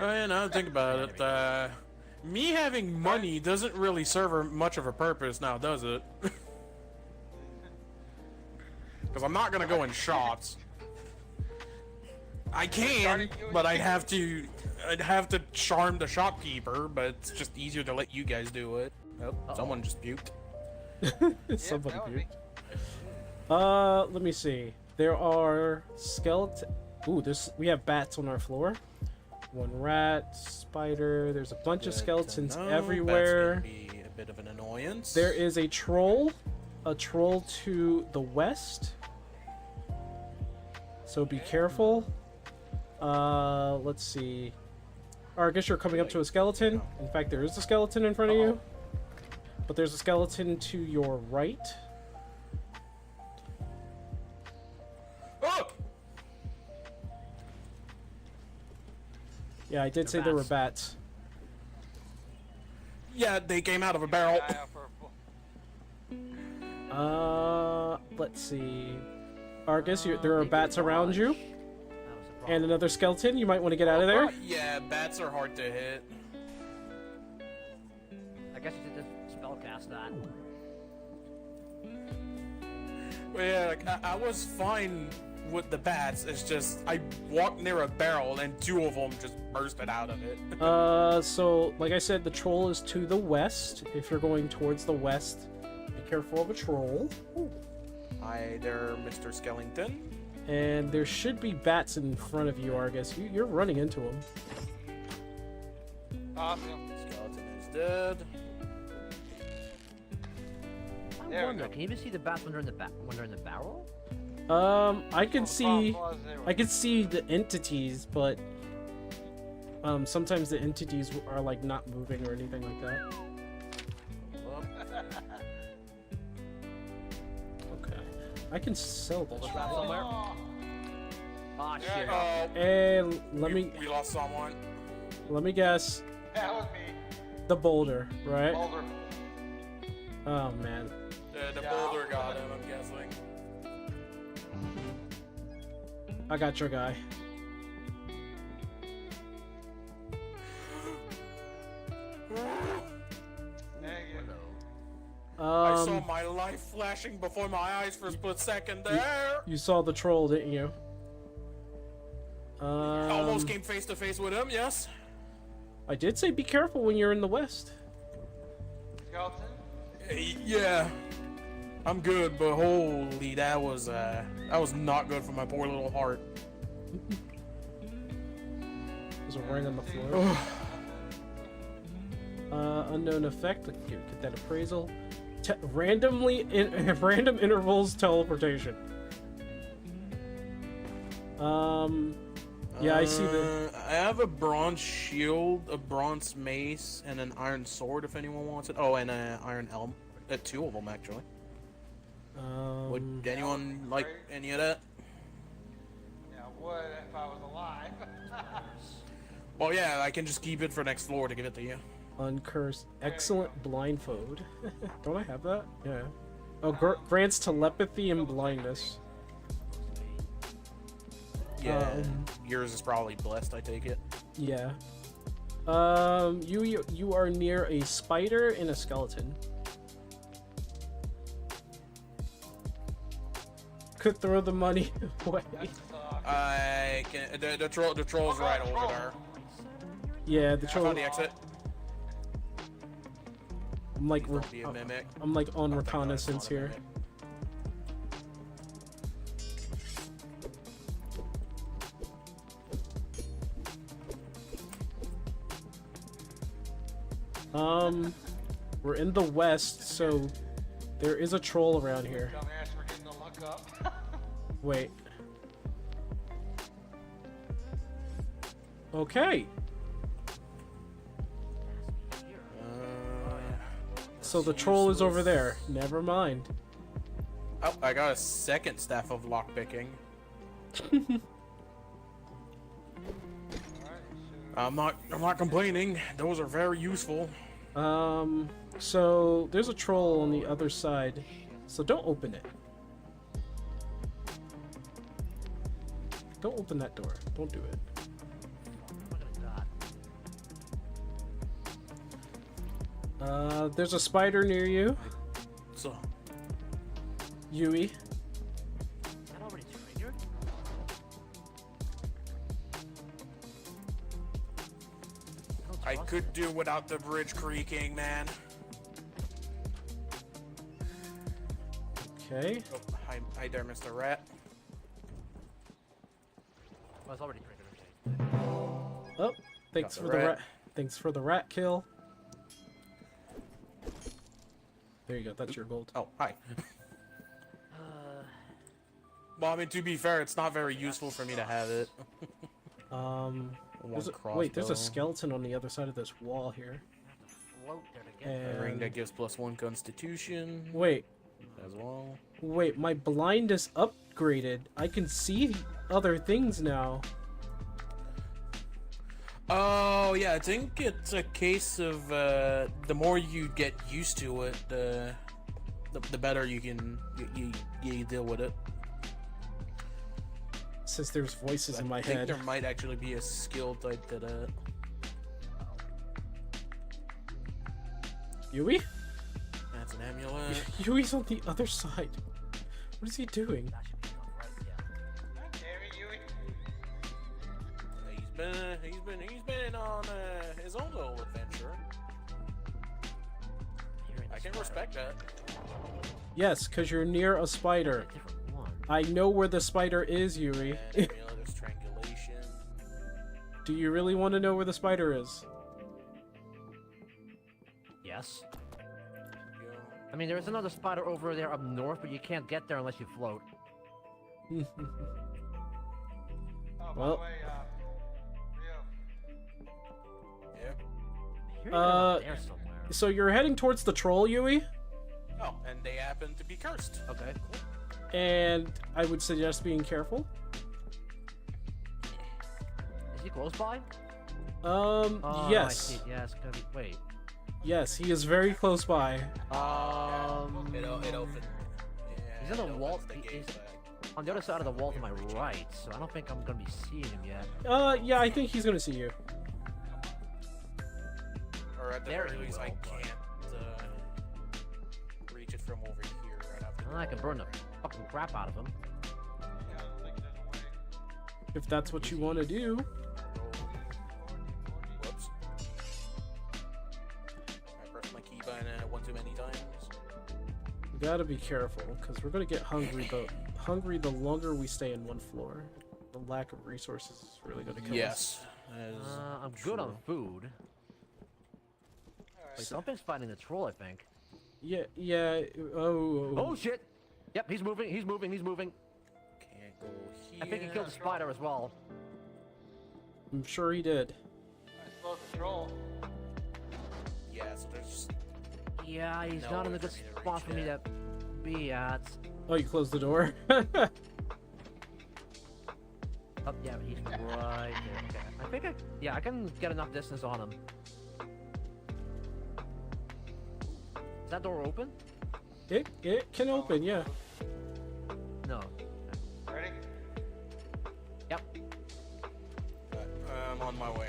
And I think about it, me having money doesn't really serve much of a purpose now, does it? Because I'm not gonna go in shops. I can, but I'd have to charm the shopkeeper, but it's just easier to let you guys do it. Oh, someone just puked. Somebody that would be- puked. Let me see. There are skeleton. Ooh, we have bats on our floor. One rat, spider. There's a bunch of skeletons everywhere. That's gonna be a bit of an annoyance. There is a troll to the west. So be careful. Let's see. Or I guess you're coming up to a skeleton. In fact, there is a skeleton in front of you. But there's a skeleton to your right. Oh! Yeah, I did say there were bats. Yeah, they came out of a barrel. Let's see. Argus, there are bats around you. And another skeleton. You might want to get out of there. Yeah, bats are hard to hit. I guess you should just spellcast that. But yeah, like, I was fine with the bats. It's just I walked near a barrel and 2 of them just bursted out of it. So like I said, the troll is to the west. If you're going towards the west, be careful of a troll. Hi there, Mr. Skellington. And there should be bats in front of you, Argus. You're running into them. Awesome. Skeleton is dead. I wonder, can you even see the bats when they're in the barrel? I can see the entities, but sometimes the entities are like not moving or anything like that. Okay, I can sell this. Ah, shit. And we lost someone. Let me guess. That was me. The boulder, right? Boulder. Oh man. The boulder got him, I'm guessing. I got your guy. I saw my life flashing before my eyes for a split second there. You saw the troll, didn't you? Almost came face to face with him, yes. I did say be careful when you're in the west. Skeleton? Yeah. I'm good, but holy, that was not good for my poor little heart. There's a ring on the floor. Unknown effect. Get that appraisal. Random intervals teleportation. Yeah, I see the. I have a bronze shield, a bronze mace, and an iron sword if anyone wants it. Oh, and an iron helm. 2 of them actually. Would anyone like any of that? Yeah, I would if I was alive. Well, yeah, I can just keep it for next floor to give it to you. Uncursed. Excellent blindfold. Don't I have that? Yeah. Oh, grants telepathy and blindness. Yeah, yours is probably blessed, I take it. Yeah. You are near a spider and a skeleton. Could throw the money away. I can. The troll's right over there. Yeah, the troll. I found the exit. I'm like, Don't be a mimic. I'm like on reconnaissance here. We're in the west, so there is a troll around here. Dumbass, we're getting the luck up. Wait. Okay. So the troll is over there. Never mind. Oh, I got a second staff of lockpicking. I'm not complaining. Those are very useful. So there's a troll on the other side. So don't open it. Don't open that door. Don't do it. There's a spider near you. So, Yui. That already triggered? I could do without the bridge creaking, man. Okay. Oh, hi there, Mr. Rat. Well, it's already triggered. Oh, thanks for the rat. Thanks for the rat kill. There you go. That's your gold. Oh, hi. Well, I mean, to be fair, it's not very useful for me to have it. Wait, there's a skeleton on the other side of this wall here. A ring that gives +1 Constitution. Wait. As well. Wait, my blind is upgraded. I can see other things now. Oh yeah, I think it's a case of the more you get used to it, the better you can you deal with it. Since there's voices in my head. I think there might actually be a skill type to that. Yui? That's an amulet. Yui's on the other side. What is he doing? respect that. Yes, because you're near a spider. I know where the spider is, Yuri. And there's strangulation. Do you really want to know where the spider is? Yes. I mean, there's another spider over there up north, but you can't get there unless you float. Well, There somewhere. so you're heading towards the troll, Yui, Oh, and they happen to be cursed. Okay, cool. and I would suggest being careful. Is he close by? Oh, I yes. see. Yeah, it's gonna be. Wait. Yes, he is very close by. It opened. He's in the wall. He's on the other side of the wall to my right, so I don't think I'm gonna be seeing him yet. Yeah, I think he's gonna see you. Or at the There very he least, I will, can't reach it from over here. I'd have to I can burn the fucking crap out of him. If that's what you want to do. Whoops. I pressed my key button one too many times. You gotta be careful, because we're gonna get hungry, but hungry the longer we stay in one floor. The lack of resources is really gonna kill us. Yes. I'm good on food. Wait, something's fighting the troll, I think. Yeah, yeah. Oh shit! Yep, he's moving. He's moving. He's moving. Can't go here. I think he killed the spider as well. I'm sure he did. Slow the troll. Yeah, so there's. Yeah, he's No not in way a good for me to spot reach for me to that. be at. Oh, you closed the door? Oh, yeah, but he's right there. Okay. I think I can get enough distance on him. Is that door open? It can open, yeah. No. Ready? Yep. I'm on my way.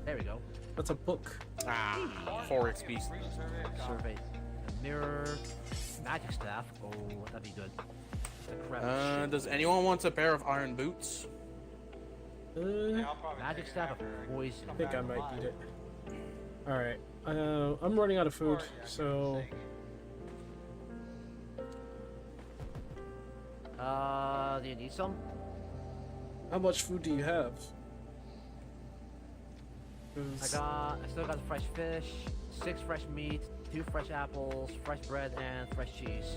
There we go. That's a book. 4 XP. Survey. A mirror. Magic staff. Oh, that'd be good. The crap Does anyone want a pair of iron boots? Magic staff of poison. I think I might need it. Alright. I'm running out of food, so... Do you need some? How much food do you have? I still got fresh fish, 6 fresh meat, 2 fresh apples, fresh bread, and fresh cheese.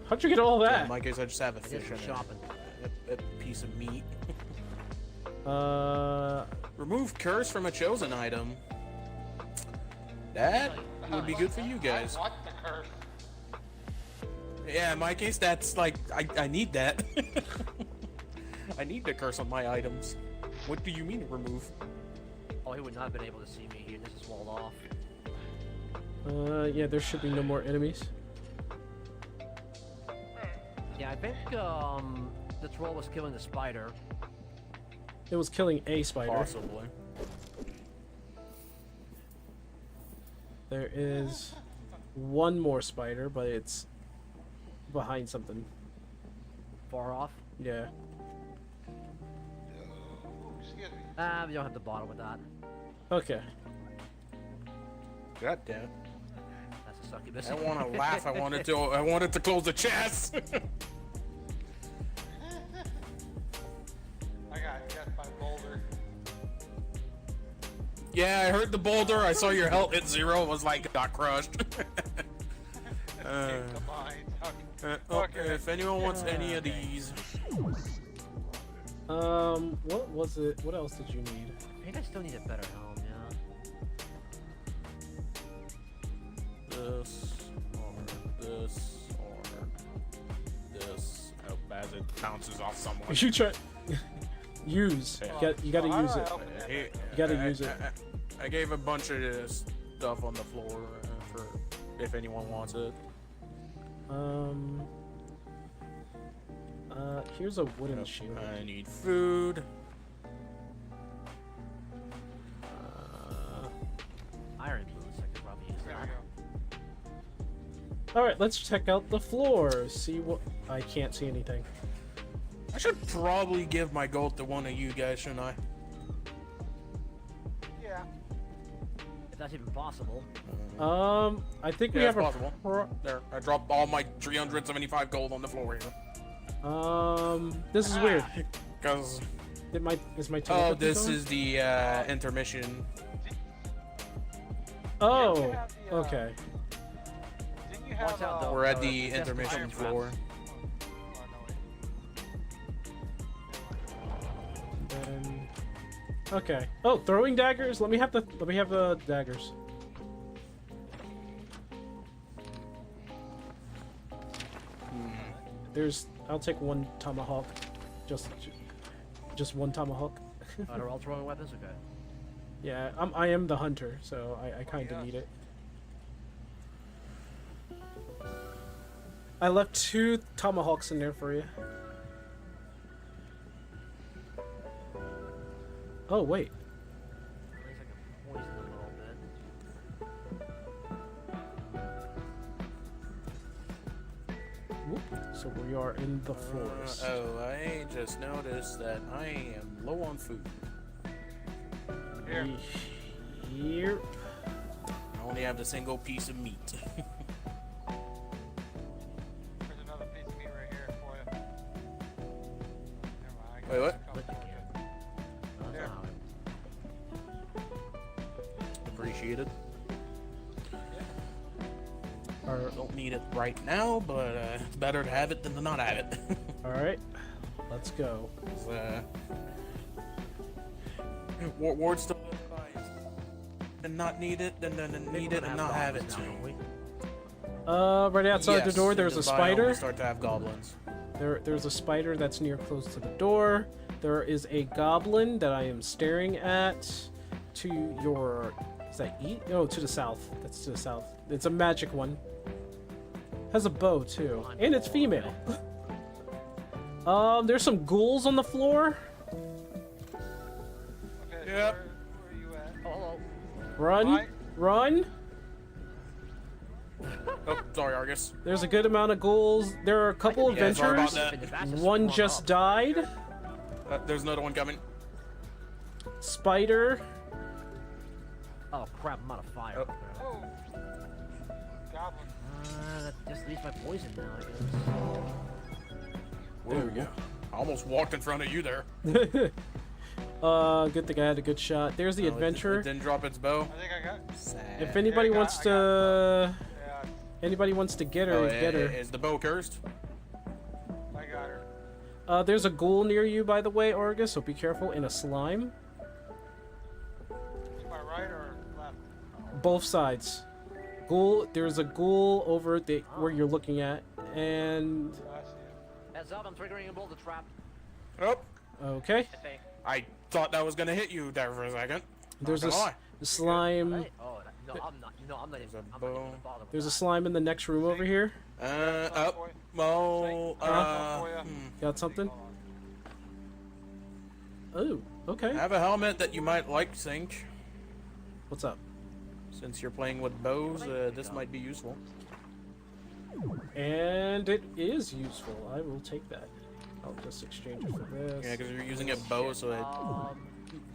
How'd you get all that? In my case, I just have a I did fish some and shopping. a piece of meat. Remove curse from a chosen item. That would be good for you guys. I want the curse. Yeah, in my case, that's like, I need that. I need the curse on my items. What do you mean remove? Oh, he would not have been able to see me here. This is walled off. Yeah, there should be no more enemies. Yeah, I think the troll was killing the spider. It was killing a spider. Possibly. There is one more spider, but it's behind something. Far off? Yeah. We don't have to bother with that. Okay. God damn. That's a succubus. I want to laugh. I wanted to close the chest. I got death by boulder. Yeah, I heard the boulder. I saw your health hit 0. I was like, got crushed. If anyone wants any of these. What was it? What else did you need? I think I still need a better helm, yeah. This, or this, or this. I hope as it bounces off someone. You should try. Use. You gotta use it. You gotta use it. I gave a bunch of this stuff on the floor for if anyone wants it. Here's a wooden shield. I need food. Iron boots, I could probably use that. Alright, let's check out the floor. See what... I can't see anything. I should probably give my gold to one of you guys, shouldn't I? Yeah. If that's even possible. I think we Yeah, have it's a. possible. There, I dropped all my 375 gold on the floor here. This is weird. Cause. Is my Oh, telepathy this going? is the intermission. Oh, okay. Didn't you have, We're at the intermission floor. Then, okay. Oh, throwing daggers. Let me have the daggers. I'll take one tomahawk. Just one tomahawk. Oh, they're all throwing weapons? Okay. Yeah, I am the hunter, so I kind of need it. I left 2 tomahawks in there for you. Oh, wait. At least I can poison them a little bit. Whoop. So we are in the forest. Oh, I just noticed that I am low on food. Here. Here. I only have the single piece of meat. There's another piece of meat right here for you. Never mind, I Wait, what? There. Appreciated. Alright. Don't need it right now, but it's better to have it than to not have it. Alright. Let's go. Ward still and not need it, then need it and not have it. Right outside the door, there's a spider. Start to have goblins. There's a spider that's near close to the door. There is a goblin that I am staring at. To your, is that east? No, to the south. That's to the south. It's a magic one. Has a bow too, and it's female. There's some ghouls on the floor. Okay, Yep. where are you at? Oh, Run, run. Oh, sorry, Argus. There's a good amount of ghouls. There are a couple Yeah, sorry about adventures. that. One just died. There's another one coming. Spider. oh crap, I'm out of fire. Oh. Goblin. That just leaves my poison now, I guess. There we go. I almost walked in front of you there. Good thing I had a good shot. There's the No, adventure. It didn't drop its bow. I think I got. If anybody wants to, anybody wants to get her, get her. Is the bow cursed? I got her. There's a ghoul near you, by the way, Argus. So be careful. And a slime. To my right or left? Both sides. Ghoul. There's a ghoul over the where you're looking at, and. I see it. Heads up, I'm triggering a boulder trap. Oh. Okay. I thought that was gonna hit you there for a second. There's a Not gonna lie. slime. Oh, no, I'm not. No, I'm not even. I'm not bow. even bother with There's a that. slime in the next room over here. Up. Well, Got something? Oh, okay. I have a helmet that you might like, Sink. What's up? Since you're playing with bows, this might be useful. And it is useful. I will take that. I'll just exchange it for this. Yeah, because you're using a bow, so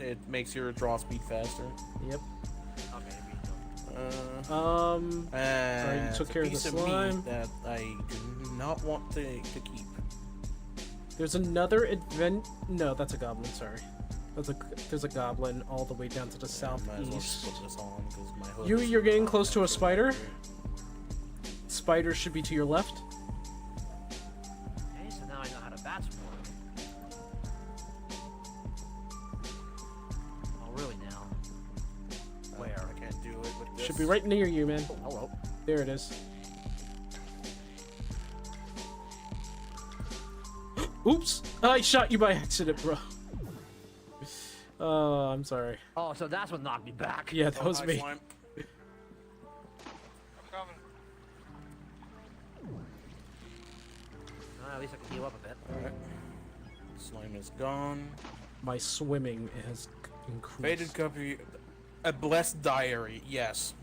it makes your draw speed faster. Yep. Okay. Alright, you took care of the piece slime. meat that I do not want to keep. There's another No, that's a goblin. Sorry. There's a goblin all the way down to the Might as well southeast. put this on, 'cause my hood You're is getting not close to a actually spider. right here. Spider should be to your left. Okay, so now I know how to bat spawn. Oh, really now? Where? I can't do it with this. Should be right near you, man. Oh, hello. There it is. Oops! I shot you by accident, bro. Oh, I'm sorry. Oh, so that's what knocked me back. Yeah, that was Hi, me. slime. I'm coming. At least I can heal up a bit. Alright. Slime is gone. My swimming has increased. Faded copy. A blessed diary. Yes.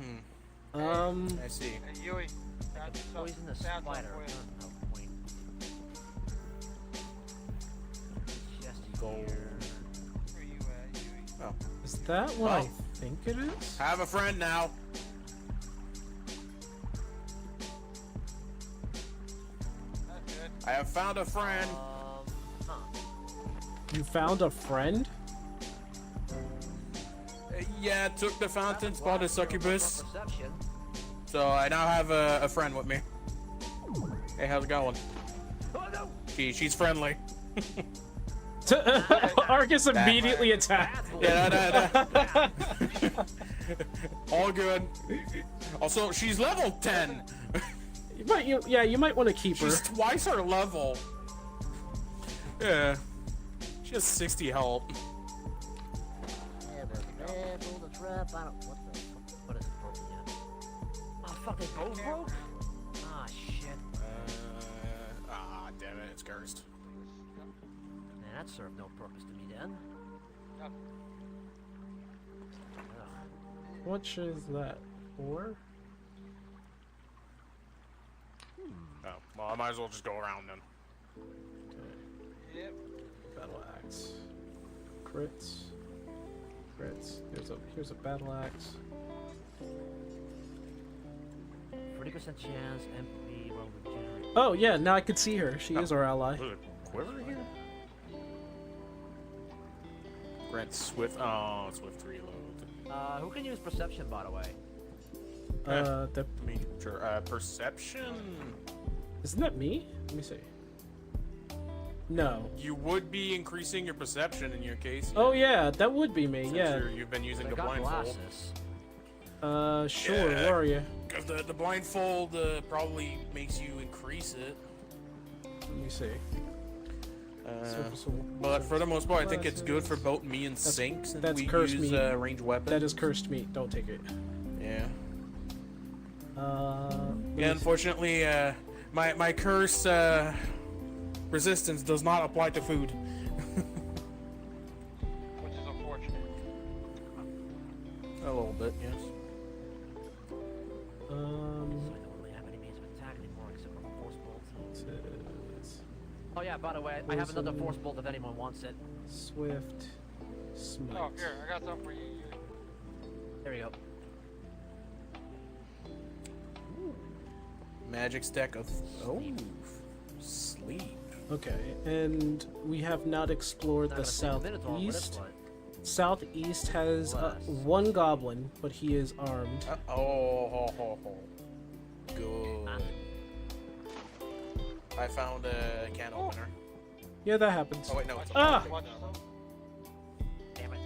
I see. Hey, Yui. Found some- Poison the found some spider. for you. No point. Is that what I think it is? Have a friend now. That's good. I have found a friend. You found a friend? Yeah, took the fountain, spotted succubus. Perception. So I now have a friend with me. Hey, how's it going? Oh no! She's friendly. Argus immediately attacked. Yeah, all good. Also, she's level 10. You might want to keep her. She's twice her level. Yeah. She has 60 health. Yeah, but build a trap. I don't. What is it broken yet? Oh fuck! They both broke. Ah shit. Damn it! It's cursed. Man, that served no purpose to me then. Yep. Which is that? 4? Oh, well, I might as well just go around then. Yep. Battle axe. Crits. Here's a battle axe. 40% chance. MP will regenerate. Oh yeah, now I could see her. She is our ally. There's a quiver here? Grant swift. Oh, swift reload. Who can use perception, by the way? Me. Sure. Perception. Isn't that me? Let me see. No. You would be increasing your perception in your case. Oh yeah, that would be me. Since Yeah. You've been using I the got blindfold. glasses. Sure. Yeah. Where are you? Because the blindfold probably makes you increase it. Let me see. But for the most part, I think it's good for both me and Sync since That's we cursed use meat. ranged weapons. That is cursed meat. Don't take it. Yeah. Let me Yeah, unfortunately, my curse resistance does not apply to food. Which is unfortunate. A little bit, yes. So I don't really have any means of attack anymore except for force bolts. Oh yeah, by the way, I have another force bolt if anyone wants it. Swift. Smite. Oh, here, I got something for you. There we go. Magic stack of sleep. Okay, and we have not explored the southeast. Southeast has one goblin, but he is armed. Good. I found a can opener. Yeah, that happens. Oh wait, no. It's Ah! Damn it.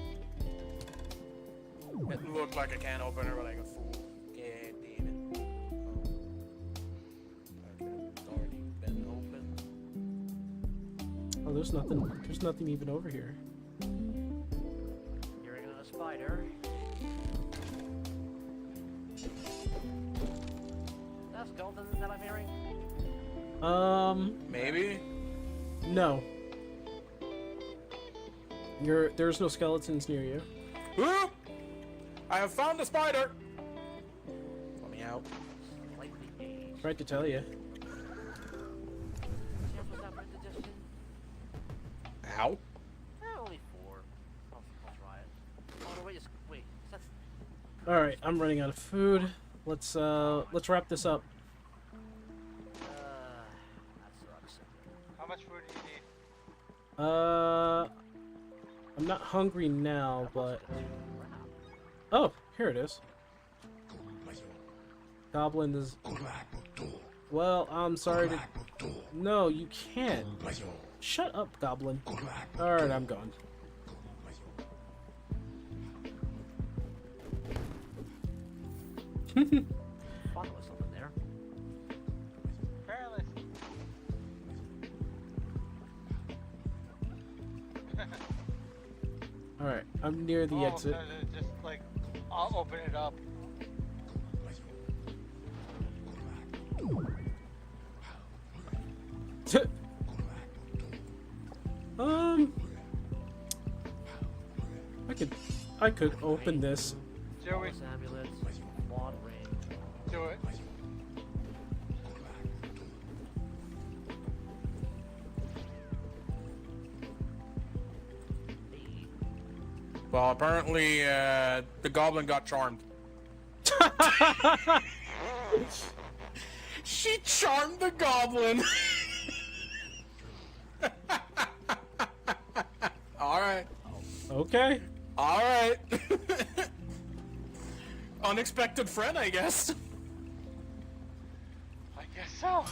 It looked like a can opener, but like a fool. God damn it. Okay, it's already been opened. Oh, there's nothing. There's nothing even over here. Hearing a spider. That's golden that I'm hearing. Maybe. No. There's no skeletons near you. Whoop! I have found a spider. Let me out. Right to tell you. Ow. Only 4. I'll try it. Oh no, wait. That's... All right, I'm running out of food. Let's wrap this up. That sucks. How much food do you need? I'm not hungry now, but oh, here it is. Goblin is. Well, I'm sorry to. No, you can't. Shut up, Goblin. All right, I'm gone. Thought there was something there. Apparently. All right, I'm near the exit. Just like, I'll open it up. I could open this. Joey, Amulets, wand ring. do it. Well, apparently, the goblin got charmed. She charmed the goblin. Alright. Okay. Alright. Unexpected friend, I guess. I guess so.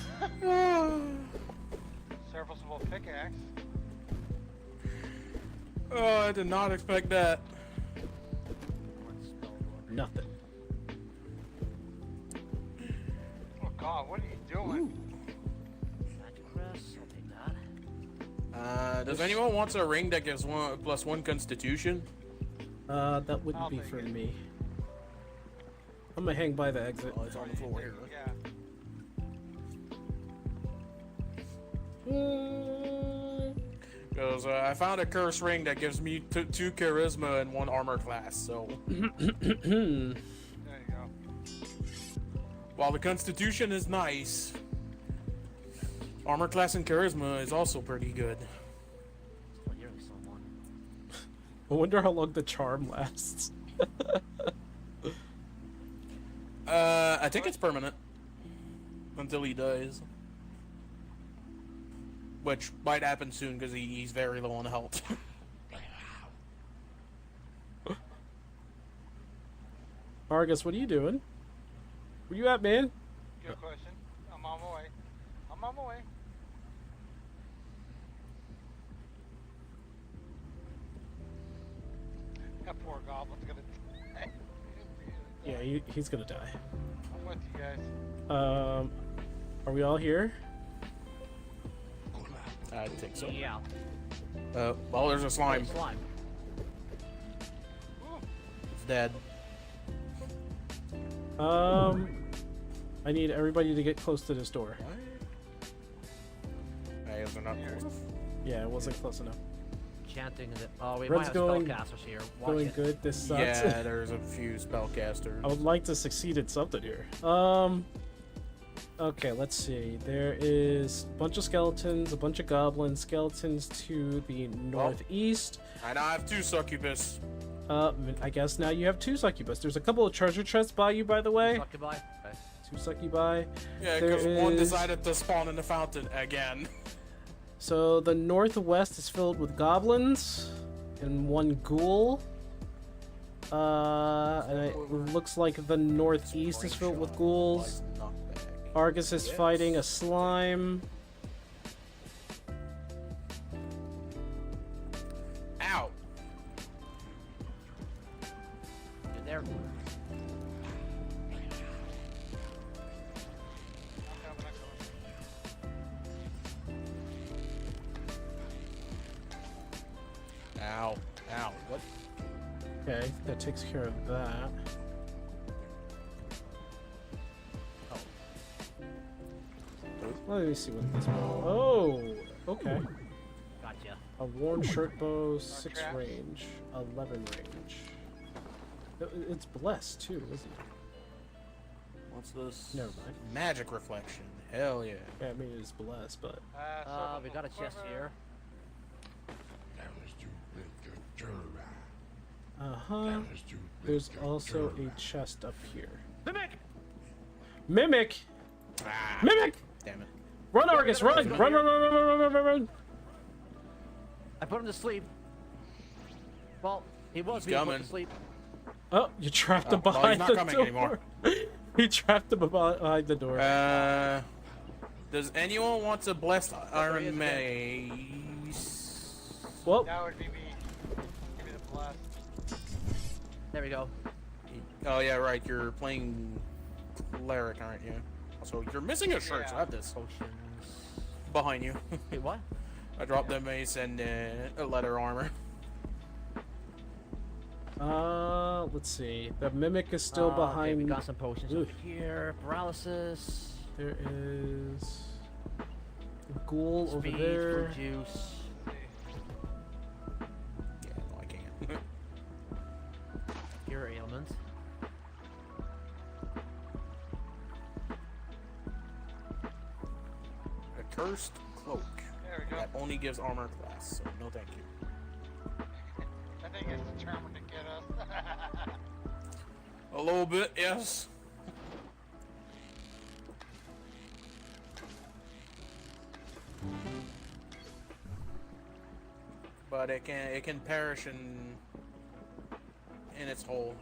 Serviceable pickaxe. Oh, I did not expect that. Nothing. Oh god, what are you doing? Magic crest, I'll take that. Does anyone want a ring that gives +1 Constitution? That wouldn't be for me. I'm gonna hang by the exit. Oh, it's on the floor here. Because I found a curse ring that gives me 2 charisma and 1 armor class, so... There you go. While the Constitution is nice, armor class and charisma is also pretty good. I wonder how long the charm lasts. I think it's permanent. Until he dies. Which might happen soon because he's very low on health. Argus, what are you doing? Where you at, man? Good question. I'm on my way. I'm on my way. That poor goblin's gonna die. Yeah, he's gonna die. I'm with you guys. Are we all here? I think so. Yeah. Well, there's a slime. Slime. It's dead. I need everybody to get close to this door. Hey, is it not close enough? Yeah, it wasn't close enough. Chanting the. Oh, we Red's might have going- spellcasters here. Watch Going it. good. This sucks. Yeah, there's a few spellcasters. I would like to succeed at something here. Okay, let's see. There is a bunch of skeletons, a bunch of goblins, skeletons to the northeast. I now have 2 succubus. I guess now you have 2 succubus. There's a couple of treasure chests by you, by the way. Succubi. Okay. 2 succubi. Yeah, There because one is- decided to spawn in the fountain again. So the northwest is filled with goblins and 1 ghoul. And it looks like the northeast is filled with ghouls. Argus is fighting a slime. Ow! You're there. Ow. Ow. What? Okay, that takes care of that. Let me see what this bow. Oh, okay. Gotcha. A worn shirt bow, 6 traps. range, 11 range. It's blessed too, isn't it? What's this? Never mind. Magic reflection. Hell yeah. Yeah, I mean it's blessed, but We got a chest here. uh-huh. There's also a chest up here. Mimic! Mimic! Ah, Mimic! damn it. Run, Argus! Run! Run! Run! Run! Run! Run! Run! Run! Run! I put him to sleep. Well, he was He's being put coming. to sleep. Oh, you trapped him well, he's behind not the coming door. anymore. You trapped him behind the door. Does anyone want a blessed iron mace? Well, That would be me. Give me the blast. There we go. Oh yeah, right. You're playing cleric, aren't you? Also, you're missing a shirt. So I have this Potions. behind you. Wait, what? I dropped the mace and a leather armor. Let's see. The mimic is still Okay, behind. we got some potions Ooh. over here. Paralysis. There is a ghoul over Speed, there. fruit juice. Yeah, no, I can't. Your ailment. A cursed cloak. There we go. That only gives armor class, so no thank you. That thing is determined to get us. A little bit, yes. But it can perish in its hole.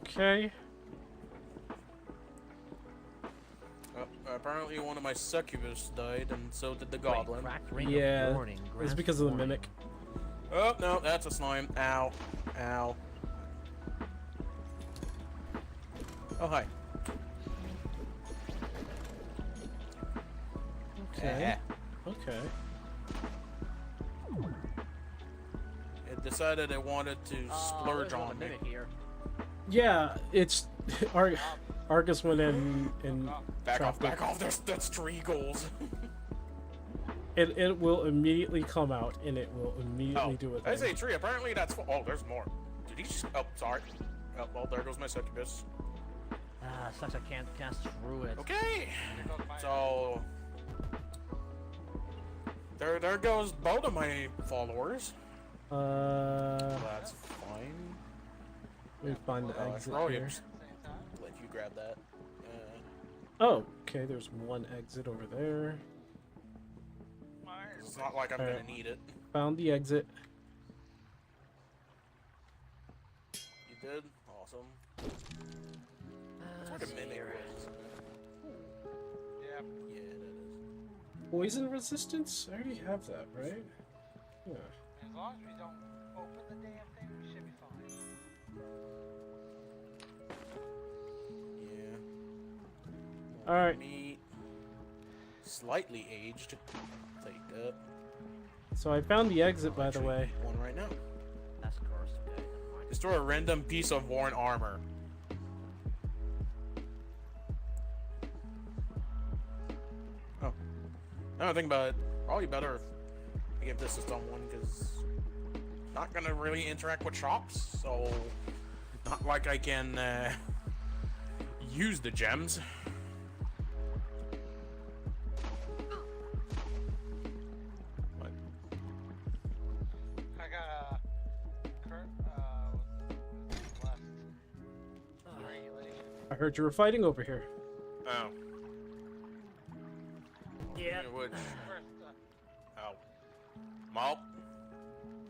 Okay. Apparently one of my succubus died, and so did the goblin. Yeah, it's because of the mimic. Oh, no, that's a slime. Ow. Ow. Oh, hi. Okay. Okay. It decided it wanted to splurge on me. Yeah, it's Argus went in and Back off, trapped it. back off. That's 3 goals. It will immediately come out and it will immediately do it. I say tree. Apparently that's. Oh, there's more. Did he just? Oh, sorry. Oh, well, there goes my succubus. Sucks I can't cast through it. Okay. So there goes both of my followers. That's fine. Let me find the exit here. Let you grab that. Oh, okay. There's one exit over there. It's not like I'm gonna need it. Found the exit. You did? Awesome. It's like a mimic was. Yeah. Yeah, that is. Poison resistance? I already have that, right? Yeah. As long as we don't open the damn thing, we should be fine. Yeah. Alright. Meat. Slightly aged. Take that. So I found the exit, by the way. One right now. That's cursed. Okay. Destroy a random piece of worn armor. Oh. Now I think about it. Probably better if I give this to someone, because not gonna really interact with shops, so not like I can use the gems. What? I got regulation. I heard you were fighting over here. Oh. Yeah. Which? Oh. Malt?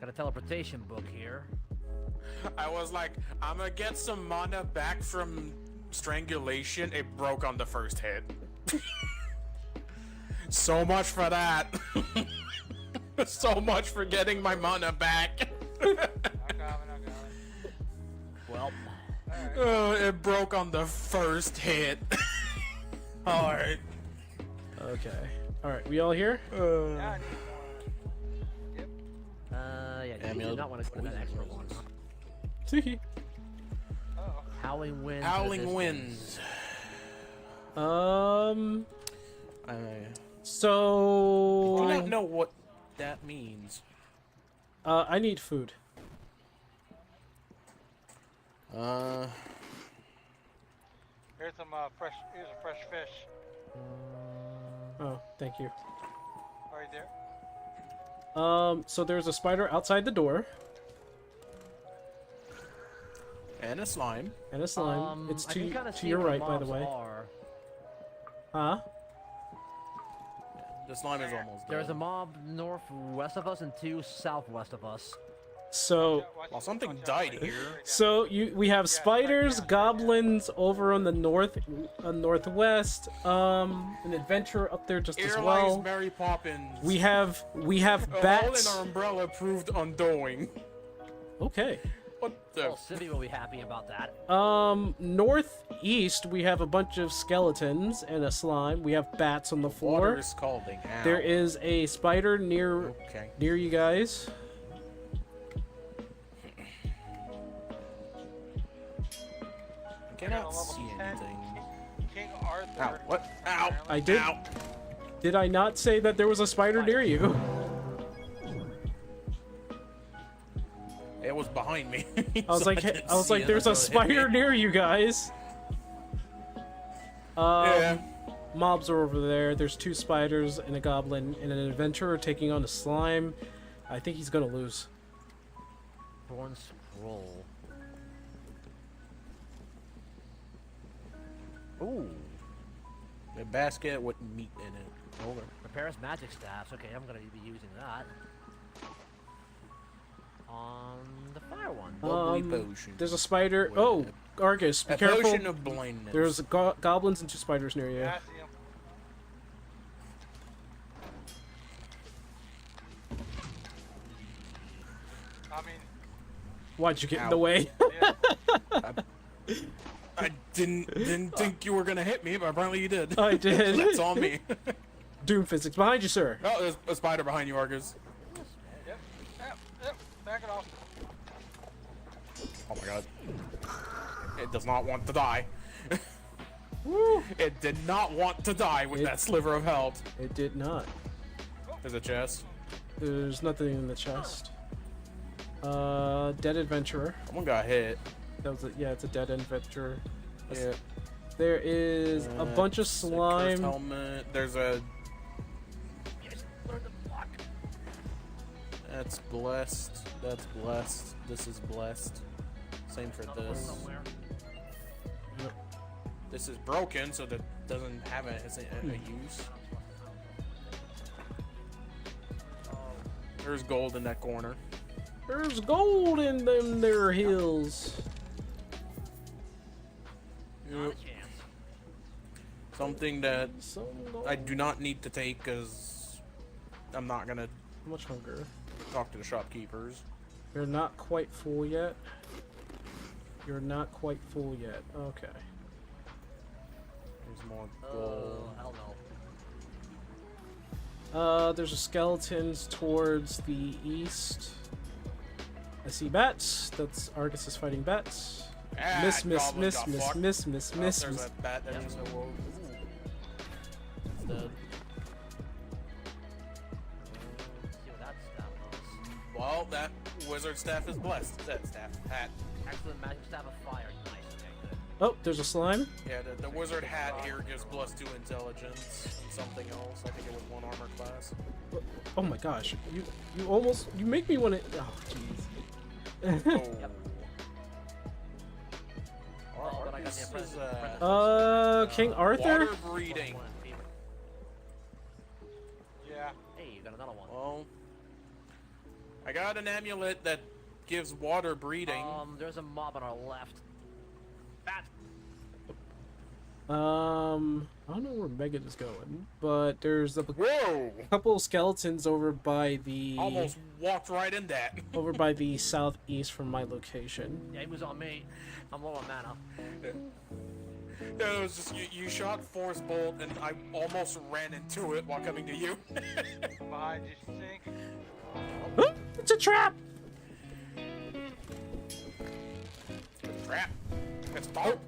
Got a teleportation book here. I was like, I'm gonna get some mana back from strangulation. It broke on the first hit. So much for that. So much for getting my mana back. Well. It broke on the first hit. Alright. Okay. Alright, we all here? Yeah, you do not want to go to that extra one. Howling winds. Howling winds. So I don't know what that means. I need food. Here's some fresh. Here's a fresh fish. Oh, thank you. Right there. So there's a spider outside the door. And a slime. And a slime. It's I can kinda to see your where right, by the mobs way. are. Huh? The slime is almost dead. There's a mob northwest of us and 2 southwest of us. So Well, something died here. So we have spiders, goblins over on the northwest. An adventurer up there just as Here well. lies Mary Poppins. We have bats. All in our umbrella-approved undoing. Okay. What the? Well, Sibby will be happy about that. Northeast we have a bunch of skeletons and a slime. We have bats on the floor. Water is scalding. Ow. There is a spider near you guys. I cannot see anything. King Arthur. Ow. What? Ow. I did. Ow. Did I not say that there was a spider near you? It was behind me. I was like, there's a spider near you guys. Yeah. mobs are over there. There's 2 spiders and a goblin and an adventurer taking on a slime. I think he's gonna lose. Thorn scroll. Ooh. A basket with meat in it. Over. Repairs magic staffs. Okay, I'm gonna be using that. On the fire one. Lovely potion. There's a spider. Oh, Argus, be A careful. potion of blindness. There's goblins and 2 spiders near you. Yeah, I see him. I mean, Why'd you get in Ow. the way? I didn't think you were gonna hit me, but apparently you did. I did. So that's on me. Doom physics behind you, sir. Oh, there's a spider behind you, Argus. yep, back it off. Oh my god. It does not want to die. It did not want to die with that sliver of health. It did not. There's a chest. There's nothing in the chest. Dead adventurer. Someone got hit. That was yeah, it's a dead adventurer. Yeah. There is a bunch of slime. Helmet. There's a. That's blessed. That's blessed. This is blessed. Same for this. Yep. This is broken, so that doesn't have a use. There's gold in that corner. There's gold in them there hills. Yep. Something that I do not need to take because I'm not gonna How much hunger? talk to the shopkeepers. You're not quite full yet. You're not quite full yet. Okay. There's more gold. Hell no. There's a skeletons towards the east. I see bats. That's Argus is fighting bats. Ah, Miss. goblin got fucked. Oh, there's a bat that just awoke. It's dead. See what that staff does. Well, that wizard staff is blessed. That staff hat. Excellent magic staff of fire. Nice. Okay, good. Oh, there's a slime. Yeah, the wizard hat here gives +2 intelligence and something else. I think it was 1 armor class. Oh my gosh. You make me want to. Oh jeez. Yep. Oh, but I got This the is, apprentice. King Arthur? Water breeding. Yeah. Hey, you got another one. Well, I got an amulet that gives water breeding. There's a mob on our left. Bat. I don't know where Megan is going, but there's a Whoa! couple of skeletons over by the Almost walked right in that. over by the southeast from my location. Yeah, he was on me. I'm low on mana. Yeah, it was just you shot force bolt and I almost ran into it while coming to you. Behind you, sink. Oh, it's a trap. It's a trap. It's dope.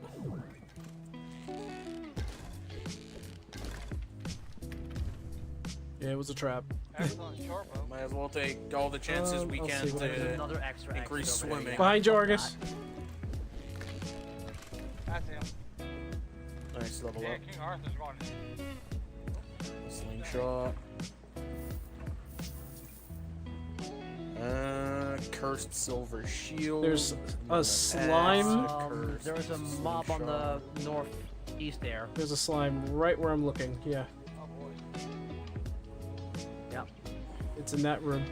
Yeah, it was a trap. Excellent short bow. Might as well take all the chances we I'll can see what I to can do. Another extra increase exit over swimming. Behind you, Argus. I see him. Nice level Yeah, up. King Arthur's going. Slingshot. Cursed silver shield. There's a slime. There was a mob on the northeast there. There's a slime right where I'm looking. Yeah, Oh boy. Yep. it's in that room.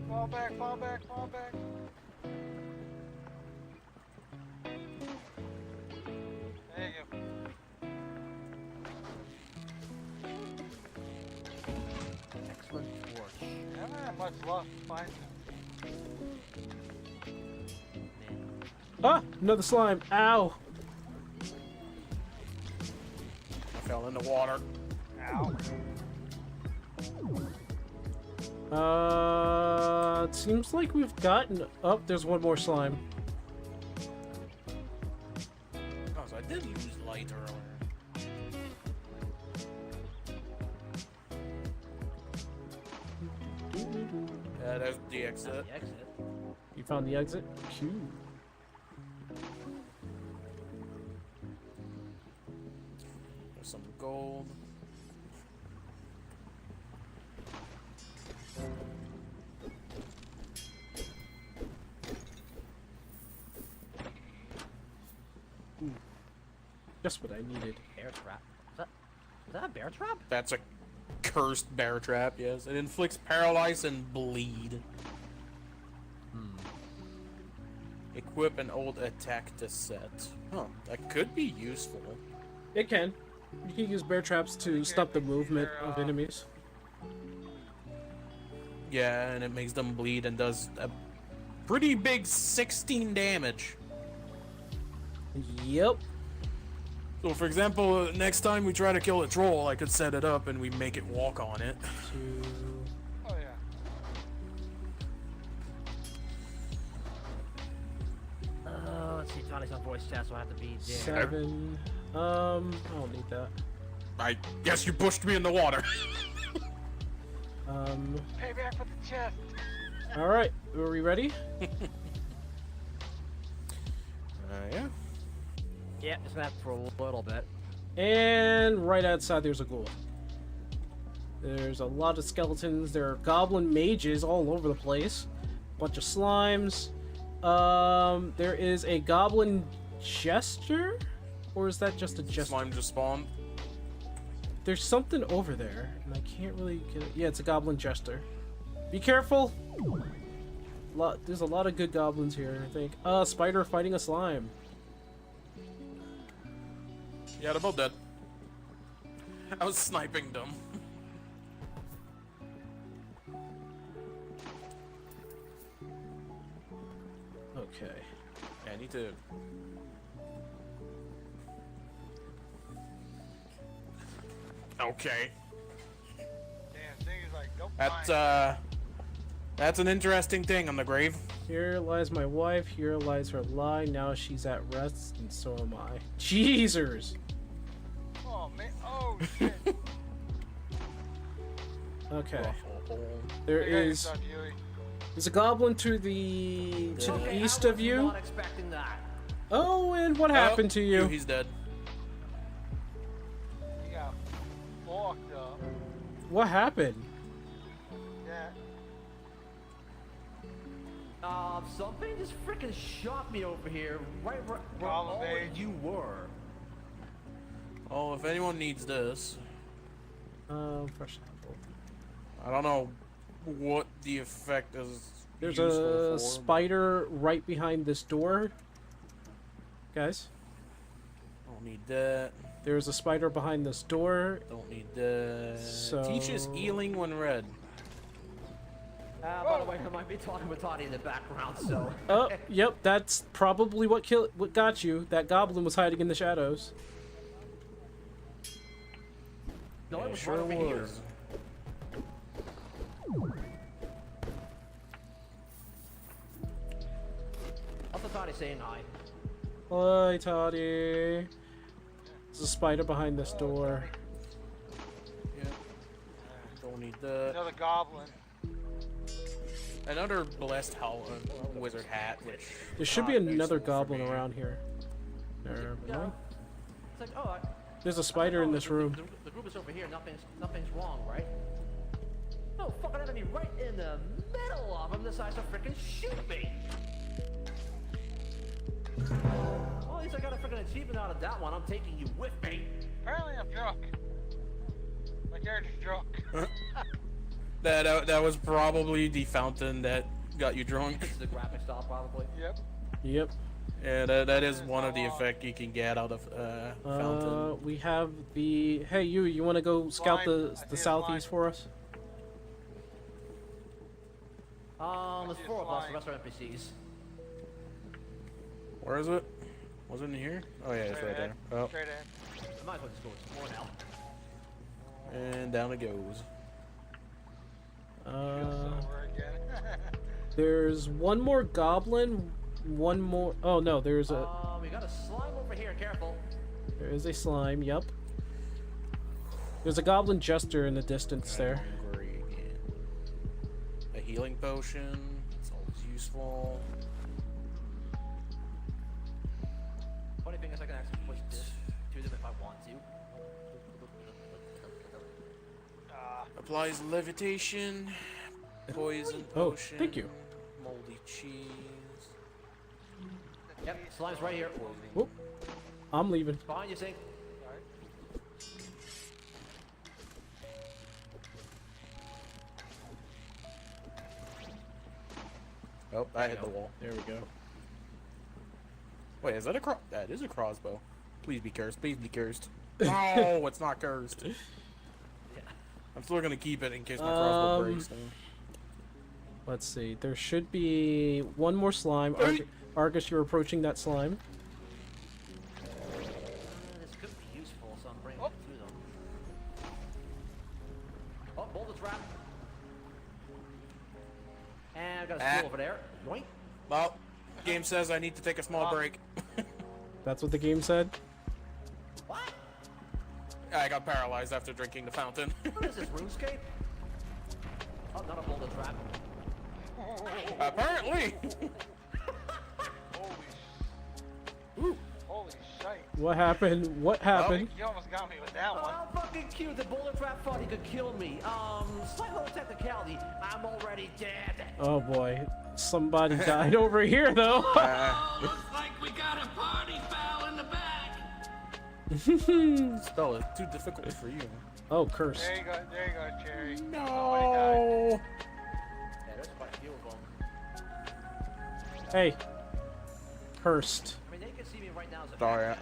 Fall back, fall back, fall back. There you go. Excellent torch. I haven't had much luck finding Ah, another slime. Ow. I fell in the water. Ow. It seems like we've gotten up. There's one more slime. Oh, so I did lose light earlier. Yeah, there's the exit. The exit. found the exit. Phew. There's some gold. Just what I needed. Bear trap. Is that a bear trap? That's a cursed bear trap, yes. It inflicts paralyze and bleed. Equip an old attack to set. Huh, that could be useful. It can. You can use bear traps to stop the movement of enemies. Yeah, and it makes them bleed and does a pretty big 16 damage. Yep. So, for example, next time we try to kill a troll, I could set it up and we make it walk on it. Oh yeah. Let's see, Tony's on voice chat, so I have to be there. 7. I don't need that. I guess you pushed me in the water. Payback for the chest. All right, are we ready? Yeah. Yeah, just gonna have to for a little bit. And right outside there's a ghoul. There's a lot of skeletons. There are goblin mages all over the place. Bunch of slimes. There is a goblin jester? Or is that just a jester? Slime just spawned. There's something over there, and I can't really get it. Yeah, it's a goblin jester. Be careful! There's a lot of good goblins here, I think. Spider fighting a slime. Yeah, they're both dead. I was sniping them. Okay. Yeah, I need to... Okay. Damn, thing's like, nope. That's an interesting thing on the grave. Here lies my wife, here lies her lie, now she's at rest, and so am I. Jeezers! Oh man, oh shit. Okay. There's a goblin to the east of you. Not expecting that. Oh, and what happened to you? He's dead. He got fucked up. What happened? Yeah. Something just freaking shot me over here, right where all of you were. Oh, if anyone needs this. Fresh apple. I don't know what the effect is. There's useful a for, spider right behind this door. Guys. Don't need that. There's a spider behind this door. Don't need that. So... Teaches healing when red. By the way, I might be talking with Toddy in the background, so... Oh, yep, that's probably what got you. That goblin was hiding in the shadows. No, it was sure right over here. was. Also, Toddy saying hi. Hi, Toddy. There's a spider behind this door. Yeah. Don't need that. Another goblin. Another blessed wizard hat, which... There should be another goblin around here. Never mind. It's like, oh, There's a spider in this room. The group is over here. Nothing's wrong, right? No fucking enemy right in the middle of him decides to freaking shoot me. Well, at least I got a freaking achievement out of that one. I'm taking you with me. Apparently I'm drunk. My character's drunk. That was probably the fountain that got you drunk. It's the graphic style, probably. Yep. Yep. Yeah, that is one of the effects you can get out of fountain. We have the... Hey, you want to go scout the southeast for us? There's 4 of us. The rest are NPCs. Where is it? Was it in here? Oh yeah, it's right there. Oh. Straight in. Might as well just go explore now. And down it goes. There's one more goblin. One more. Oh no, there's a. We got a slime over here. Careful. There is a slime. Yep. There's a goblin jester in the distance there. A healing potion. It's always useful. Applies levitation, poison Oh, potion. thank you. Moldy cheese. Yep, slime's right here. Whoop. I'm leaving. Behind you, Sink. Oh, I hit the wall. There we go. Wait, is that a that is a crossbow. Please be cursed. Please be cursed. No, it's not cursed. I'm still gonna keep it in case my crossbow breaks. Though. Let's see. There should be one more slime. Argus, you're approaching that slime. This could be useful, so I'm bringing it through them. Oh, boulder trap. And I've got a stool over there. Yoink. Well, game says I need to take a small break. That's what the game said? What? I got paralyzed after drinking the fountain. What is this, RuneScape? Oh, not a boulder trap. Apparently. Holy shite. What happened? What happened? You almost got me with that one. Oh, fucking cute. The boulder trap thought he could kill me. Slight little technicality. I'm already dead. Oh boy. Somebody died over here though. Looks like we got a party foul in the back. Spell is too difficult for you. Oh, curse. There you go, Cherry. No. Yeah, there's quite a few of them. Hey. Cursed. I mean, they can see me right now. Sorry,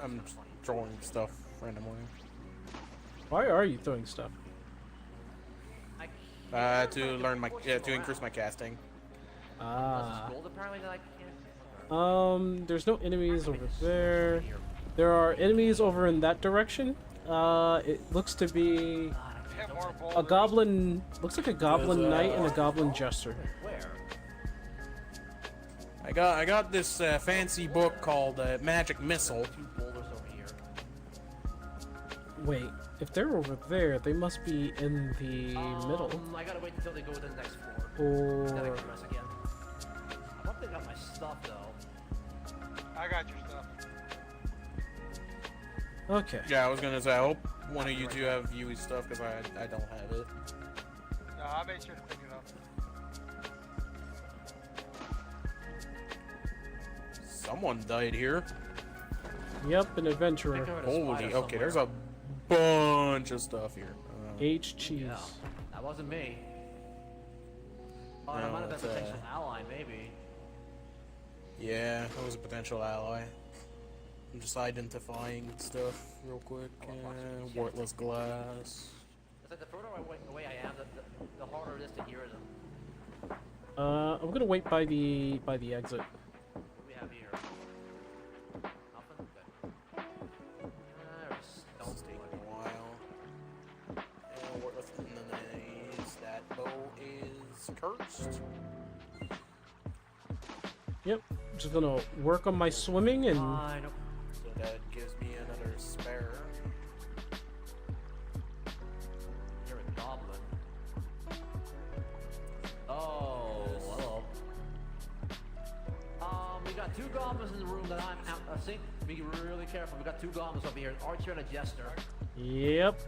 I'm throwing stuff randomly. Why are you throwing stuff? To learn my to increase my casting. Ah. Gold apparently that I can't. There's no enemies over there. There are enemies over in that direction. It looks to be a goblin. Looks like a goblin knight and a goblin jester. Where? I got this fancy book called Magic Missile. Two boulders over here. Wait, if they're over there, they must be in the middle. I gotta wait until they go to the next floor. Or Then I can press again. I hope they got my stuff though. I got your stuff. okay. Yeah, I was gonna say I hope one of you two have UE stuff because I don't have it. No, I made sure to pick it up. Someone died here. Yep, an adventurer. Holy, okay, there's a bunch of stuff here. H cheese. Yeah, that wasn't me. Oh, No, I might have it's, been a potential ally, maybe. Yeah, that was a potential ally. I'm just identifying stuff real quick. Worthless glass. It's like the further away I am, the harder it is to hear them. I'm gonna wait by the exit. What do we have here? Nothing? Good. Don't It's taking a while. Worthless enemies. That bow is cursed. Yep. Just gonna work on my swimming and. Nope. So that gives me another spare. You're a goblin. Oh, hello. We got two goblins in the room that I'm out. I think be really careful. We got two goblins over here, an archer and a jester. Yep.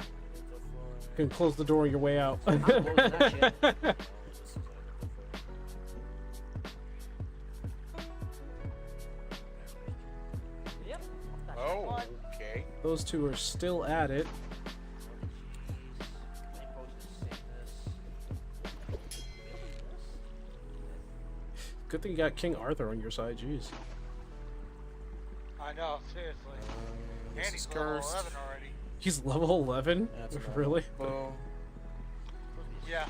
You can close the door on your way out. I'm closing that shit. Yep. Oh, okay. Those two are still at it. Good thing you got King Arthur on your side, jeez. I know, seriously. This And he's is level cursed. 11 already. He's level 11? That's another Really? bow. Yeah.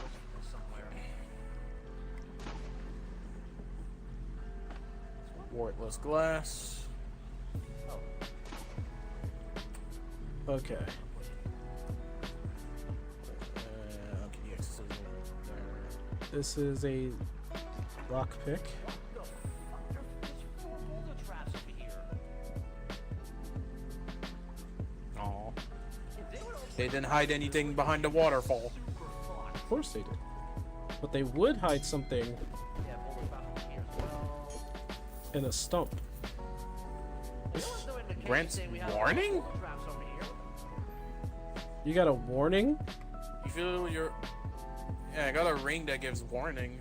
Worthless glass. Okay. Okay, the X is there. This is a lockpick. Aw. They didn't hide anything behind the waterfall. Of course they did. But they would hide something in a stump. Grant's warning? You got a warning? You feel your... Yeah, I got a ring that gives warning.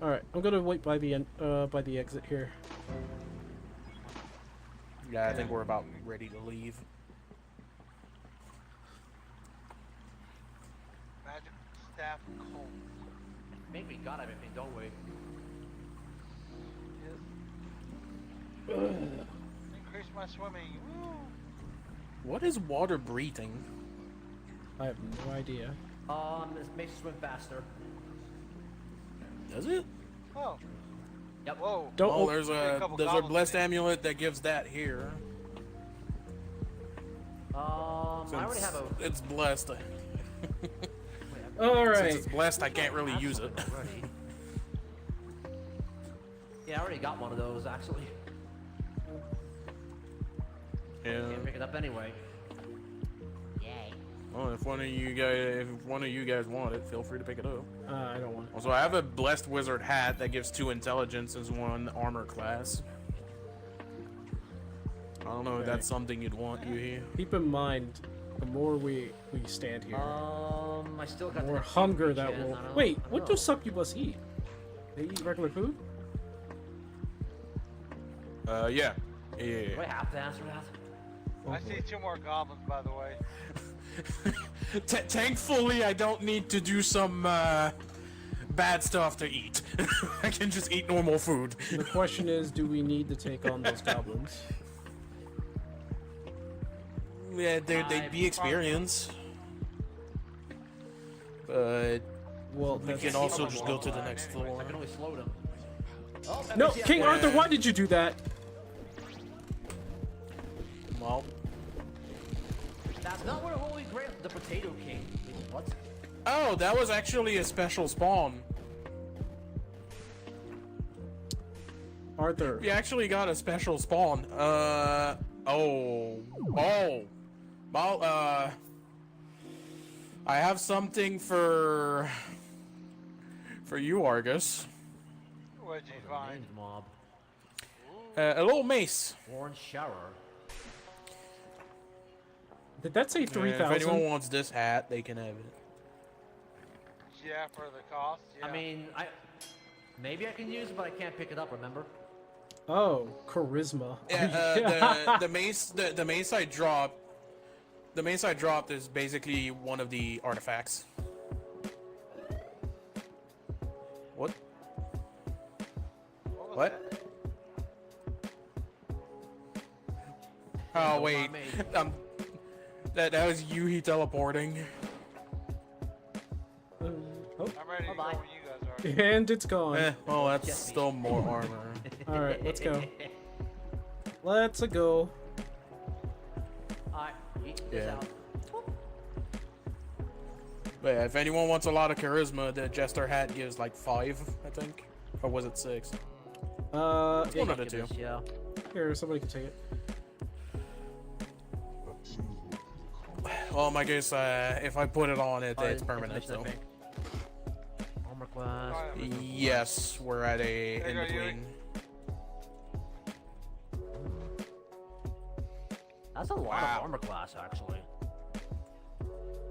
All right, I'm gonna wait by the exit here. Yeah, I think we're about ready to leave. Magic staff cold. I think we got everything, don't we? Increase my swimming. Woo. What is water breathing? I have no idea. This makes you swim faster. Does it? Oh. Yep. Whoa. Oh, there's a blessed amulet that gives that here. I already have a. It's blessed. All right. Since it's blessed, I can't really use it. Yeah, I already got one of those actually. Yeah. Can't pick it up anyway. Yay. Well, if one of you guys want it, feel free to pick it up. I don't want it. Also, I have a blessed wizard hat that gives 2 intelligence and 1 armor class. I don't know if that's something you'd want, you here. Keep in mind, the more we stand here, I still got the more the hunger that regen, will. I don't Wait, know. what do succubus eat? They eat regular food? Yeah. Do I have to answer that? I see 2 more goblins, by the way. Thankfully, I don't need to do some bad stuff to eat. I can just eat normal food. The question is, do we need to take on those goblins? Yeah, they'd be experience. But well, we can also just go to the next floor. I can only slow them. Oh, No, King Arthur, why did you do that? Well, that's not where Holy Grail, the Potato King. What? Oh, that was actually a special spawn. Arthur. We actually got a special spawn. Well, I have something for you, Argus. What'd you find? Mob. A little mace. Orange shower. Did that say If 3,000? anyone wants this hat, they can have it. Yeah, for the cost. Yeah. I mean, maybe I can use it, but I can't pick it up. Remember? Oh, charisma. Yeah, the mace I dropped. The mace I dropped is basically one of the artifacts. What? What? Oh wait, that was Yuhi teleporting. Oh. I'm ready to go where you guys are. And it's gone. Well, that's still more armor. All right, let's go. Let's go. Alright, eat this Yeah. out. But yeah, if anyone wants a lot of charisma, the Jester hat gives like 5, I think. Or was it 6? It's one of the 2. Yeah. Here, somebody can take it. Well, I guess if I put it on it, it's permanent. So. Armor class. Yes, we're at a in between. That's a lot of armor class, actually.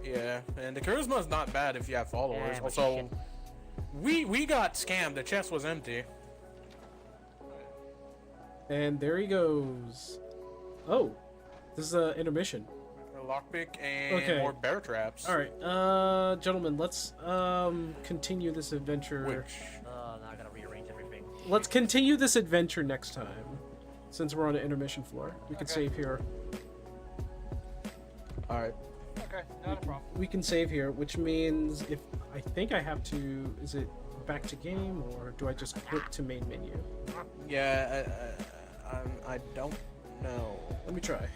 Yeah, and the charisma is not bad if you have followers. Yeah, but Also, we got scammed. The chest was empty. And there he goes. Oh, this is an intermission. A lockpick and more bear traps. All right, gentlemen, let's continue this adventure. Now I gotta rearrange everything. Let's continue this adventure next time. Since we're on an intermission floor, we can save here. All right. Okay, not a problem. We can save here, which means if I think I have to, is it back to game or do I just quit to main menu? Yeah, I don't know. Let me try.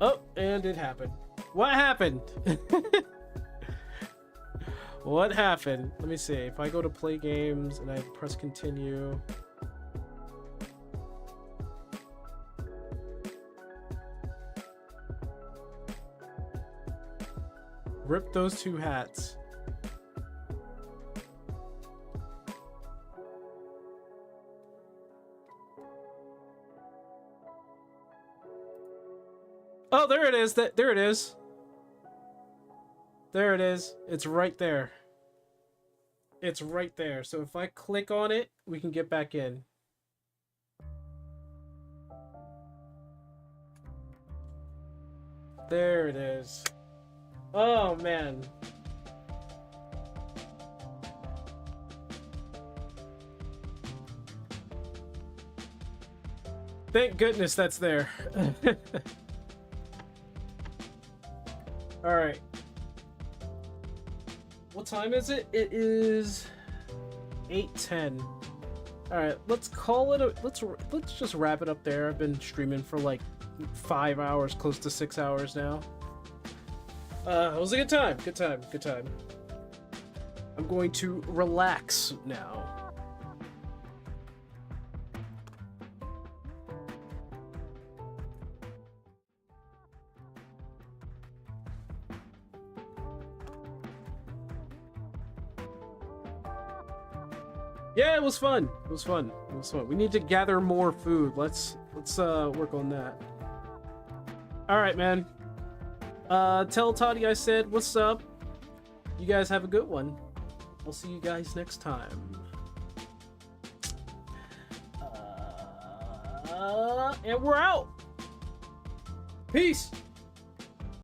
Oh, and it happened. What happened? What happened? Let me see. If I go to play games and I press continue. Rip those 2 hats. is. There it is. There it is. It's right there. It's right there. So if I click on it, we can get back in. There it is. Oh, man. Thank goodness that's there. All right. What time is it? It is 8:10. All right, let's call it a let's just wrap it up there. I've been streaming for like 5 hours, close to 6 hours now. It was a good time. Good time. Good time. I'm going to relax now. Yeah, it was fun. It was fun. It was fun. We need to gather more food. Let's work on that. All right, man. Tell Toddy I said what's up. You guys have a good one. I'll see you guys next time. And we're out. Peace.